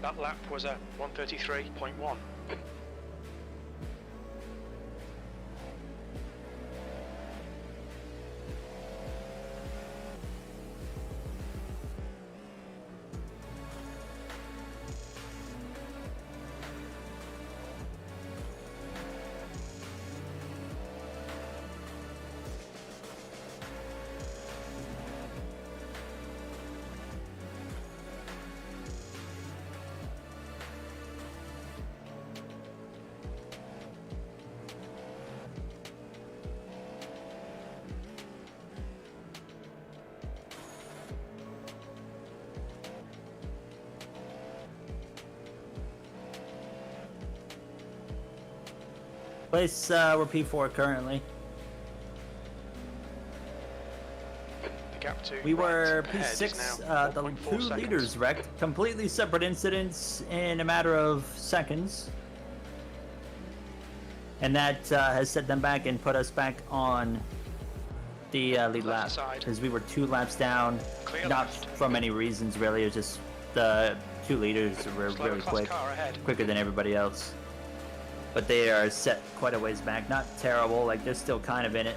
That lap was a 133.1. Place we're P4 currently. The gap to We were right ahead is P6. now The 4.4 two seconds. leaders wrecked. Completely separate incidents in a matter of seconds. And that has set them back and put us back on the lead Left lap. side. Because we were 2 laps down. Clear Not left. from any reasons really. It was just the 2 leaders were Slower really class quick. car ahead. Quicker than everybody else. But they are set quite a ways back. Not terrible. Like, they're still kind of in it,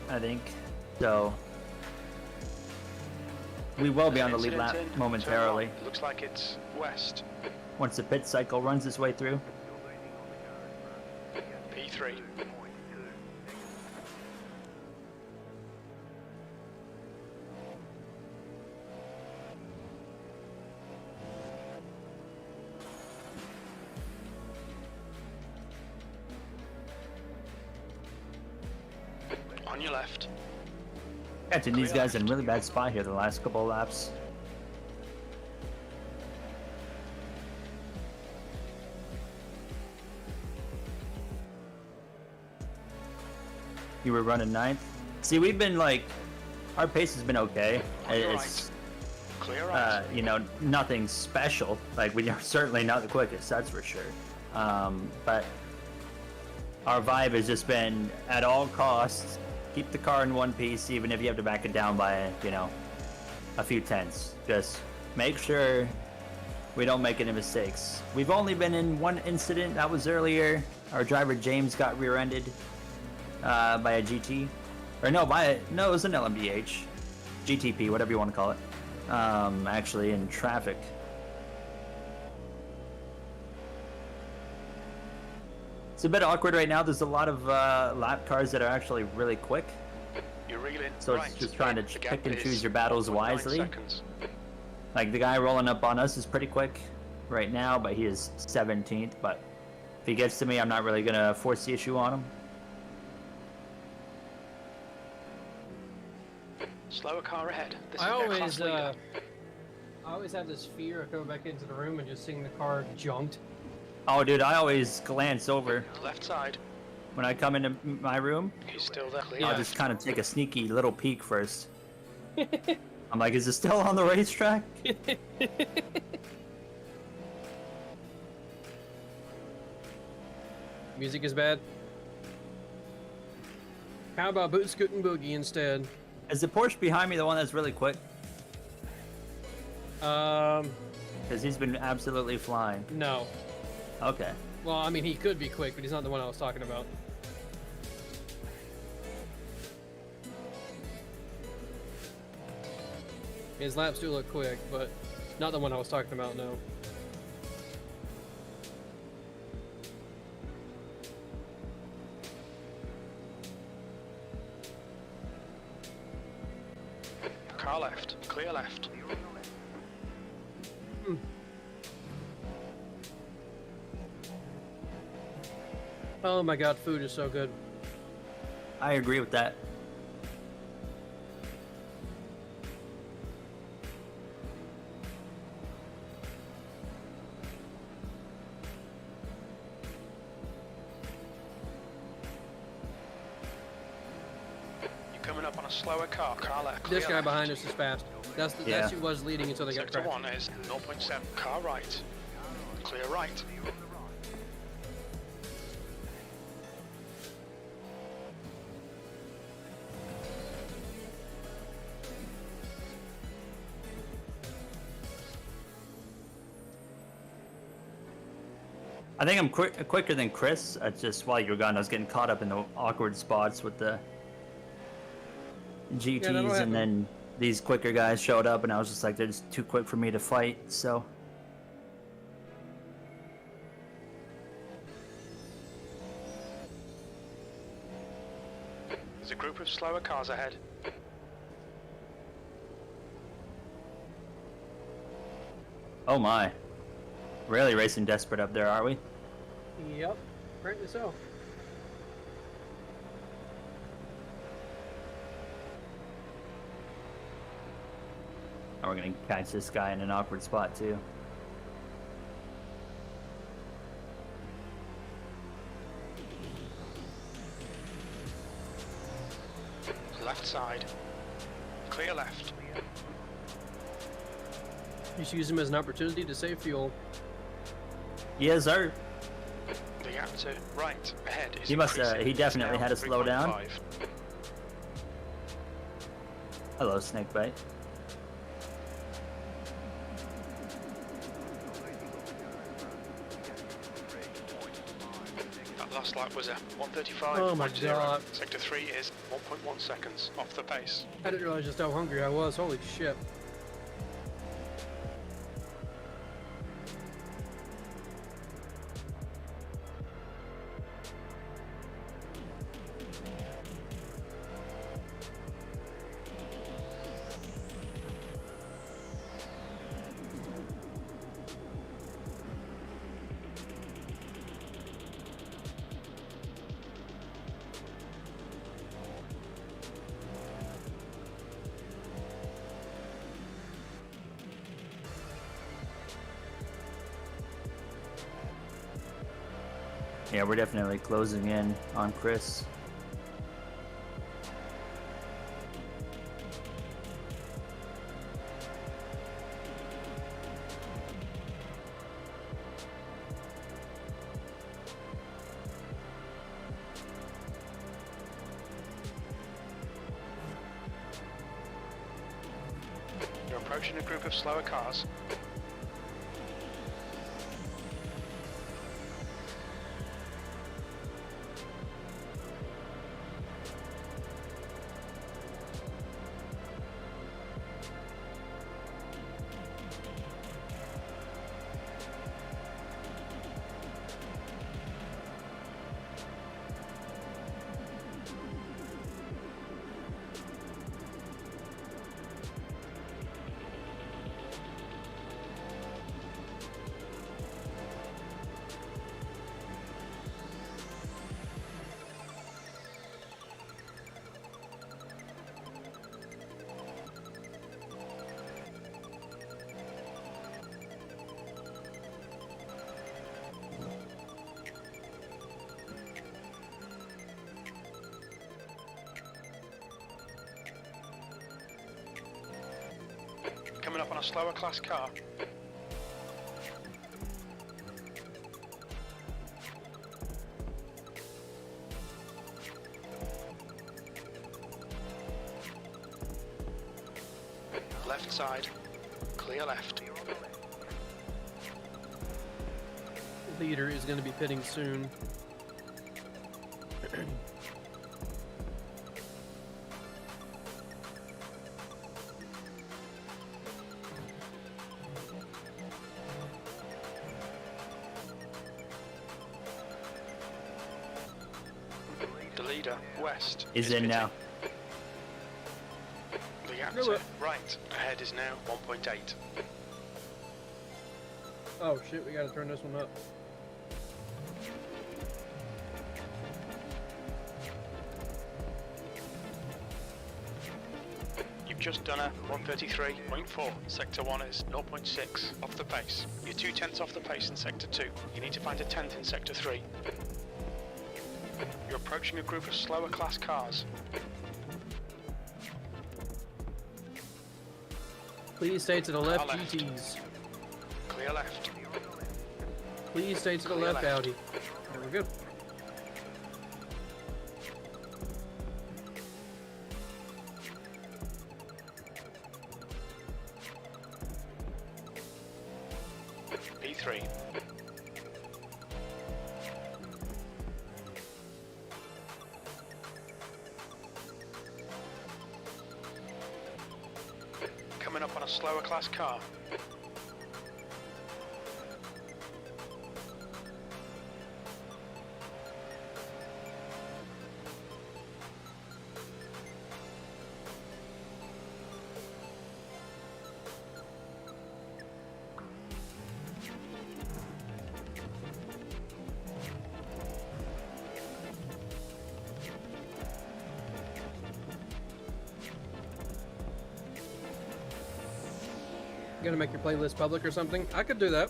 I think. So we will be on the lead Incident lap in, turn momentarily. one. Looks like it's west. Once the pit cycle runs its way through. P3. On your left. Catching these guys in a really bad spot here the last couple of laps. You were running 9th. See, we've been like, our pace has been okay. On your It's, right. Clear right. you know, nothing special. Like, we are certainly not the quickest, that's for sure. But our vibe has just been, at all costs, keep the car in one piece, even if you have to back it down by, you know, a few tenths. Just make sure we don't make any mistakes. We've only been in one incident. That was earlier. Our driver James got rear-ended by a GT, or no, it was an LMDH, GTP, whatever you want to call it. Actually, in traffic. It's a bit awkward right now. There's a lot of lap cars that are actually really quick. You're reeling So right. it's just trying to The gap pick and is choose your battles 1.9 wisely. seconds. Like, the guy rolling up on us is pretty quick right now, but he is 17th. But if he gets to me, I'm not really going to force the issue on him. Slower car ahead. This I is their class leader. always have this fear of coming back into the room and just seeing the car junked. Oh, dude, I always glance over Left side. when I come into my room. He's still there. Clear I'll left. just kind of take a sneaky little peek first. I'm like, is it still on the racetrack? Music is bad. How about Boot Scootin' Boogie instead? Is the Porsche behind me the one that's really quick? Because he's been absolutely flying. No. Okay. Well, I mean, he could be quick, but he's not the one I was talking about. His laps do look quick, but not the one I was talking about, no. Car left. Clear left. Oh my god, food is so good. I agree with that. You're coming up on a slower car. Car left. Clear This guy left. behind us is fast. That's Yeah. who was leading until they got Sector crashed. 1 is 0.7. Car right. Clear right. I think I'm quicker than Chris. Just while you were gone, I was getting caught up in the awkward spots with the GTs, that'll happen. and then these quicker guys showed up, and I was just like, they're just too quick for me to fight. So There's a group of slower cars ahead. oh my, really racing desperate up there, are we? Yep, apparently so. And we're gonna catch this guy in an awkward spot too. Left side. Clear left. Just use him as an opportunity to save fuel. Yes, sir. The gap to right ahead is He must, increasing. he It's definitely now had to slow down. 3.5. Hello, Snakebite. That last lap was a 1:35.0. Oh my God. Sector 3 is 1.1 seconds off the pace. I didn't realize just how hungry I was. Holy shit. Yeah, we're definitely closing in on Chris. You're approaching a group of slower cars. Coming up on a slower class car. Left side, clear left. Leader is going to be pitting soon. The leader, west, Is in pitting. now. The gap Go to up. right ahead is now 1.8. Oh shit, we gotta turn this one up. You've just done a 1:33.4. Sector 1 is 0.6 off the pace. You're 2/10 off the pace in Sector 2. You need to find a 10th in Sector 3. You're approaching a group of slower class cars. Please stay to the left, left. GTs. Clear left. Please stay to the Clear left, left. Audi. There we go. P3. Coming up on a slower class car. You gonna make your playlist public or something? I could do that.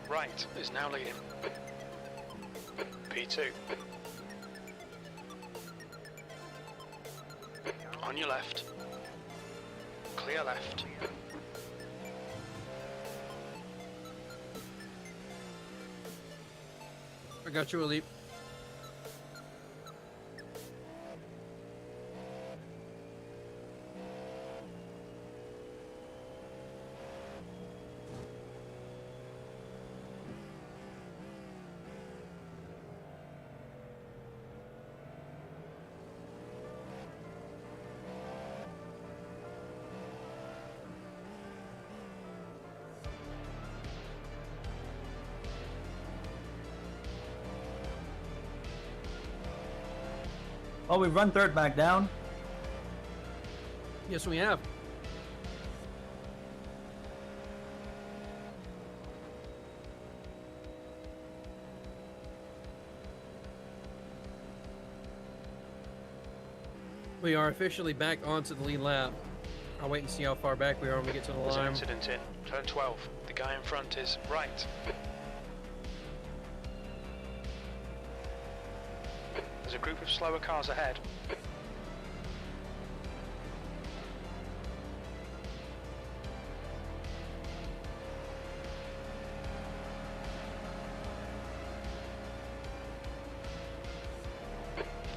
right is now leading. P2. On your left. Clear left. I got you, Elite. Oh, we've run third back down. Yes, we have. We are officially back onto the lead lap. I'll wait and see how far back we are when we get to the There's an line. incident in turn 12. The guy in front is right. There's a group of slower cars ahead.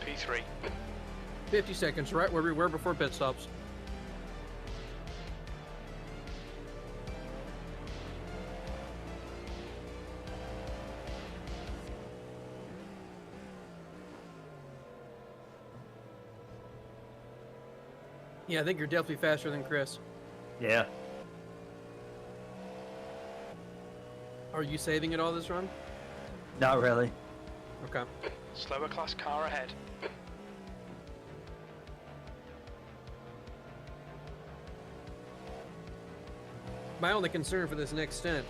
P3. 50 seconds, right where we were before pit stops. Yeah, I think you're definitely faster than Chris. Yeah. Are you saving it all this run? Not really. Okay. Slower class car ahead. My only concern for this next stint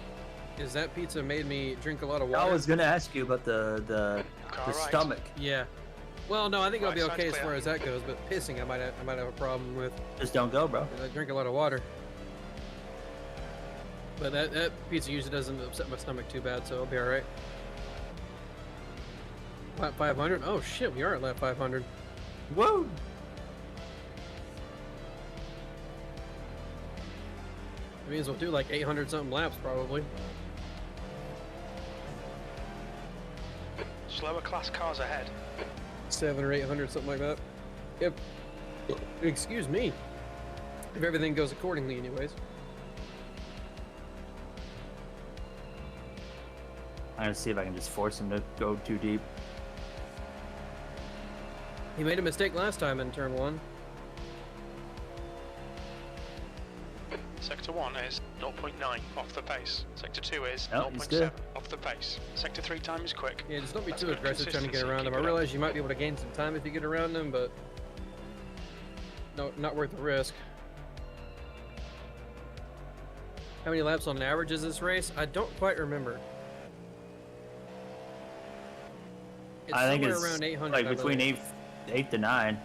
is that pizza made me drink a lot of I water. was gonna ask you about the Car right. stomach. Yeah. Well, no, I think I'll be Right okay side's as clear. far as that goes, but pissing I might have a problem with. Just don't go, bro. 'Cause I drink a lot of water. But that pizza usually doesn't upset my stomach too bad, so I'll be alright. Lap 500? Oh shit, we are at lap 500. Whoa! That means we'll do like 800 something laps probably. Slower class cars ahead. 700 or 800, something like that. Yep. Excuse me. If everything goes accordingly, anyways. I'm gonna see if I can just force him to go too deep. He made a mistake last time in turn 1. Sector 1 is 0.9 off the pace. Sector 2 is Oh, he's 0.7 good. off the pace. Sector 3 time is quick. Yeah, just don't be That's too good aggressive trying to get consistency. around him. Keep I it up. realize you might be able to gain some time if you get around him, but no, not worth the risk. How many laps on average is this race? I don't quite remember. It's I think somewhere it's around 800. like I between believe. 8 to 9.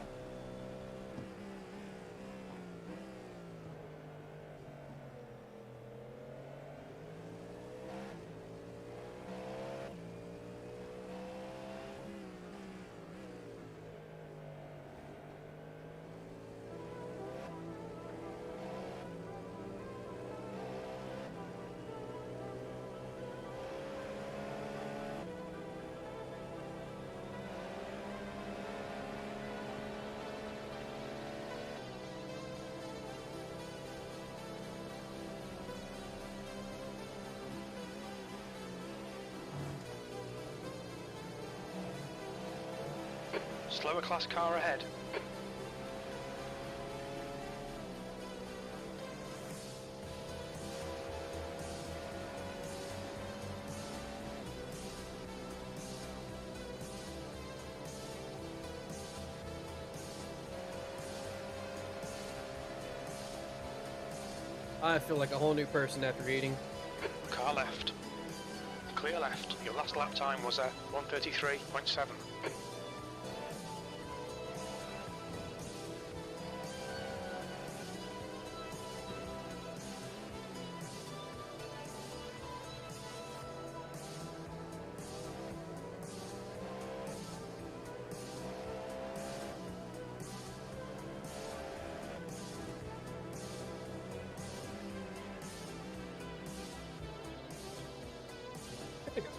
Slower class car ahead. I feel like a whole new person after eating. Car left. Clear left. Your last lap time was a 1:33.7.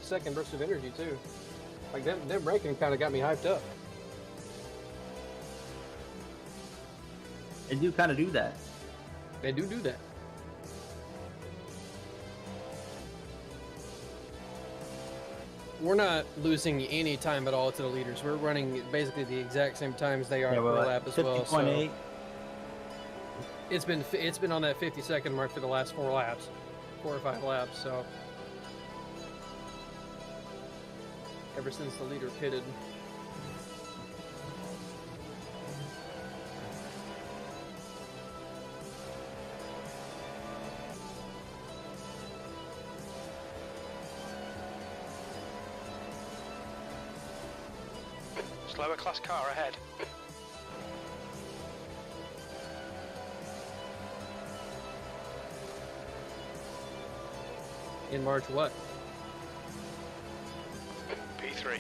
50-second burst of energy too. Like them braking kind of got me hyped up. They do kind of do that. They do that. We're not losing any time at all to the leaders. We're running basically the exact same times they are Yeah, per we're lap at as well. So 50.8. it's been on that 50-second mark for the last 4 laps, 4 or 5 laps. So ever since the leader pitted. Slower class car ahead. In March, what? P3.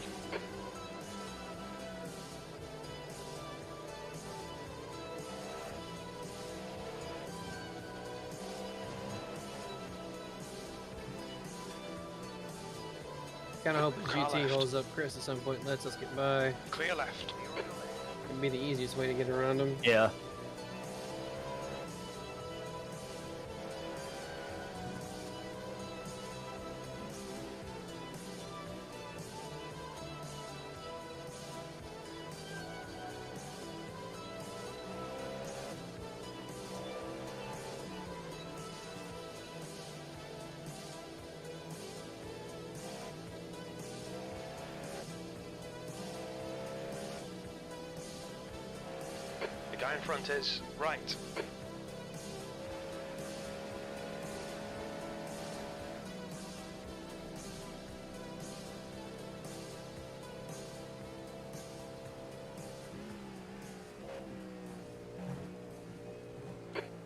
Kind of hope the Car GT left. holds up Chris at some point and lets us get by. Clear left. It'd be the easiest way to get around him. Yeah. The guy in front is right.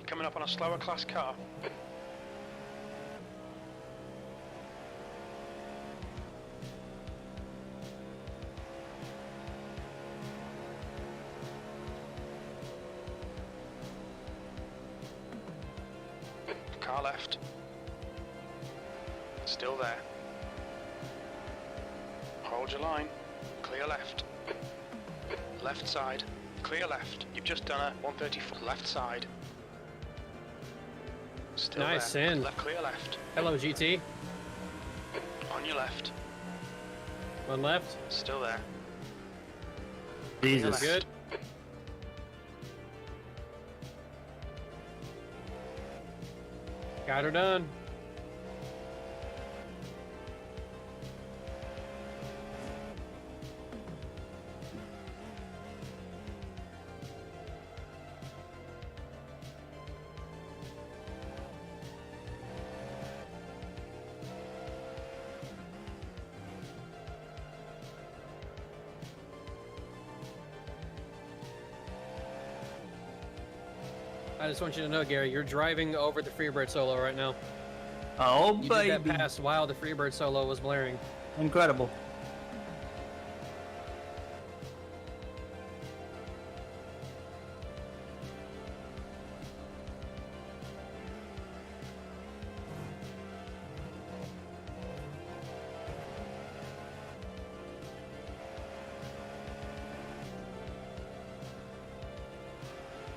Coming up on a slower class car. Car left. Still there. Hold your line. Clear left. Left side. Clear left. You've just done a 134. Left side. Still Nice there. in. Clear left. Hello, GT. On your left. One left. Still there. Jesus. Good. Got her done. I just want you to know, Gary, you're driving over the Freebird solo right now. Oh, You baby. did that pass while the Freebird solo was blaring. Incredible.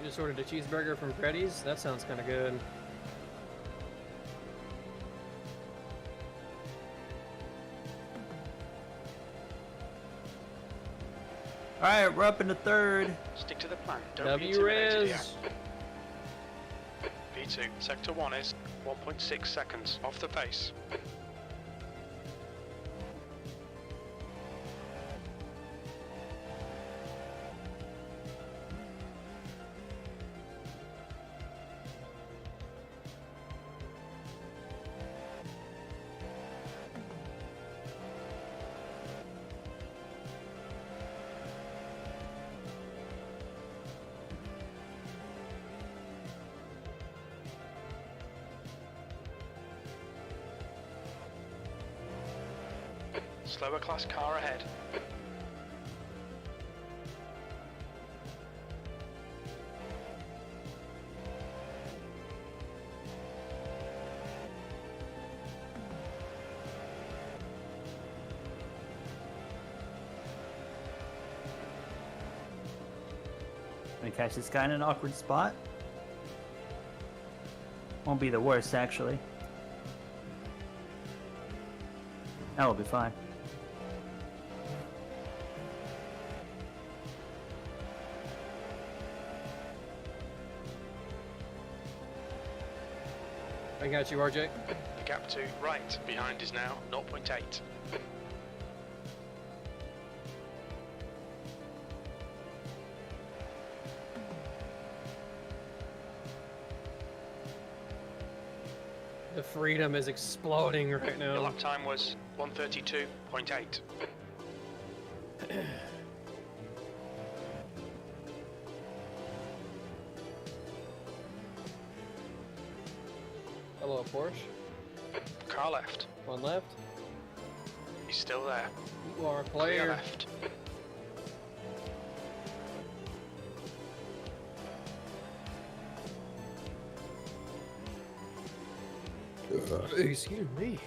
You just ordered a cheeseburger from Freddy's? That sounds kind of good. All right, we're up into third. Stick to the plan. Don't be intimidated here. W-Riz! P2. Sector 1 is 1.6 seconds off the pace. Slower class car ahead. We catch this guy in an awkward spot. Won't be the worst, actually. That will be fine. I got you, RJ. The gap to right behind is now 0.8. The freedom is exploding right Your now. lap time was 1:32.8. Hello, Porsche. Car left. One left. He's still there. You are a Clear player. left. Excuse me.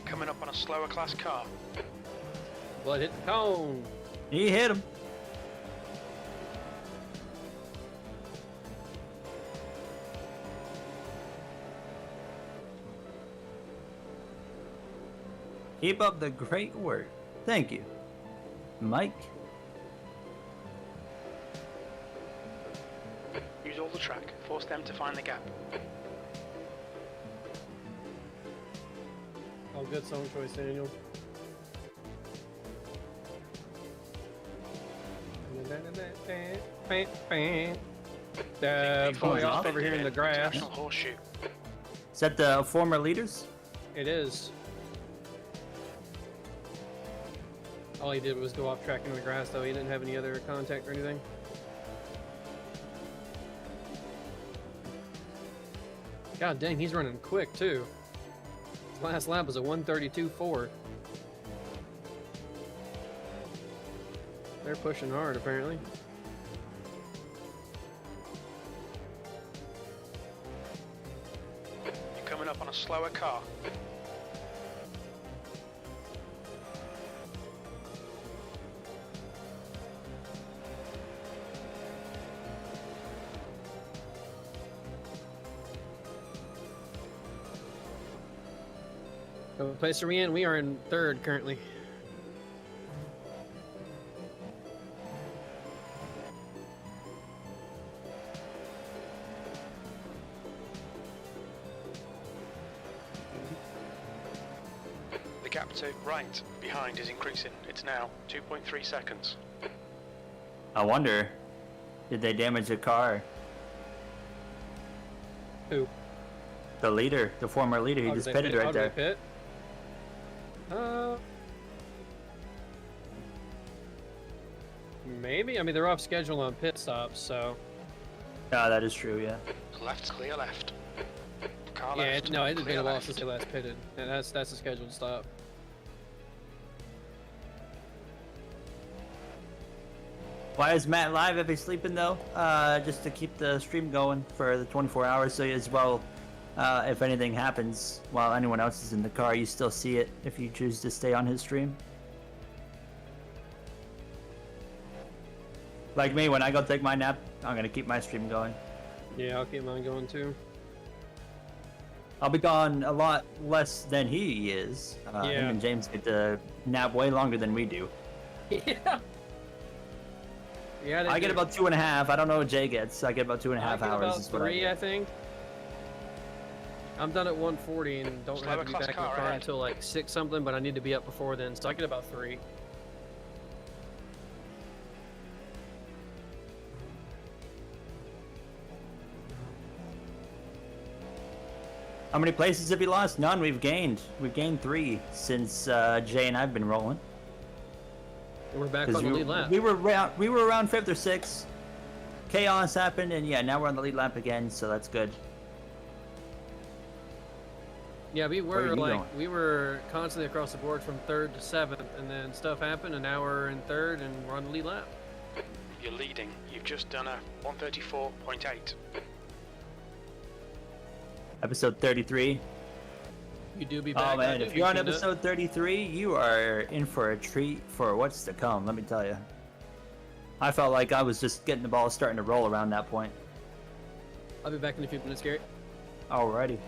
Coming up on a slower class car. Blood hit the cone. He hit him. Keep up the great work. Thank you, Mike. Use all the track. Force them to find the gap. Oh, good song choice, Daniel. Boy off over here in the grass. International horseshoe. Is that the former leaders? It is. All he did was go off track in the grass, though. He didn't have any other contact or anything. God dang, he's running quick, too. His last lap was a 1:32.4. They're pushing hard, apparently. You're coming up on a slower car. What place are we in? We are in third currently. The gap to right behind is increasing. It's now 2.3 seconds. I wonder, did they damage the car? Who? The leader, the former leader, he Oh, just did they pitted pit? right Oh, did there. they pit? Maybe. I mean, they're off schedule on pit stops, so. Yeah, that is true. Yeah. Left's clear left. Car Yeah, left. no, it has been clear a while left. since they last pitted, and that's a scheduled stop. Why is Matt live if he's sleeping though? Just to keep the stream going for the 24 hours, so as well, if anything happens while anyone else is in the car, you still see it if you choose to stay on his stream. Like me, when I go take my nap, I'm gonna keep my stream going. Yeah, I'll keep mine going too. I'll be gone a lot less than he is. Him Yeah. and James get to nap way longer than we do. Yeah. Yeah, they I get do. about 2.5. I don't know what Jay gets. I get about 2.5 I get hours. about is what I 3, get. I think. I'm done at 1:40 and don't Slower have to be class back in the car car ahead. until like 6 something, but I need to be up before then, so I get about 3. How many places have you lost? None. We've gained. We've gained 3 since Jay and I've been rolling. We're back 'Cause on the lead lap. we were around 5th or 6th. Chaos happened, and yeah, now we're on the lead lap again, so that's good. Yeah, we Where are were you like going? we were constantly across the board from 3rd to 7th, and then stuff happened, and now we're in 3rd, and we're on the lead lap. You're leading. You've just done a 134.8. Episode 33. You do be back. Oh man, if you're on tuned up. episode 33, you are in for a treat for what's to come, let me tell you. I felt like I was just getting the ball starting to roll around that point. I'll be back in a few minutes, Gary. Alrighty.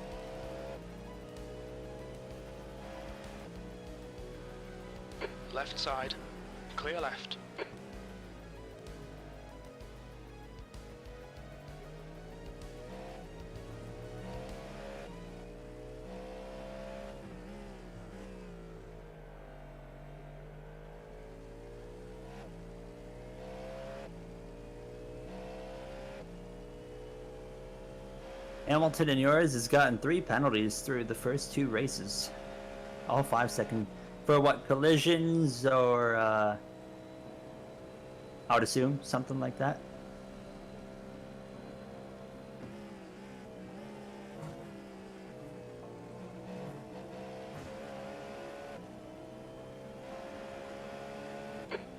Left side. Clear left. Hamilton and yours has gotten 3 penalties through the first 2 races. All 5-second. For what, collisions or, I would assume, something like that.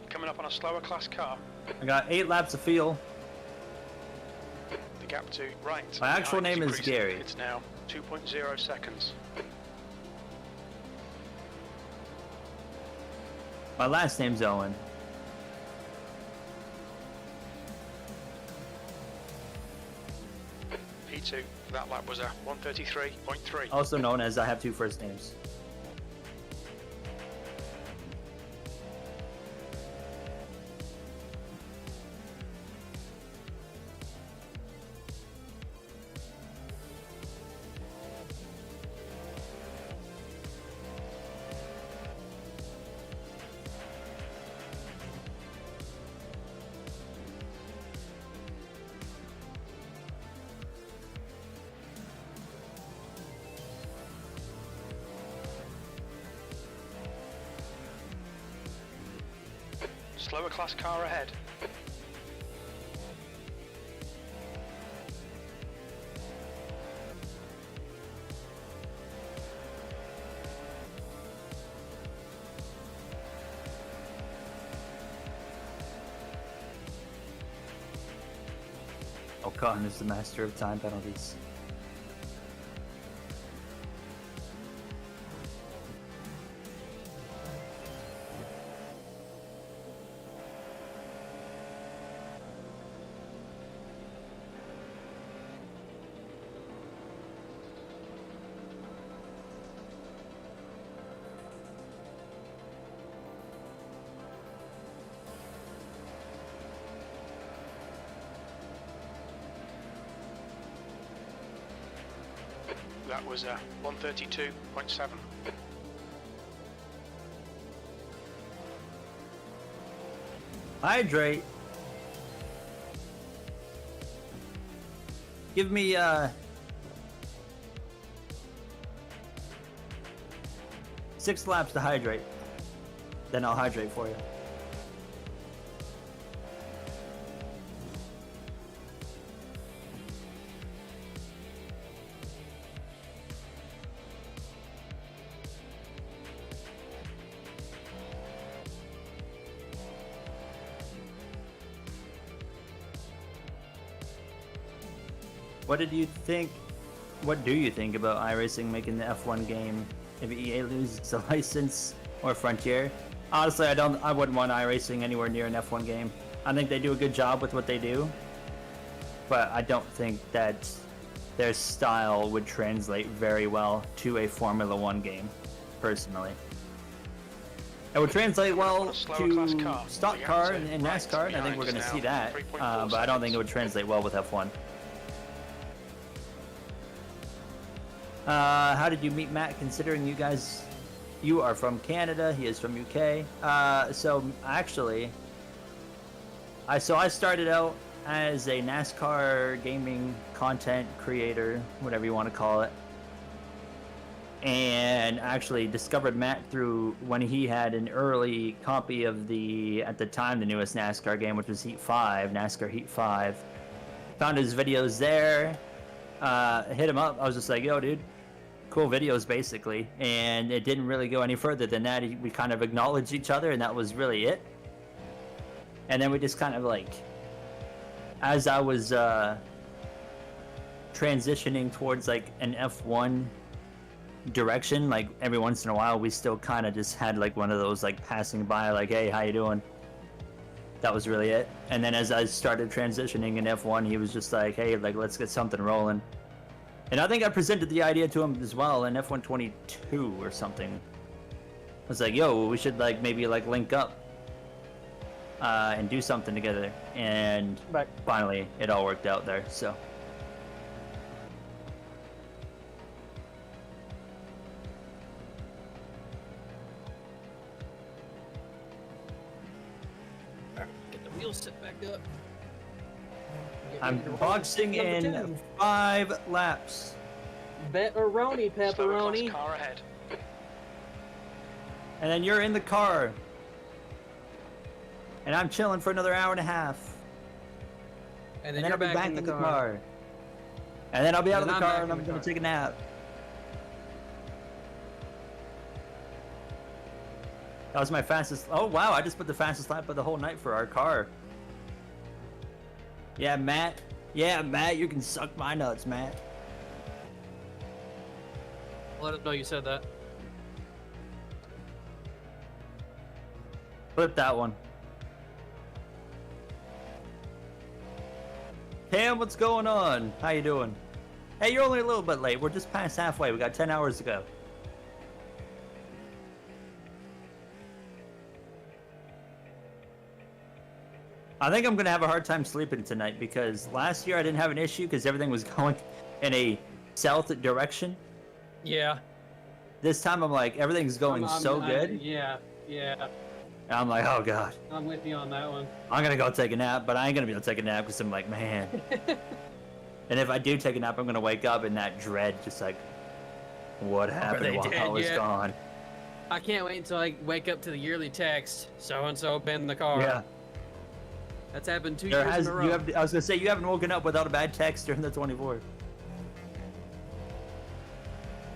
Coming up on a slower class car. I got 8 laps of fuel. The gap to right. My actual behind name is increasing. Gary. It's now 2.0 seconds. My last name's Owen. P2. That lap was a 133.3. Also known as I have 2 first names. Slower class car ahead. Ocon is the master of time penalties. That was a 132.7. Hydrate. Give me 6 laps to hydrate. Then I'll hydrate for you. What did you think? What do you think about iRacing making the F1 game if EA loses the license or Frontier? Honestly, I wouldn't want iRacing anywhere near an F1 game. I think they do a good job with what they do, but I don't think that their style would translate very well to a Formula 1 game, personally. It would translate well to stock car and NASCAR, and I think we're going to see that, but I don't think it would translate well with F1. How did you meet Matt, considering you are from Canada, he is from UK? So actually, I started out as a NASCAR gaming content creator, whatever you want to call it. and actually discovered Matt through when he had an early copy of at the time, the newest NASCAR game, which was Heat 5, NASCAR Heat 5. Found his videos there, hit him up. I was just like, yo, dude, cool videos, basically. And it didn't really go any further than that. We kind of acknowledged each other, and that was really it. And then we just kind of like, as I was transitioning towards like an F1 direction, like every once in a while we still kind of just had like one of those like passing by, like, hey, how you doing? That was really it. And then as I started transitioning in F1, he was just like, hey, like, let's get something rolling. And I think I presented the idea to him as well in F1 22 or something. I was like, yo, we should like maybe like link up and do something together. And finally it all worked out there. So set back up. I'm boxing in 5 laps. Betteroni, pepperoni. Car ahead. And then you're in the car. And I'm chilling for another hour and a half. And then you're I'll be back in in the car. And then I'll be out of the I'm car back and in I'm the going to car. take a nap. That was my fastest. Oh, wow. I just put the fastest lap of the whole night for our car. Yeah, Matt. Yeah, Matt, you can suck my nuts, Matt. Let us know you said that. Flip that one. Cam, what's going on? How you doing? Hey, you're only a little bit late. We're just past halfway. We got 10 hours to go. I think I'm going to have a hard time sleeping tonight because last year I didn't have an issue because everything was going in a south direction. Yeah. This time I'm like, everything's going so good. Yeah. And I'm like, oh, God. I'm with you on that one. I'm going to go take a nap, but I ain't going to be able to take a nap because I'm like, man. And if I do take a nap, I'm going to wake up in that dread, just like, what happened while I was gone? I can't wait until I wake up to the yearly text. So-and-so been in the car. Yeah. That's happened 2 years in a row. I was going to say, you haven't woken up without a bad text during the 24.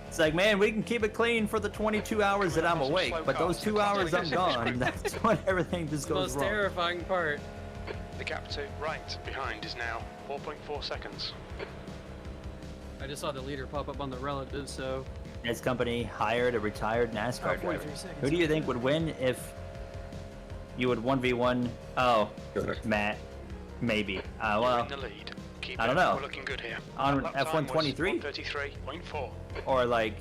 It's like, man, we can keep it clean for the 22 hours that I'm awake, but those 2 hours I'm gone, that's when everything just the goes most wrong. terrifying part. The gap to right behind is now 4.4 seconds. I just saw the leader pop up on the relative, so... His company hired a retired NASCAR driver. Who do you think would win if you would 1v1? Oh, Matt. Maybe. You're Well, in the lead. Keep I don't up. know. We're looking good here. On Lap F1 time was 23? 133.4. or like,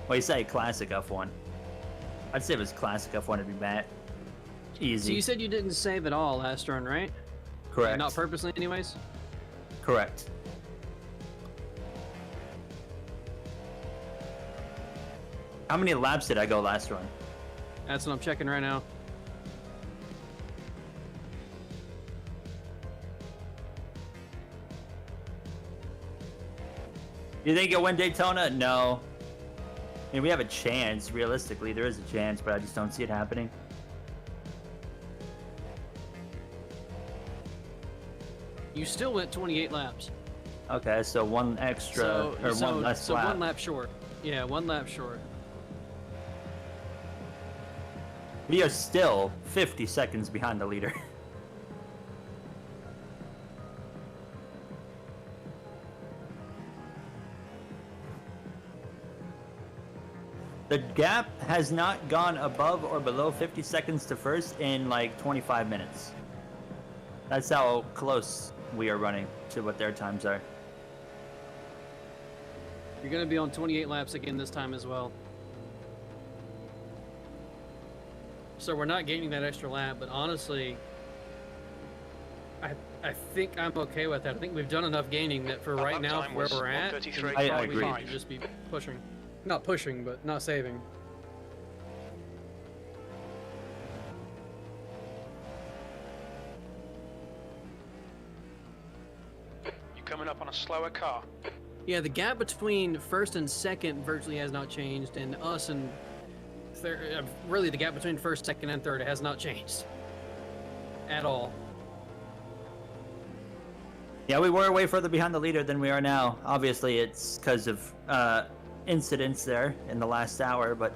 well, you say classic F1. I'd say if it was classic F1, it'd be Matt. So Easy. you said you didn't save at all last run, right? Correct. Not purposely anyways? Correct. How many laps did I go last run? That's what I'm checking right now. You think you'll win Daytona? No. I mean, we have a chance. Realistically, there is a chance, but I just don't see it happening. You still went 28 laps. Okay, so one extra, one less lap. 1 lap short. Yeah, 1 lap short. We are still 50 seconds behind the leader. The gap has not gone above or below 50 seconds to first in like 25 minutes. That's how close we are running to what their times are. You're going to be on 28 laps again this time as well. So we're not gaining that extra lap, but honestly, I think I'm okay with that. I think we've done enough gaining that for right now, where we're at, we I probably agree. need to just be pushing. Not pushing, but not saving. You're coming up on a slower car. Yeah, the gap between first and second virtually has not changed, and us and third, really the gap between first, second, and third has not changed at all. Yeah, we were way further behind the leader than we are now. Obviously, it's because of incidents there in the last hour, but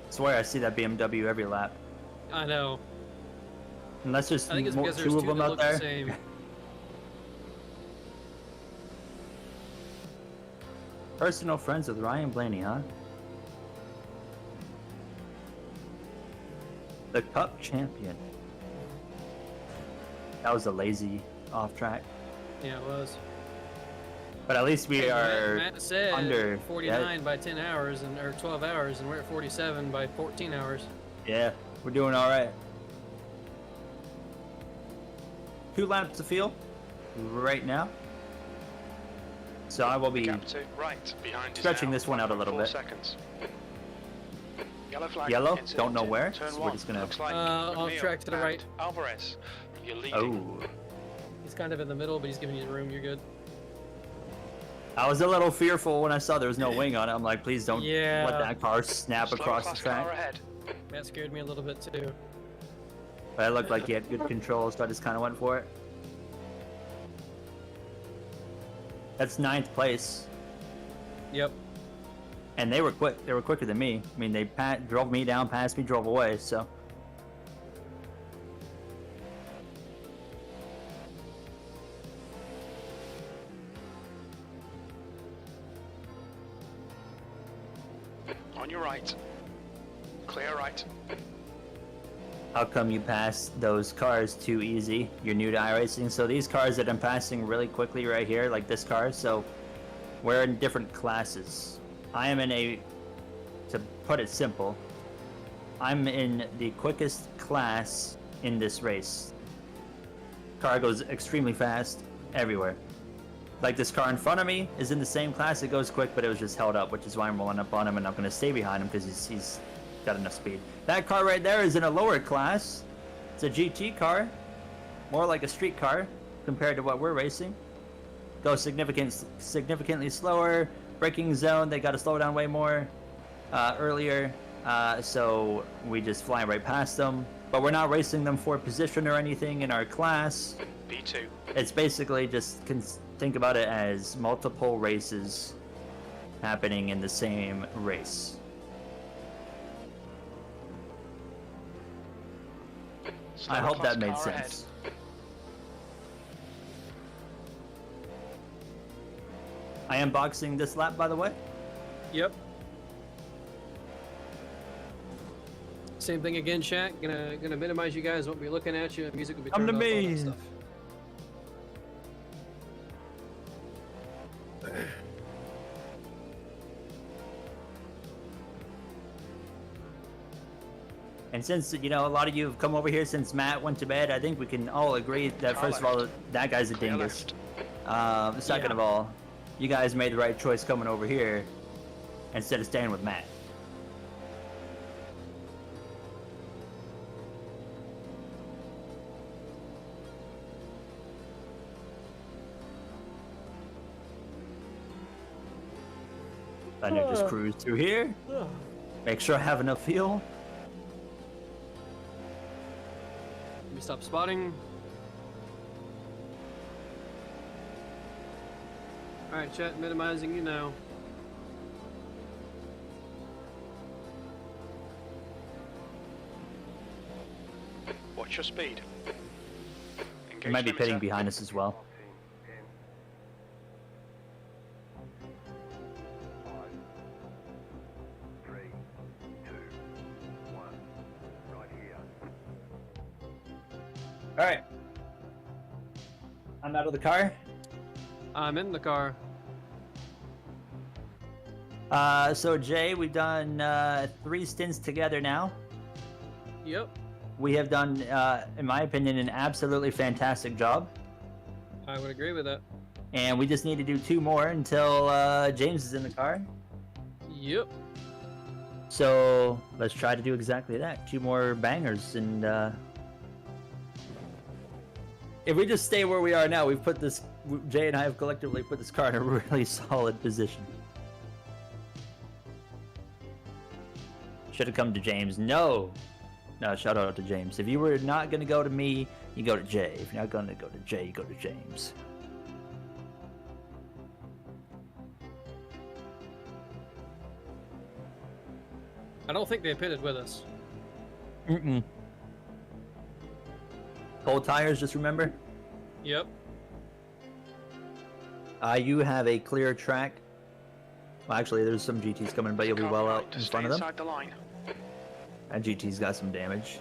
I swear I see that BMW every lap. I know. Unless there's I think it's because there's two two of them that out look there. the same. Personal friends with Ryan Blaney, huh? The Cup champion. That was a lazy off track. Yeah, it was. But at least we Hey, are Matt said under 49 by 10 hours, or 12 hours, and we're at 47 by 14 hours. Yeah, we're doing all right. 2 laps to field right now. So I will be Gap to right behind is stretching now this one out a little 1.4 bit. seconds. Yellow flag. Yellow? Incident. Don't know where, Turn so we're one. just gonna- Looks like Off Emil track to the and right. Alvarez. You're leading. Oh, He's kind of in the middle, but he's giving you room. You're good. I was a little fearful when I saw there was no wing on it. I'm like, please don't Yeah. let that car snap Slow across the class car track. ahead. That scared me a little bit too. But it looked like he had good control, so I just kind of went for it. That's 9th place, Yep. and they were quick. They were quicker than me. I mean, they drove me down, passed me, drove away. So On your right. Clear right. how come you pass those cars too easy? You're new to iRacing, so these cars that I'm passing really quickly right here, like this car, so we're in different classes. I am in a, to put it simple, I'm in the quickest class in this race. Car goes extremely fast everywhere. Like this car in front of me is in the same class, it goes quick, but it was just held up, which is why I'm rolling up on him and I'm going to stay behind him because he's got enough speed. That car right there is in a lower class. It's a GT car, more like a street car compared to what we're racing. Goes significantly slower. Braking zone, they got to slow down way more earlier. So we just fly right past them. But we're not racing them for position or anything in our class. B2. It's basically just think about it as multiple races happening in the same race. I Slower hope class that made car ahead. sense. I am boxing this lap, by the way. Yep. Same thing again, Shaq. Gonna minimize you guys. Won't be looking at you. Music will be Come turned to off. All me. that stuff. And since, you know, a lot of you have come over here since Matt went to bed, I think we can all agree that, first of all, that guy's a Clear dingus. left. Second of all, you guys made the right choice coming over here instead of staying with Matt. Then you just cruise through here. Make sure I have enough fuel. Let me stop spotting. All right, chat. Minimizing you now. Watch your speed. He might be Engage pitting limiter. behind us as well. All right. I'm out of the car. I'm in the car. So Jay, we've done 3 stints together now. Yep. We have done, in my opinion, an absolutely fantastic job. I would agree with that. And we just need to do 2 more until James is in the car. Yep. So let's try to do exactly that. 2 more bangers, and if we just stay where we are now, we've put this. Jay and I have collectively put this car in a really solid position. Should have come to James. No, shout out to James. If you were not going to go to me, you go to Jay. If you're not going to go to Jay, you go to James. I don't think they pitted with us. Mm-mm. Cold tires, just remember. Yep. You have a clear track. Well, actually, there's some GTs coming, but you'll be well out in front of them. Inside the line. That GT's got some damage.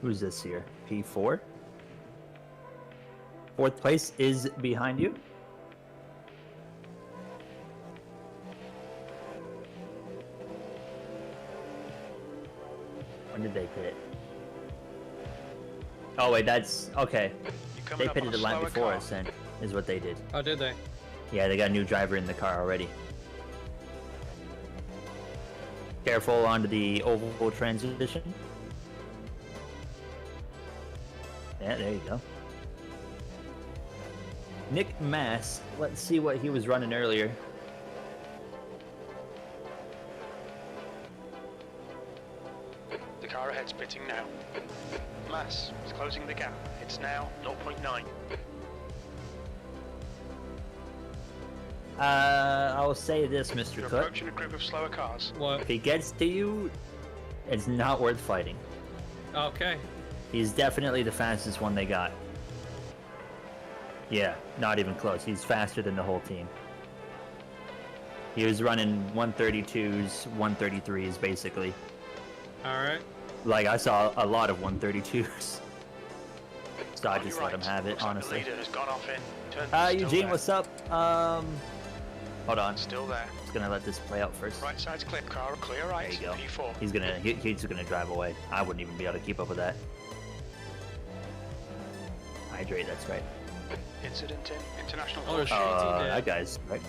Who's this here? P4? 4th place is behind you. When did they pit? Oh wait, that's okay. They pitted the lap before us then, is what they did. Oh, did they? Yeah, they got a new driver in the car already. Careful onto the oval transition. Yeah, there you go. Nick Mass, let's see what he was running earlier. The car ahead's pitting now. Mass is closing the gap. It's now 0.9. I'll say this, Mr. You're Cook. approaching a group of slower cars. What? If he gets to you, it's not worth fighting. Okay. He's definitely the fastest one they got. Yeah, not even close. He's faster than the whole team. He was running 132s, 133s, basically. Alright. Like, I saw a lot of 132s. So I On just your let him right, have it, looks like the honestly. leader has gone off in. Turn still Eugene, there. what's up? Hold on. Still there. Just gonna let this play out first. Right side's clear. Car clear right. There you go. P4. He's gonna drive away. I wouldn't even be able to keep up with that. Hydrate, that's right. Incident in international. Oh, there's caution. 18 dead. That guy's right.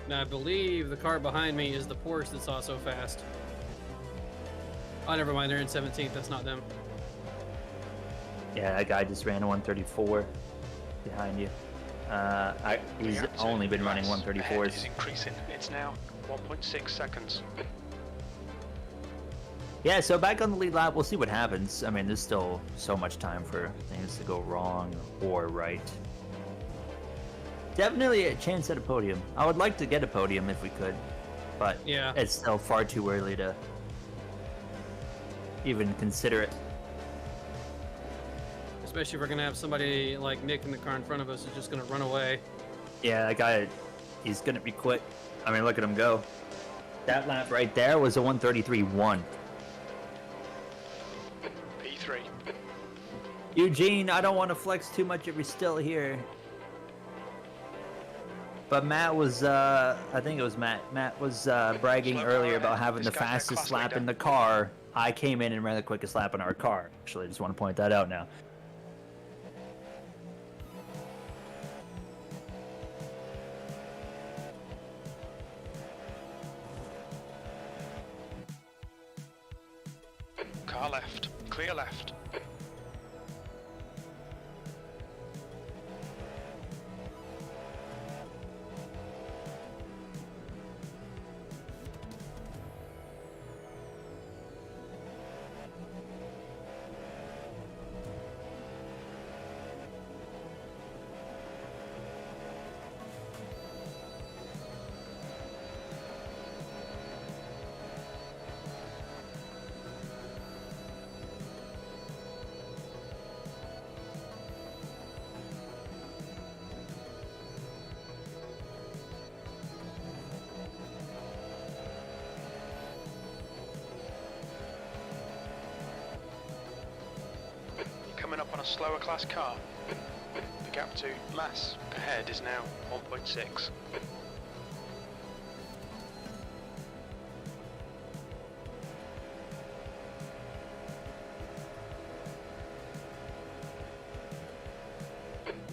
Now I believe the car behind me is the Porsche that's also fast. Oh, never mind. They're in 17th. That's not them. Yeah, that guy just ran a 134 behind you. He's The only been running Mass ahead 134s. is increasing. It's now 1.6 seconds. Yeah, so back on the lead lap, we'll see what happens. I mean, there's still so much time for things to go wrong or right. Definitely a chance at a podium. I would like to get a podium if we could, but Yeah. it's still far too early to even consider it. Especially if we're gonna have somebody like Nick in the car in front of us who's just gonna run away. Yeah, that guy, he's gonna be quick. I mean, look at him go. That lap right there was a 133.1. P3. Eugene, I don't want to flex too much if you're still here. But Matt was, I think it was Matt. Matt was bragging Slow earlier car about ahead. having This the guy's our fastest class lap leader. in the car. I came in and ran the quickest lap in our car. Actually, I just want to point that out now. Car left. Clear left. on a slower class car. The gap to mass ahead is now 1.6.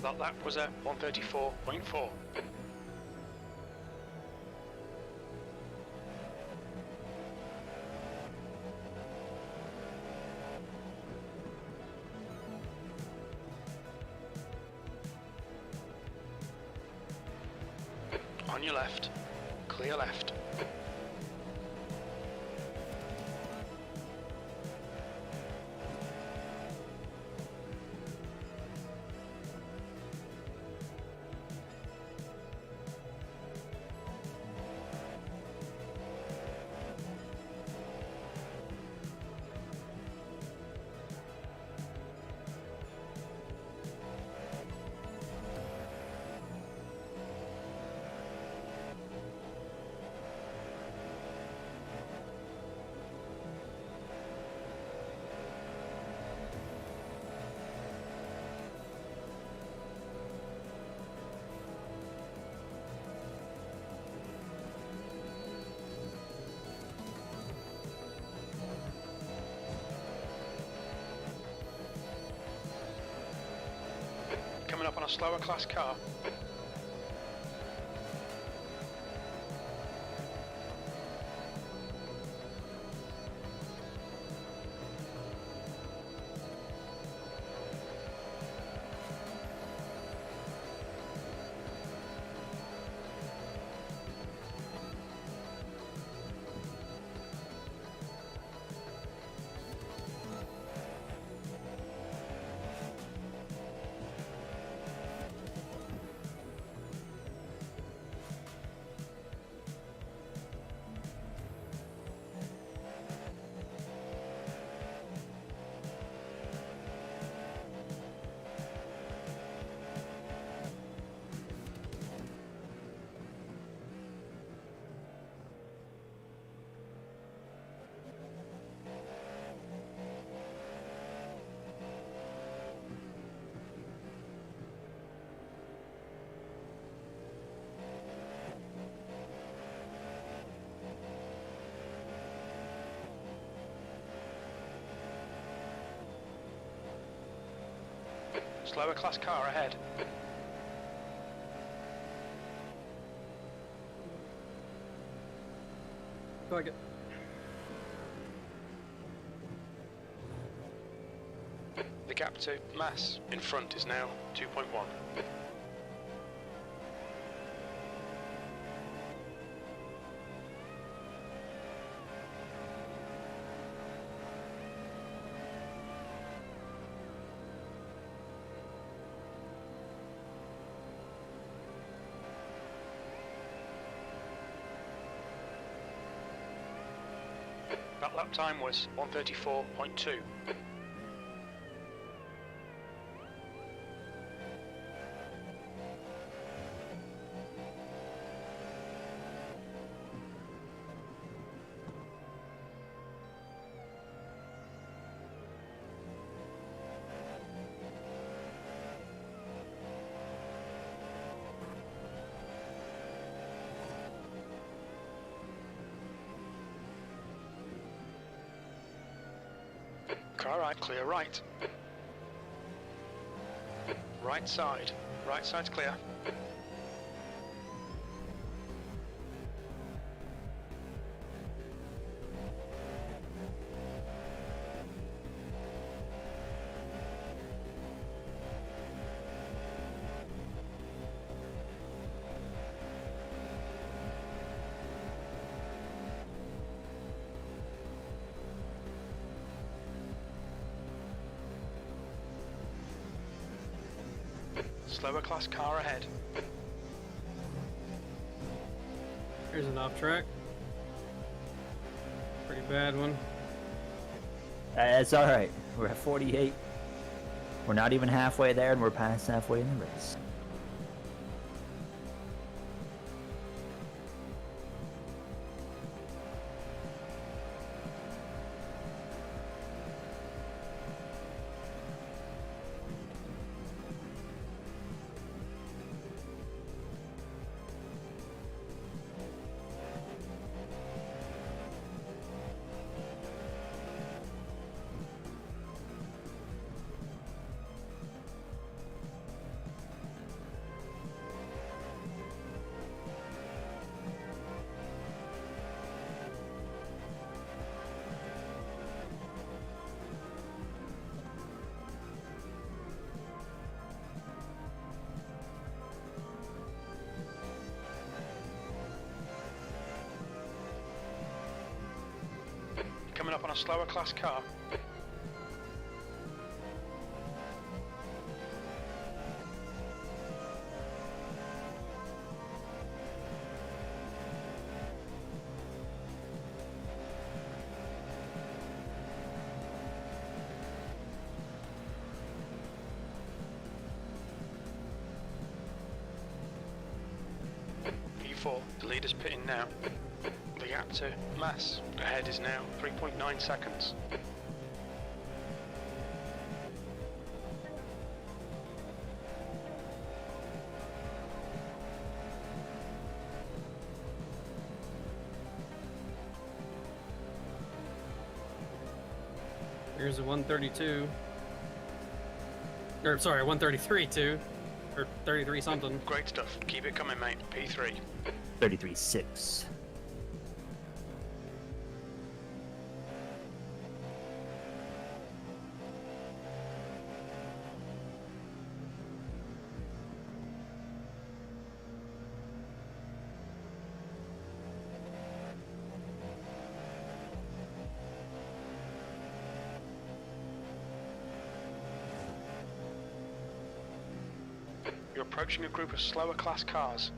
That lap was at 134.4. On your left, clear left. Coming up on a slower class car. Slower class car ahead. Like it. The gap to mass in front is now 2.1. That lap time was 134.2. Car right, clear right. Right side's clear. Slower class car ahead. Here's an off track. Pretty bad one. It's all right. We're at 48. We're not even halfway there, and we're past halfway in the race. coming up on a slower class car. P4, the leader's pitting now. The gap to Mass ahead is now 3.9 seconds. Here's a 132. Or sorry, 133 too. Or 33 something. Great stuff. Keep it coming, mate. P3. 33.6. You're approaching a group of slower class cars.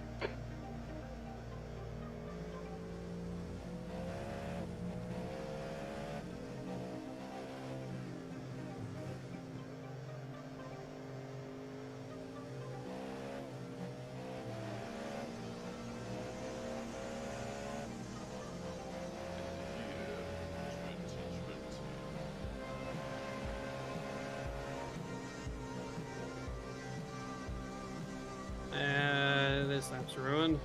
This lap's ruined.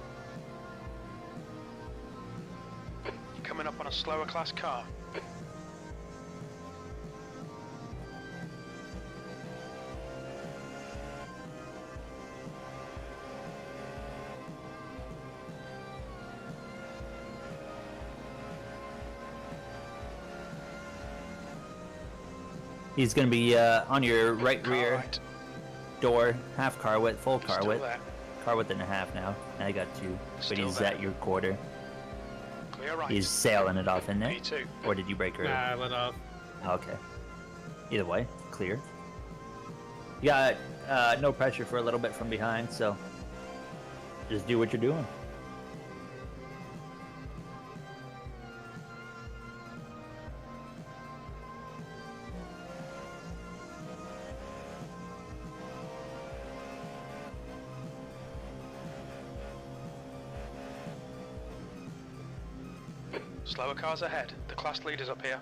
You're coming up on a slower class car. He's going to be on your right Car rear right. door, half car width, full car Still width. there. Car width and a half now. I got 2, but Still he's there. at your quarter. Clear right. He's sailing it off in there. P2. Or did you break her? Nah, I let off. Okay. Either way, clear. You got no pressure for a little bit from behind, so just do what you're doing. Slower cars ahead. The class leader's up here.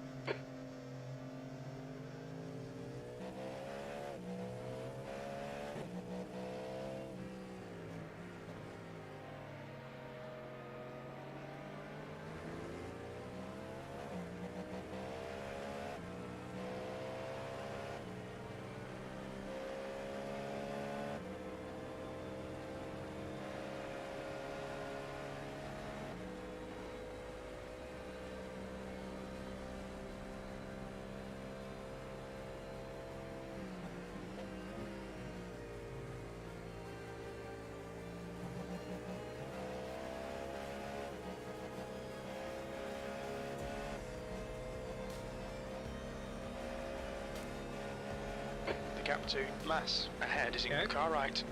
The gap to Mass ahead is in Okay. car right.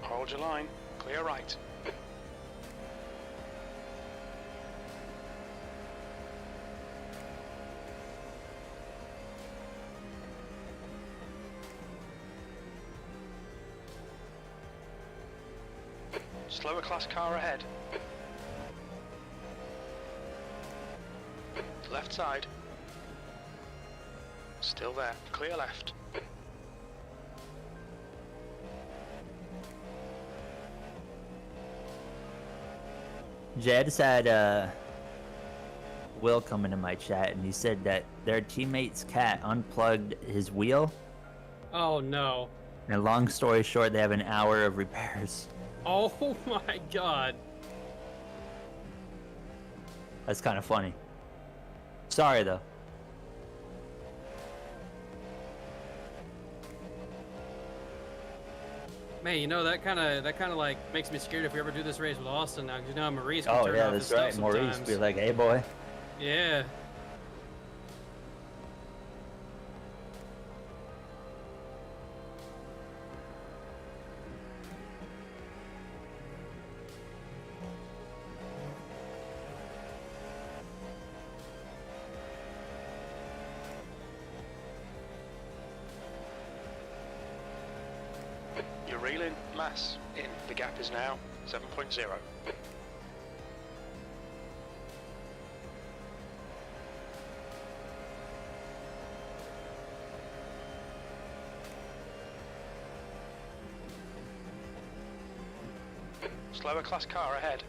Hold your line. Clear right. Slower class car ahead. Left side. Still there. Clear left. Jay, I just had Will come into my chat, and he said that their teammate's cat unplugged his wheel. Oh no. And long story short, they have an hour of repairs. Oh my god. That's kind of funny. Sorry though. Man, you know that kind of like makes me scared if we ever do this race with Austin now, because you know Maurice can Oh turn yeah, off his that's right. stuff Maurice sometimes. be like, "Hey boy, Yeah. You're reeling mass in. The gap is now 7.0. Slower class car ahead.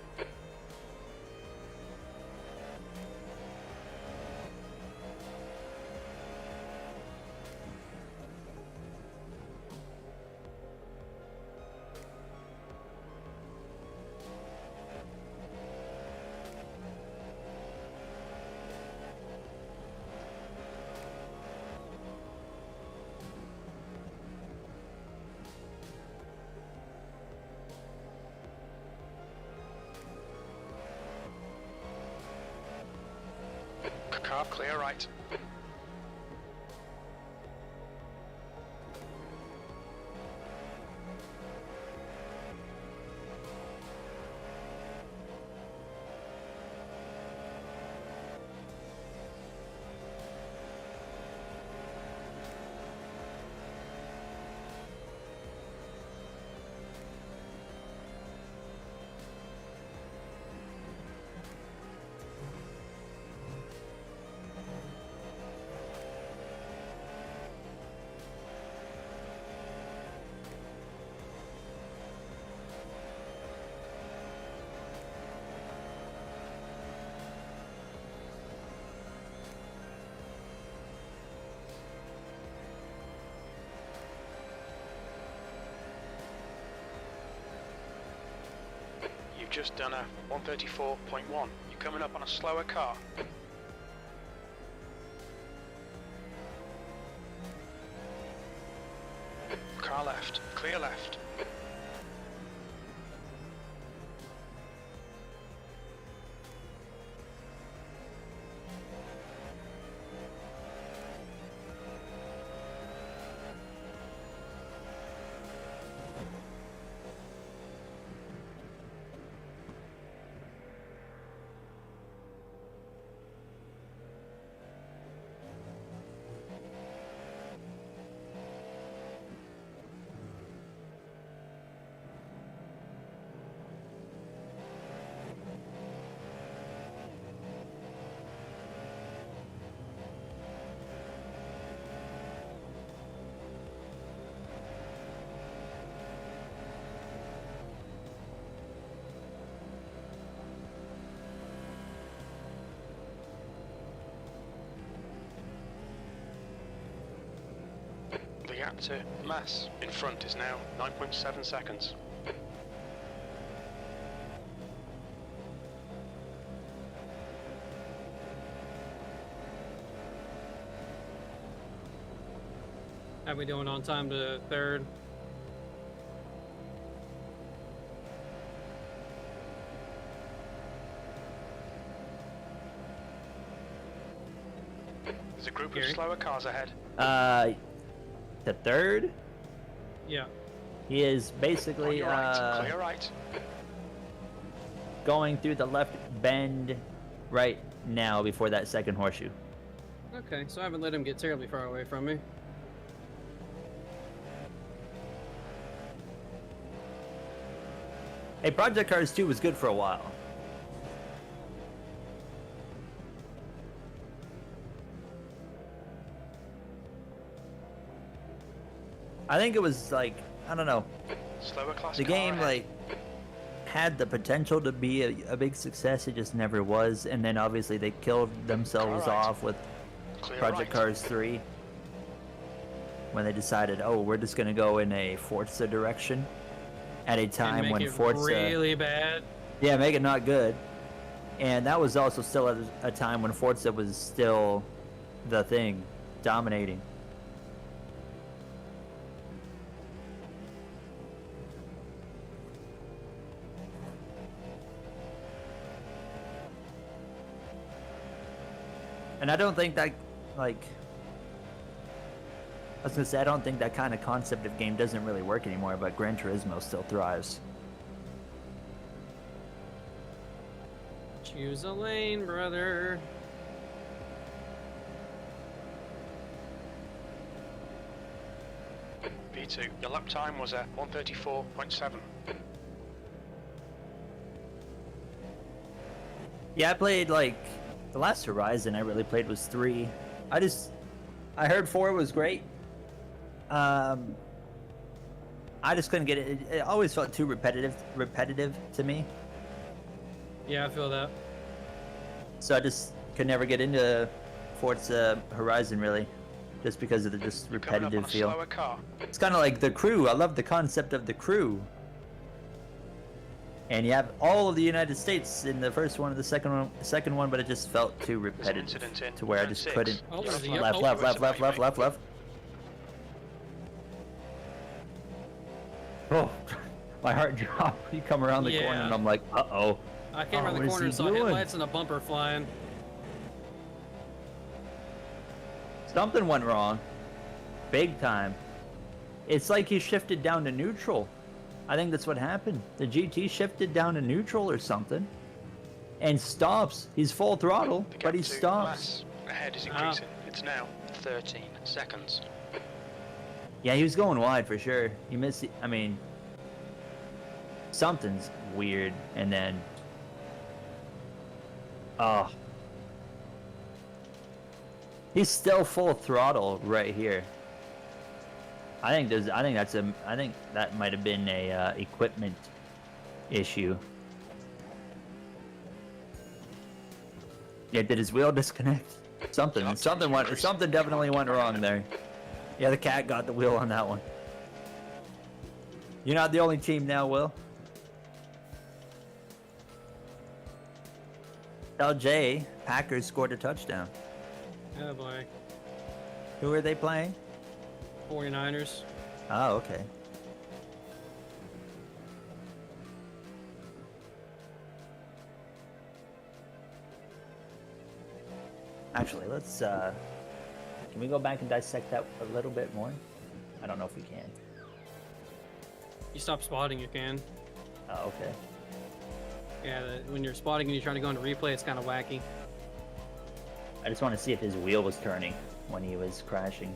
Car clear right. You've just done a 134.1. You're coming up on a slower car. Car left, clear left. The gap to mass in front is now 9.7 seconds. How we doing on time to third? There's a group Gary? of slower cars ahead. The third, Yeah. he is On basically your right, clear right. going through the left bend right now before that second horseshoe. Okay, so I haven't let him get terribly far away from me. Hey, Project Cars 2 was good for a while. I think it was like, I don't know, Slower class the car game ahead. like had the potential to be a big success. It just never was, and then obviously they killed themselves Car right. off with Clear Project right. Cars 3 when they decided, oh, we're just gonna go in a Forza direction at a And time make when it Forza, really bad. yeah, make it not good, and that was also still at a time when Forza was still the thing, dominating. And I don't think that, like, I was gonna say, I don't think that kind of concept of game doesn't really work anymore, but Gran Turismo still thrives. Choose a lane, brother. V2, your lap time was a 134.7. Yeah, I played, like, the last Horizon I really played was 3. I heard 4 was great. I just couldn't get it. It always felt too repetitive to me. Yeah, I feel that. So I just could never get into Forza Horizon, really. Just because of the just repetitive feel. Slower car. It's kind of like the crew. I love the concept of the crew. And you have all of the United States in the first one and the second one, but it just felt too repetitive to where I just couldn't. Oh, there's a Left, yellow. left. Oh, my heart dropped. You come around the corner Yeah. and I'm like, uh-oh. I came around what the is corner he and saw doing? headlights and a bumper flying. Something went wrong. Big time. It's like he shifted down to neutral. I think that's what happened. The GT shifted down to neutral or something. And stops. He's full throttle, The but gap he to stops. Mass ahead is increasing. It's now 13 seconds. Yeah, he was going wide for sure. He missed I mean, something's weird. And then, oh, he's still full throttle right here. I think that might have been a equipment issue. Yeah, did his wheel disconnect? Something definitely went wrong there. Yeah, the cat got the wheel on that one. You're not the only team now, Will. LJ, Packers scored a touchdown. Oh boy. Who are they playing? 49ers. Oh, okay. Actually, let's can we go back and dissect that a little bit more? I don't know if we can. You stop spotting, you can. Oh, okay. Yeah, when you're spotting and you're trying to go into replay, it's kind of wacky. I just want to see if his wheel was turning when he was crashing.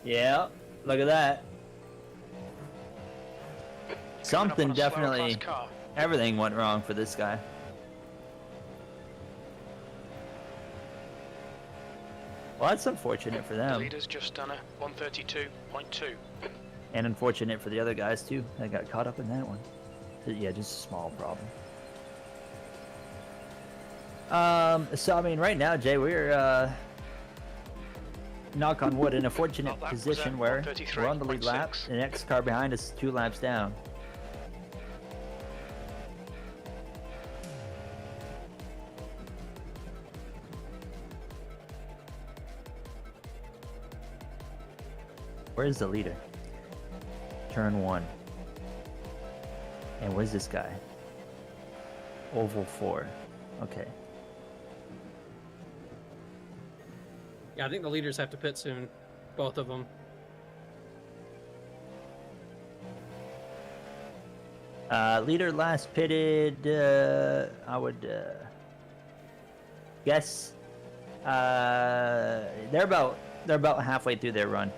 Yeah, look at that. Something Coming up on a slower definitely, class car. everything went wrong for this guy. Well, that's unfortunate for The them, leader's just done a 132.2. and unfortunate for the other guys too. They got caught up in that one. Yeah, just a small problem. So I mean, right now, Jay, we're knock on wood, in a fortunate That was position at where we're on the lead 133.6. lap. The next car behind us is 2 laps down. Where's the leader? Turn 1. And where's this guy? Oval 4. Okay. Yeah, I think the leaders have to pit soon. Both of them. Leader last pitted, I would guess they're about halfway through their run.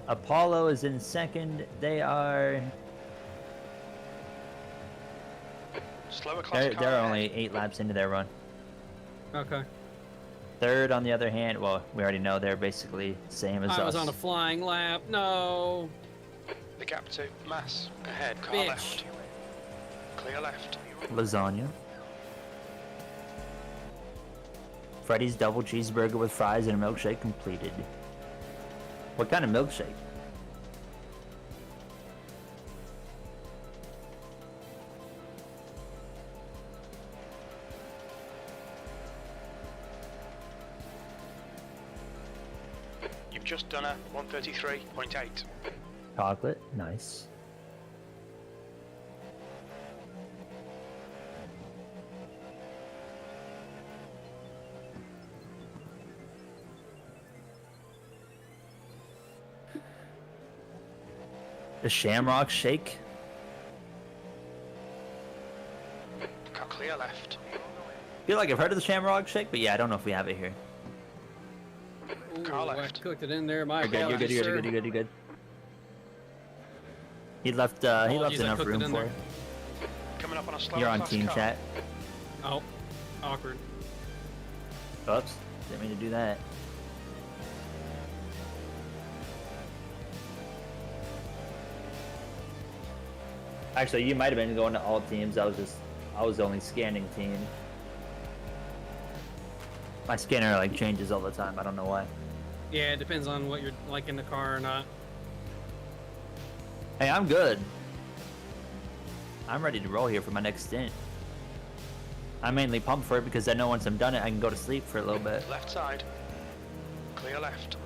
Apollo is in second. They are Slower class car. they're ahead. only 8 laps into their run. Okay. Third, on the other hand, well, we already know they're basically same as us. I was on a flying lap. No. The gap to Mass ahead. Car Bitch. left. Clear left. Lasagna. Freddy's double cheeseburger with fries and a milkshake completed. What kind of milkshake? just done a 133.8. Chocolate, nice. The Shamrock Shake. Car clear left. Feel like I've heard of the Shamrock Shake, but yeah, I don't know if we have it here. Ooh, Car I left. cooked it in there. My You're good. You're good. apologies, You're sir. good. You're good. You're good. He left. He left Apologies, I enough cooked it room in for there. it. Coming up on a slower You're on class team car. chat. Oh, awkward. Oops, didn't mean to do that. Actually, you might have been going to all teams. I was only scanning team. My scanner like changes all the time. I don't know why. Yeah, it depends on what you're like in the car or not. Hey, I'm good. I'm ready to roll here for my next stint. I'm mainly pumped for it because I know once I'm done it, I can go to sleep for a little bit. Left side. Clear left.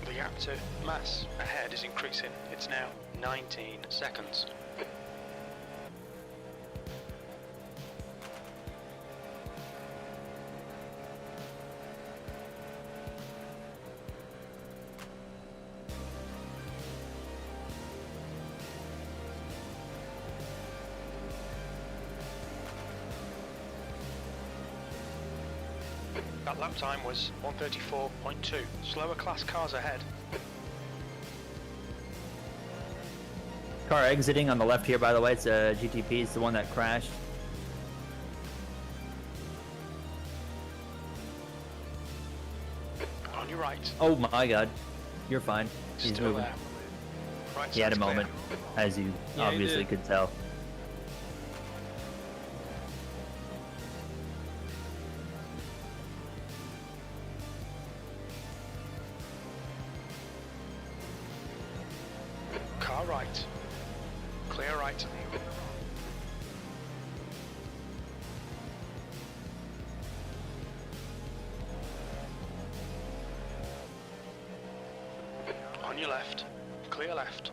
The gap to Mass ahead is increasing. It's now 19 seconds. That lap time was 134.2. Slower class cars ahead. Car exiting on the left here, by the way. It's a GTP. It's the one that crashed. On your right. Oh my god. You're fine. He's Still moving. there. Right He had a side's clear. moment, as you Yeah, he obviously did. could tell. Car right. Clear right. On your left. Clear left.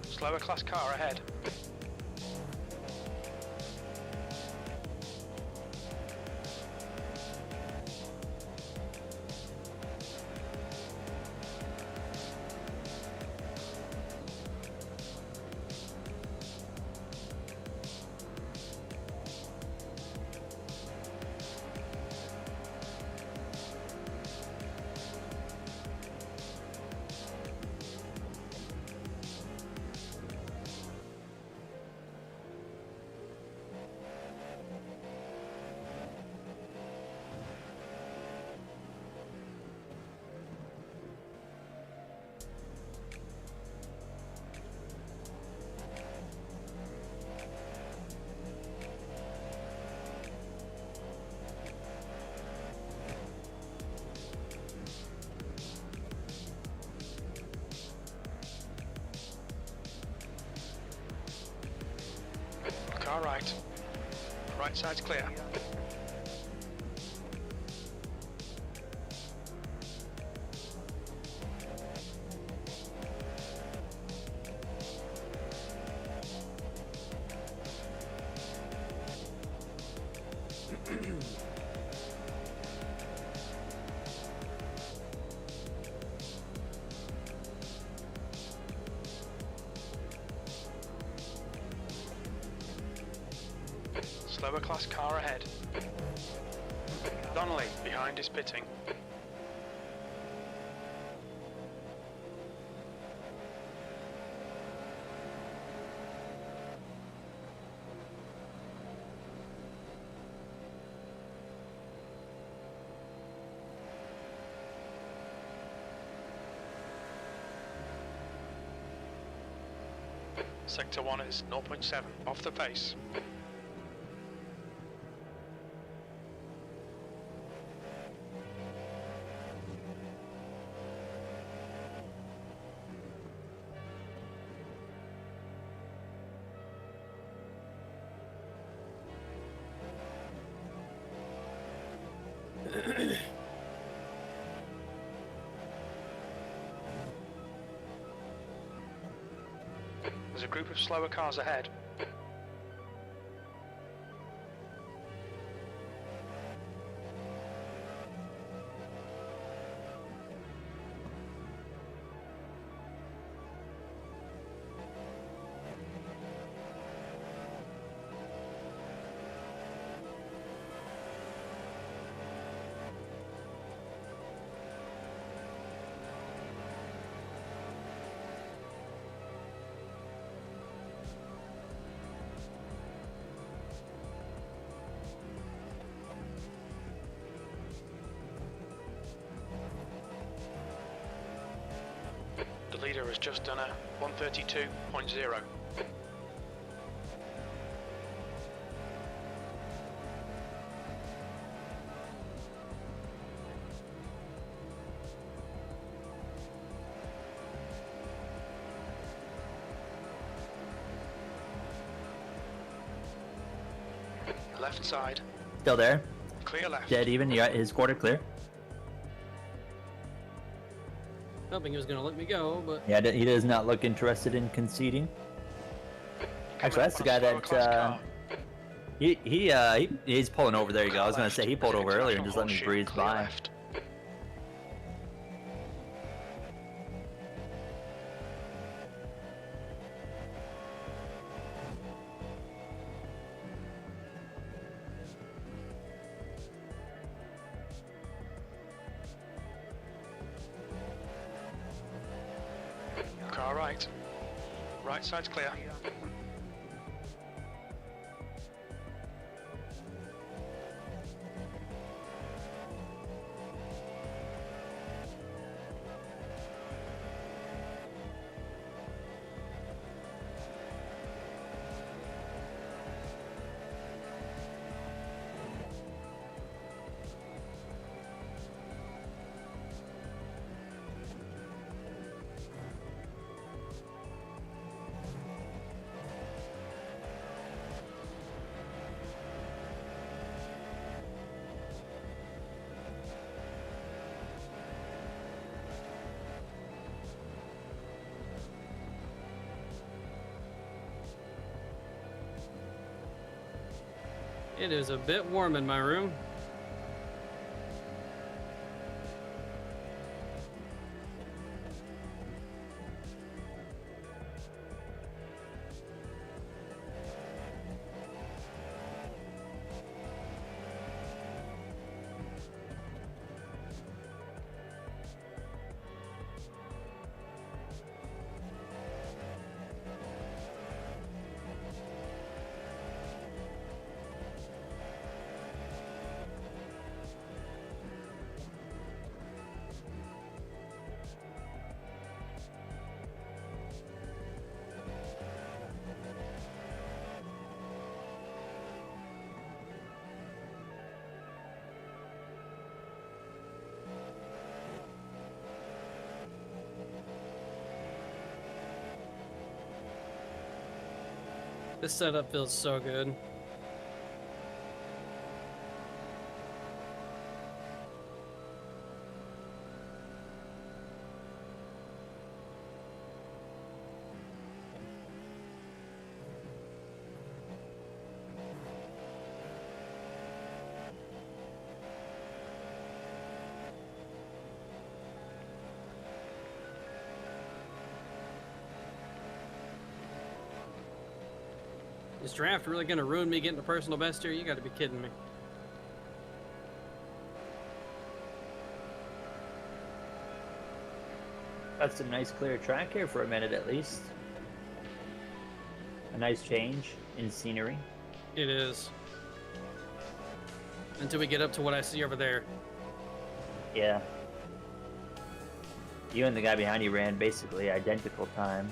Slower class car ahead. right. Right side's clear. Slower class car ahead. Donnelly behind is pitting. Sector 1 is 0.7 off the pace. There's a group of slower cars ahead. The leader has just done a 132.0. Left side, Still there. clear left. Dead even. You got his quarter clear. Hoping he was going to let me go, but Yeah, he does not look interested in conceding. Actually, that's the guy that he's pulling over. There you go. I was gonna say he pulled over earlier and just let me breeze by. Left. Car right. Right side's clear. it is a bit warm in my room. This setup feels so good. Is draft really going to ruin me getting a personal best here? You got to be kidding me. Got some nice clear track here for a minute at least. A nice change in scenery. It is. Until we get up to what I see over there. Yeah. You and the guy behind you ran basically identical time.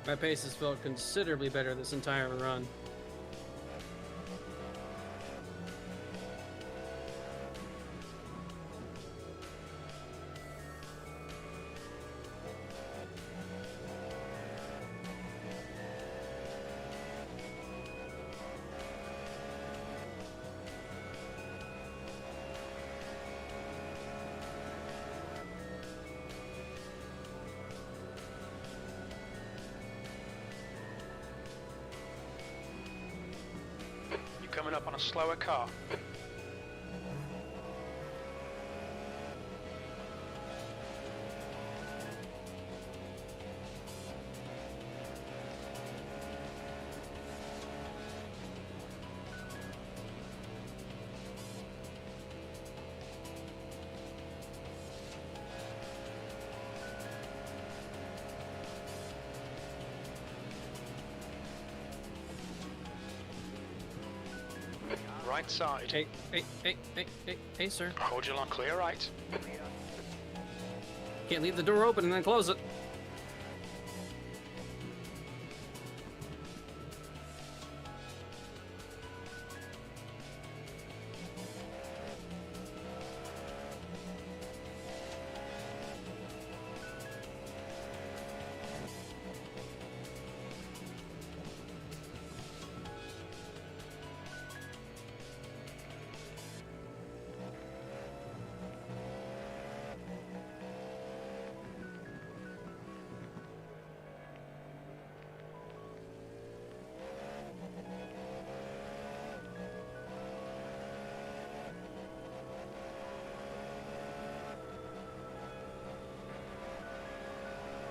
My pace has felt considerably better this entire run. Coming up on a slower car. Right side. Hey, sir. Hold your line. Clear right. Can't leave the door open and then close it.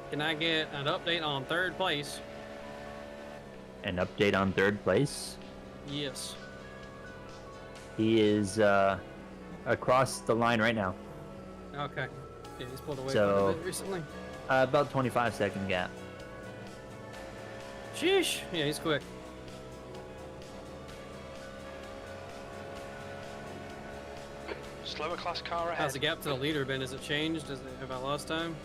Can I get an update on third place? An update on third place. Yes. He is across the line right now. Okay. Yeah, he's pulled away So- quite a bit recently. About 25-second gap. Sheesh. Yeah, he's quick. Slower class car ahead. How's the gap to the leader been? Has it changed? Have I lost time?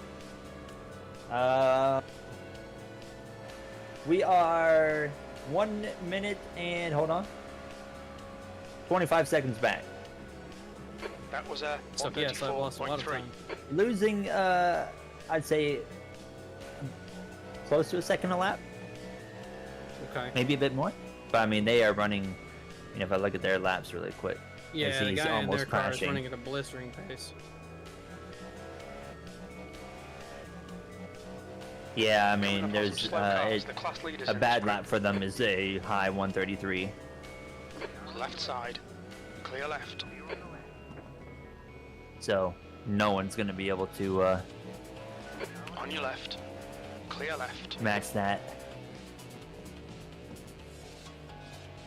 We are 1 minute and hold on. 25 seconds back. That was a So yes, I've lost a lot of 134.3. time. Losing, I'd say, close to a second a lap. Okay. Maybe a bit more. But I mean, they are running. You know, if I look at their laps really quick, Yeah, as the he's guy in almost their car is crashing. running at a blistering pace. Yeah, I Coming mean, up on there's some slow cars. The class leaders a in bad the lap for them is a high 133. sprint. Left side. Clear left. So no one's gonna be able to On your left. Clear left. match that.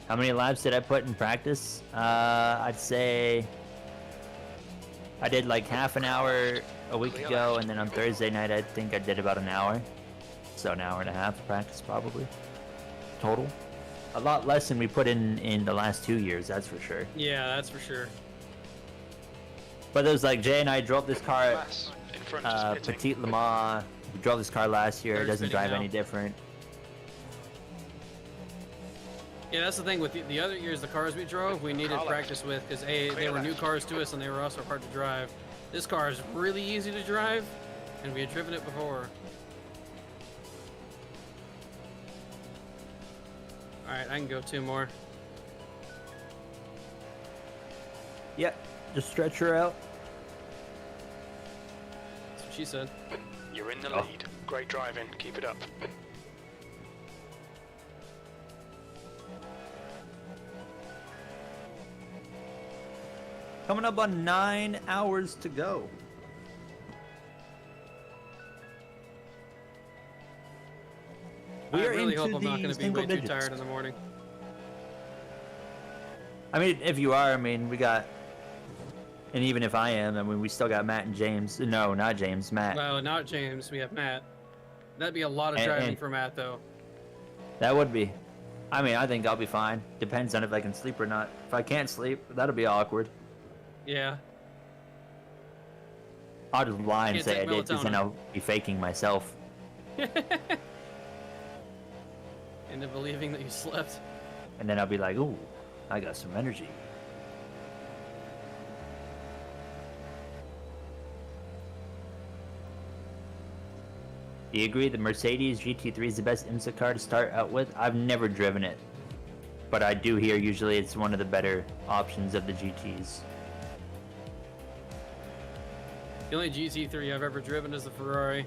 How many laps did I put in practice? I'd say I did like half an hour a week ago, and then on Thursday night I think I did about an hour. So an hour and a half of practice probably total. A lot less than we put in the last 2 years, that's for sure. Yeah, that's for sure. But it was like Jay and I drove this car Class in front is pitting. Petite Le Mans. We drove this car last year. It They're doesn't spinning drive now. any different. Yeah, that's the thing with the other years, the cars we drove, we needed Car left. practice with because they Clear were new left. cars to us and they were also hard to drive. This car is really easy to drive, and we had driven it before. All right, I can go 2 more. Yep, just stretch her out. That's what she said. You're in the Oh. lead. Great driving. Keep it up. Coming up on 9 hours to go. We I are really hope into I'm not going the to be single way too digits. tired in the morning. I mean, if you are, I mean, we got, and even if I am, I mean, we still got Matt and James. No, not James, Matt. Well, not James. We have Matt. That'd be a lot of And- driving and- for Matt, though. That would be. I mean, I think I'll be fine. Depends on if I can sleep or not. If I can't sleep, that'll be awkward. Yeah. I'll just lie and Can't say I take did, because then melatonin. I'll be faking myself. Into believing that you slept. And then I'll be like, ooh, I got some energy. Do you agree the Mercedes GT3 is the best IMSA car to start out with? I've never driven it, but I do hear usually it's one of the better options of the GTs. The only GT3 I've ever driven is the Ferrari.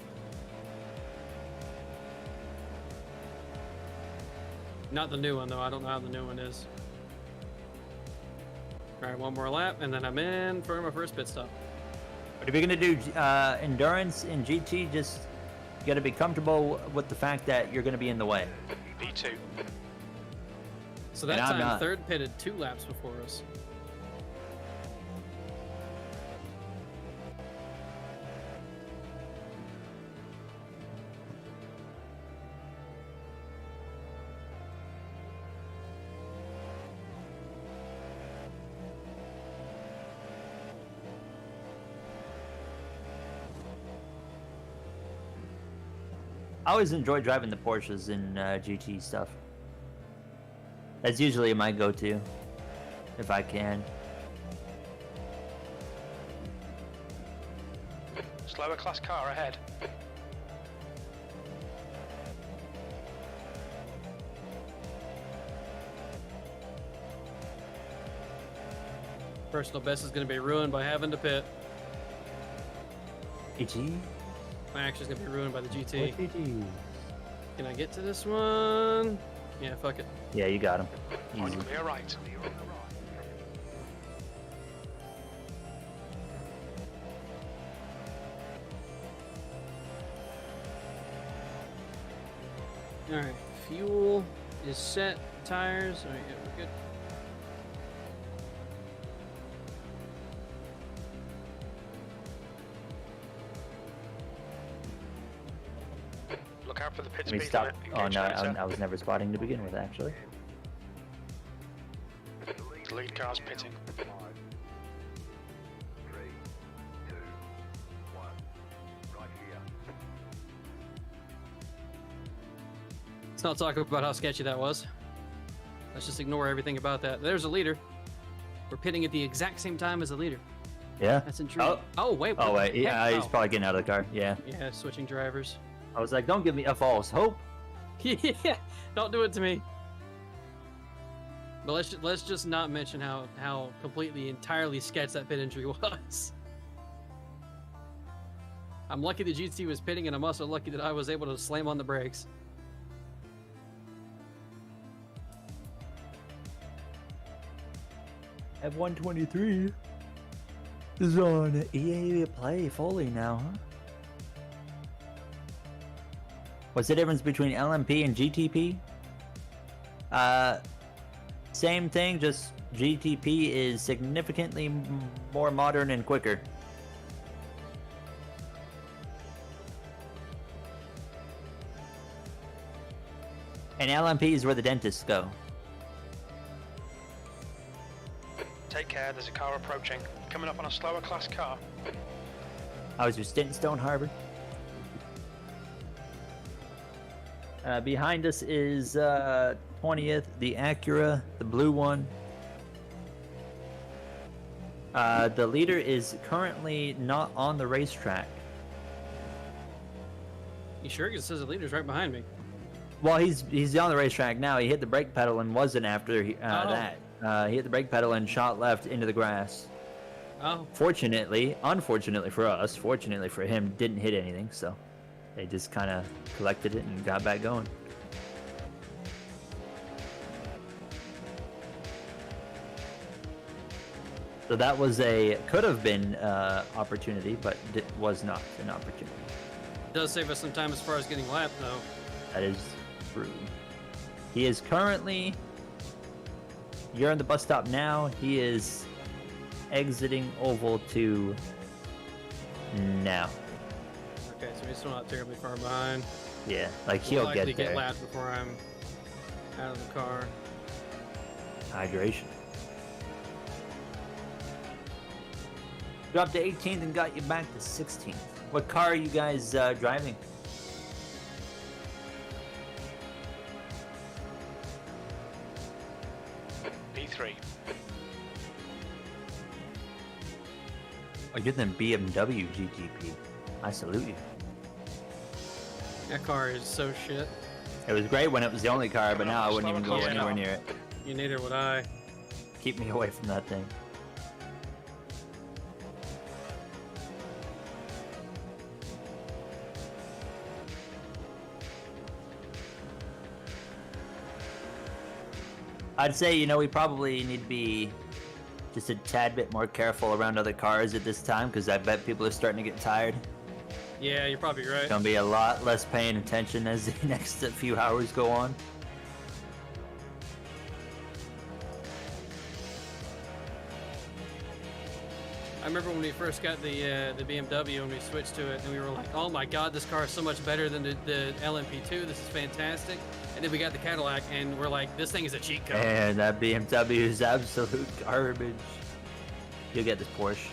Not the new one, though. I don't know how the new one is. All right, one more lap, and then I'm in for my first pit stop. But if you're gonna do endurance in GT, just you gotta be comfortable with the fact that you're gonna be in the way. P2. So that And I'm time, not. third pitted 2 laps before us. I always enjoy driving the Porsches in GT stuff. That's usually my go-to, if I can. Slower class car ahead. Personal best is going to be ruined by having to pit. GT? My action's going to be ruined by the GT. GT? Can I get to this one? Yeah, fuck it. Yeah, you got him. On Easy. clear right. Alright, fuel is set. Tires. Alright, yeah, we're good. Look out for the pit Let me speed stop. limit. Oh Engage no, later. I was never spotting to begin with, actually. The lead car's pitting. Let's not talk about how sketchy that was. Let's just ignore everything about that. There's a leader. We're pitting at the exact same time as the leader. Yeah. That's intriguing. Oh, wait. Oh what wait, the yeah, heck? he's Oh. probably getting out of the car. Yeah. Yeah, switching drivers. I was like, don't give me a false hope. Yeah, don't do it to me. But let's just not mention how completely entirely sketch that pit entry was. I'm lucky the GT was pitting, and I'm also lucky that I was able to slam on the brakes. F123 is on EA Play fully now, huh? What's the difference between LMP and GTP? Same thing, just GTP is significantly more modern and quicker. And LMP is where the dentists go. Take care, there's a car approaching. Coming up on a slower class car. I was just in Stone Harbor. Behind us is 20th, the Acura, the blue one. The leader is currently not on the racetrack. You sure? It says the leader's right behind me. Well, he's on the racetrack now. He hit the brake pedal and wasn't after that. He hit the brake pedal and shot left into the grass. Oh, Fortunately, unfortunately for us, fortunately for him, didn't hit anything, so they just kind of collected it and got back going. So that was could have been opportunity, but it was not an opportunity. It does save us some time as far as getting lapped, though. That is true. He is currently. You're on the bus stop now. He is exiting oval 2 now. Okay, so he's still not terribly far behind. Yeah, like We'll he'll likely get there. lapped before I'm out of the car. Hydration. Dropped to 18th and got you back to 16th. What car are you guys driving? P3. Oh, you're the BMW GTP. I salute you. That car is so shit. It was great when it was the only car, but now I wouldn't even go Yeah. anywhere near it. You neither would I. Keep me away from that thing. I'd say, we probably need to be just a tad bit more careful around other cars at this time, because I bet people are starting to get tired. Yeah, you're probably right. Gonna be a lot less paying attention as the next few hours go on. I remember when we first got the BMW and we switched to it, and we were like, "Oh my God, this car is so much better than the LMP2. This is fantastic." And then we got the Cadillac, and we're like, "This thing is a cheat code." And that BMW is absolute garbage. You'll get this Porsche.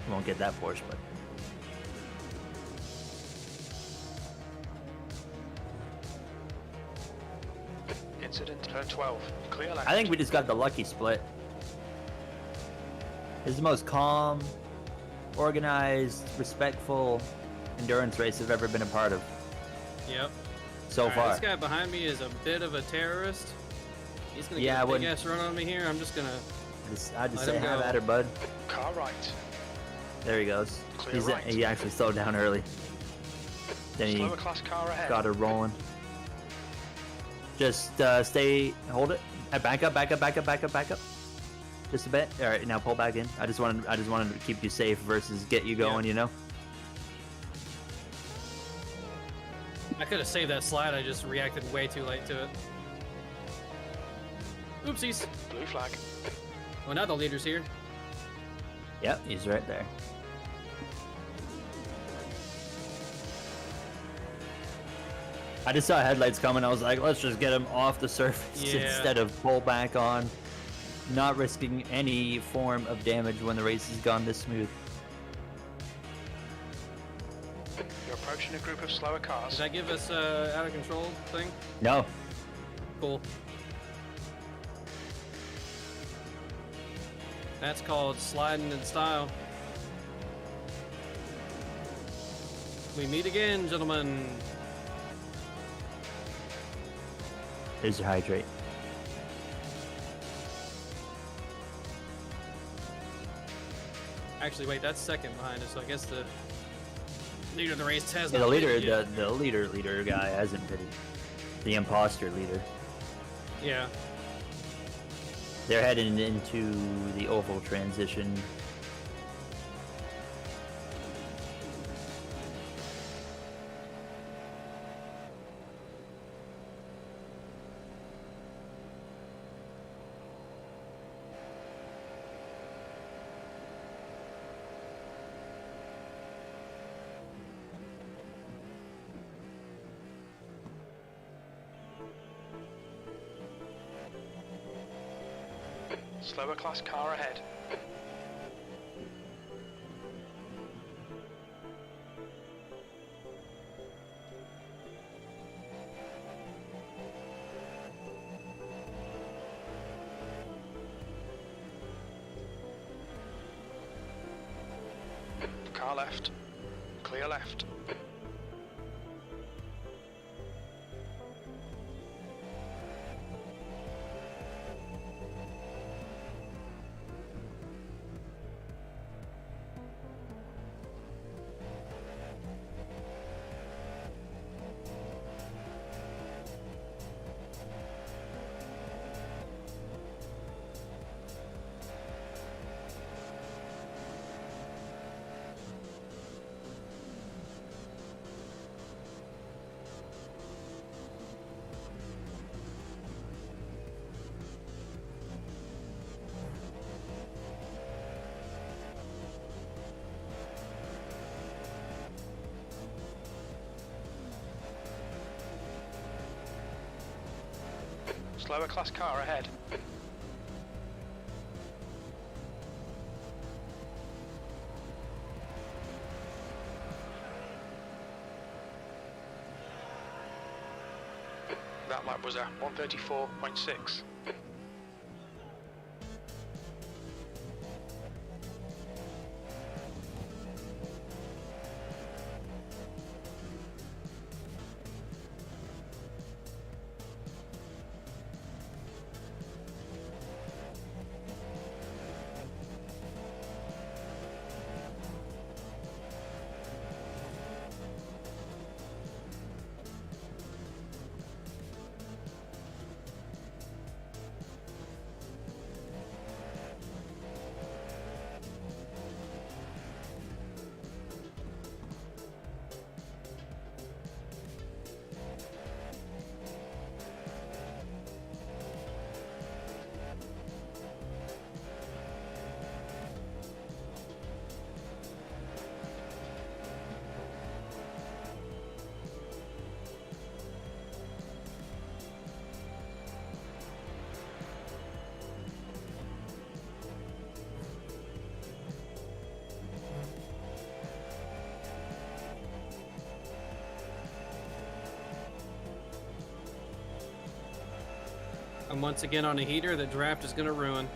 You won't get that Porsche, but Incident turn 12. Clear left. I think we just got the lucky split. This is the most calm, organized, respectful endurance race I've ever been a part of Yep. so Alright, far. This guy behind me is a bit of a terrorist. He's gonna Yeah, I get a big wouldn't- ass run on me here. I'm just gonna. I just Let say him have go. at her, bud. Car right. There he goes. Clear right. He actually slowed down early. Then he Slower class car ahead. got her rolling. Just hold it. Back up. Just a bit. All right, now pull back in. I just wanted to keep you safe versus get you going. I could have saved that slide. I just reacted way too late to it. Oopsies. Blue flag. Well, now the leader's here. Yep, he's right there. I just saw headlights coming. I was like, let's just get him off the surface Yeah. instead of pull back on, not risking any form of damage when the race has gone this smooth. You're approaching a group of slower Does cars. that give us out of control thing? No, Cool. That's called sliding in style. We meet again, gentlemen. here's your hydrate. Actually, wait, that's second behind us, so I guess the leader of the race has Yeah, not the leader, pitted yet. the leader guy hasn't pitted. The imposter leader. Yeah. They're heading into the oval transition. Slower class car ahead. Car left. Clear left. Slower class car ahead. That lap was a 134.6. I'm once again on a heater that draft is going to ruin.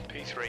P3.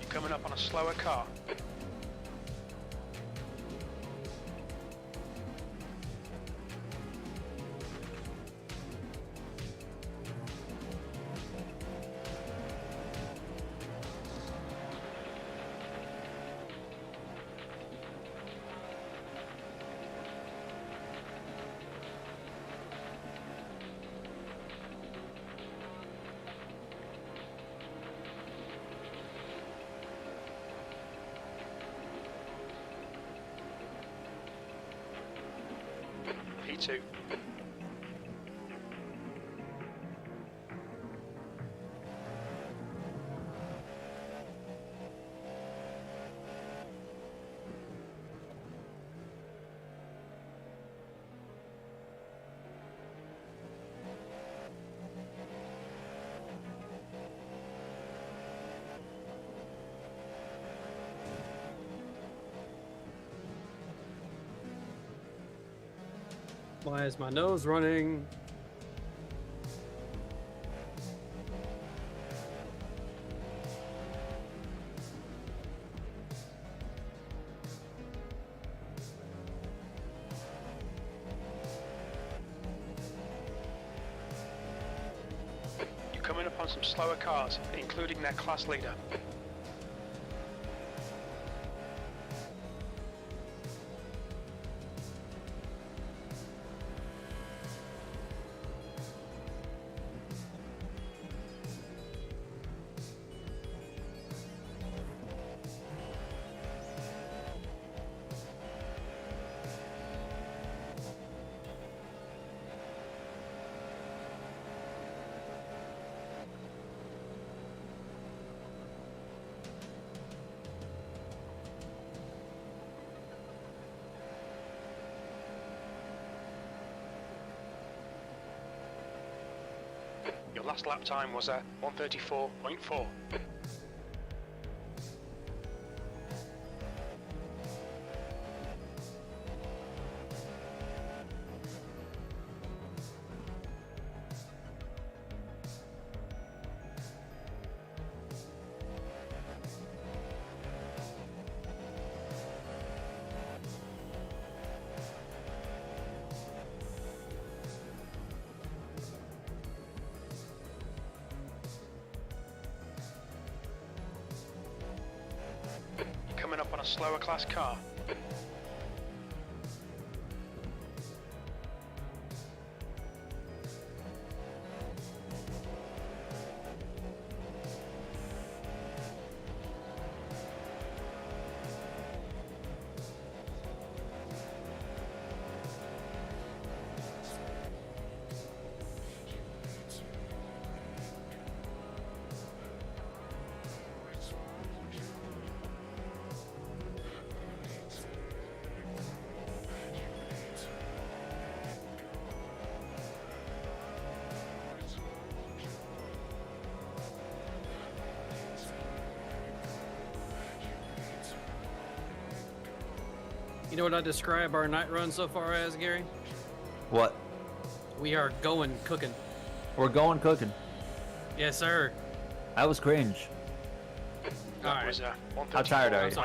Coming up on a slower car. P2. Why is my nose running? You're coming up on some slower cars, including their class leader. Your last lap time was a 1:34.4. Coming up on a slower class car. You know what I describe our night run so far as, Gary? What? We are going cooking. We're going cooking. Yes, sir. That was cringe. That Alright. was a How tired are you?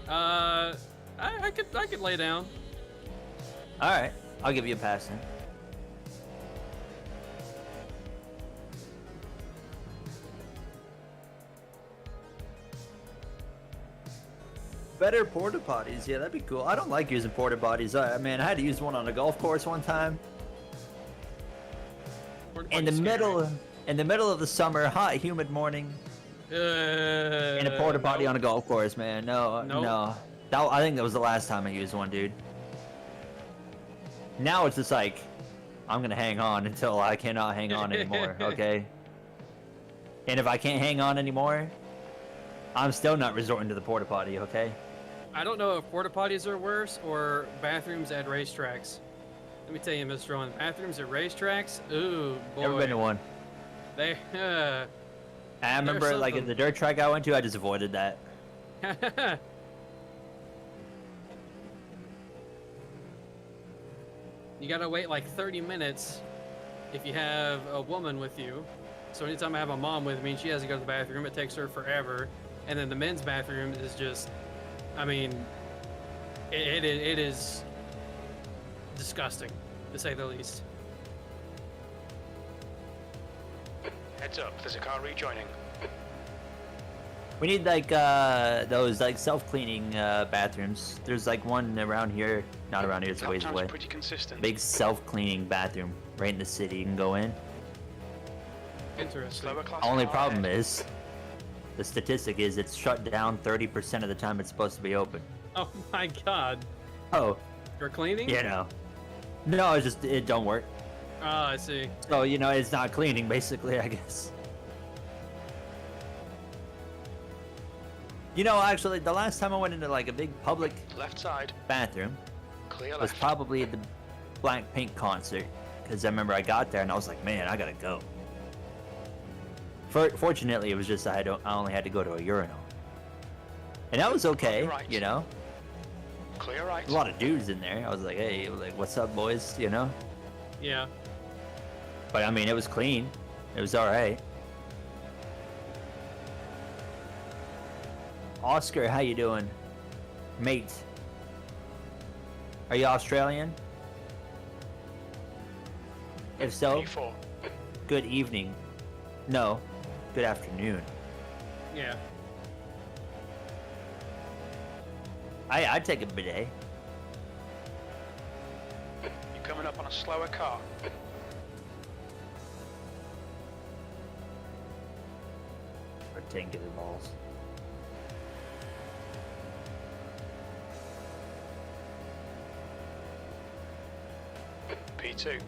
1:34.0. I could lay down. All right, I'll give you a pass then. Better porta potties, yeah, that'd be cool. I don't like using porta potties. Man, I had to use one on a golf course one time. In the middle of the summer, hot, humid morning, in a porta potty on a golf course, man. No, Nope. no. I think that was the last time I used one, dude. Now it's just like, I'm gonna hang on until I cannot hang on anymore, okay? And if I can't hang on anymore, I'm still not resorting to the porta potty, okay? I don't know if porta potties are worse or bathrooms at racetracks. Let me tell you, Mr. Owen, bathrooms at racetracks, ooh, boy. Never been to one. They, I remember, like, at the dirt track I went to, I just avoided that. You gotta wait like 30 minutes if you have a woman with you. So anytime I have a mom with me and she has to go to the bathroom, it takes her forever. And then the men's bathroom is just, I mean, it is disgusting, to say the least. Heads up, there's a car rejoining. We need, like, those, like, self-cleaning bathrooms. There's, like, one around here. Not around here, it's a Lap ways times away. are pretty consistent. Big self-cleaning bathroom right in the city. You can go in. Interesting. Slower class Only car problem ahead. is, the statistic is it's shut down 30% of the time it's supposed to be open. Oh my god. Oh, For cleaning? you know. No, it's just, it don't work. Oh, I see. So, you know, it's not cleaning, basically, I guess. You know, actually, the last time I went into, like, a big public Left side, bathroom clear was left. probably at the Blackpink concert. Because I remember I got there and I was like, man, I gotta go. Fortunately, it was just I only had to go to a urinal. And that was okay, Right. you know? Clear right. A lot of dudes in there. I was like, hey, like, what's up, boys? You know. Yeah. But I mean, it was clean. It was all right. Oscar, how you doing, mate? Are you Australian? If so, P4. good evening. No, good afternoon. Yeah. I'd take a bidet. You're coming up on a slower car. Rectangular balls. P2.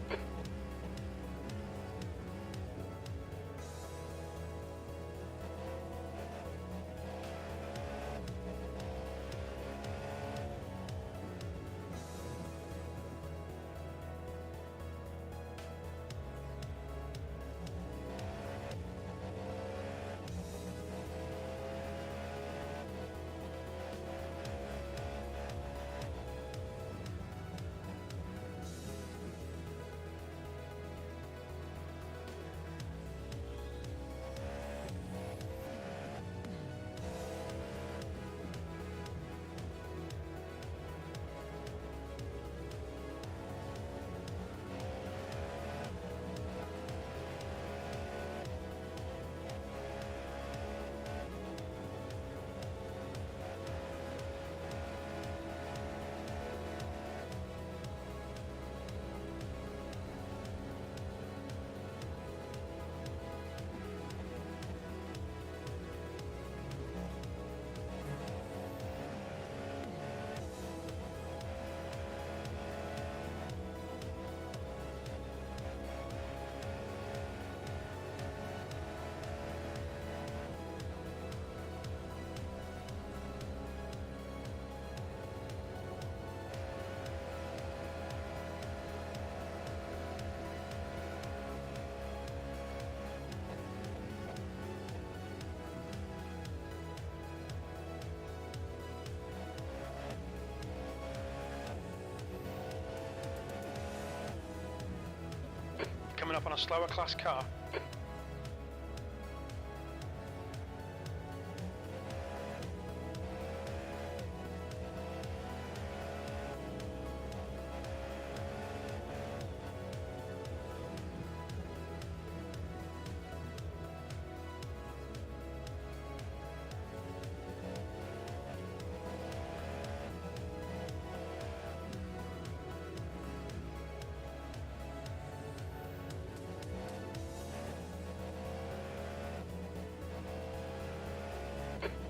Coming up on a slower class car.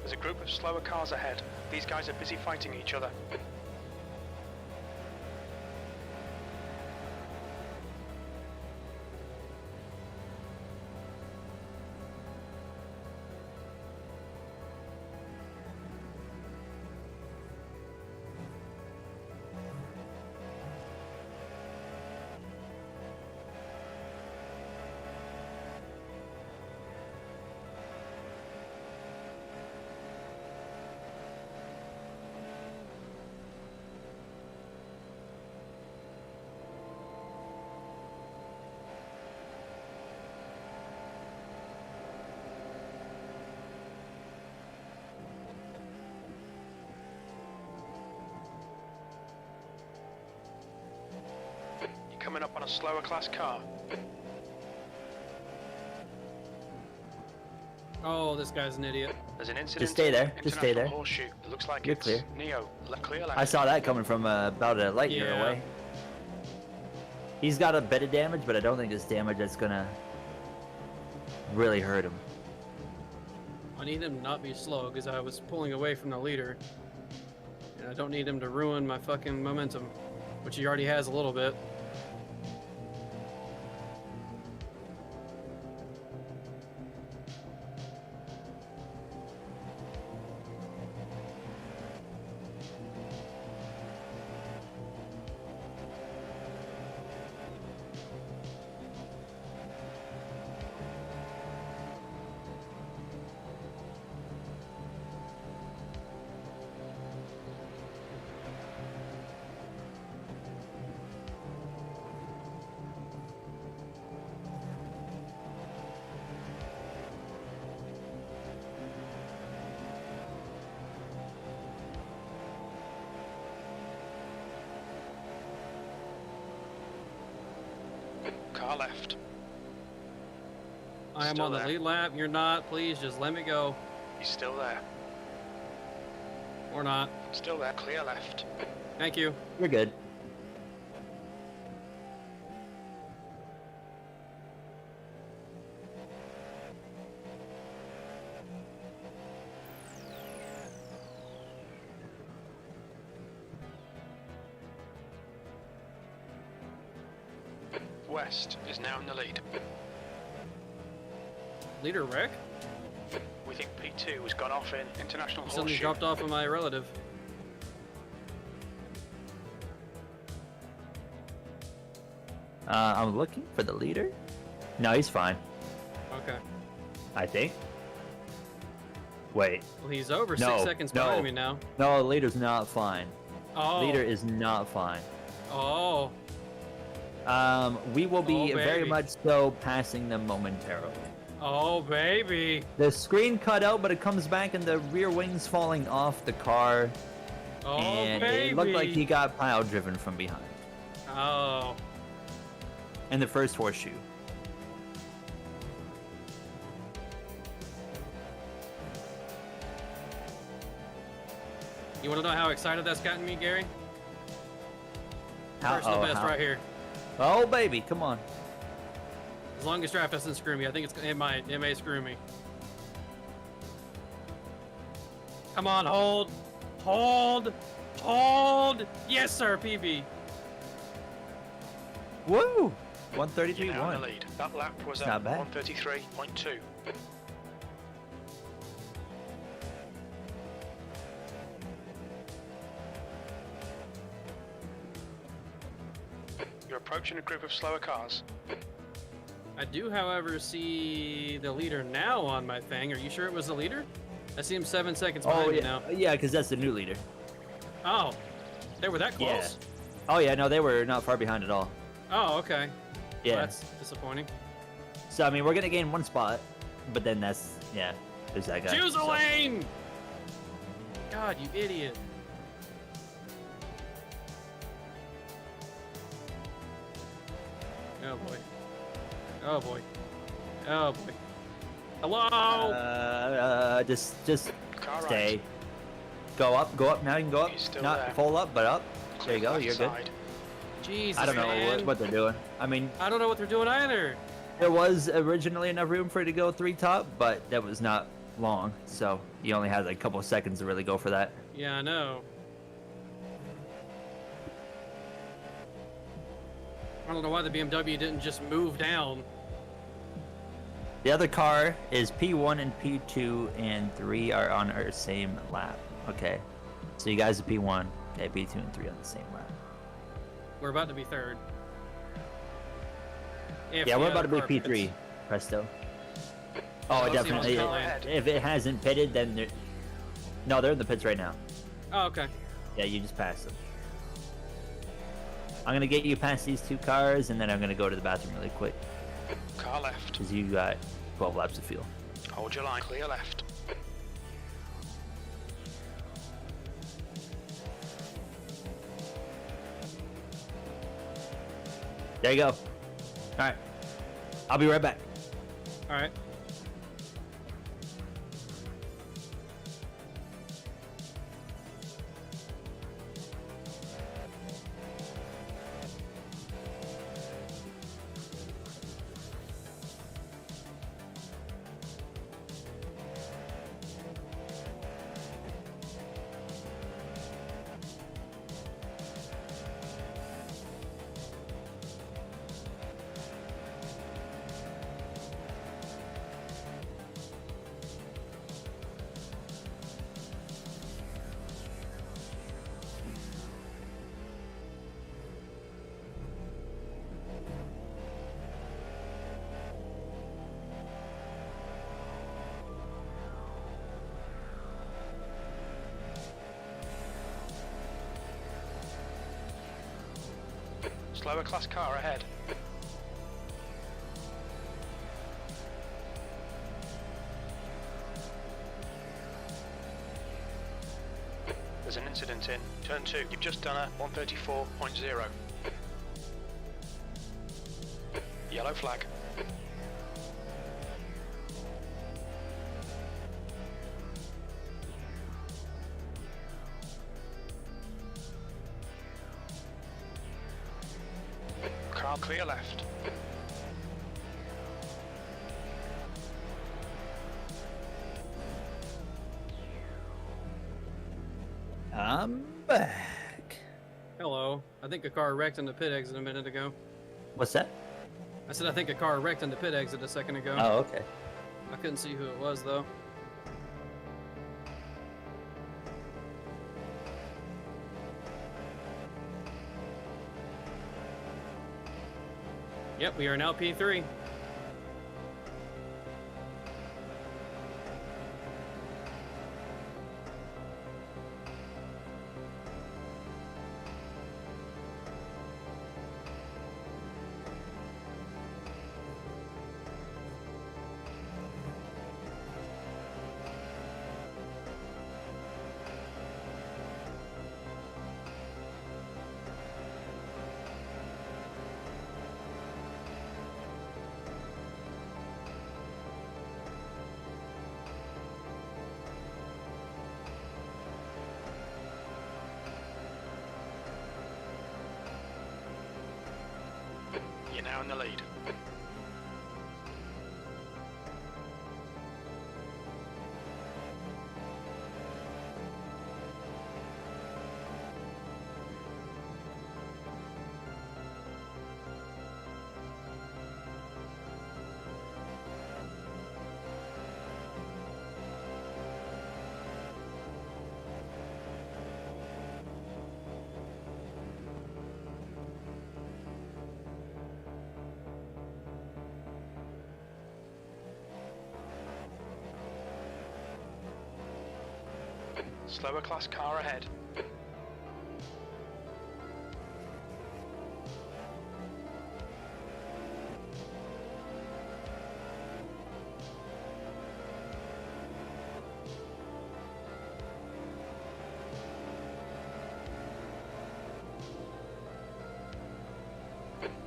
There's a group of slower cars ahead. These guys are busy fighting each other. Coming up on a slower class car. Oh, this guy's an idiot. There's an incident. Just stay there. Just stay there. Horseshoe. It looks like You're it's clear. Neo. Clear left. I saw that coming from about a light year Yeah. away. He's got a bit of damage, but I don't think it's damage that's gonna really hurt him. I need him to not be slow because I was pulling away from the leader. And I don't need him to ruin my fucking momentum, which he already has a little bit. Car left. I am Still on the there. lead lap. You're not. Please just let me go. He's still there. Or not. Still there. Clear left. Thank you. You're good. West is now in the lead. Leader wreck? We think P2 has gone off in international Suddenly horseshoe. dropped off of my relative. I'm looking for the leader. No, he's fine. Okay. I think. Wait. Well, he's over No, 6 seconds no. behind me now. No, the leader's not fine. Oh. Leader is not fine. Oh. We will be Oh, very baby. much so passing them momentarily. Oh, baby. The screen cut out, but it comes back and the rear wing's falling off the car. Oh, and baby. it looked like he got pile driven from behind. Oh. In the first horseshoe. You want to know how excited that's gotten me, Gary? How- First and oh, the best how- right here. Oh, baby, come on. As long as draft doesn't screw me, I think it may screw me. Come on, hold, hold. Yes, sir, PB. Woo! You're now in the 133.1. lead. That lap was It's at not bad. 133.2. You're approaching a group of slower cars. I do, however, see the leader now on my thing. Are you sure it was the leader? I see him 7 seconds behind Oh, me yeah. now. Yeah, because that's the new leader. Oh, they were that Yeah. close? Oh, yeah, no, they were not far behind at all. Oh, okay. Yeah. Well, that's disappointing. So, I mean, we're going to gain one spot, but then that's, yeah, there's that guy. Choose a so. lane! God, you idiot. Oh boy. Oh boy. Oh boy. Hello! Just Car stay. right. Go up. Now you can go up. He's still Not there. full up, but up. There you go. Left You're good. side. Jesus, I don't know man. what they're doing. I mean, I don't know what they're doing either. there was originally enough room for it to go 3 top, but that was not long. So you only had like a couple of seconds to really go for that. Yeah, I know. I don't know why the BMW didn't just move down. The other car is P1 and P2 and 3 are on our same lap. Okay. So you guys are P1. Yeah, P2 and 3 on the same lap. We're about to be third. If Yeah, the we're about other to be car P3. pits. Presto. Oh, Oh, let's see definitely. what's going on. If it hasn't pitted, then they're... No, they're in the pits right now. Oh, okay. Yeah, you just passed them. I'm going to get you past these 2 cars, and then I'm going to go to the bathroom really quick. Car left. Because you got 12 laps of fuel. Hold your line. Clear left. There you go. All right. I'll be right back. All right. Slower class car ahead. There's an incident in turn 2. You've just done a 134.0. Yellow Yellow flag. Car clear left. I'm back. Hello. I think a car wrecked on the pit exit a minute ago. What's that? I said I think a car wrecked on the pit exit a second ago. Oh, okay. I couldn't see who it was though. Yep, we are now P3. You're now in the lead. Slower class car ahead.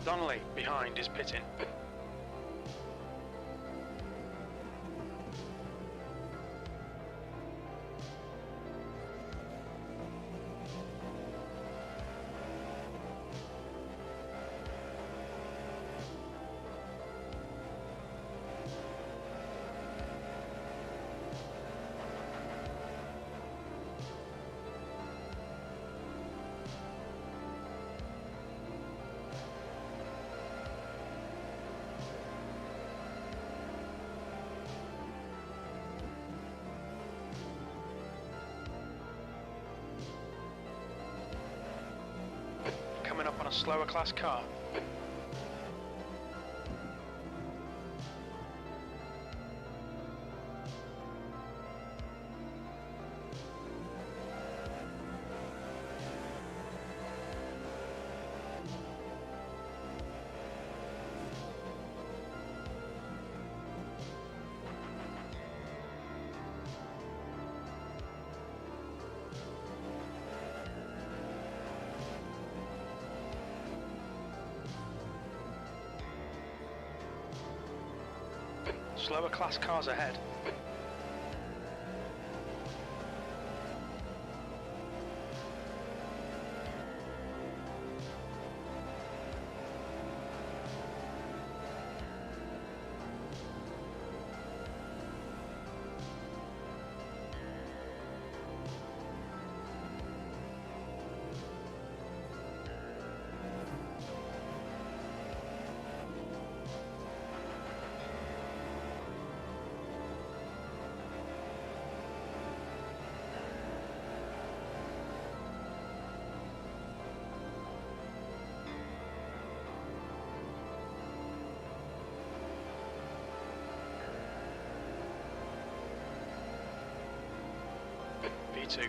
Donnelly behind is pitting. Coming up on a slower class car. Slower class cars ahead. V2.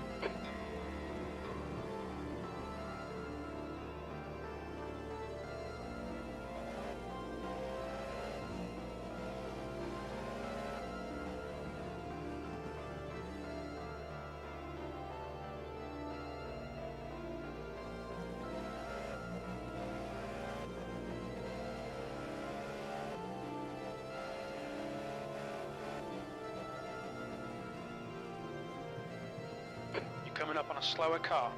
on a slower car.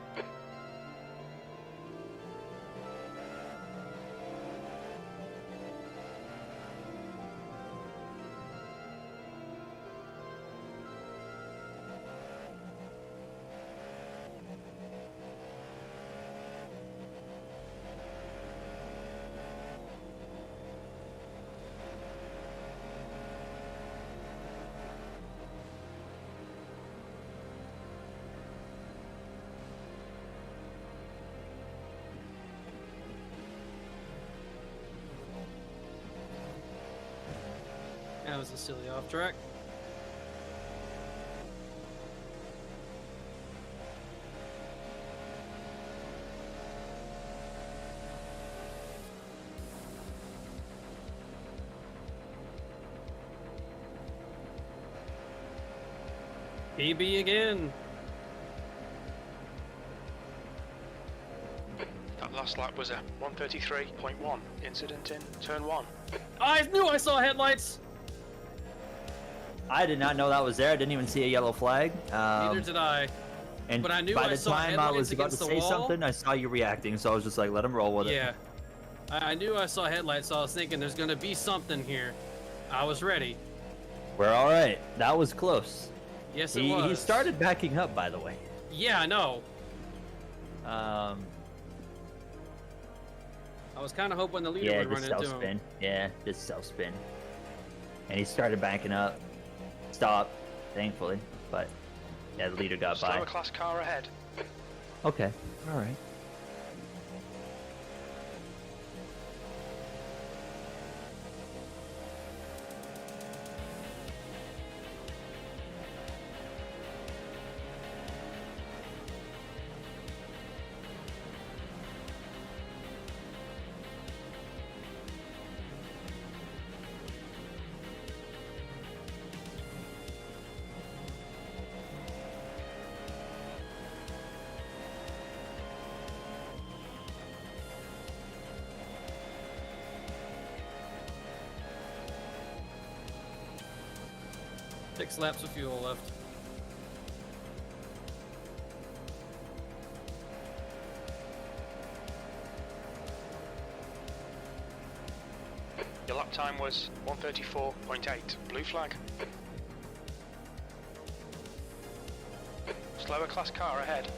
That was a silly off track. PB again. That last lap was a 133.1 incident in turn 1. I knew I saw headlights. I did not know that was there. I didn't even see a yellow flag. Neither did I. And But I knew by I the saw time I was headlights about to against the say wall. something, I saw you reacting, so I was just like, let him roll with it. Yeah. I knew I saw headlights, so I was thinking there's gonna be something here. I was ready. We're all right. That was close. Yes, it He was. started backing up, by the way. Yeah, I know. Um, I was kind of hoping the leader yeah, would run just into him. self-spin. Yeah, just self-spin. And he started backing up. Stopped, thankfully. But, yeah, the leader got by. Slower class car ahead. Okay, all right. Six laps of fuel left. Your lap time was 134.8. Blue flag. Slower class car ahead.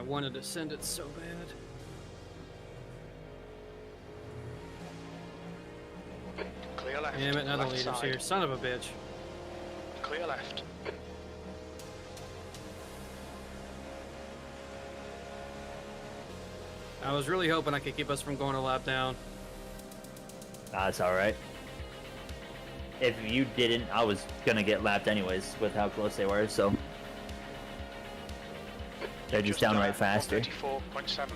I wanted to send it so bad. Clear left. Damn it, now the left leader's side. here. Son of a bitch. Clear left. I was really hoping I could keep us from going a lap down. That's all right. If you didn't, I was gonna get lapped anyways with how close they were. So they're just downright faster. 134.7.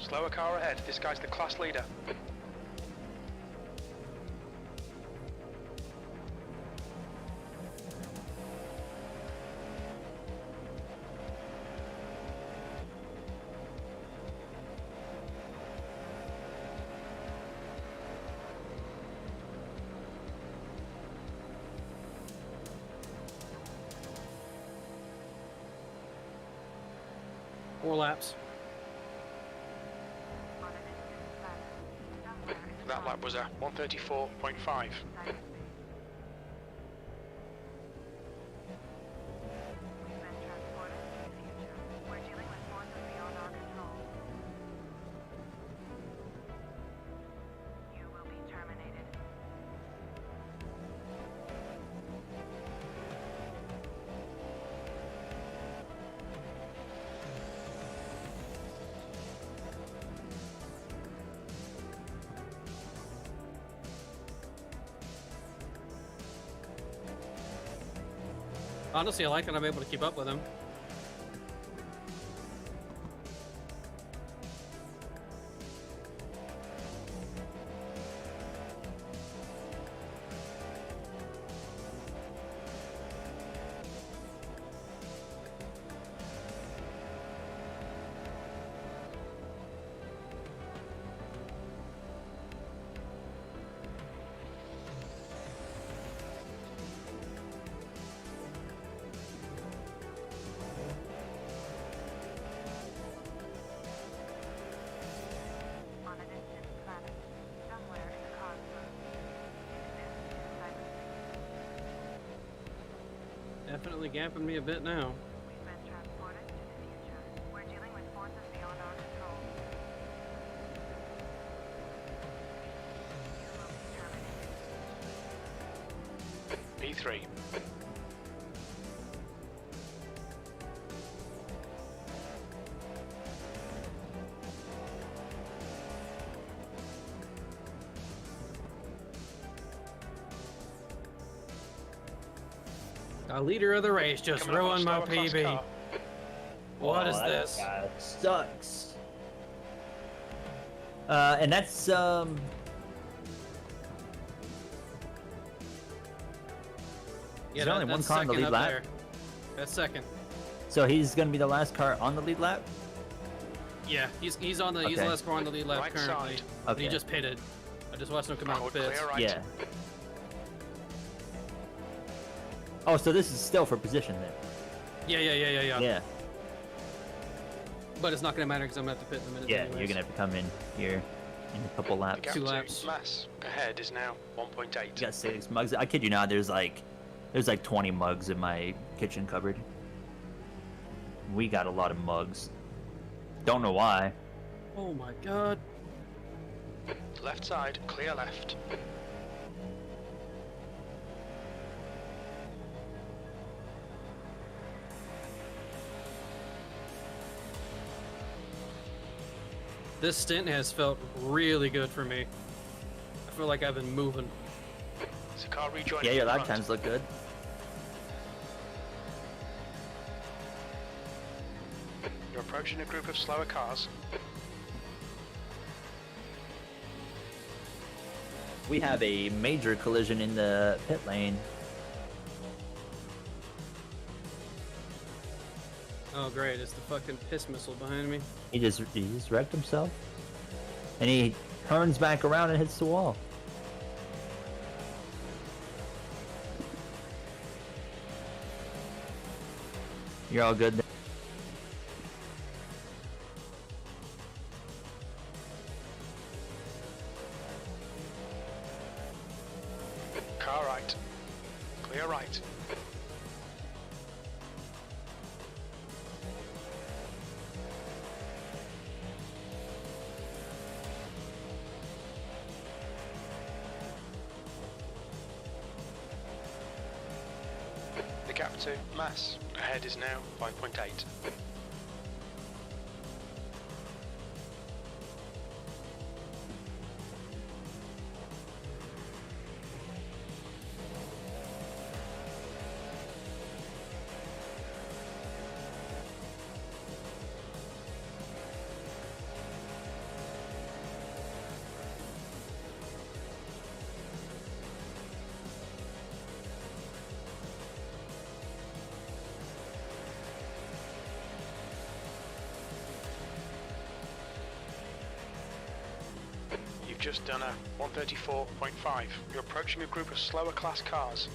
Slower car ahead. This guy's the class leader. Four laps. That lap was a 134.5. Honestly, I like that I'm able to keep up with him. Definitely gapping me a bit now. We've been transported to the future. We're dealing with forces beyond our control. You will be terminated. P3. The leader of the race just Coming up on ruined my slower class PB. car. What is that this? guy sucks. And that's Yeah, only one that's car on the second lead up lap? there. That's second. So he's gonna be the last car on the lead lap. Yeah, he's on the he's the Okay. last car on the lead lap Right currently. side. But he Okay. just pitted. I just watched him come out Forward the pits. clear right. Yeah. Oh, so this is still for position then. Yeah. Yeah. But it's not gonna matter because I'm gonna have to pit in a minute. Yeah, anyways. you're gonna have to come in here in a couple The laps. gap 2 to laps. Mass ahead is now 1.8. You got 6 mugs. I kid you not. There's like 20 mugs in my kitchen cupboard. We got a lot of mugs. Don't know why. Oh my god. Left side, clear left. This stint has felt really good for me. I feel like I've been moving. There's a car rejoining. Yeah, your in lap front. times look good. You're approaching a group of slower cars. We have a major collision in the pit lane. Oh great, it's the fucking piss missile behind me. He just wrecked himself. And he turns back around and hits the wall. You're all good there. Car right. Clear right. The gap to Mass ahead is now 5.8. just done a 134.5. You're approaching a group of slower class cars.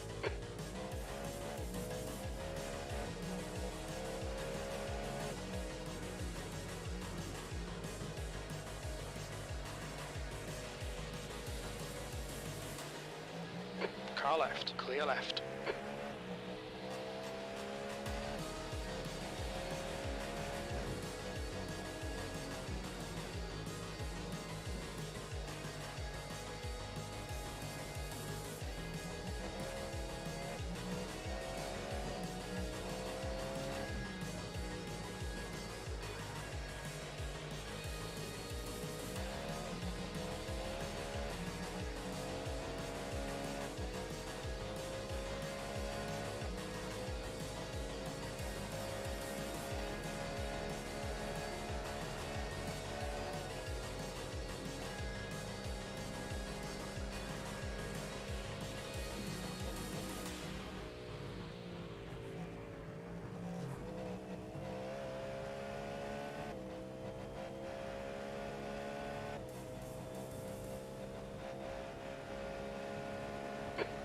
Car left, clear left.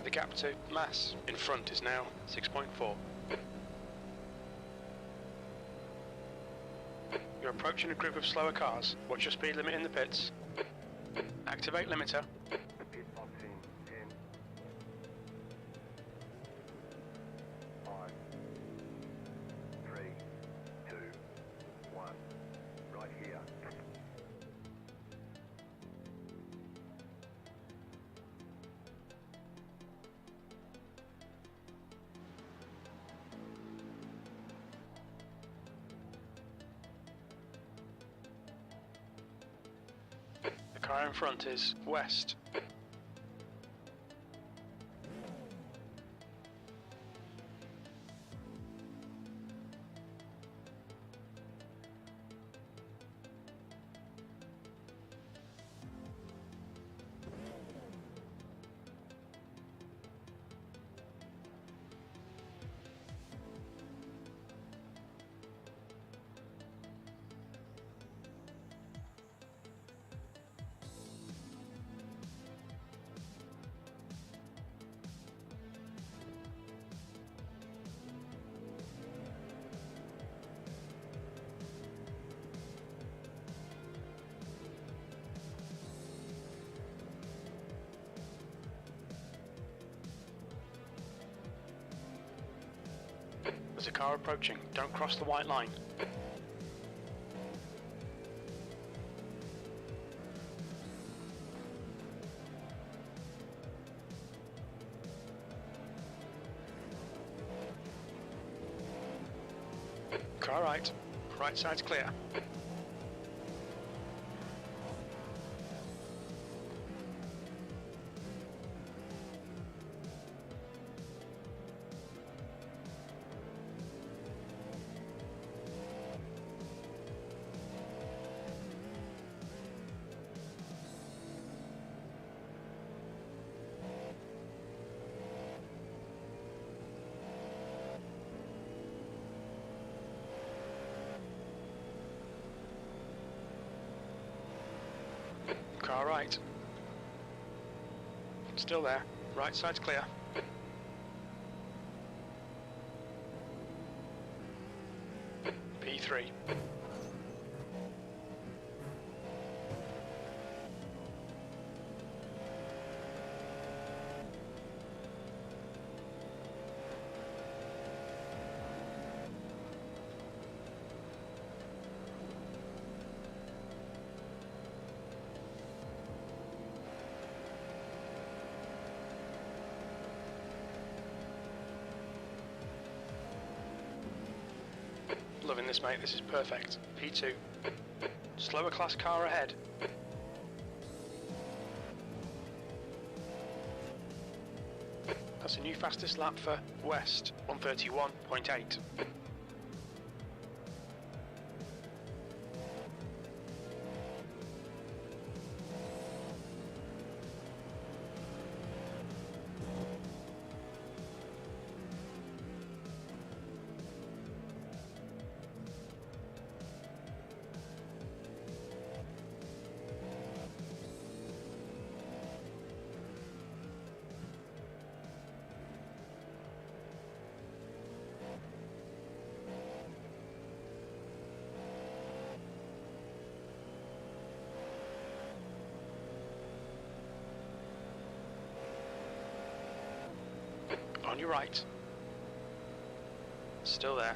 The gap to mass in front is now 6.4. You're approaching a group of slower cars. What's your speed limit in the pits? Activate limiter. Pit box in 10, 5, 3, 2, 1. Right here. The car in front is west. There's a car approaching. Don't cross the white line. Car right. Right side's clear. Car right. Still there. Right side's clear. P3. Loving this, mate. This is perfect. P2. Slower class car ahead. That's a new fastest lap for West. 131.8. On your right. Still there.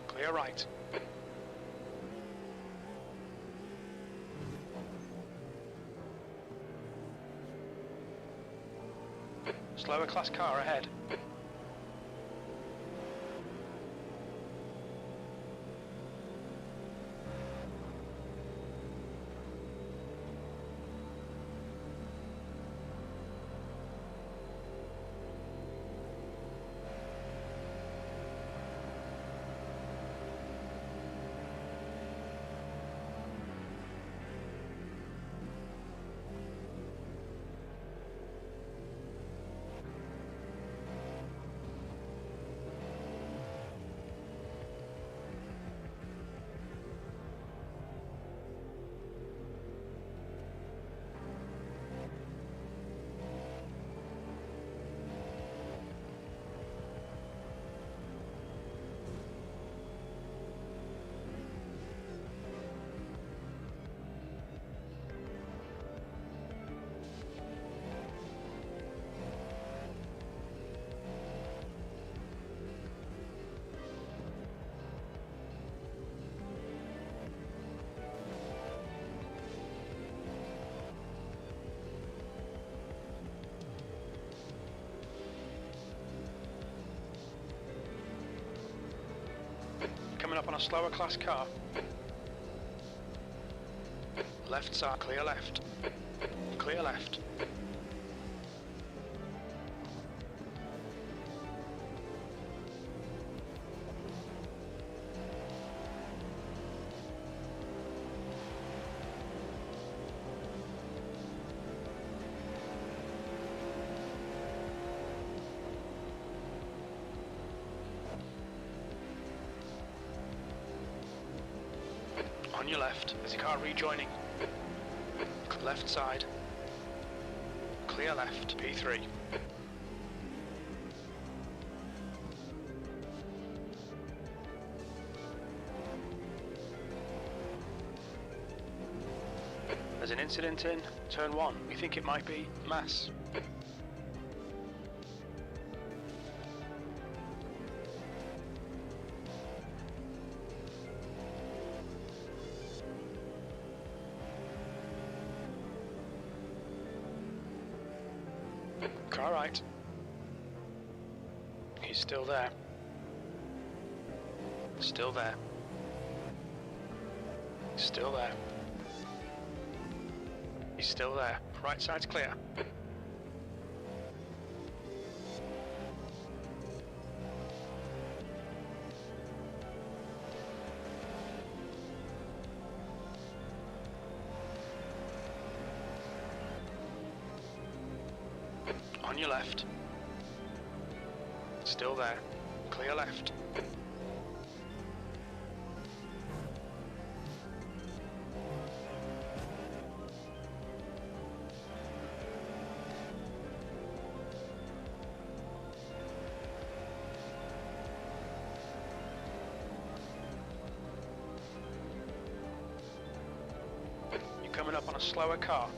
Clear right. Slower class car ahead. Coming up on a slower class car. Left side, clear left. Clear left. On your left, there's a car rejoining. Left side. Clear left, P3. There's an incident in turn 1. We think it might be mass. Car right. He's still there. Still there. Still there. He's still there. Right side's clear. On your left. Still there. Clear left. You're coming up on a slower car.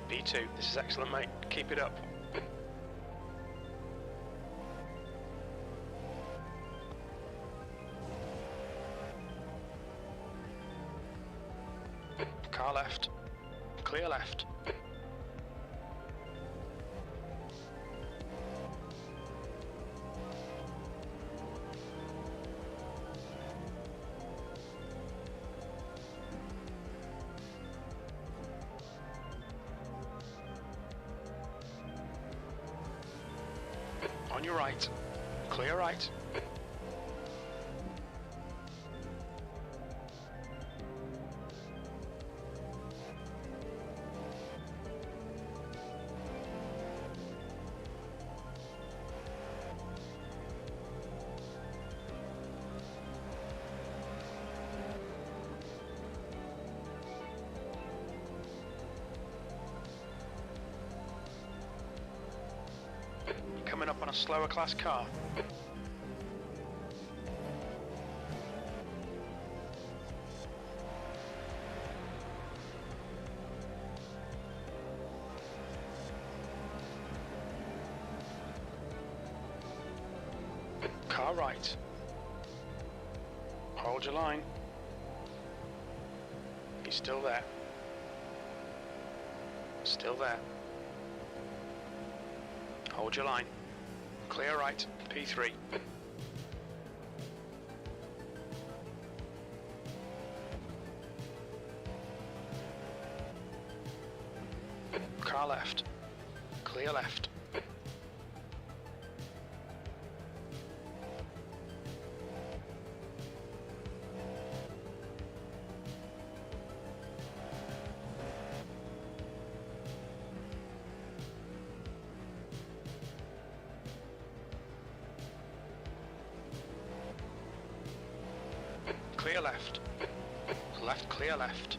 B2, this is excellent, mate. Keep it up. Car left. Clear left. On your right. Clear right. Coming up on a slower class car. Car right. Hold your line. He's still there. Still there. Hold your line. Clear right, P3. Car left. Clear left. Clear left. Left, clear left.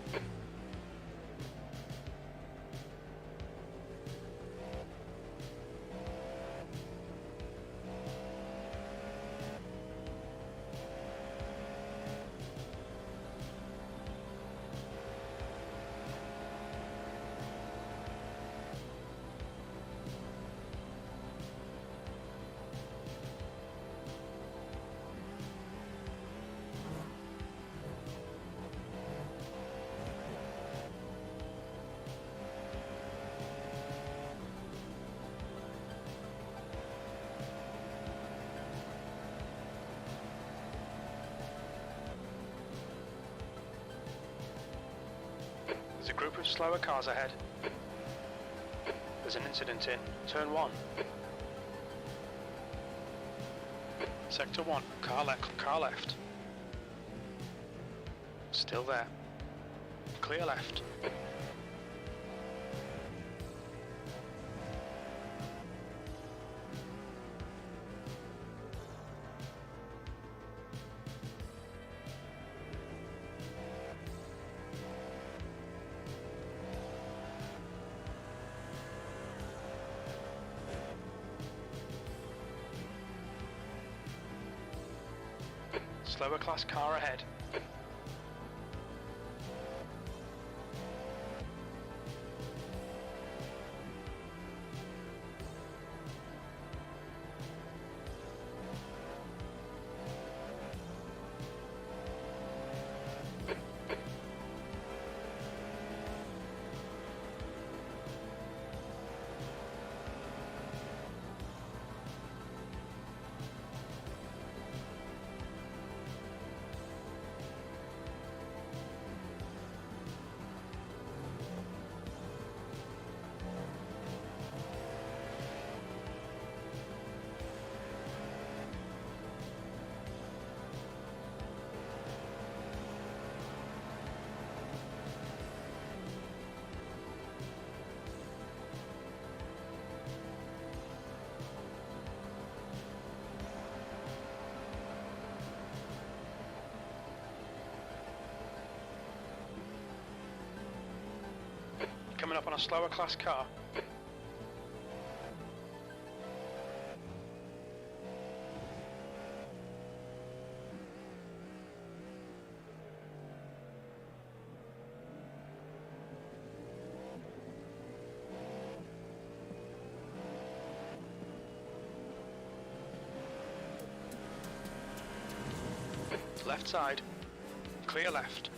There's a group of slower cars ahead. There's an incident in turn 1. Sector 1, car left, car left. Still there. Clear left. Slower class car ahead. Coming up on a slower class car. Left side. Clear left.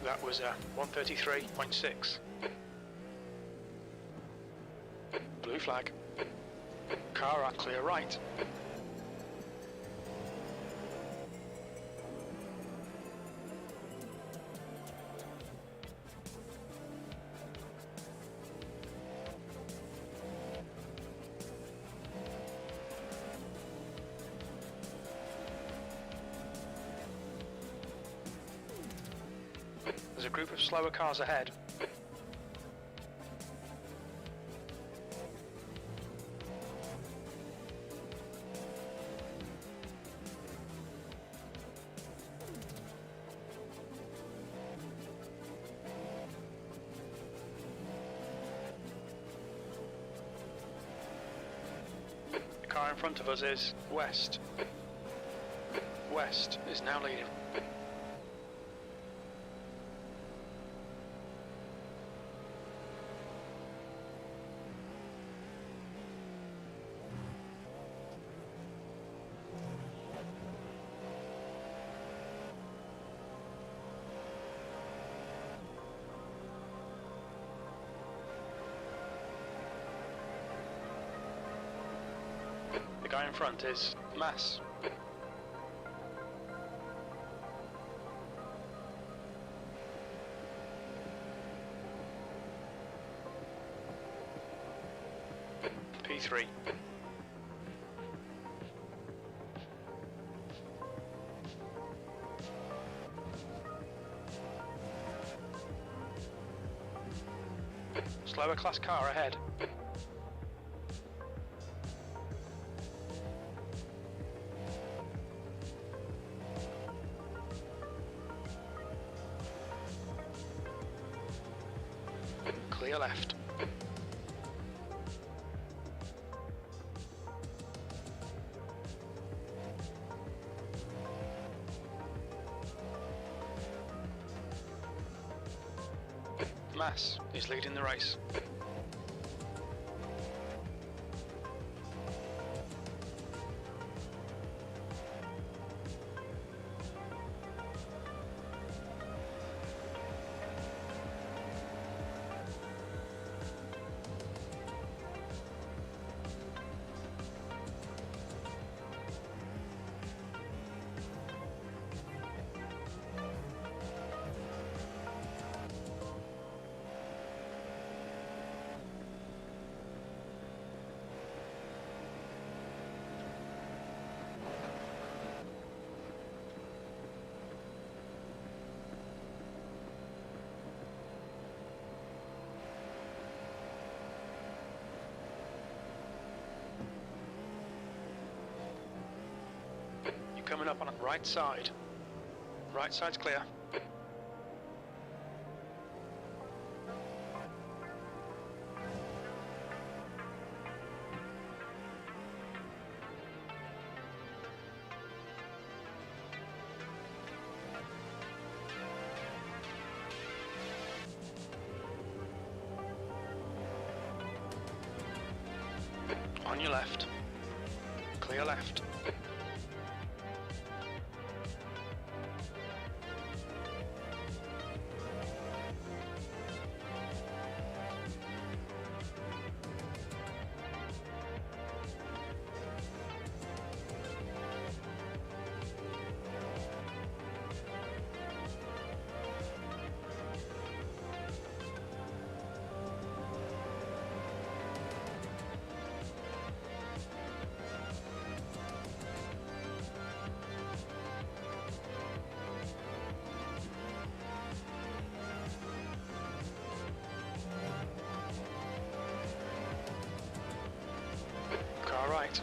That was 133.6. Blue flag. Car right, clear right. There's a group of slower cars ahead. The car in front of us is West. West is now leading. The guy in front is Mass. P3. Slower class car ahead. Clear left. Mass is leading the race. You're coming up on the right side. Right side's clear. On your left. Clear left. Car right.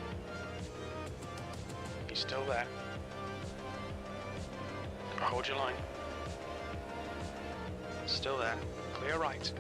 He's still there. Hold your line. Still there. Clear right.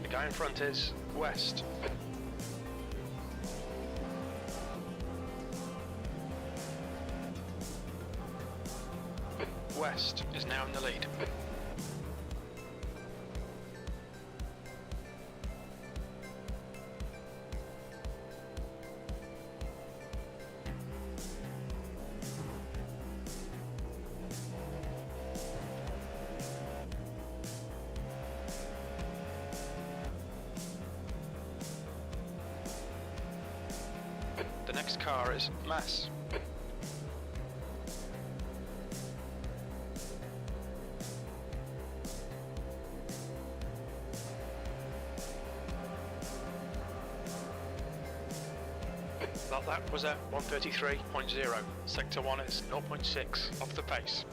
The guy in front is west. West is now in the lead. The next car is Mass. That was at 133.0. Sector 1 is 0.6 off the pace.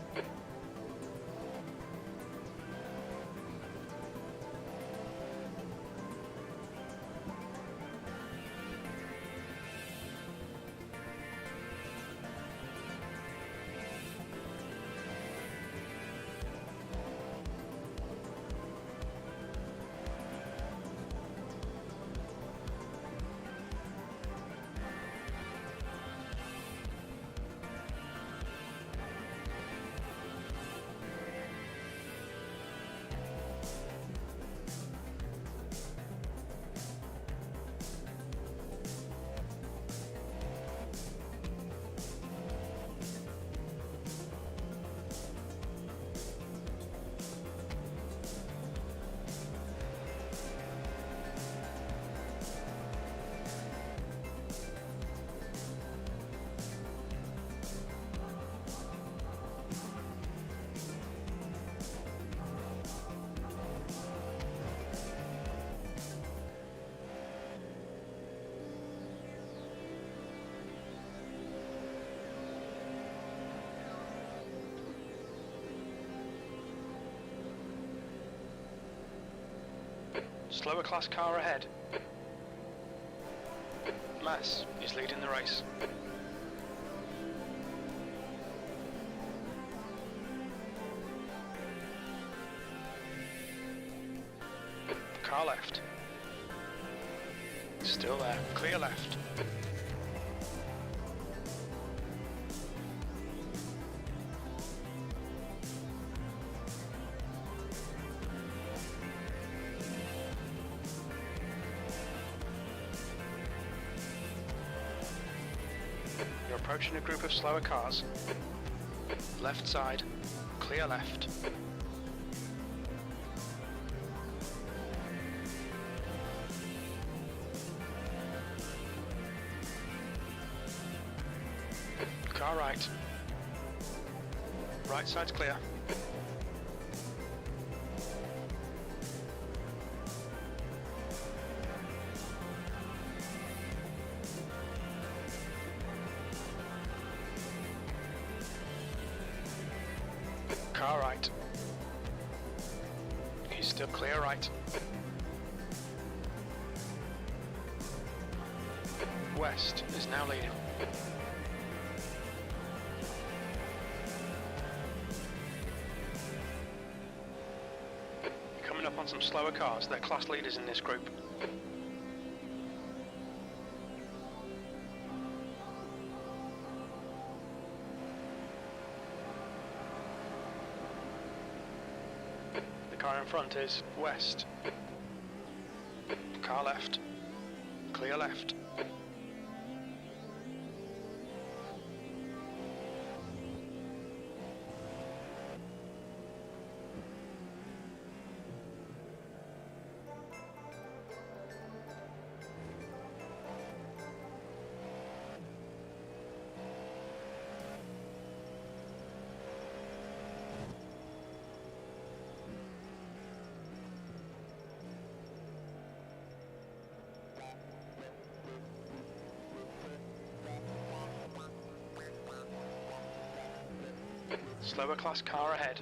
Slower class car ahead. Mass is leading the race. Car left. Still there. Clear left. You're approaching a group of slower cars. Left side. Clear left. Car right. Right side's clear. Car right. He's still clear right. West is now leading. Coming up on some slower cars, they're class leaders in this group. The car in front is west. Car left. Clear left. Slower class car ahead.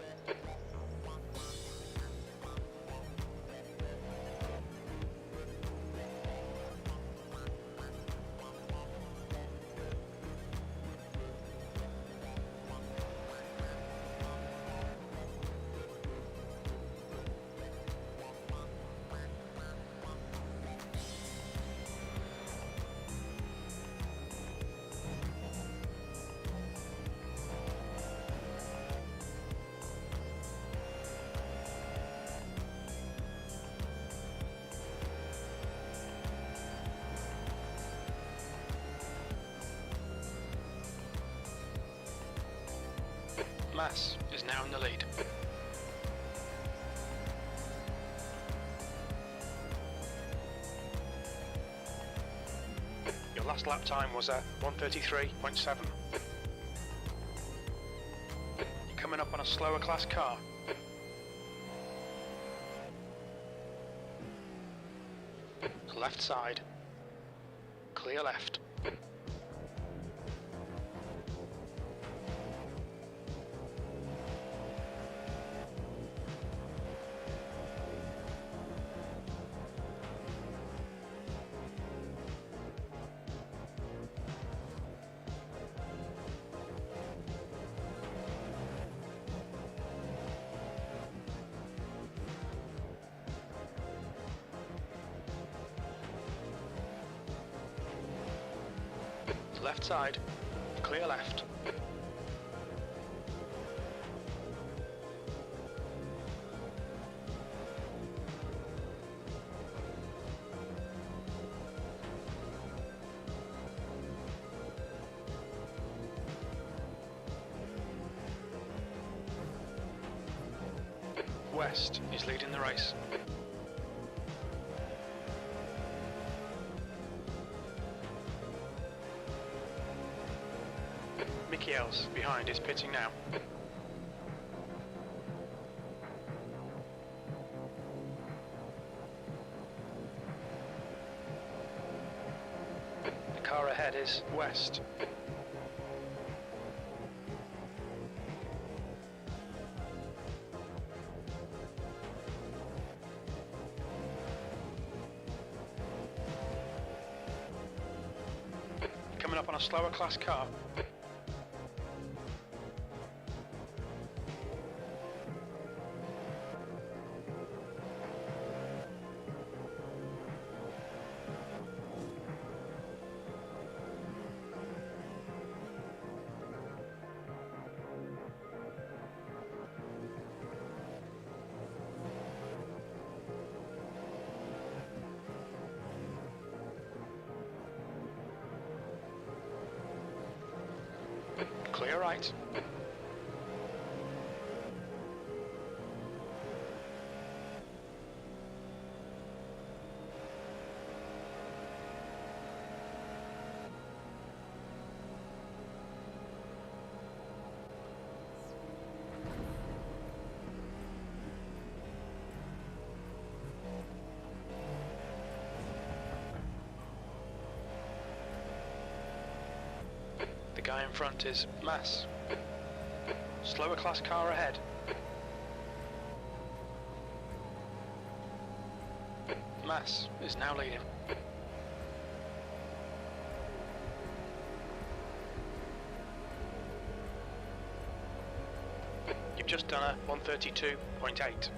Mass is now in the lead. Your last lap time was at 1:33.7. You're coming up on a slower class car. Left side. Clear left. Left side, clear left. West is leading the race. Mickey Else behind is pitting now. The car ahead is West. Coming up on a slower class car. Clear right. The guy in front is Mass. Slower class car ahead. Mass is now leading. You've just done a 1:32.8.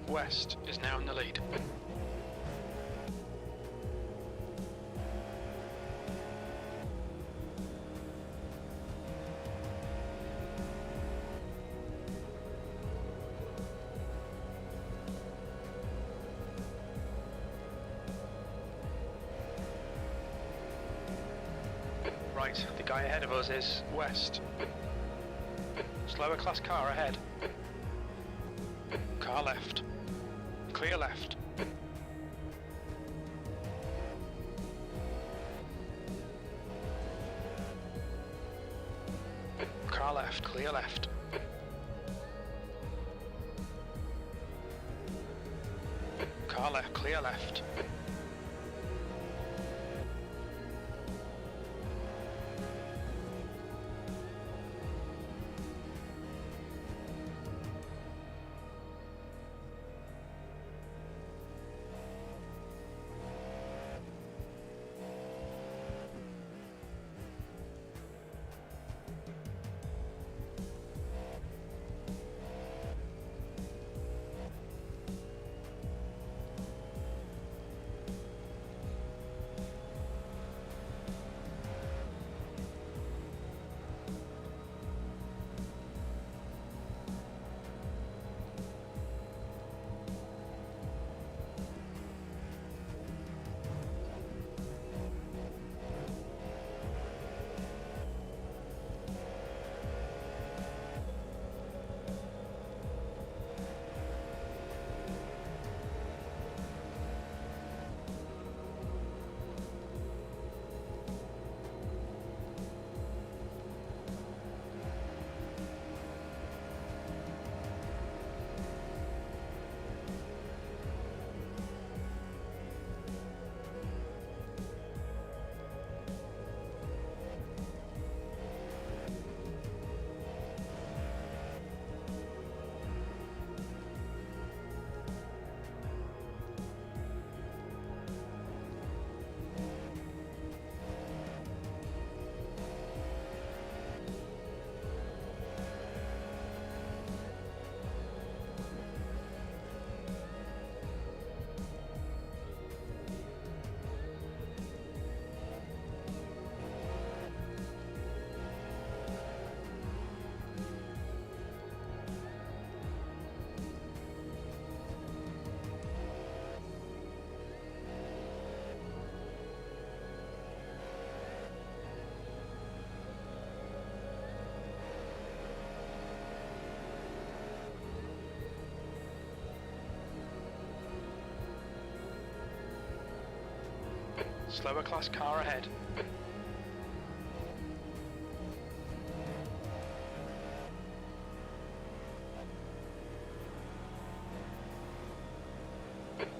West is now in the lead. Right, the guy ahead of us is West. Slower class car ahead. Car left. Clear left. left, clear left. Car left, clear left. Slower class car ahead.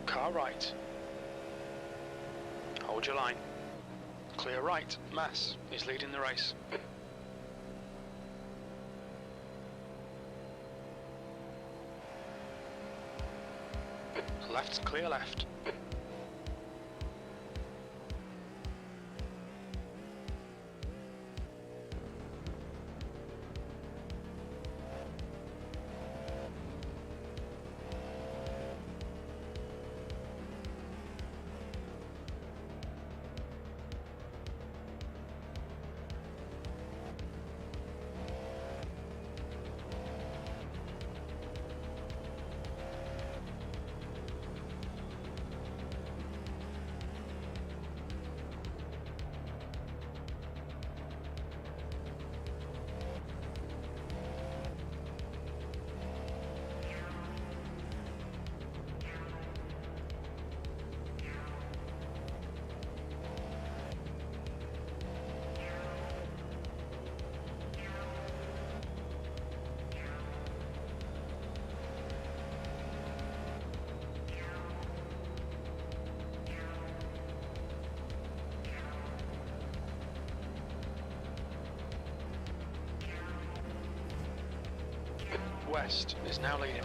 Car right. Hold your line. Clear right. Mass is leading the race. Left's clear left. West is now leading.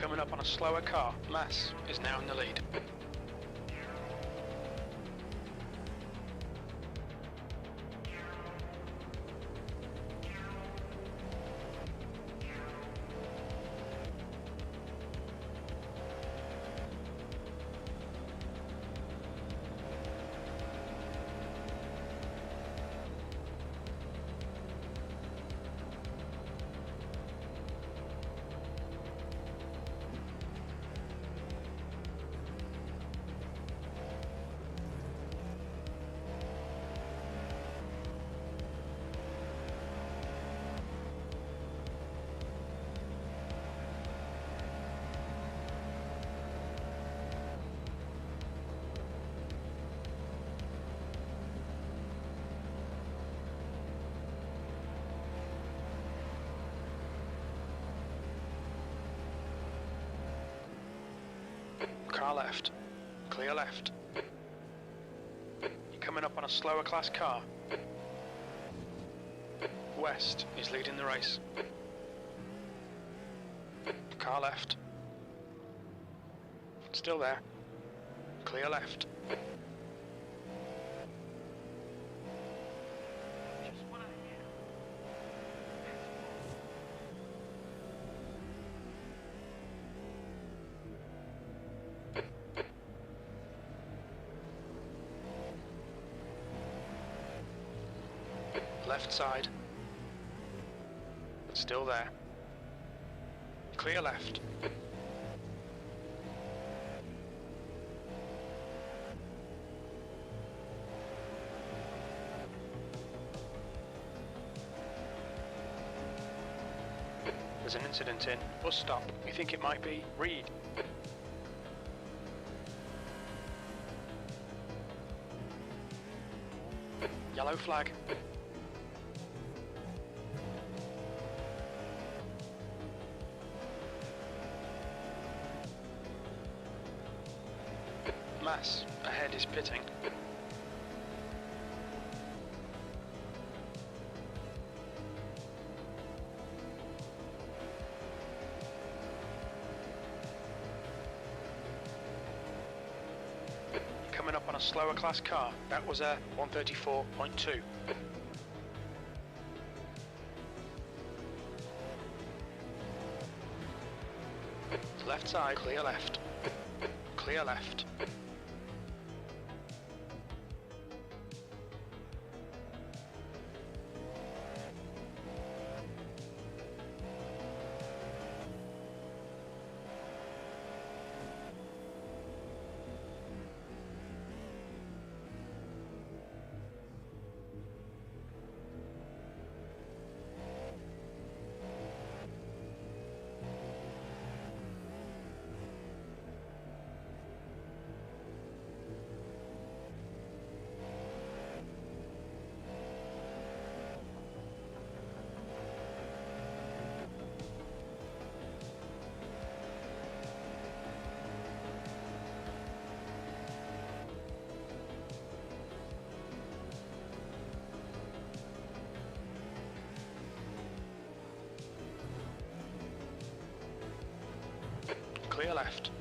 coming up on a slower car. Mass is now in the lead. Car left. Clear left. You're coming up on a slower class car. West is leading the race. Car left. Still there. Clear left. Left side. Still there. Clear left. There's an incident in. Bus stop. We think it might be Reed. Yellow flag. Mass ahead is pitting. Coming up on a slower class car. That was a 134.2. Left side, clear left. Clear left. Clear left.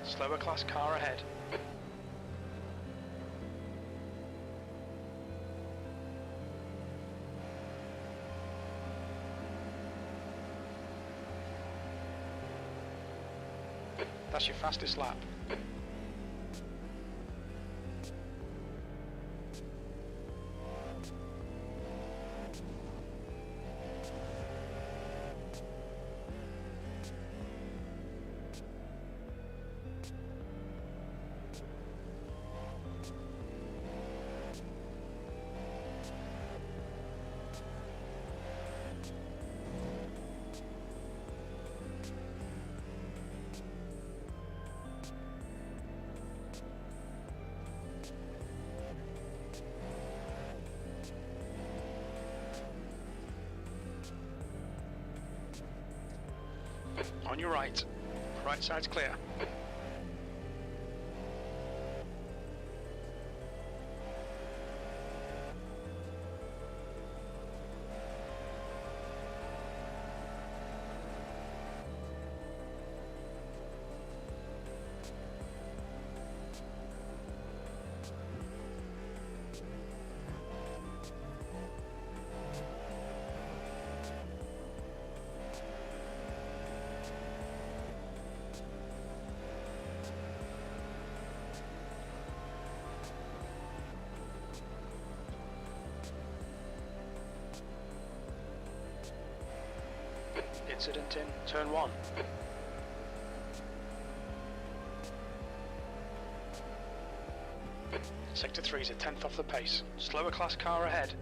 Slower class car ahead. That's your fastest lap. On your right. Right side's clear. Incident in turn 1. Sector 3's a 10th off the pace. Slower class car ahead.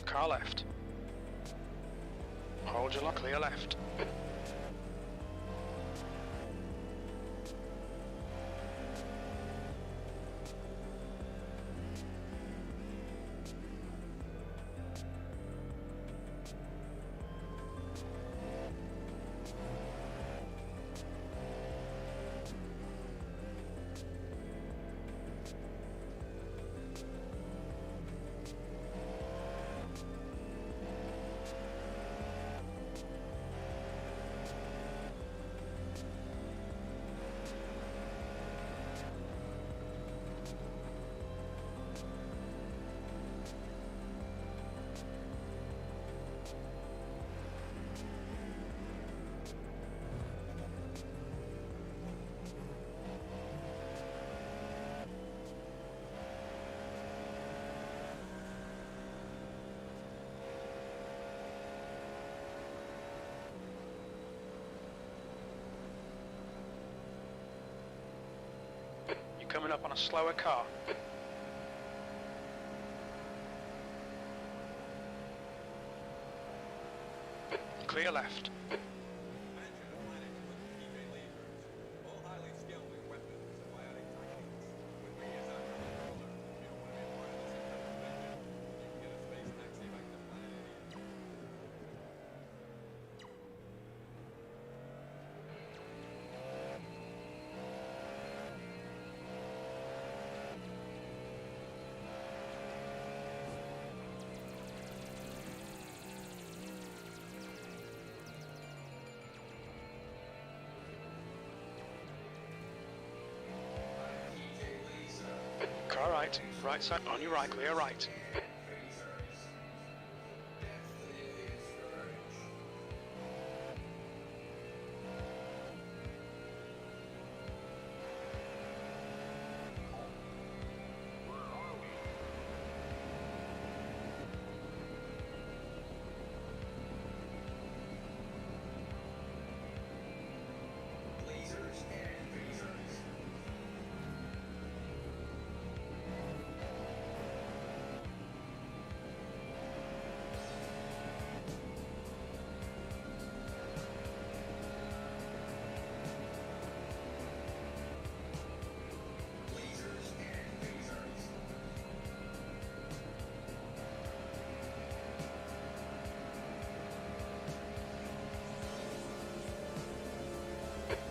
Car left. Hold your line, clear left. Coming up on a slower car. Clear left. Car right, right side, on your right, clear right.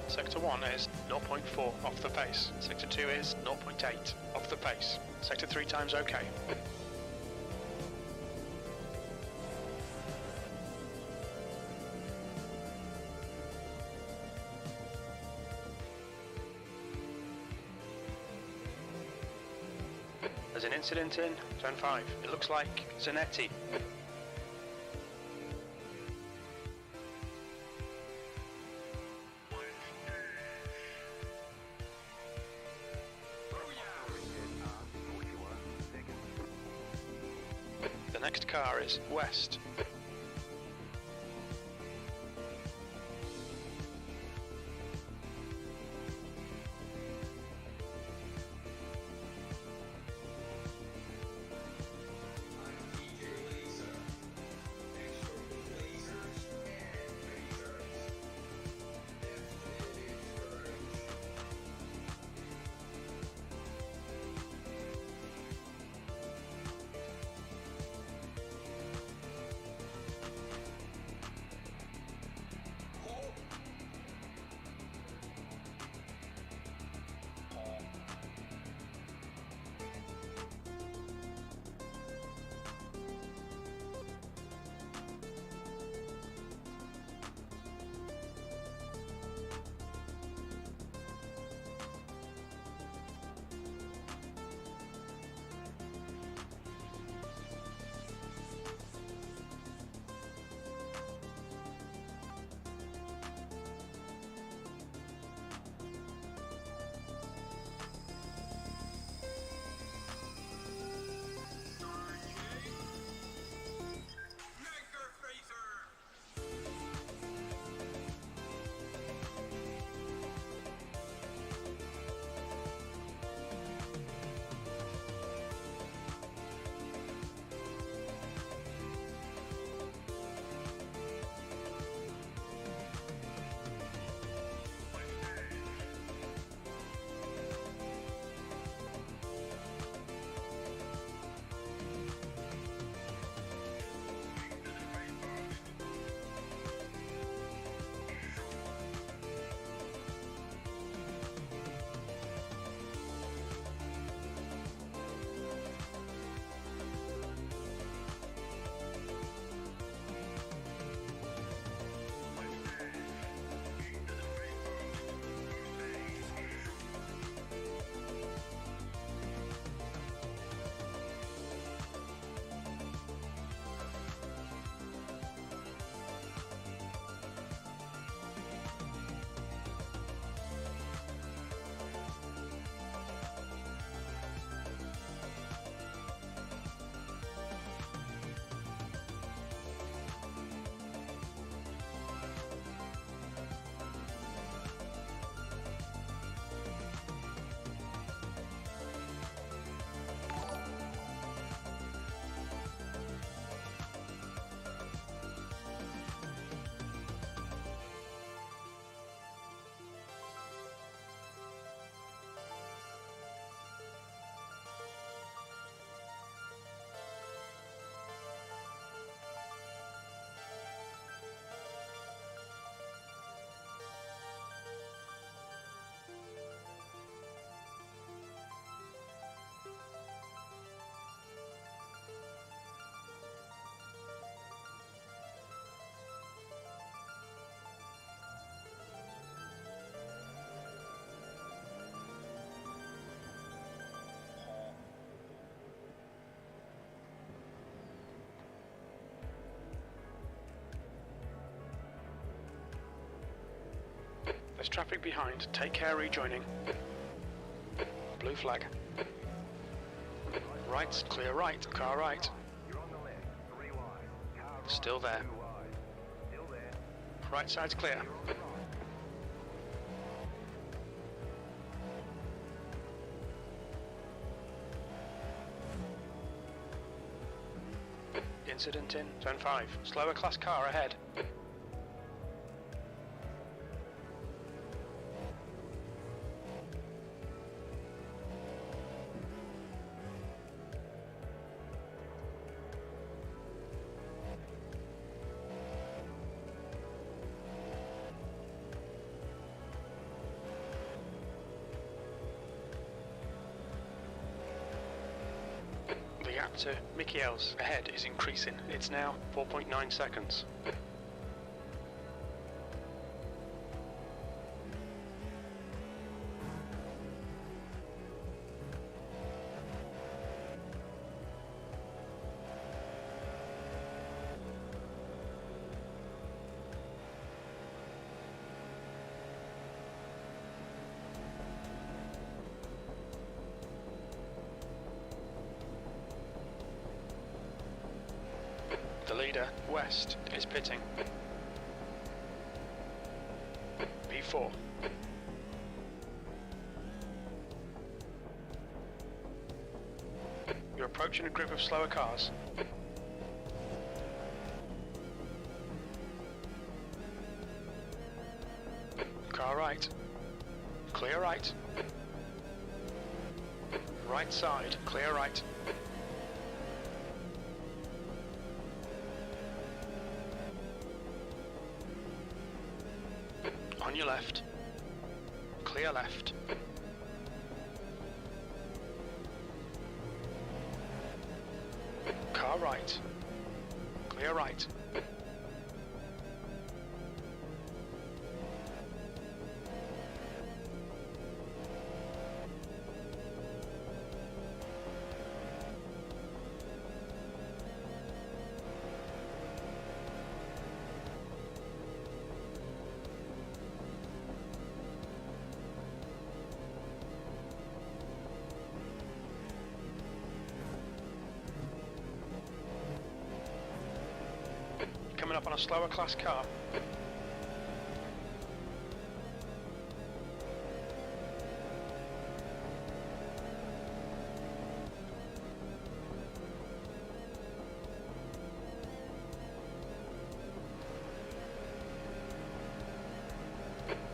Sector 1 is 0.4 off the pace. Sector 2 is 0.8 off the pace. Sector 3 times okay. There's an incident in turn 5. It looks like Zanetti. The next car is west. There's traffic behind. Take care rejoining. Blue flag. Right, clear right, car right. Still there. Right side's clear. Incident in turn 5. Slower class car ahead. gap to Mickey L's ahead is increasing. It's now 4.9 seconds. The leader, West, is pitting. P4. You're approaching a group of slower cars. Car right. Clear right. Right side, clear right. On your left. Clear left. Car right. Clear right. Coming up on a slower class car.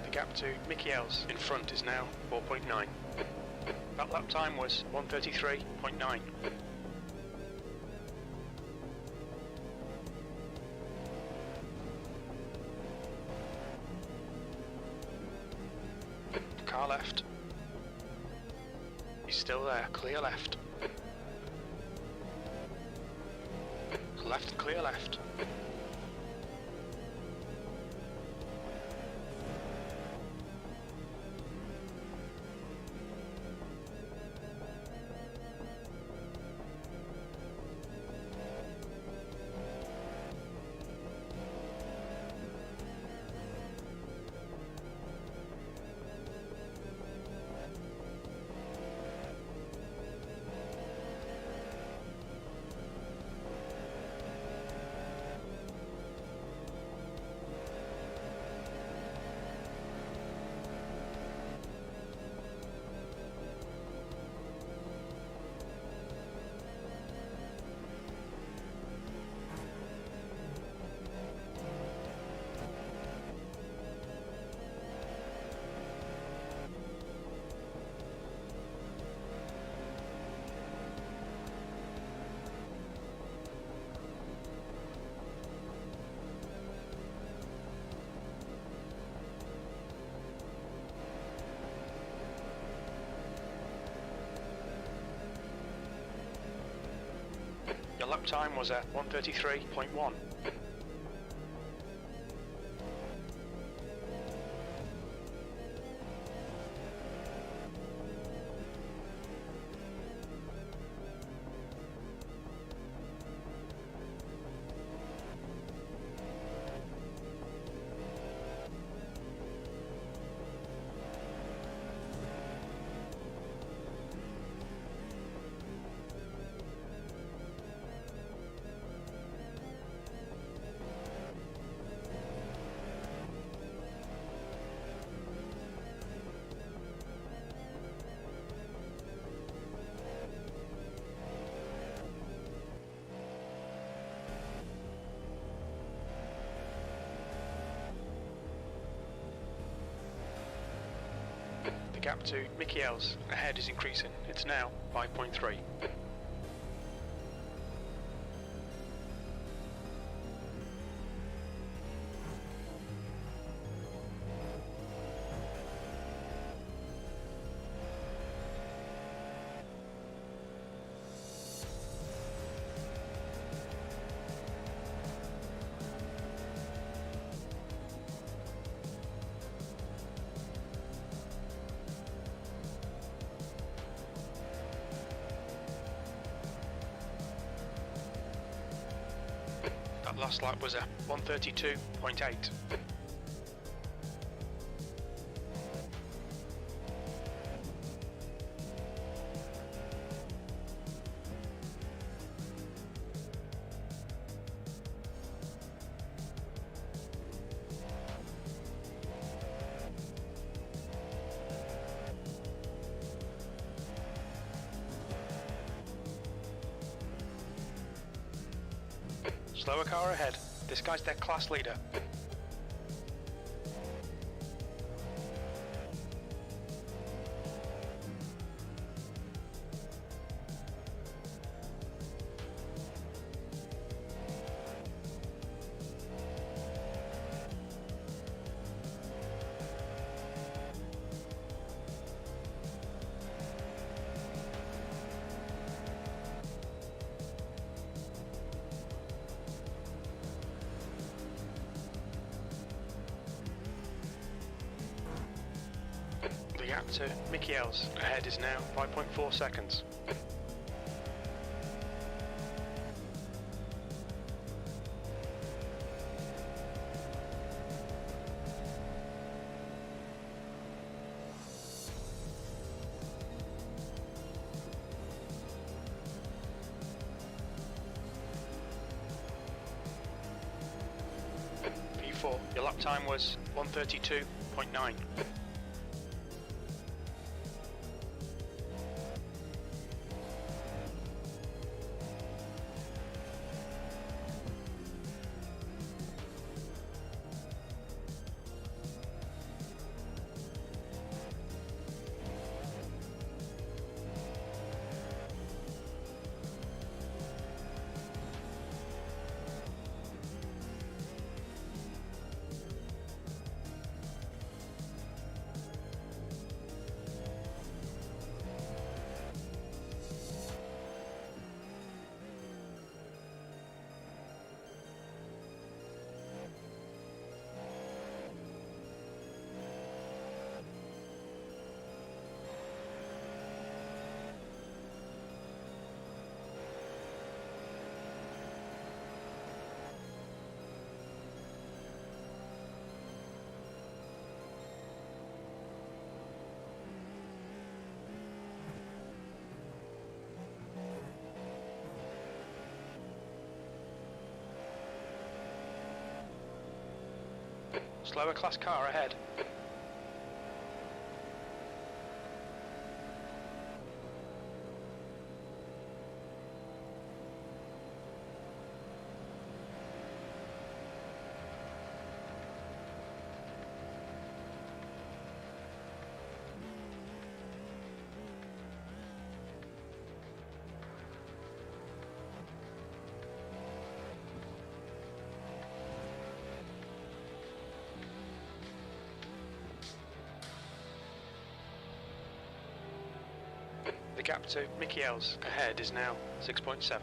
The gap to Mickey L's in front is now 4.9. That lap time was 1:33.9. Car left. He's still there, clear left. Left, clear left. Your lap time was at 1:33.1. The gap to Mickey L's ahead is increasing. It's now 5.3. That last lap was a 132.8. Slower car ahead. This guy's their class leader. The gap to Mickey L's ahead is now 5.4 seconds. P4, your lap time was 132.9. Slower class car ahead. The gap to Mickey L's ahead is now 6.7.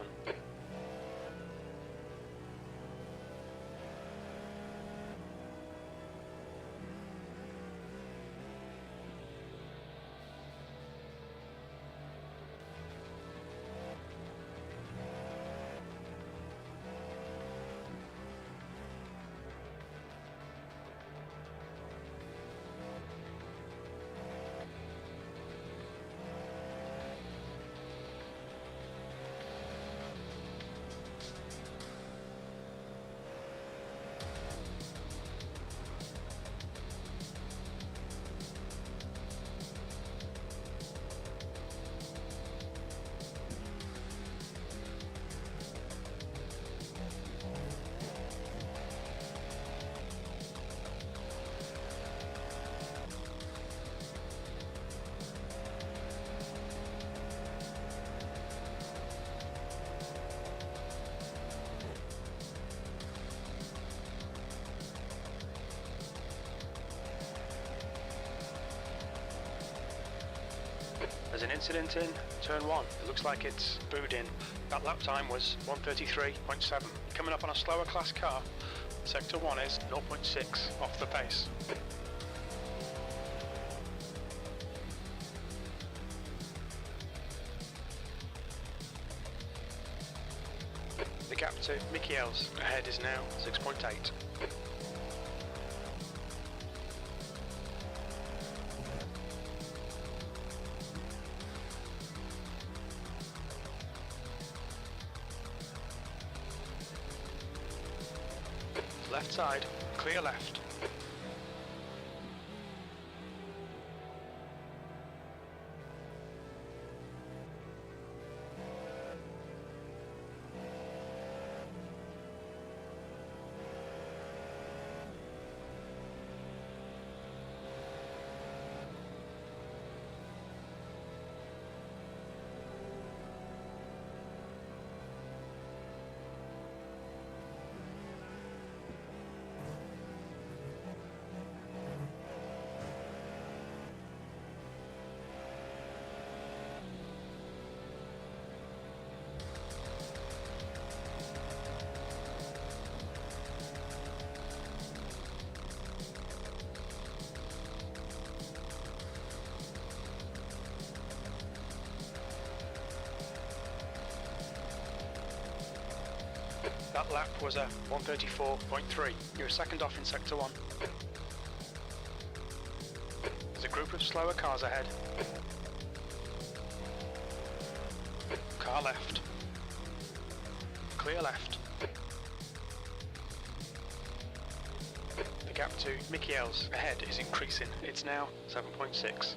There's an incident in turn 1. It looks like it's booed in. That lap time was 133.7. Coming up on a slower class car, sector 1 is 0.6 off the pace. The gap to Mickey L's ahead is now 6.8. Left side, clear left. That lap was a 134.3. You're second off in sector 1. There's a group of slower cars ahead. Car left. Clear left. The gap to Mickey L's ahead is increasing. It's now 7.6.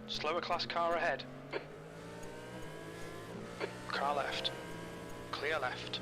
Slower class car ahead. Car left. Clear left.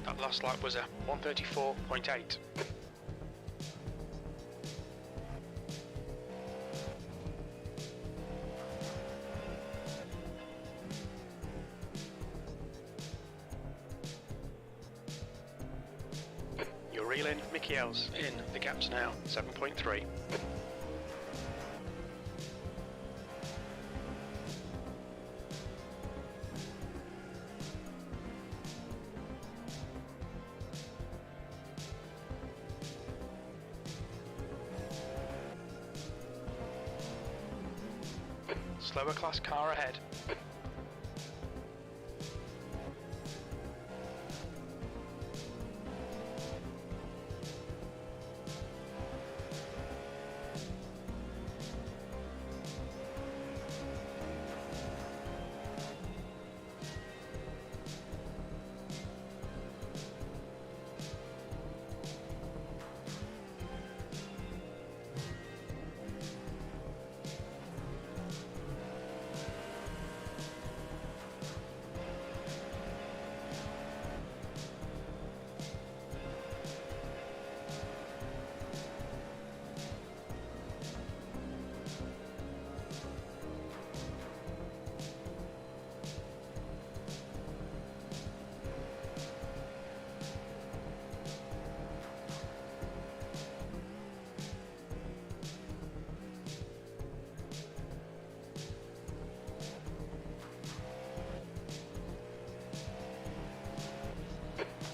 That last lap was a 134.8. You're reeling Mickey L's in. The gap's now 7.3. Slower class car ahead.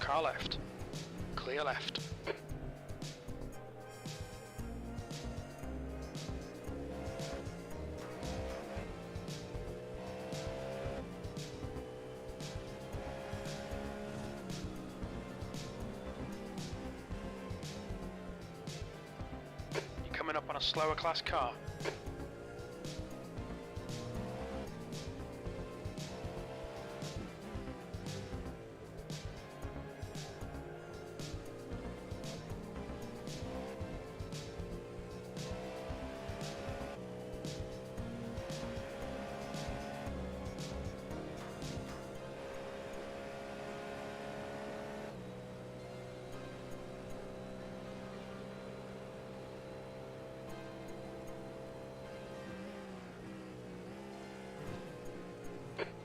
Car left. Clear left. You're coming up on a slower class car.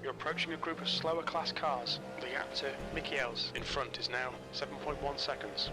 You're approaching a group of slower class cars. The gap to Mickey L's in front is now 7.1 seconds.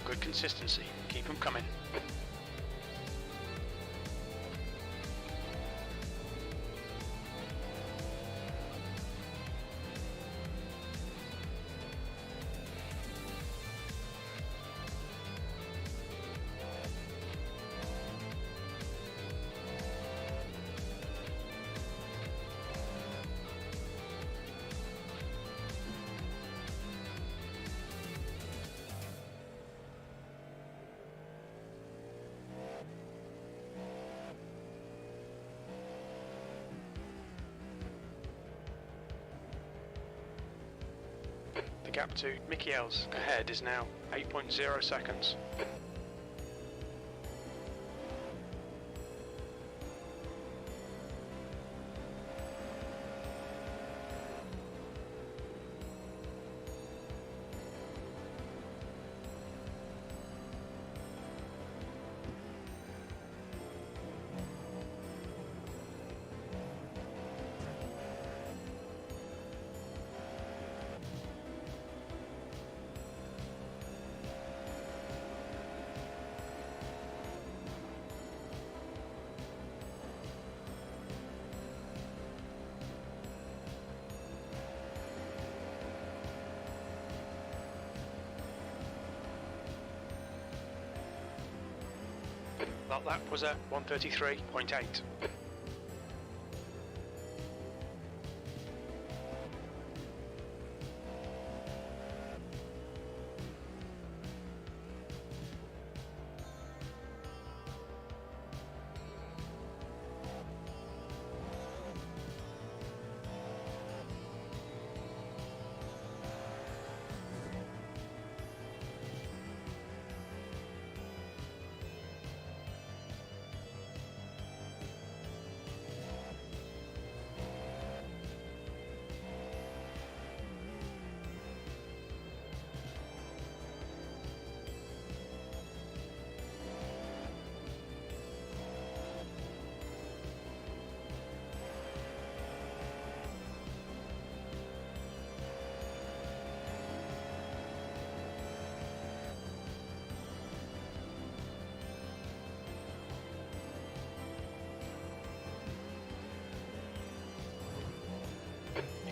Good consistency. Keep them coming. The gap to Mickey L's ahead is now 8.0 seconds. That lap was at 1:33.8.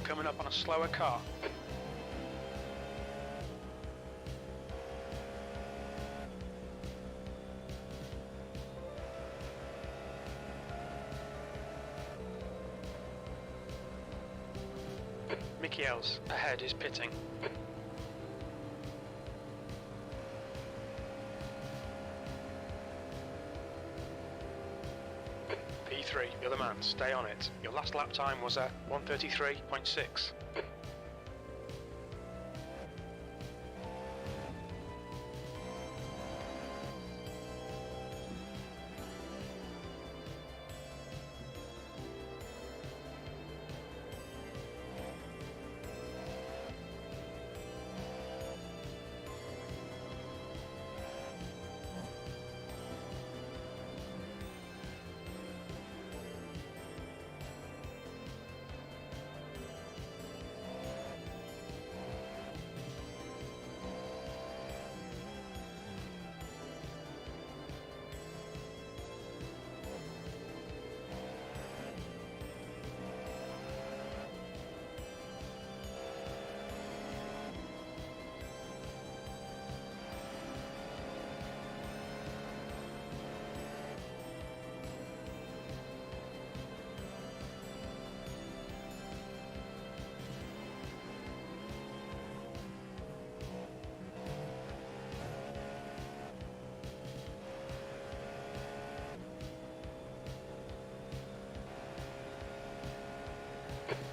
Coming up on a slower car. Mickey L's ahead is pitting. and stay on it. Your last lap time was at 1:33.6.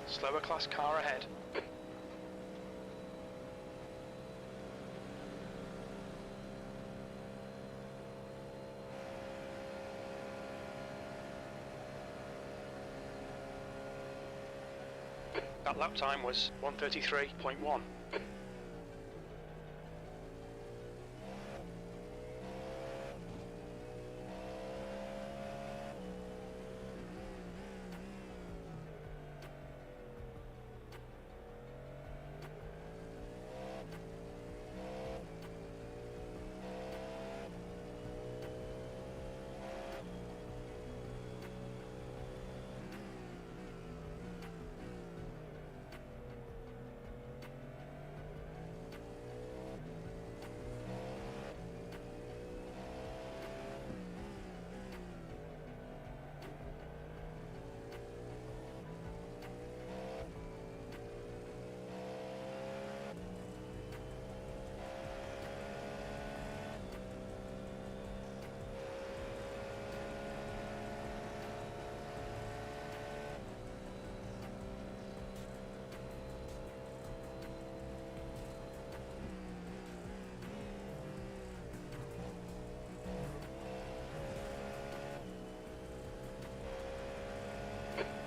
Slower class car ahead. That lap time was 1:33.1.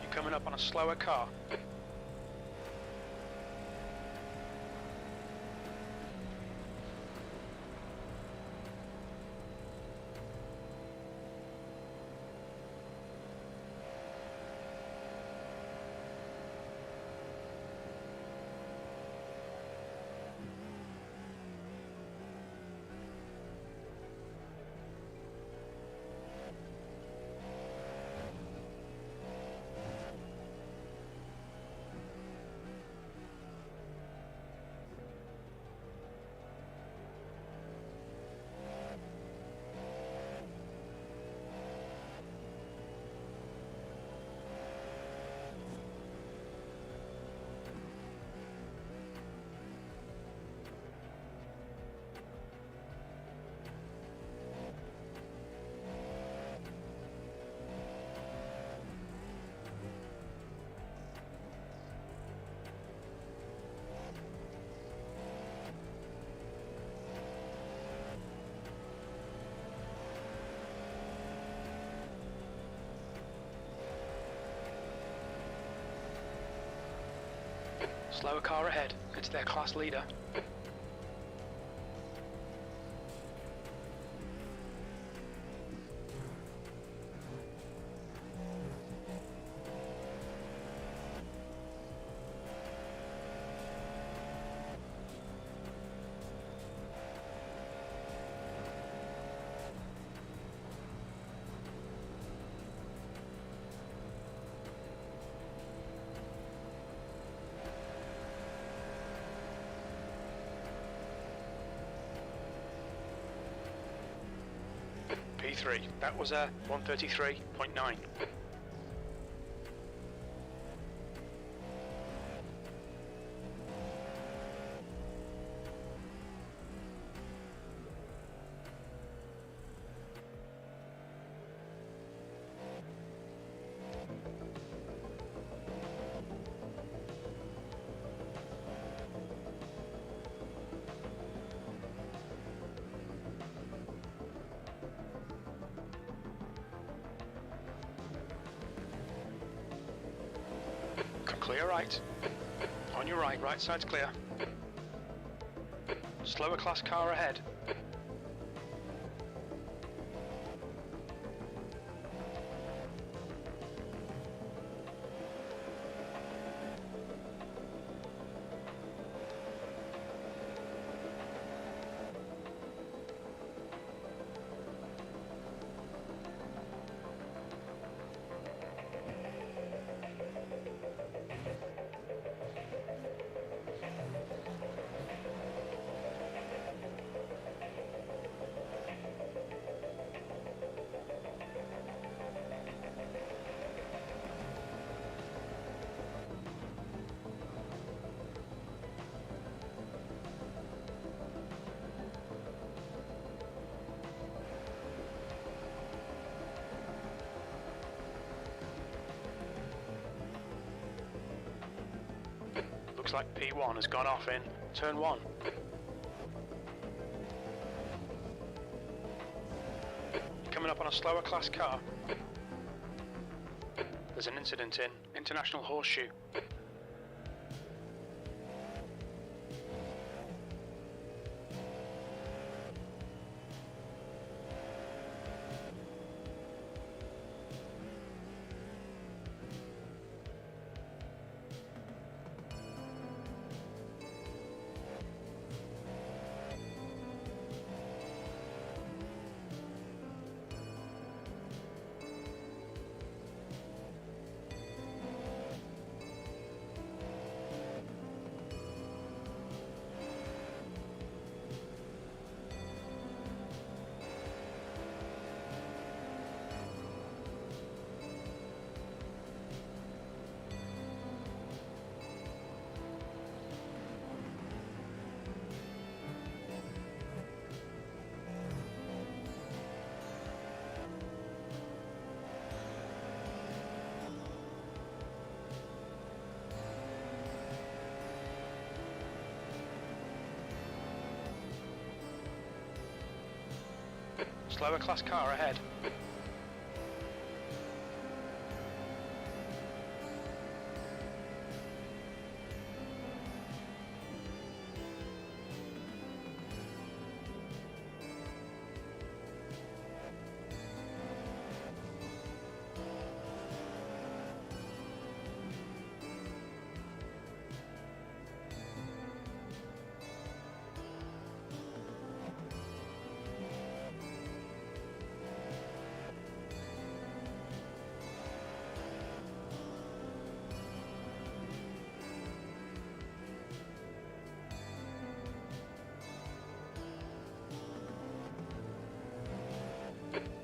Coming up on a slower car. Slower car ahead. It's their class leader. P3. That was a 1:33.9. Clear right. On your right, right side's clear. Slower class car ahead. Looks like P1 has gone off in turn 1. Coming up on a slower class car. There's an incident in International Horseshoe. Slower class car ahead.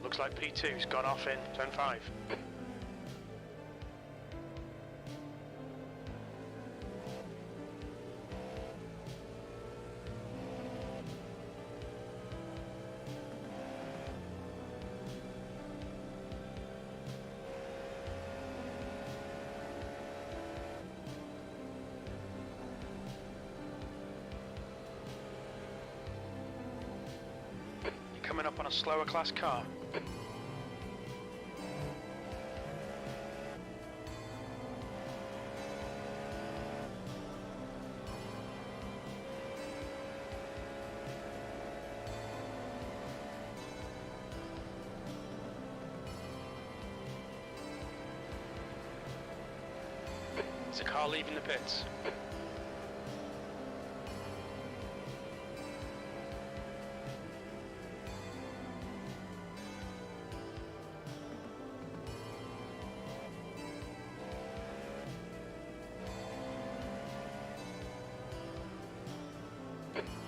Looks like P2's gone off in turn 5. You're coming up on a slower class car. There's a car leaving the pits.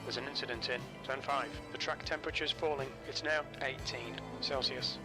There's an incident in turn 5. The track temperature's falling. It's now 18 Celsius.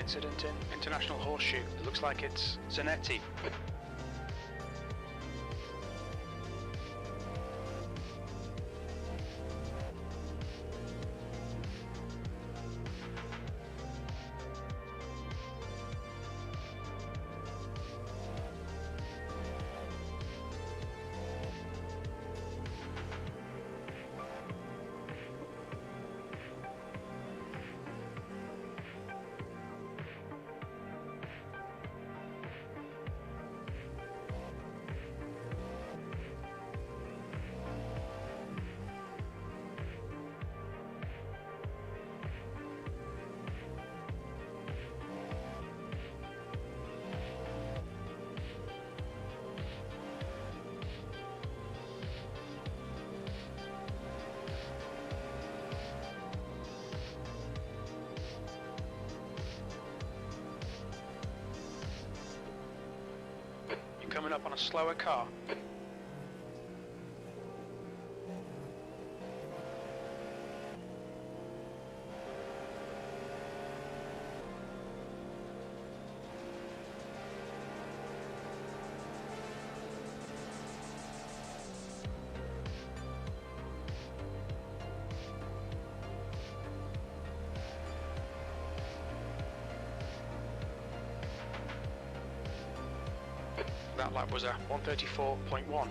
incident in International Horseshoe. It looks like it's Zanetti. You're coming up on a slower car. That lap was a 134.1.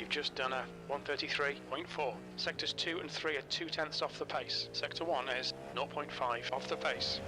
You've just done a 133.4. Sectors 2 and 3 are 0.2 off the pace. Sector 1 is 0.5 off the pace.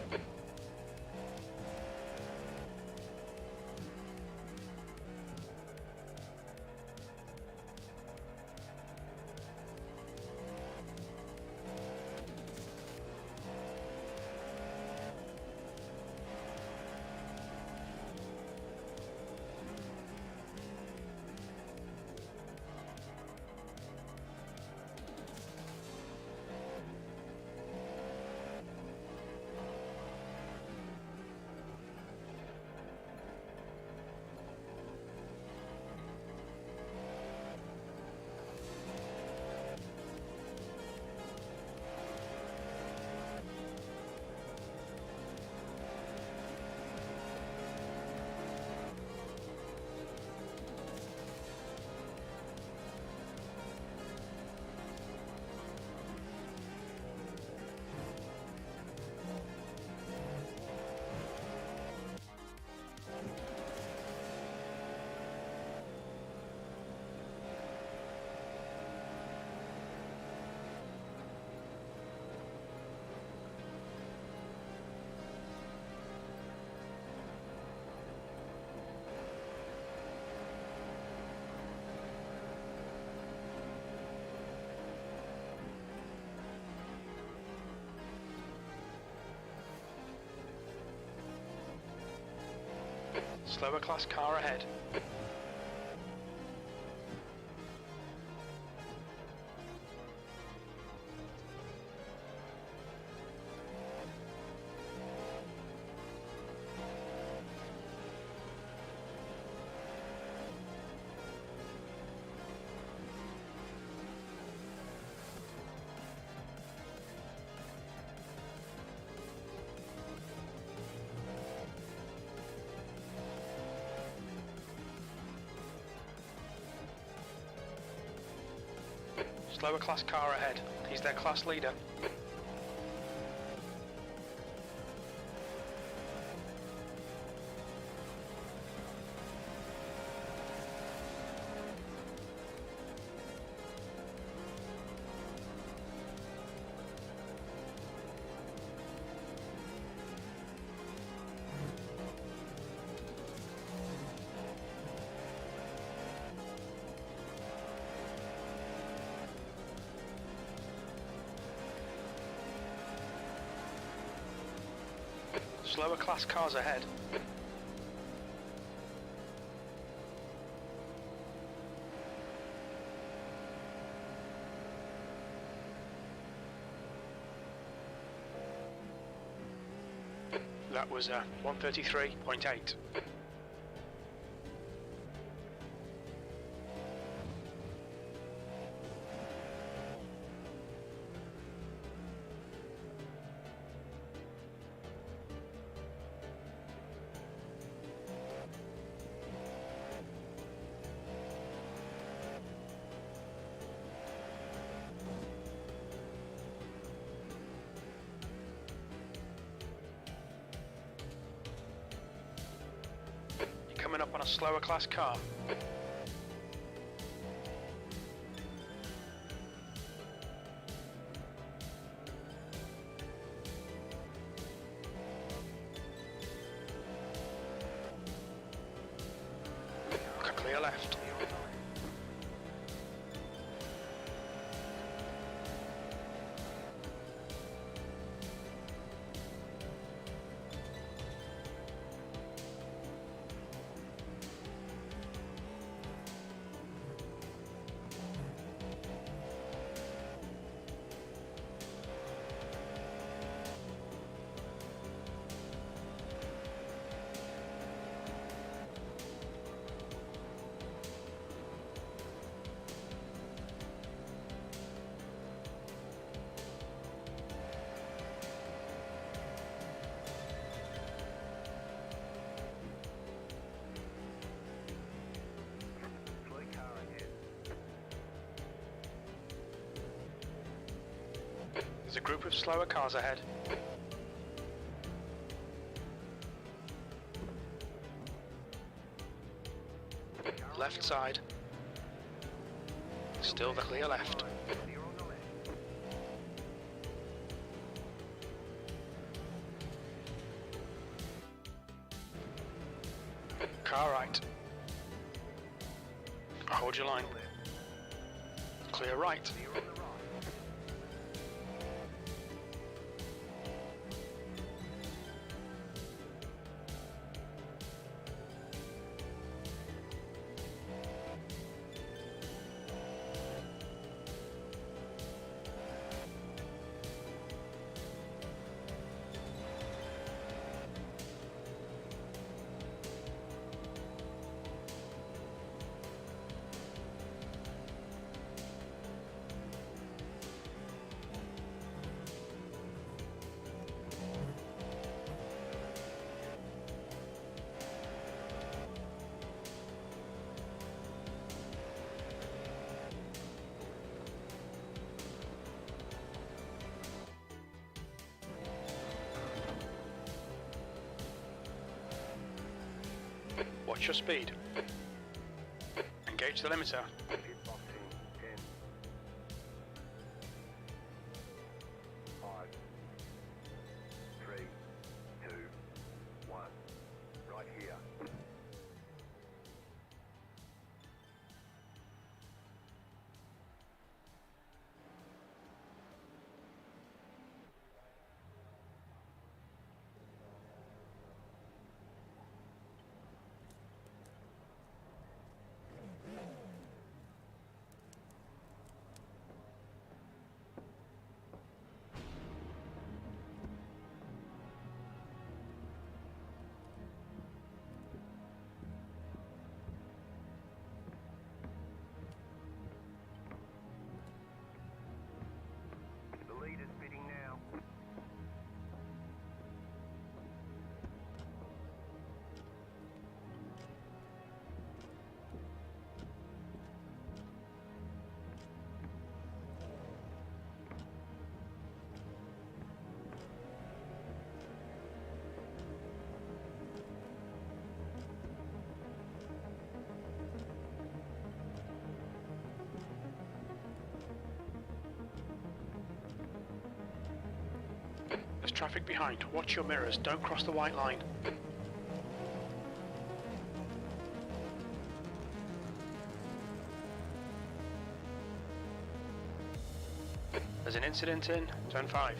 Slower class car ahead. Slower class car ahead. He's their class leader. Slower class cars ahead. That was 133.8. Coming up on a slower class car. Clear left. There's a group of slower cars ahead. Left side. Still the clear left. Car right. Hold your line. Clear right. Watch your speed. Engage the limiter. Pit box in 10, 5, 3, 2, 1. Right here. traffic behind. Watch your mirrors. Don't cross the white line. There's an incident in turn 5.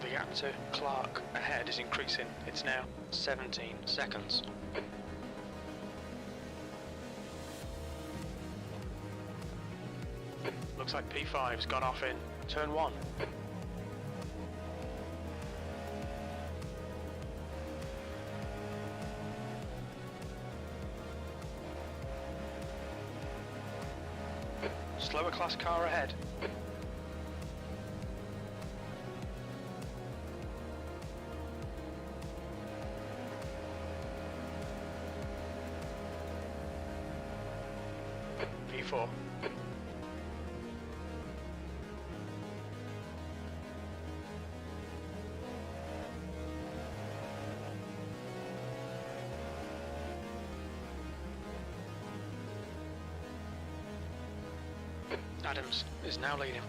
The gap to Clark ahead is increasing. It's now 17 seconds. Looks like P5's gone off in turn 1. Slower class car ahead. V4. Adams is now leading.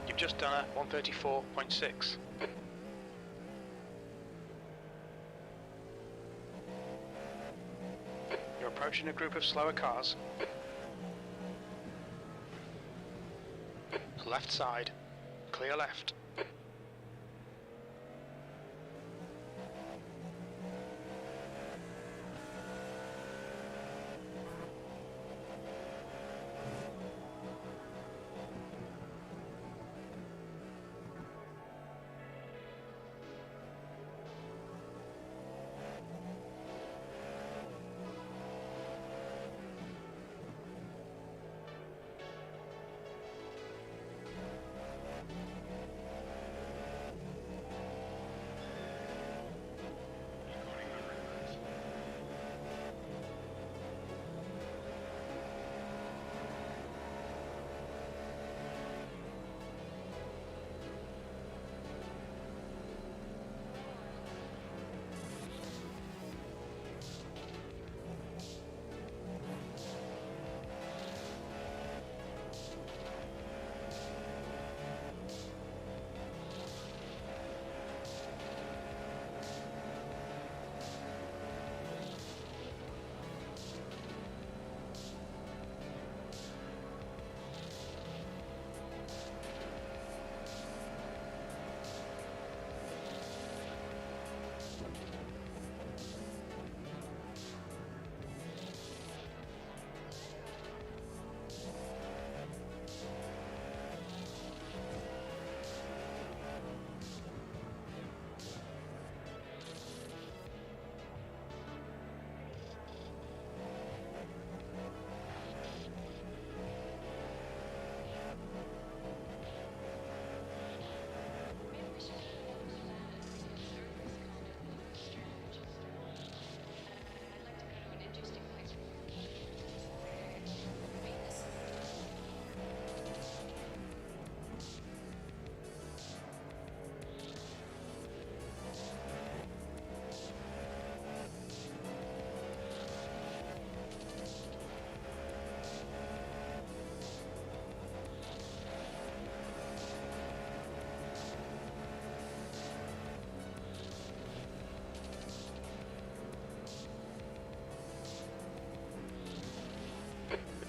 You've just done a 134.6. You're approaching a group of slower cars. Left side, clear left.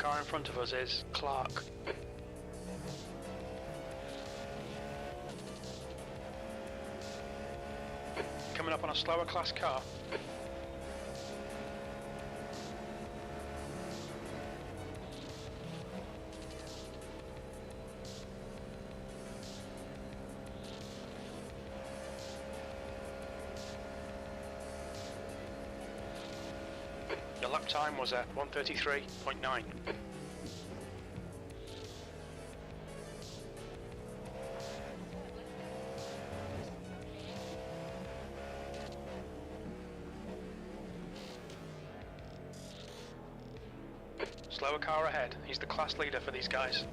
car in front of us is Clark. Coming up on a slower class car. Your lap time was at 1:33.9. Slower car ahead. He's the class leader for these guys.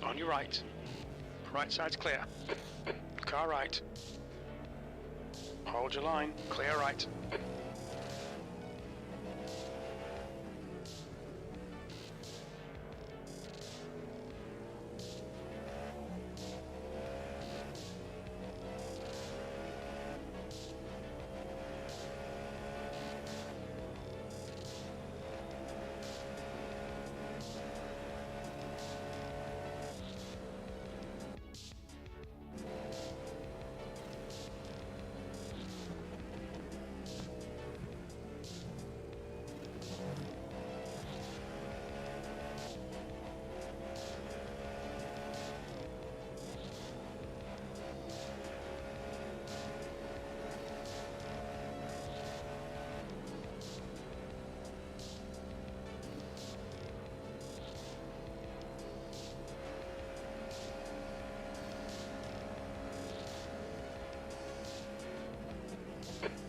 On your right. Right side's clear. Car right. Hold your line. Clear right.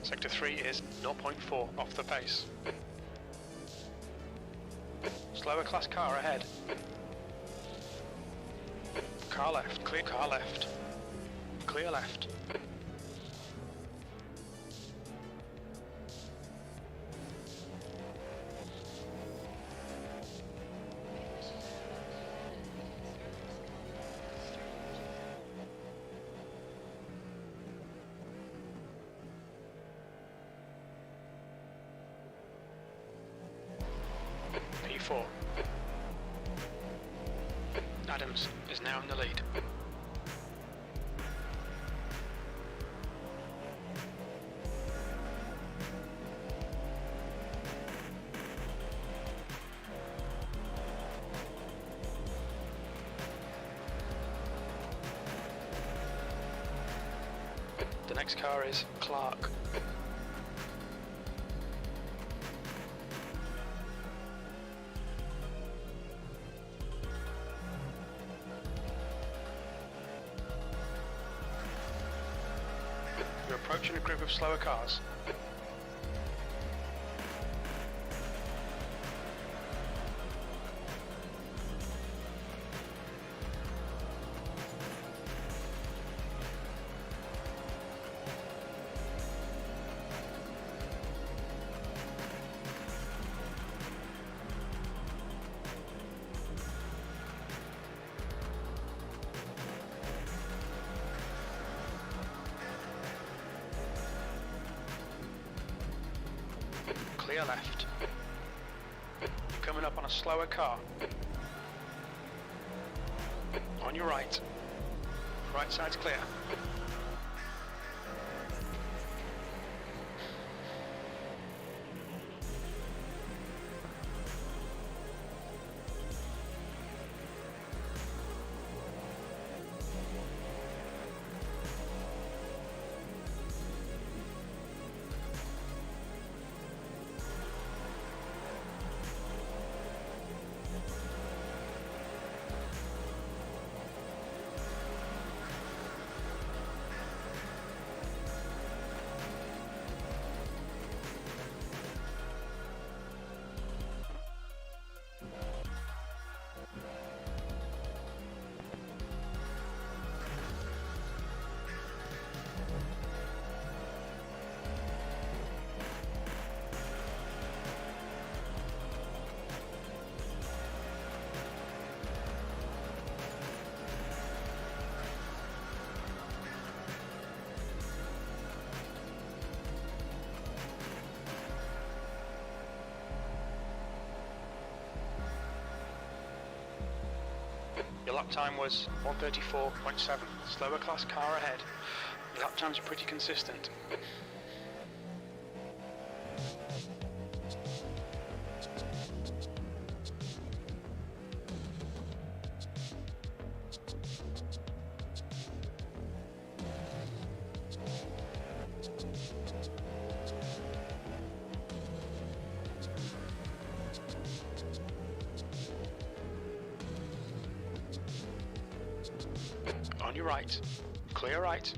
Sector 3 is 0.4 off the pace. Slower class car ahead. Car left, clear car left. Clear left. P4. Adams is now in the lead. The next car is Clark. You're approaching a group of slower cars. Clear left. You're coming up on a slower car. On your right. Right side's clear. Your lap time was 134.7. Slower class car ahead. Your lap times are pretty consistent. On your right. Clear right.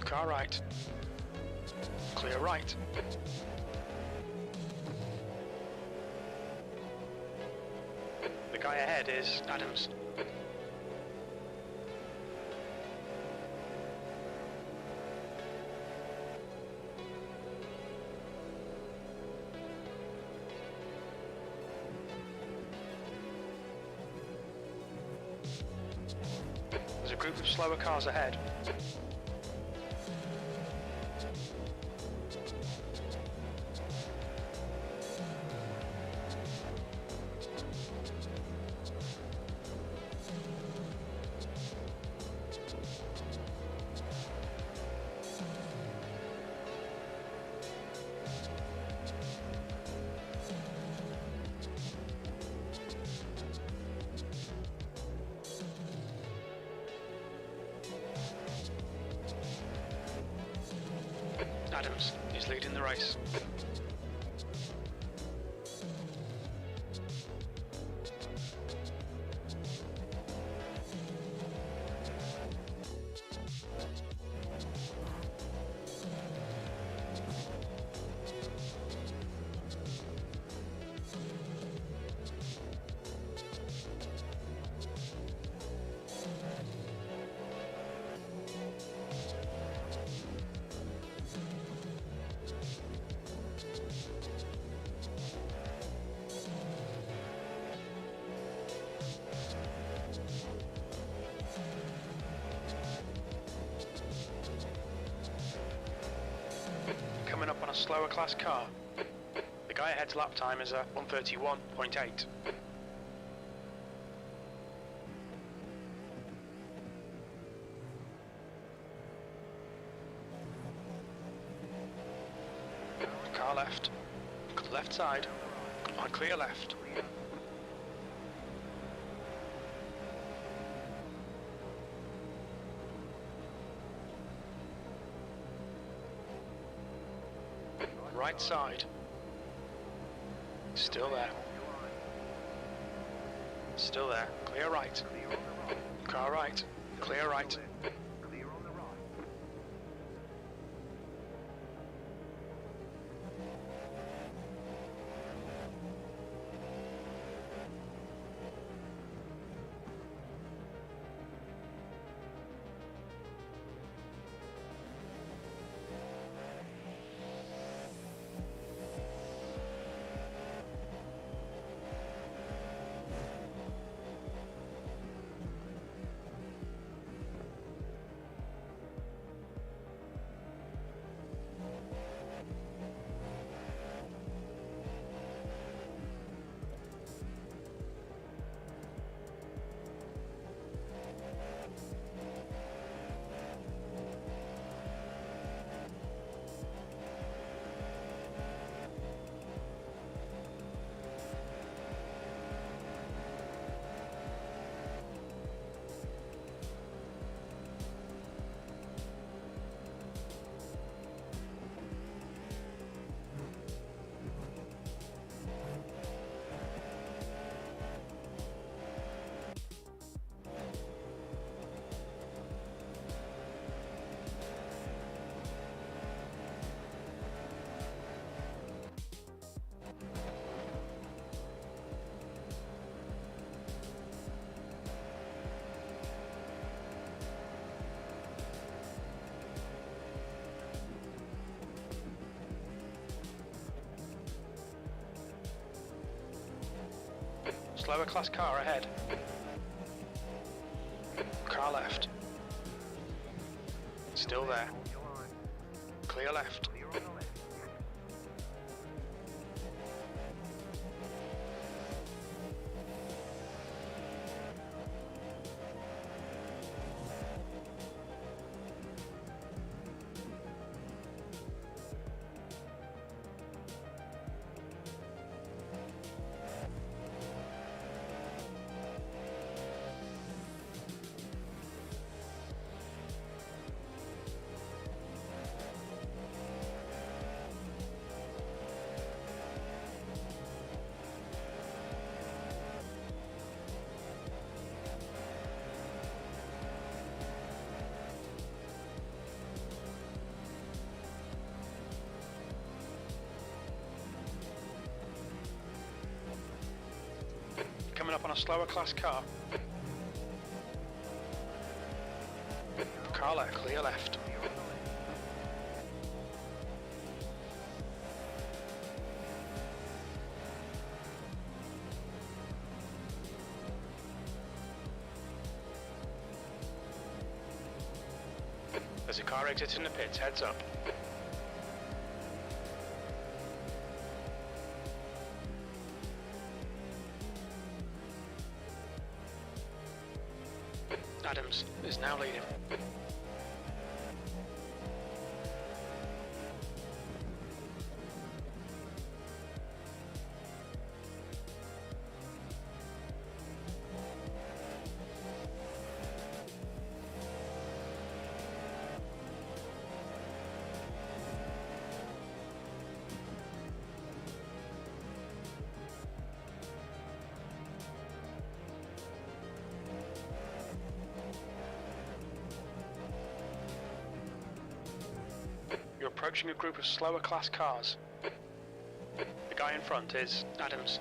Car right. Clear right. The guy ahead is Adams. There's a group of slower cars ahead. Adams is leading the race. Coming up on a slower class car. The guy ahead's lap time is a 131.8. Car left. Left side. On clear left. Right side. Still there. Still there. Clear right. Car right. Clear right. Clear on the right. Slower class car ahead. Car left. Still there. Your line. clear left. Clear on the left. Coming up on a slower class car. Car left, clear left. There's a car exiting the pits, heads up. Adams is now leading. You're approaching a group of slower class cars. The guy in front is Adams.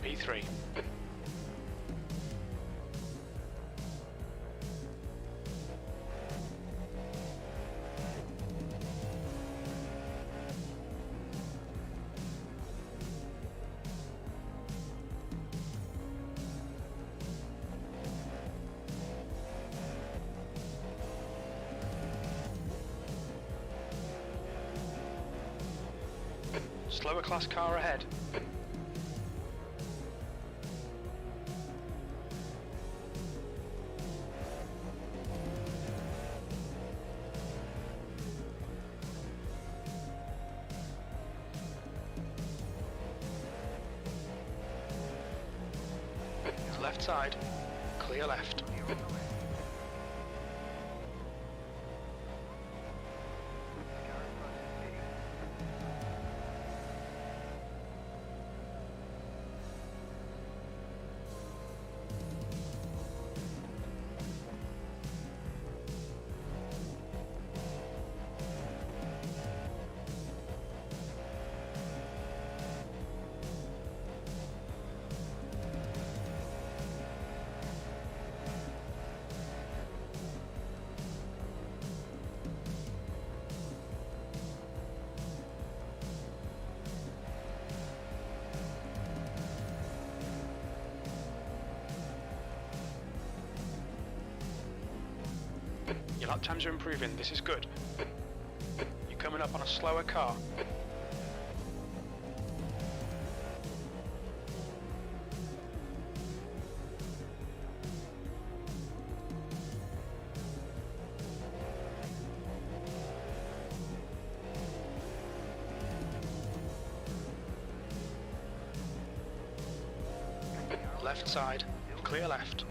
P3. Slower class car ahead. Left side, clear left. Your lap times are improving, this is good. You're coming up on a slower car. Left side, clear left.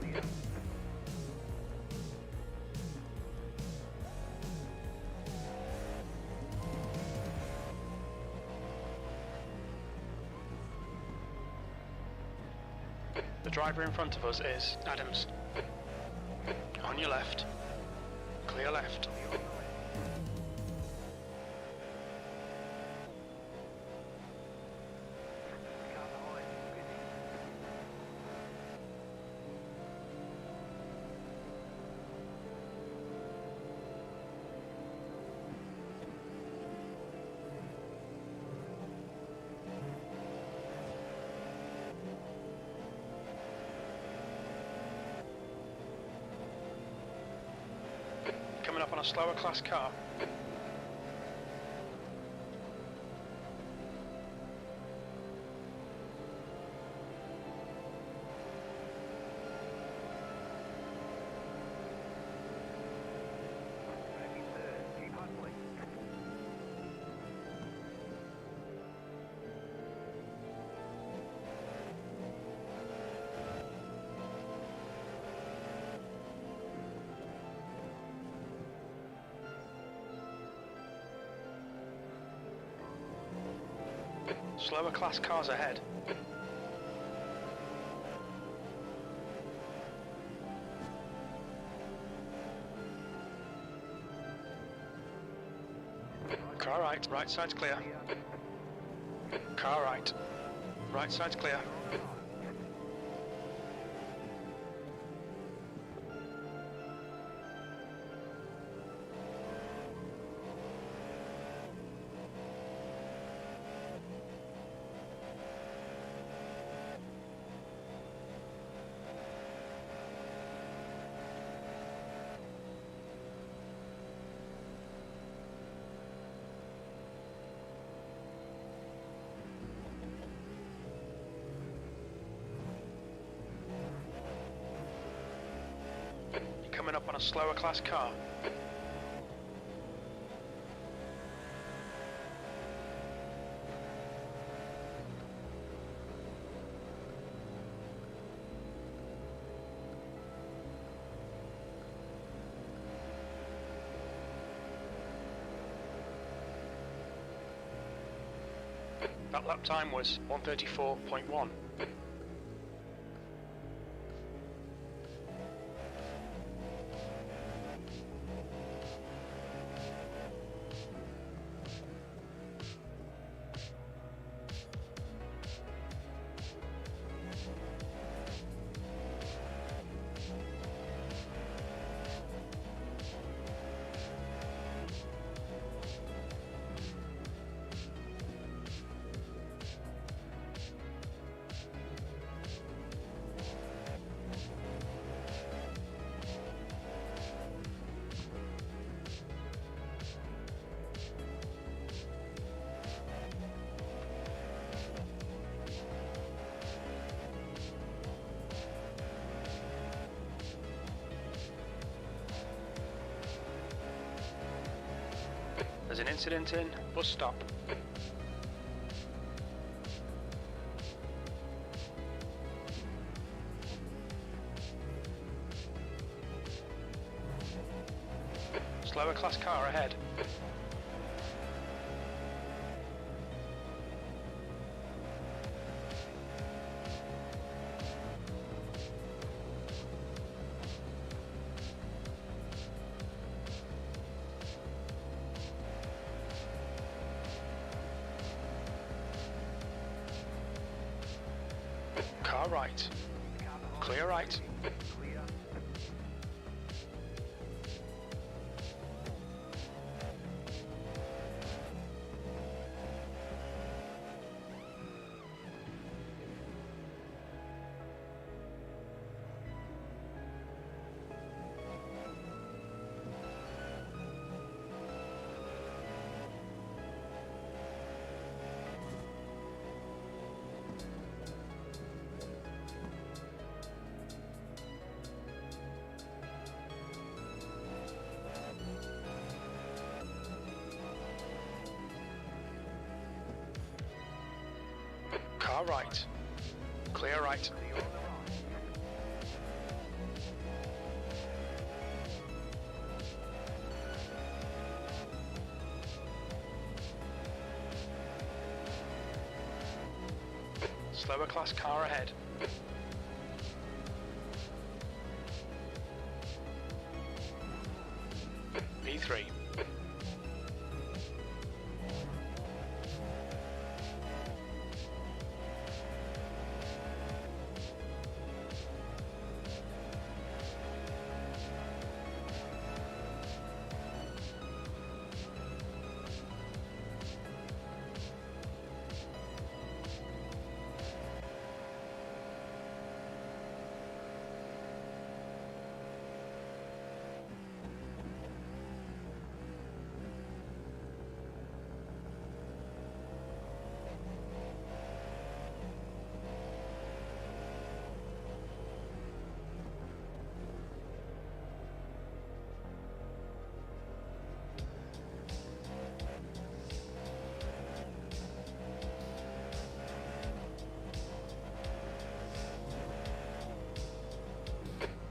The driver in front of us is Adams. On your left. Clear left. Car behind, busy. Coming up on a slower class car. Maybe third, keep hustling. Slower class cars ahead. Car right, right side's clear. Car right. Right side's clear. You're coming up on a slower class car. That lap time was 1:34.1. There's an incident in bus stop. Slower class car ahead. Car right. Clear right. Clear. Car right. Clear right. Clear on the right. Slower class car ahead. 1:33.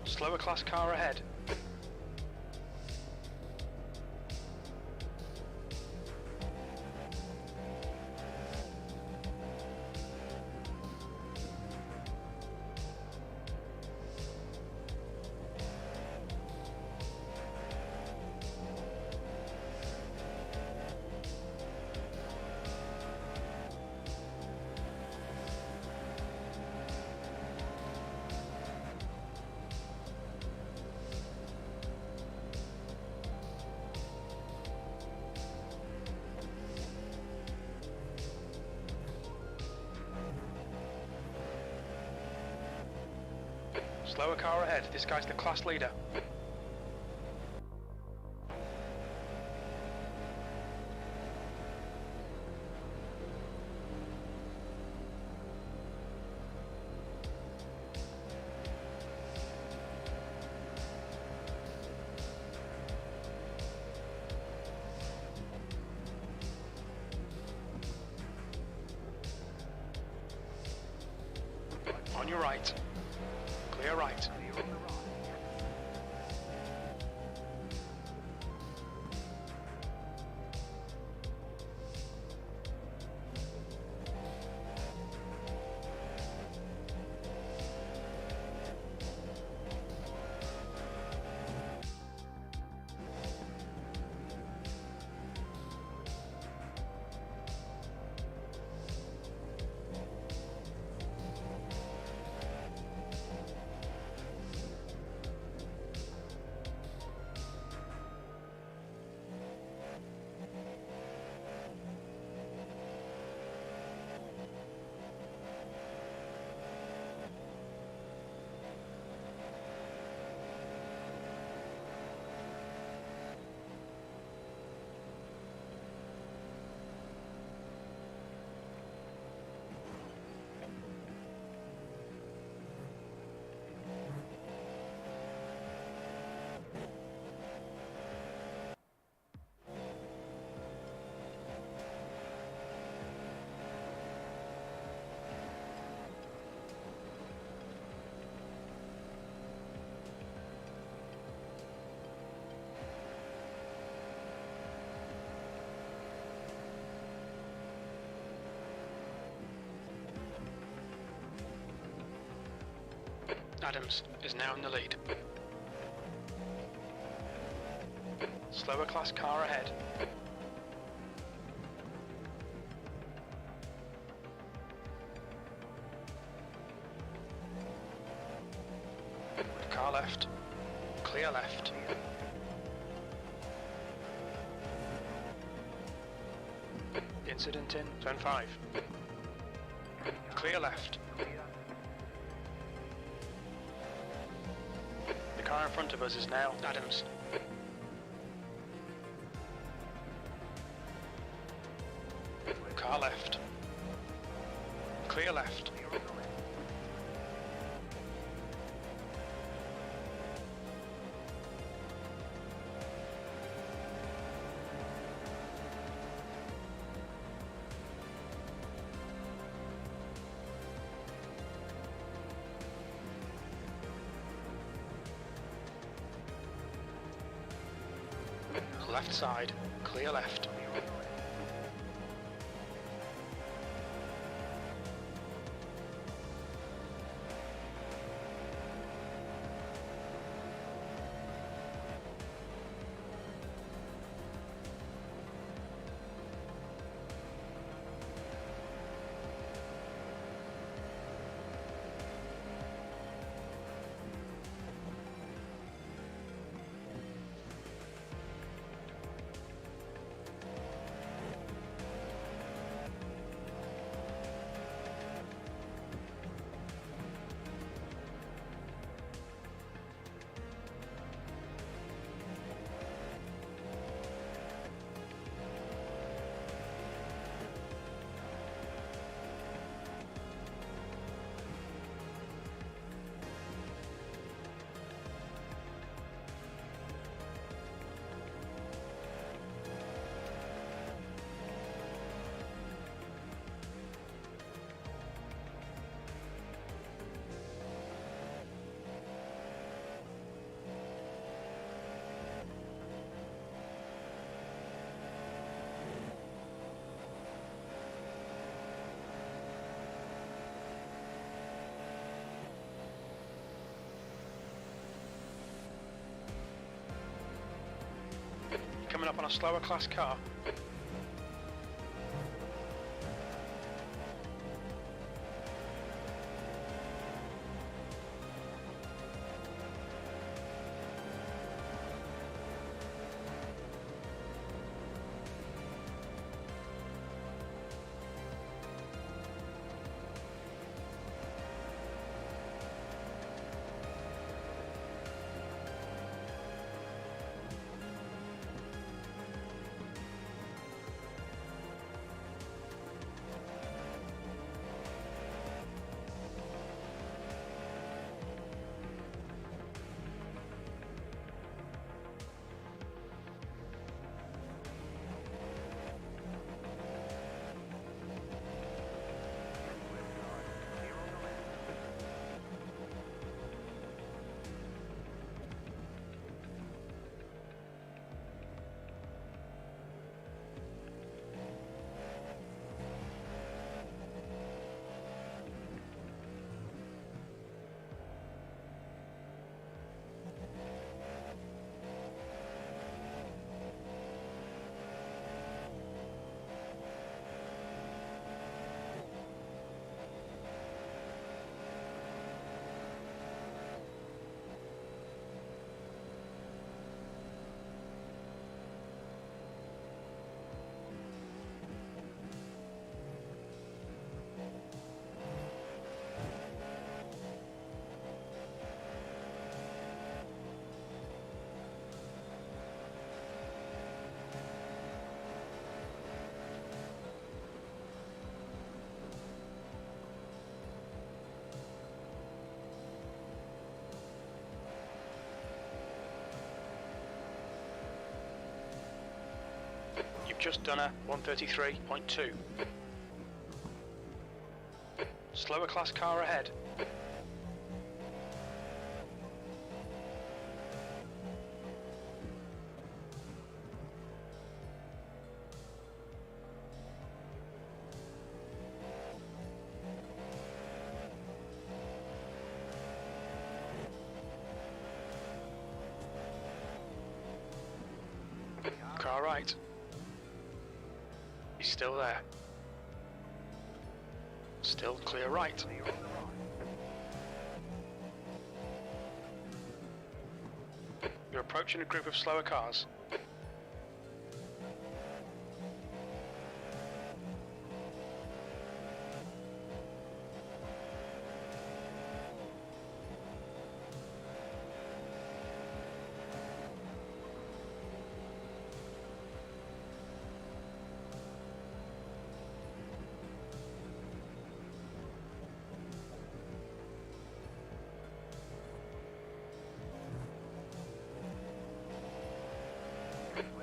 Slower class car ahead. Slower car ahead. This guy's the class leader. On your right. Clear right. Adams is now in the lead. Slower class car ahead. Car left. Clear left. Incident in turn 5. Clear left. The car in front of us is now Adams. Car left. Clear left. Left side, clear left. Coming up on a slower class car. You've just done a 133.2. Slower class car ahead. Car right. He's still there. Still clear right. You're approaching a group of slower cars.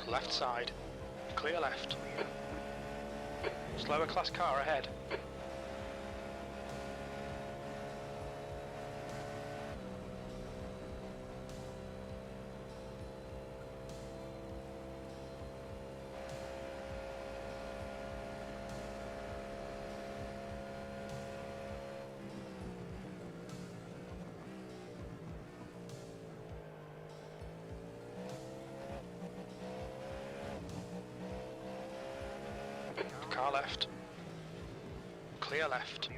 Left side. Clear left. Slower class car ahead. Car left. Clear left.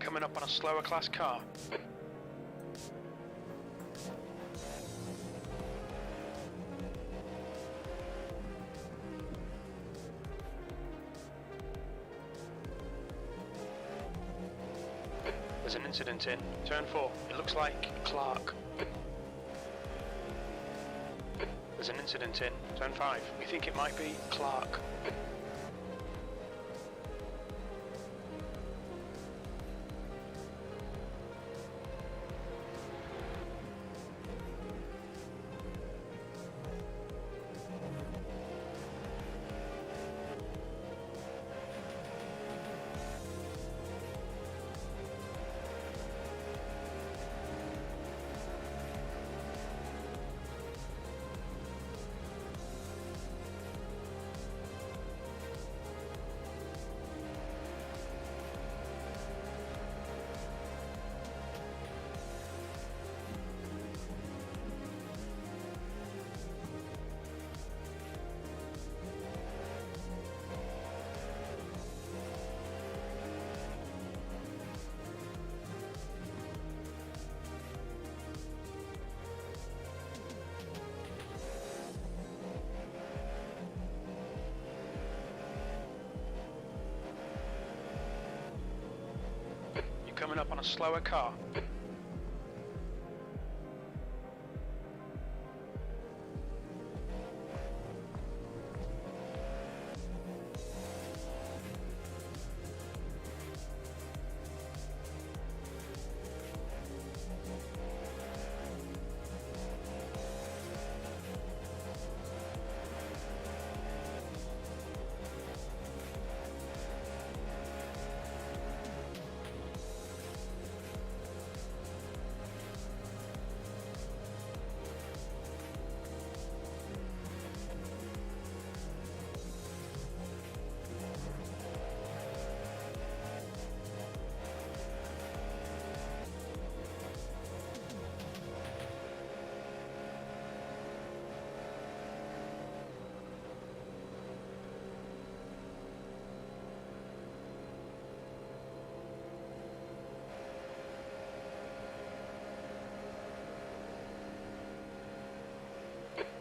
coming up on a slower class car. There's an incident in turn 4. It looks like Clark. There's an incident in turn 5. We think it might be Clark. Coming up on a slower car.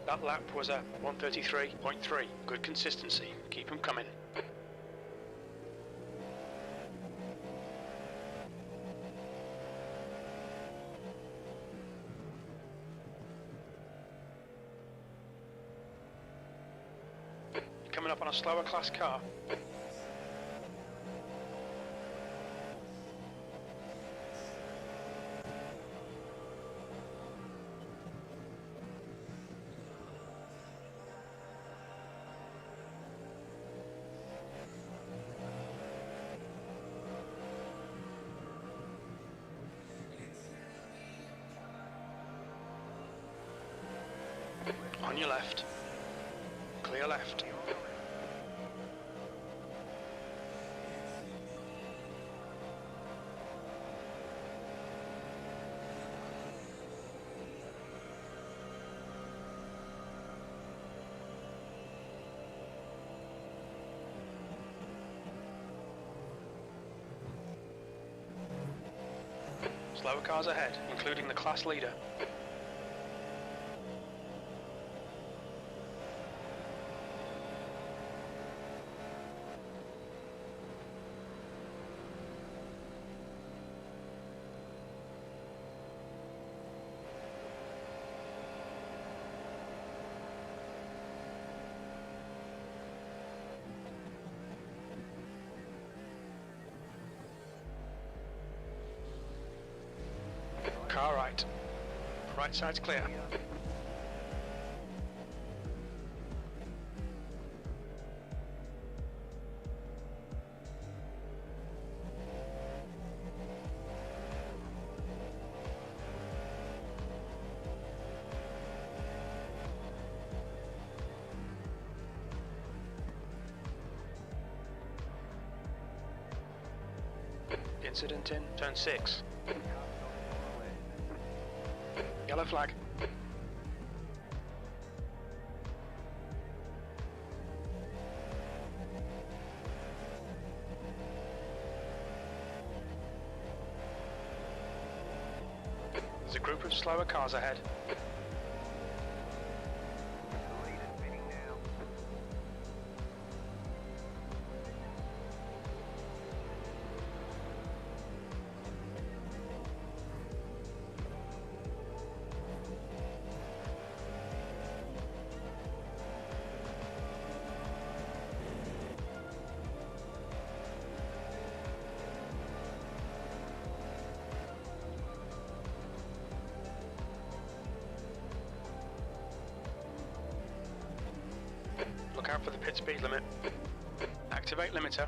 That lap was a 133.3. Good consistency. Keep them coming. You're coming up on a slower class car. On your left. Clear left. Slower cars ahead, including the class leader. Car right. Right side's clear. Incident in turn 6. Yellow flag. Group of slower cars ahead. Look out for the pit speed limit. Activate limiter.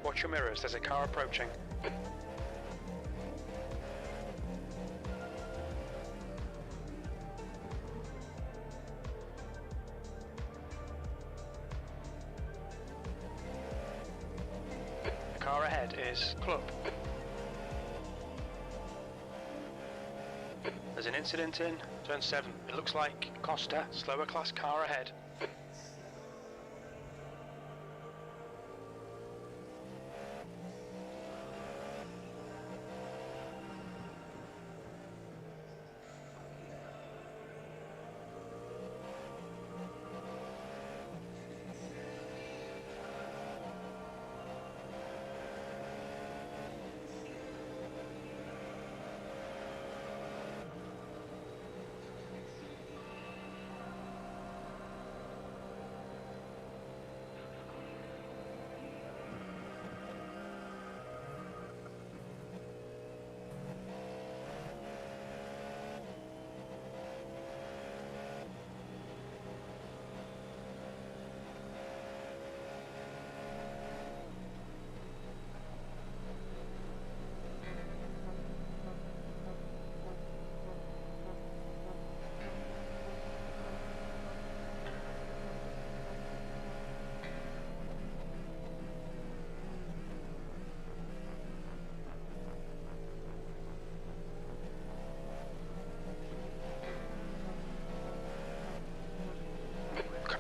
Watch your mirrors, there's a car approaching. The car ahead is Club. There's an incident in turn 7. It looks like Costa, slower class car ahead.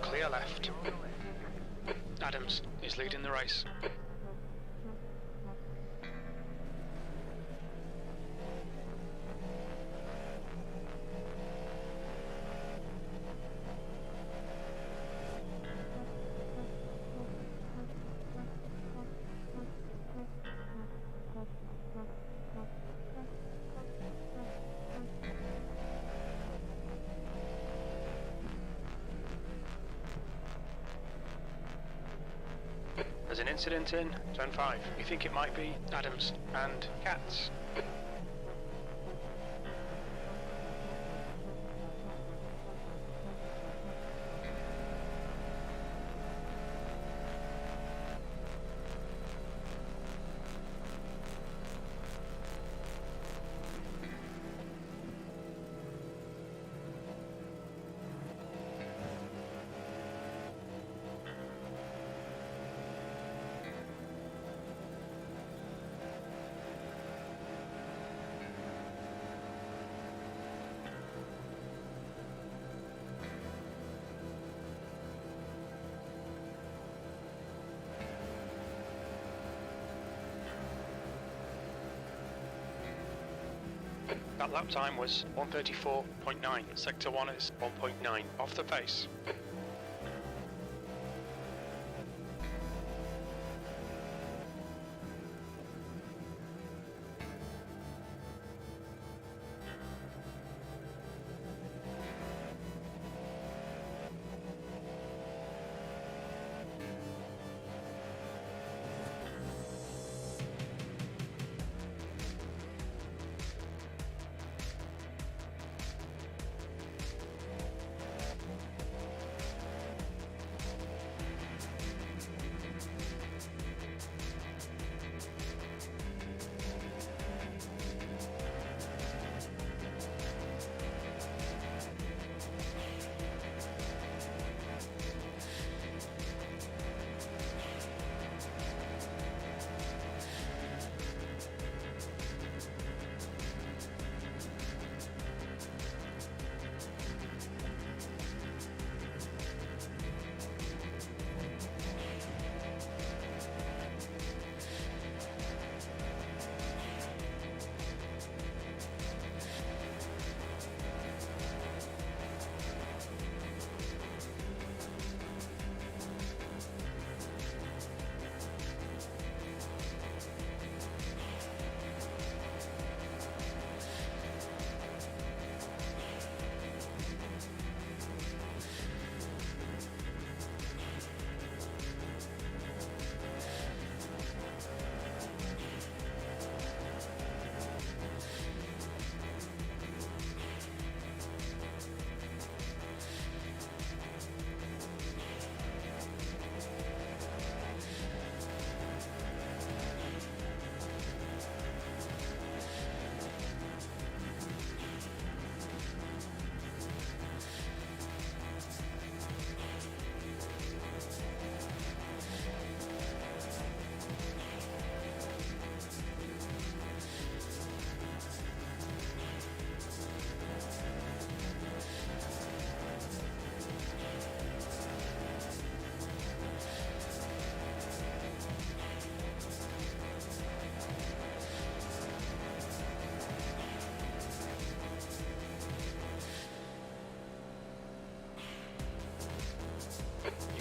Clear left. Adams is leading the race. There's an incident in turn 5. We think it might be Adams and Katz. That lap time was 134.9. Sector 1 is 1.9 off the pace.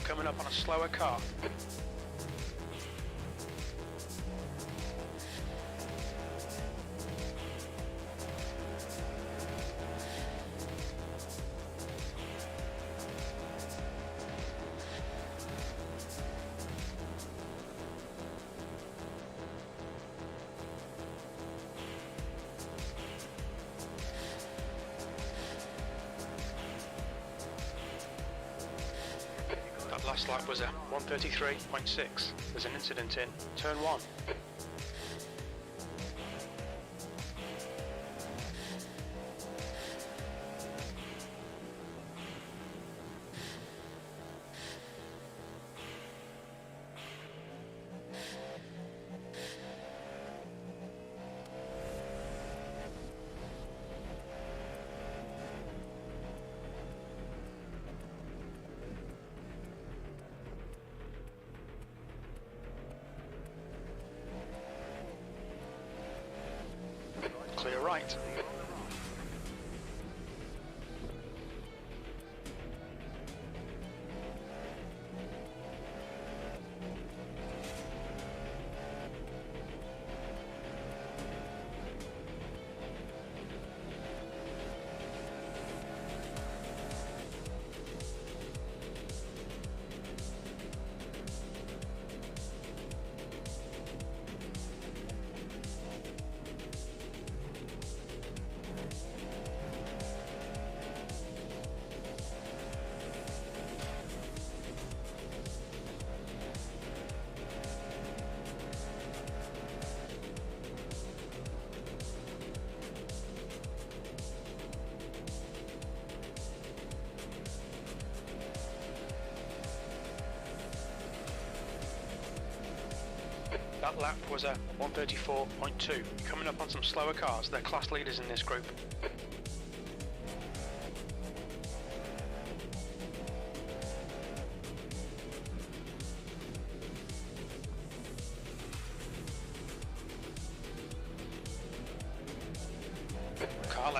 Coming up on a slower car. Last lap was a 133.6. There's an incident in turn 1. Clear right. That lap was a 134.2. Coming up on some slower cars, they're class leaders in this group.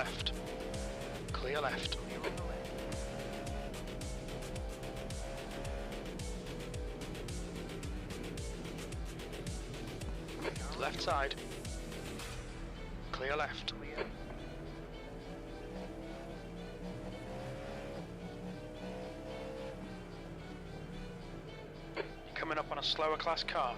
left. Clear left. Left side. Clear left. You're coming up on a slower class car.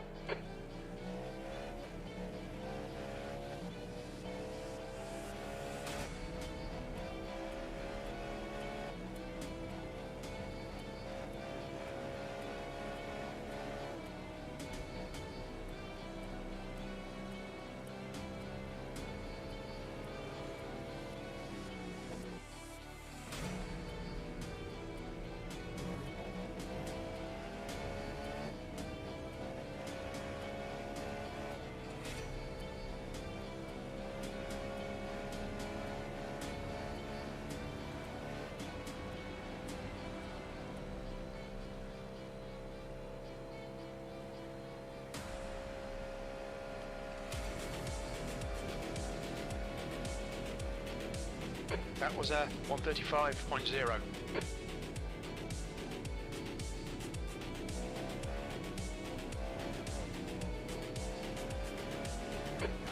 That was a 135.0.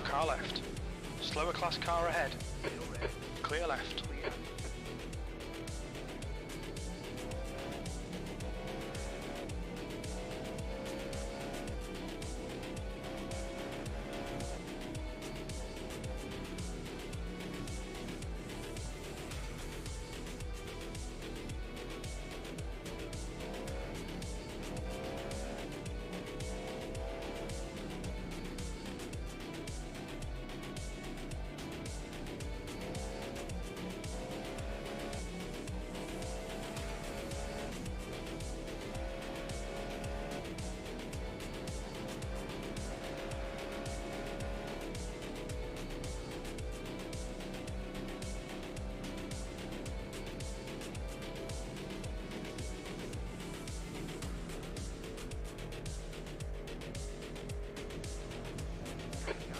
Car left. Slower class car ahead. Clear left.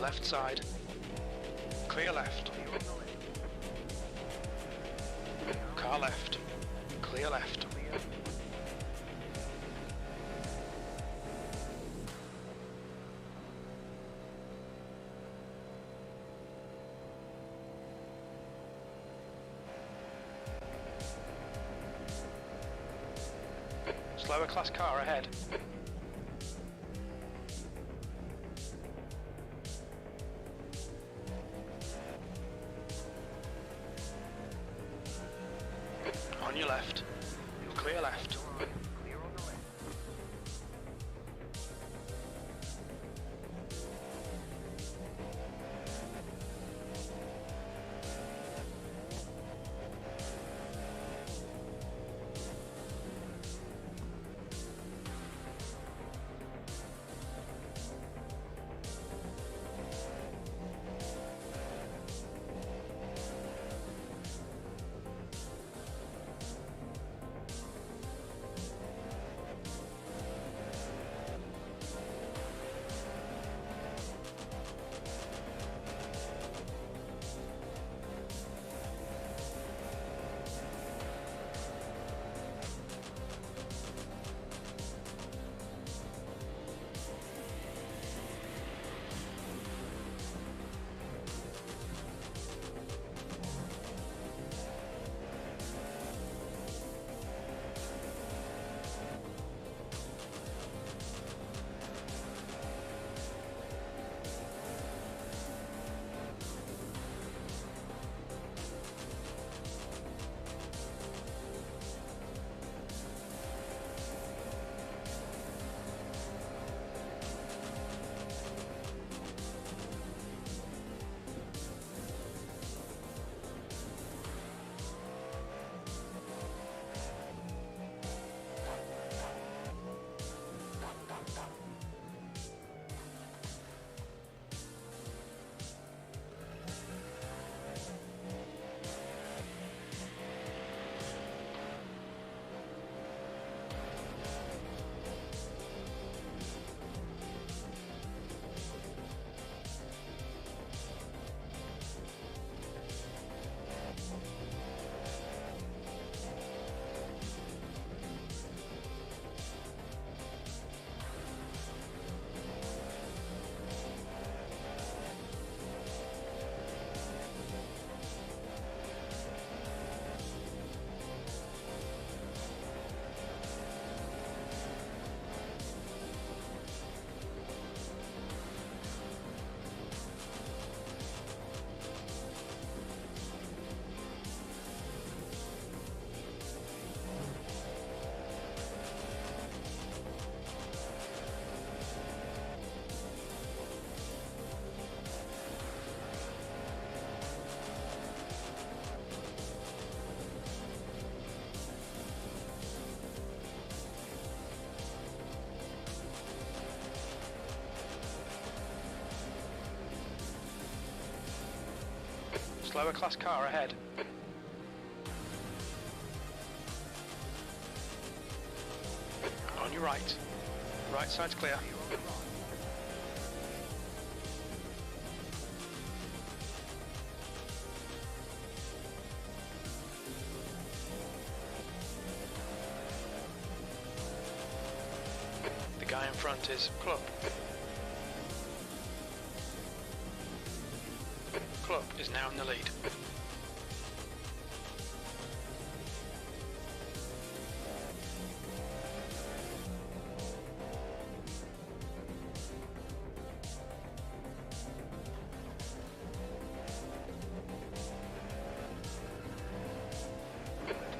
Left side. Clear left. Car left. Clear left. Slower class car ahead. On your left. Clear left. Slower class car ahead. On your right. Right side's clear. The guy in front is Club. Club is now in the lead.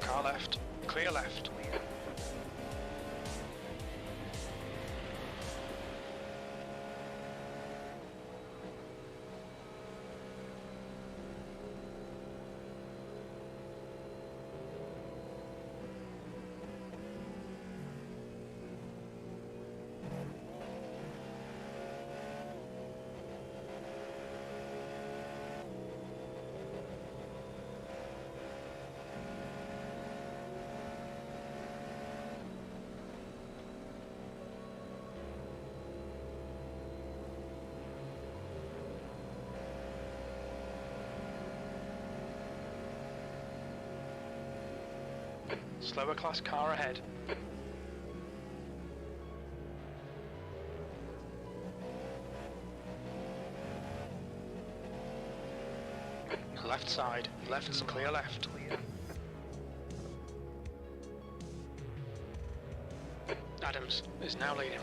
Car left, clear left. Slower class car ahead. Left side, left's clear left. Adams is now leading.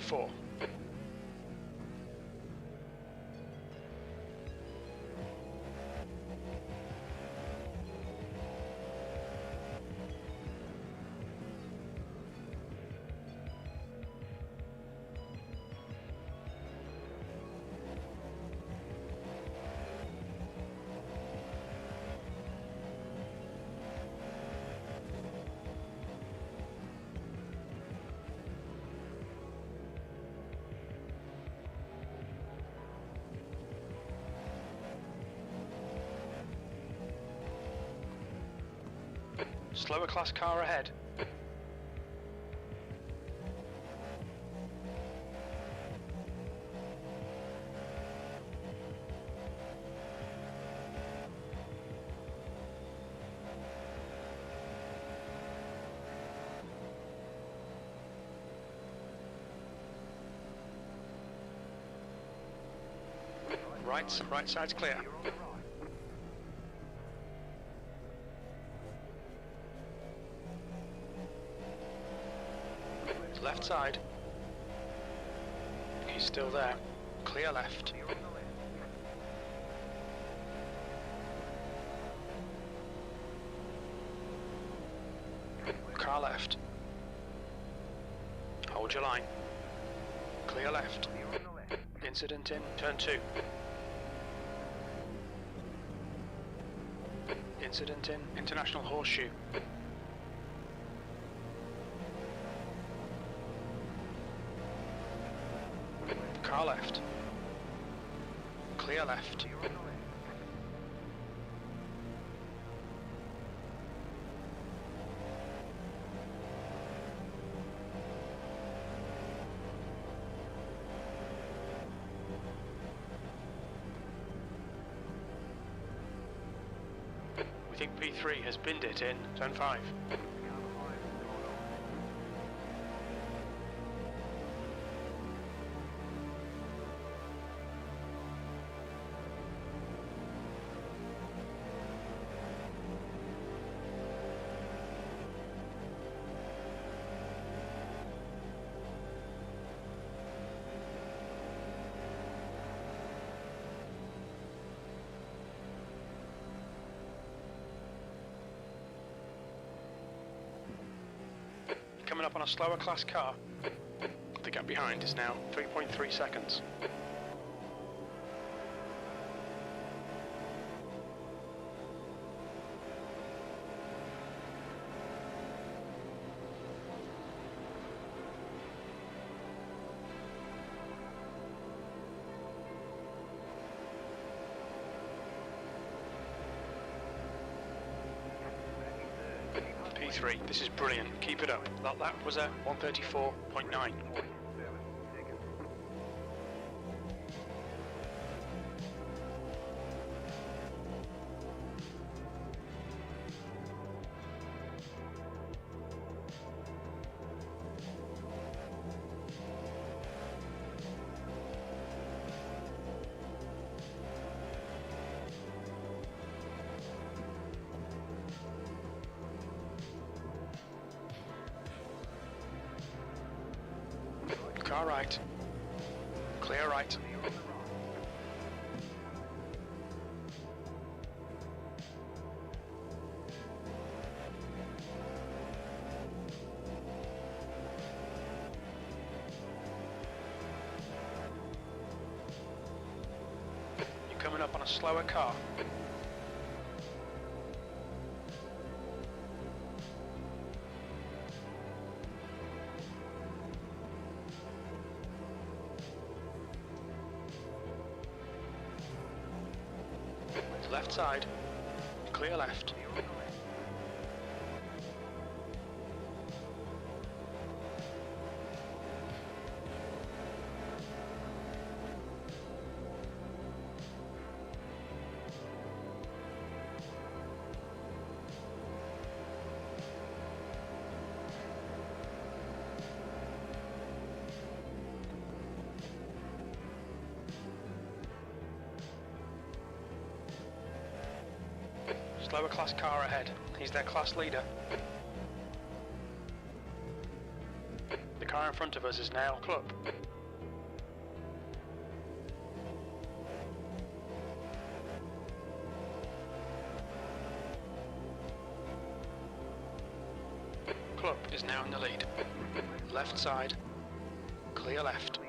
P4. Slower class car ahead. Right side's clear. Left side. He's still there. Clear left. Car left. Hold your line. Clear left. Incident in turn 2. Incident in International Horseshoe. Car left. Clear left. We think P3 has binned it in turn 5. Coming up on a slower class car. The gap behind is now 3.3 seconds. P3, this is brilliant. Keep it up. That was a 134.9. Car right. Clear right. You're coming up on a slower car. Left side, clear left. Slower class car ahead. He's their class leader. The car in front of us is now club. Club is now in the lead. Left side. Clear left.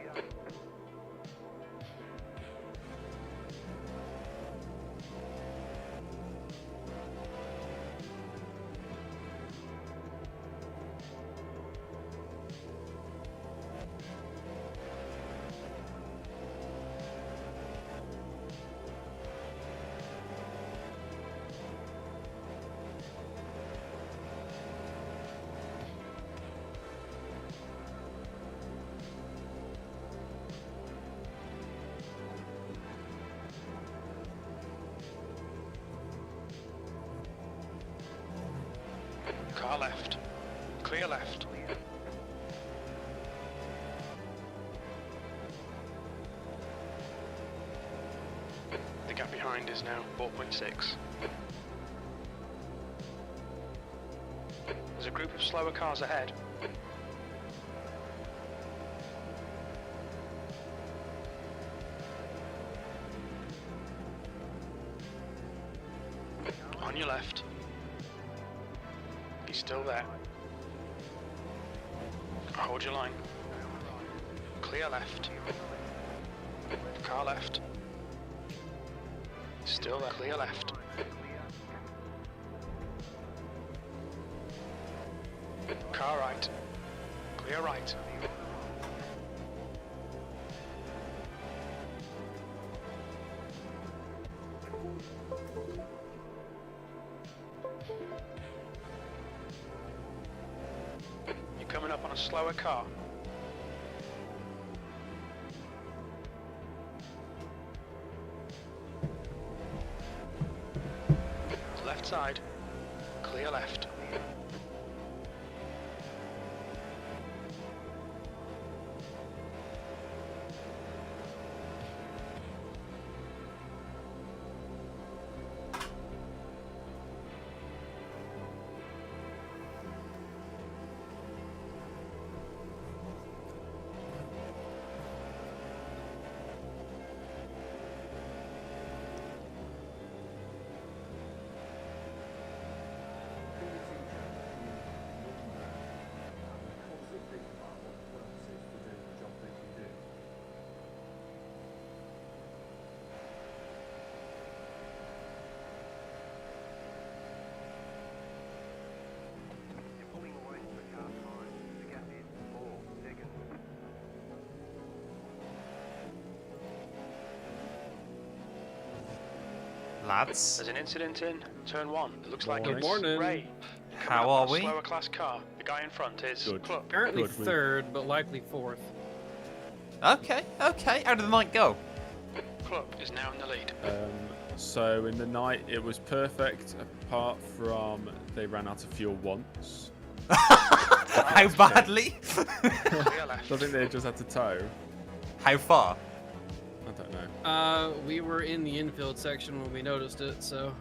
Car left. Clear left. The gap behind is now 4.6. There's a group of slower cars ahead. On your left. He's still there. Hold your line. Clear left. Car left. Still there. Clear left. Car right. Clear right. You're coming up on a slower car. Left side. Clear left. Lads, There's an incident in turn 1. It looks like Good it's morning. Ray. how are we? Slower class car. The guy in front is Good. Club. Currently Good, we- third, but likely fourth. Okay, okay. How did the night go? Club is now in the lead. So in the night it was perfect, apart from they ran out of fuel once. How badly? Clear left. So I think they just had to tow. How far? I don't know. We were in the infield section when we noticed it, so.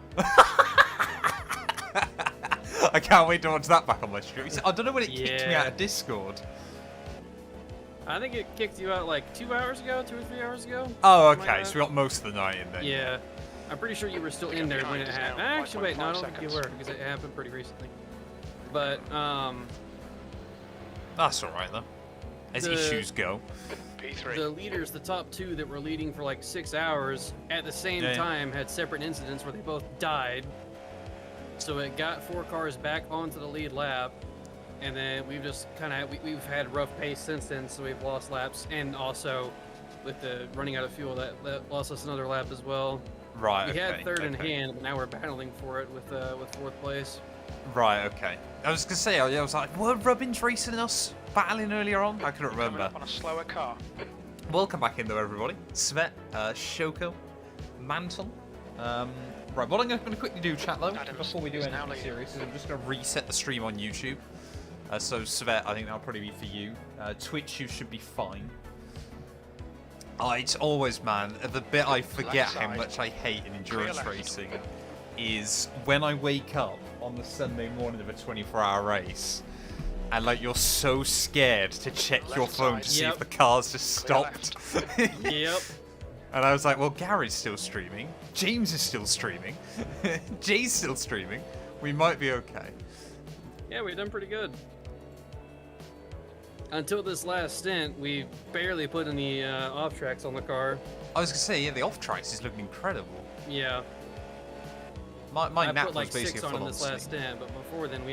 I can't wait to watch that back on my stream. I don't know when it kicked me Yeah. out of Discord. I think it kicked you out like 2 hours ago, 2 or 3 hours ago. Oh, Something like okay. that. So we got most of the night in there. Yeah. I'm pretty sure you were still in there when it happened. Actually, wait, no, I don't think you were because it happened pretty recently. But, That's all right though. As The- issues go. P3. the leaders, the top two that were leading for like 6 hours, at the same Yeah. time had separate incidents where they both died. So it got 4 cars back onto the lead lap, and then we've just kind of we've had rough pace since then, so we've lost laps, and also with the running out of fuel that lost us another lap as well. Right. We okay, had third in okay. hand, but now we're battling for it with 4th place. Right. Okay. I was gonna say, I was like, were Rubbins racing us battling earlier on? I couldn't Coming remember. up on a slower car. Welcome back in though, everybody. Svet, Shoko, Mantle. Right, what I'm going to quickly do, chat though, Adams before we do is now anything leading. serious, is I'm just going to reset the stream on YouTube. So Svet, I think that'll probably be for you. Twitch, you should be fine. It's always, man, the bit I forget Left how side. much I hate in endurance left. racing is when I wake up on the Sunday morning of a 24-hour race and like you're so scared to check your Left phone side. to see Yep. if the car's just Clear stopped. Yep. And I was like, well, Gary's still streaming. James is still streaming. Jay's still streaming. We might be okay. Yeah, we've done pretty good. Until this last stint, we barely put any off tracks on the car. I was going to say, yeah, the off tracks is looking incredible. Yeah. My I nap put was like basically 6 on full in on this last sleep. stint, but before then we had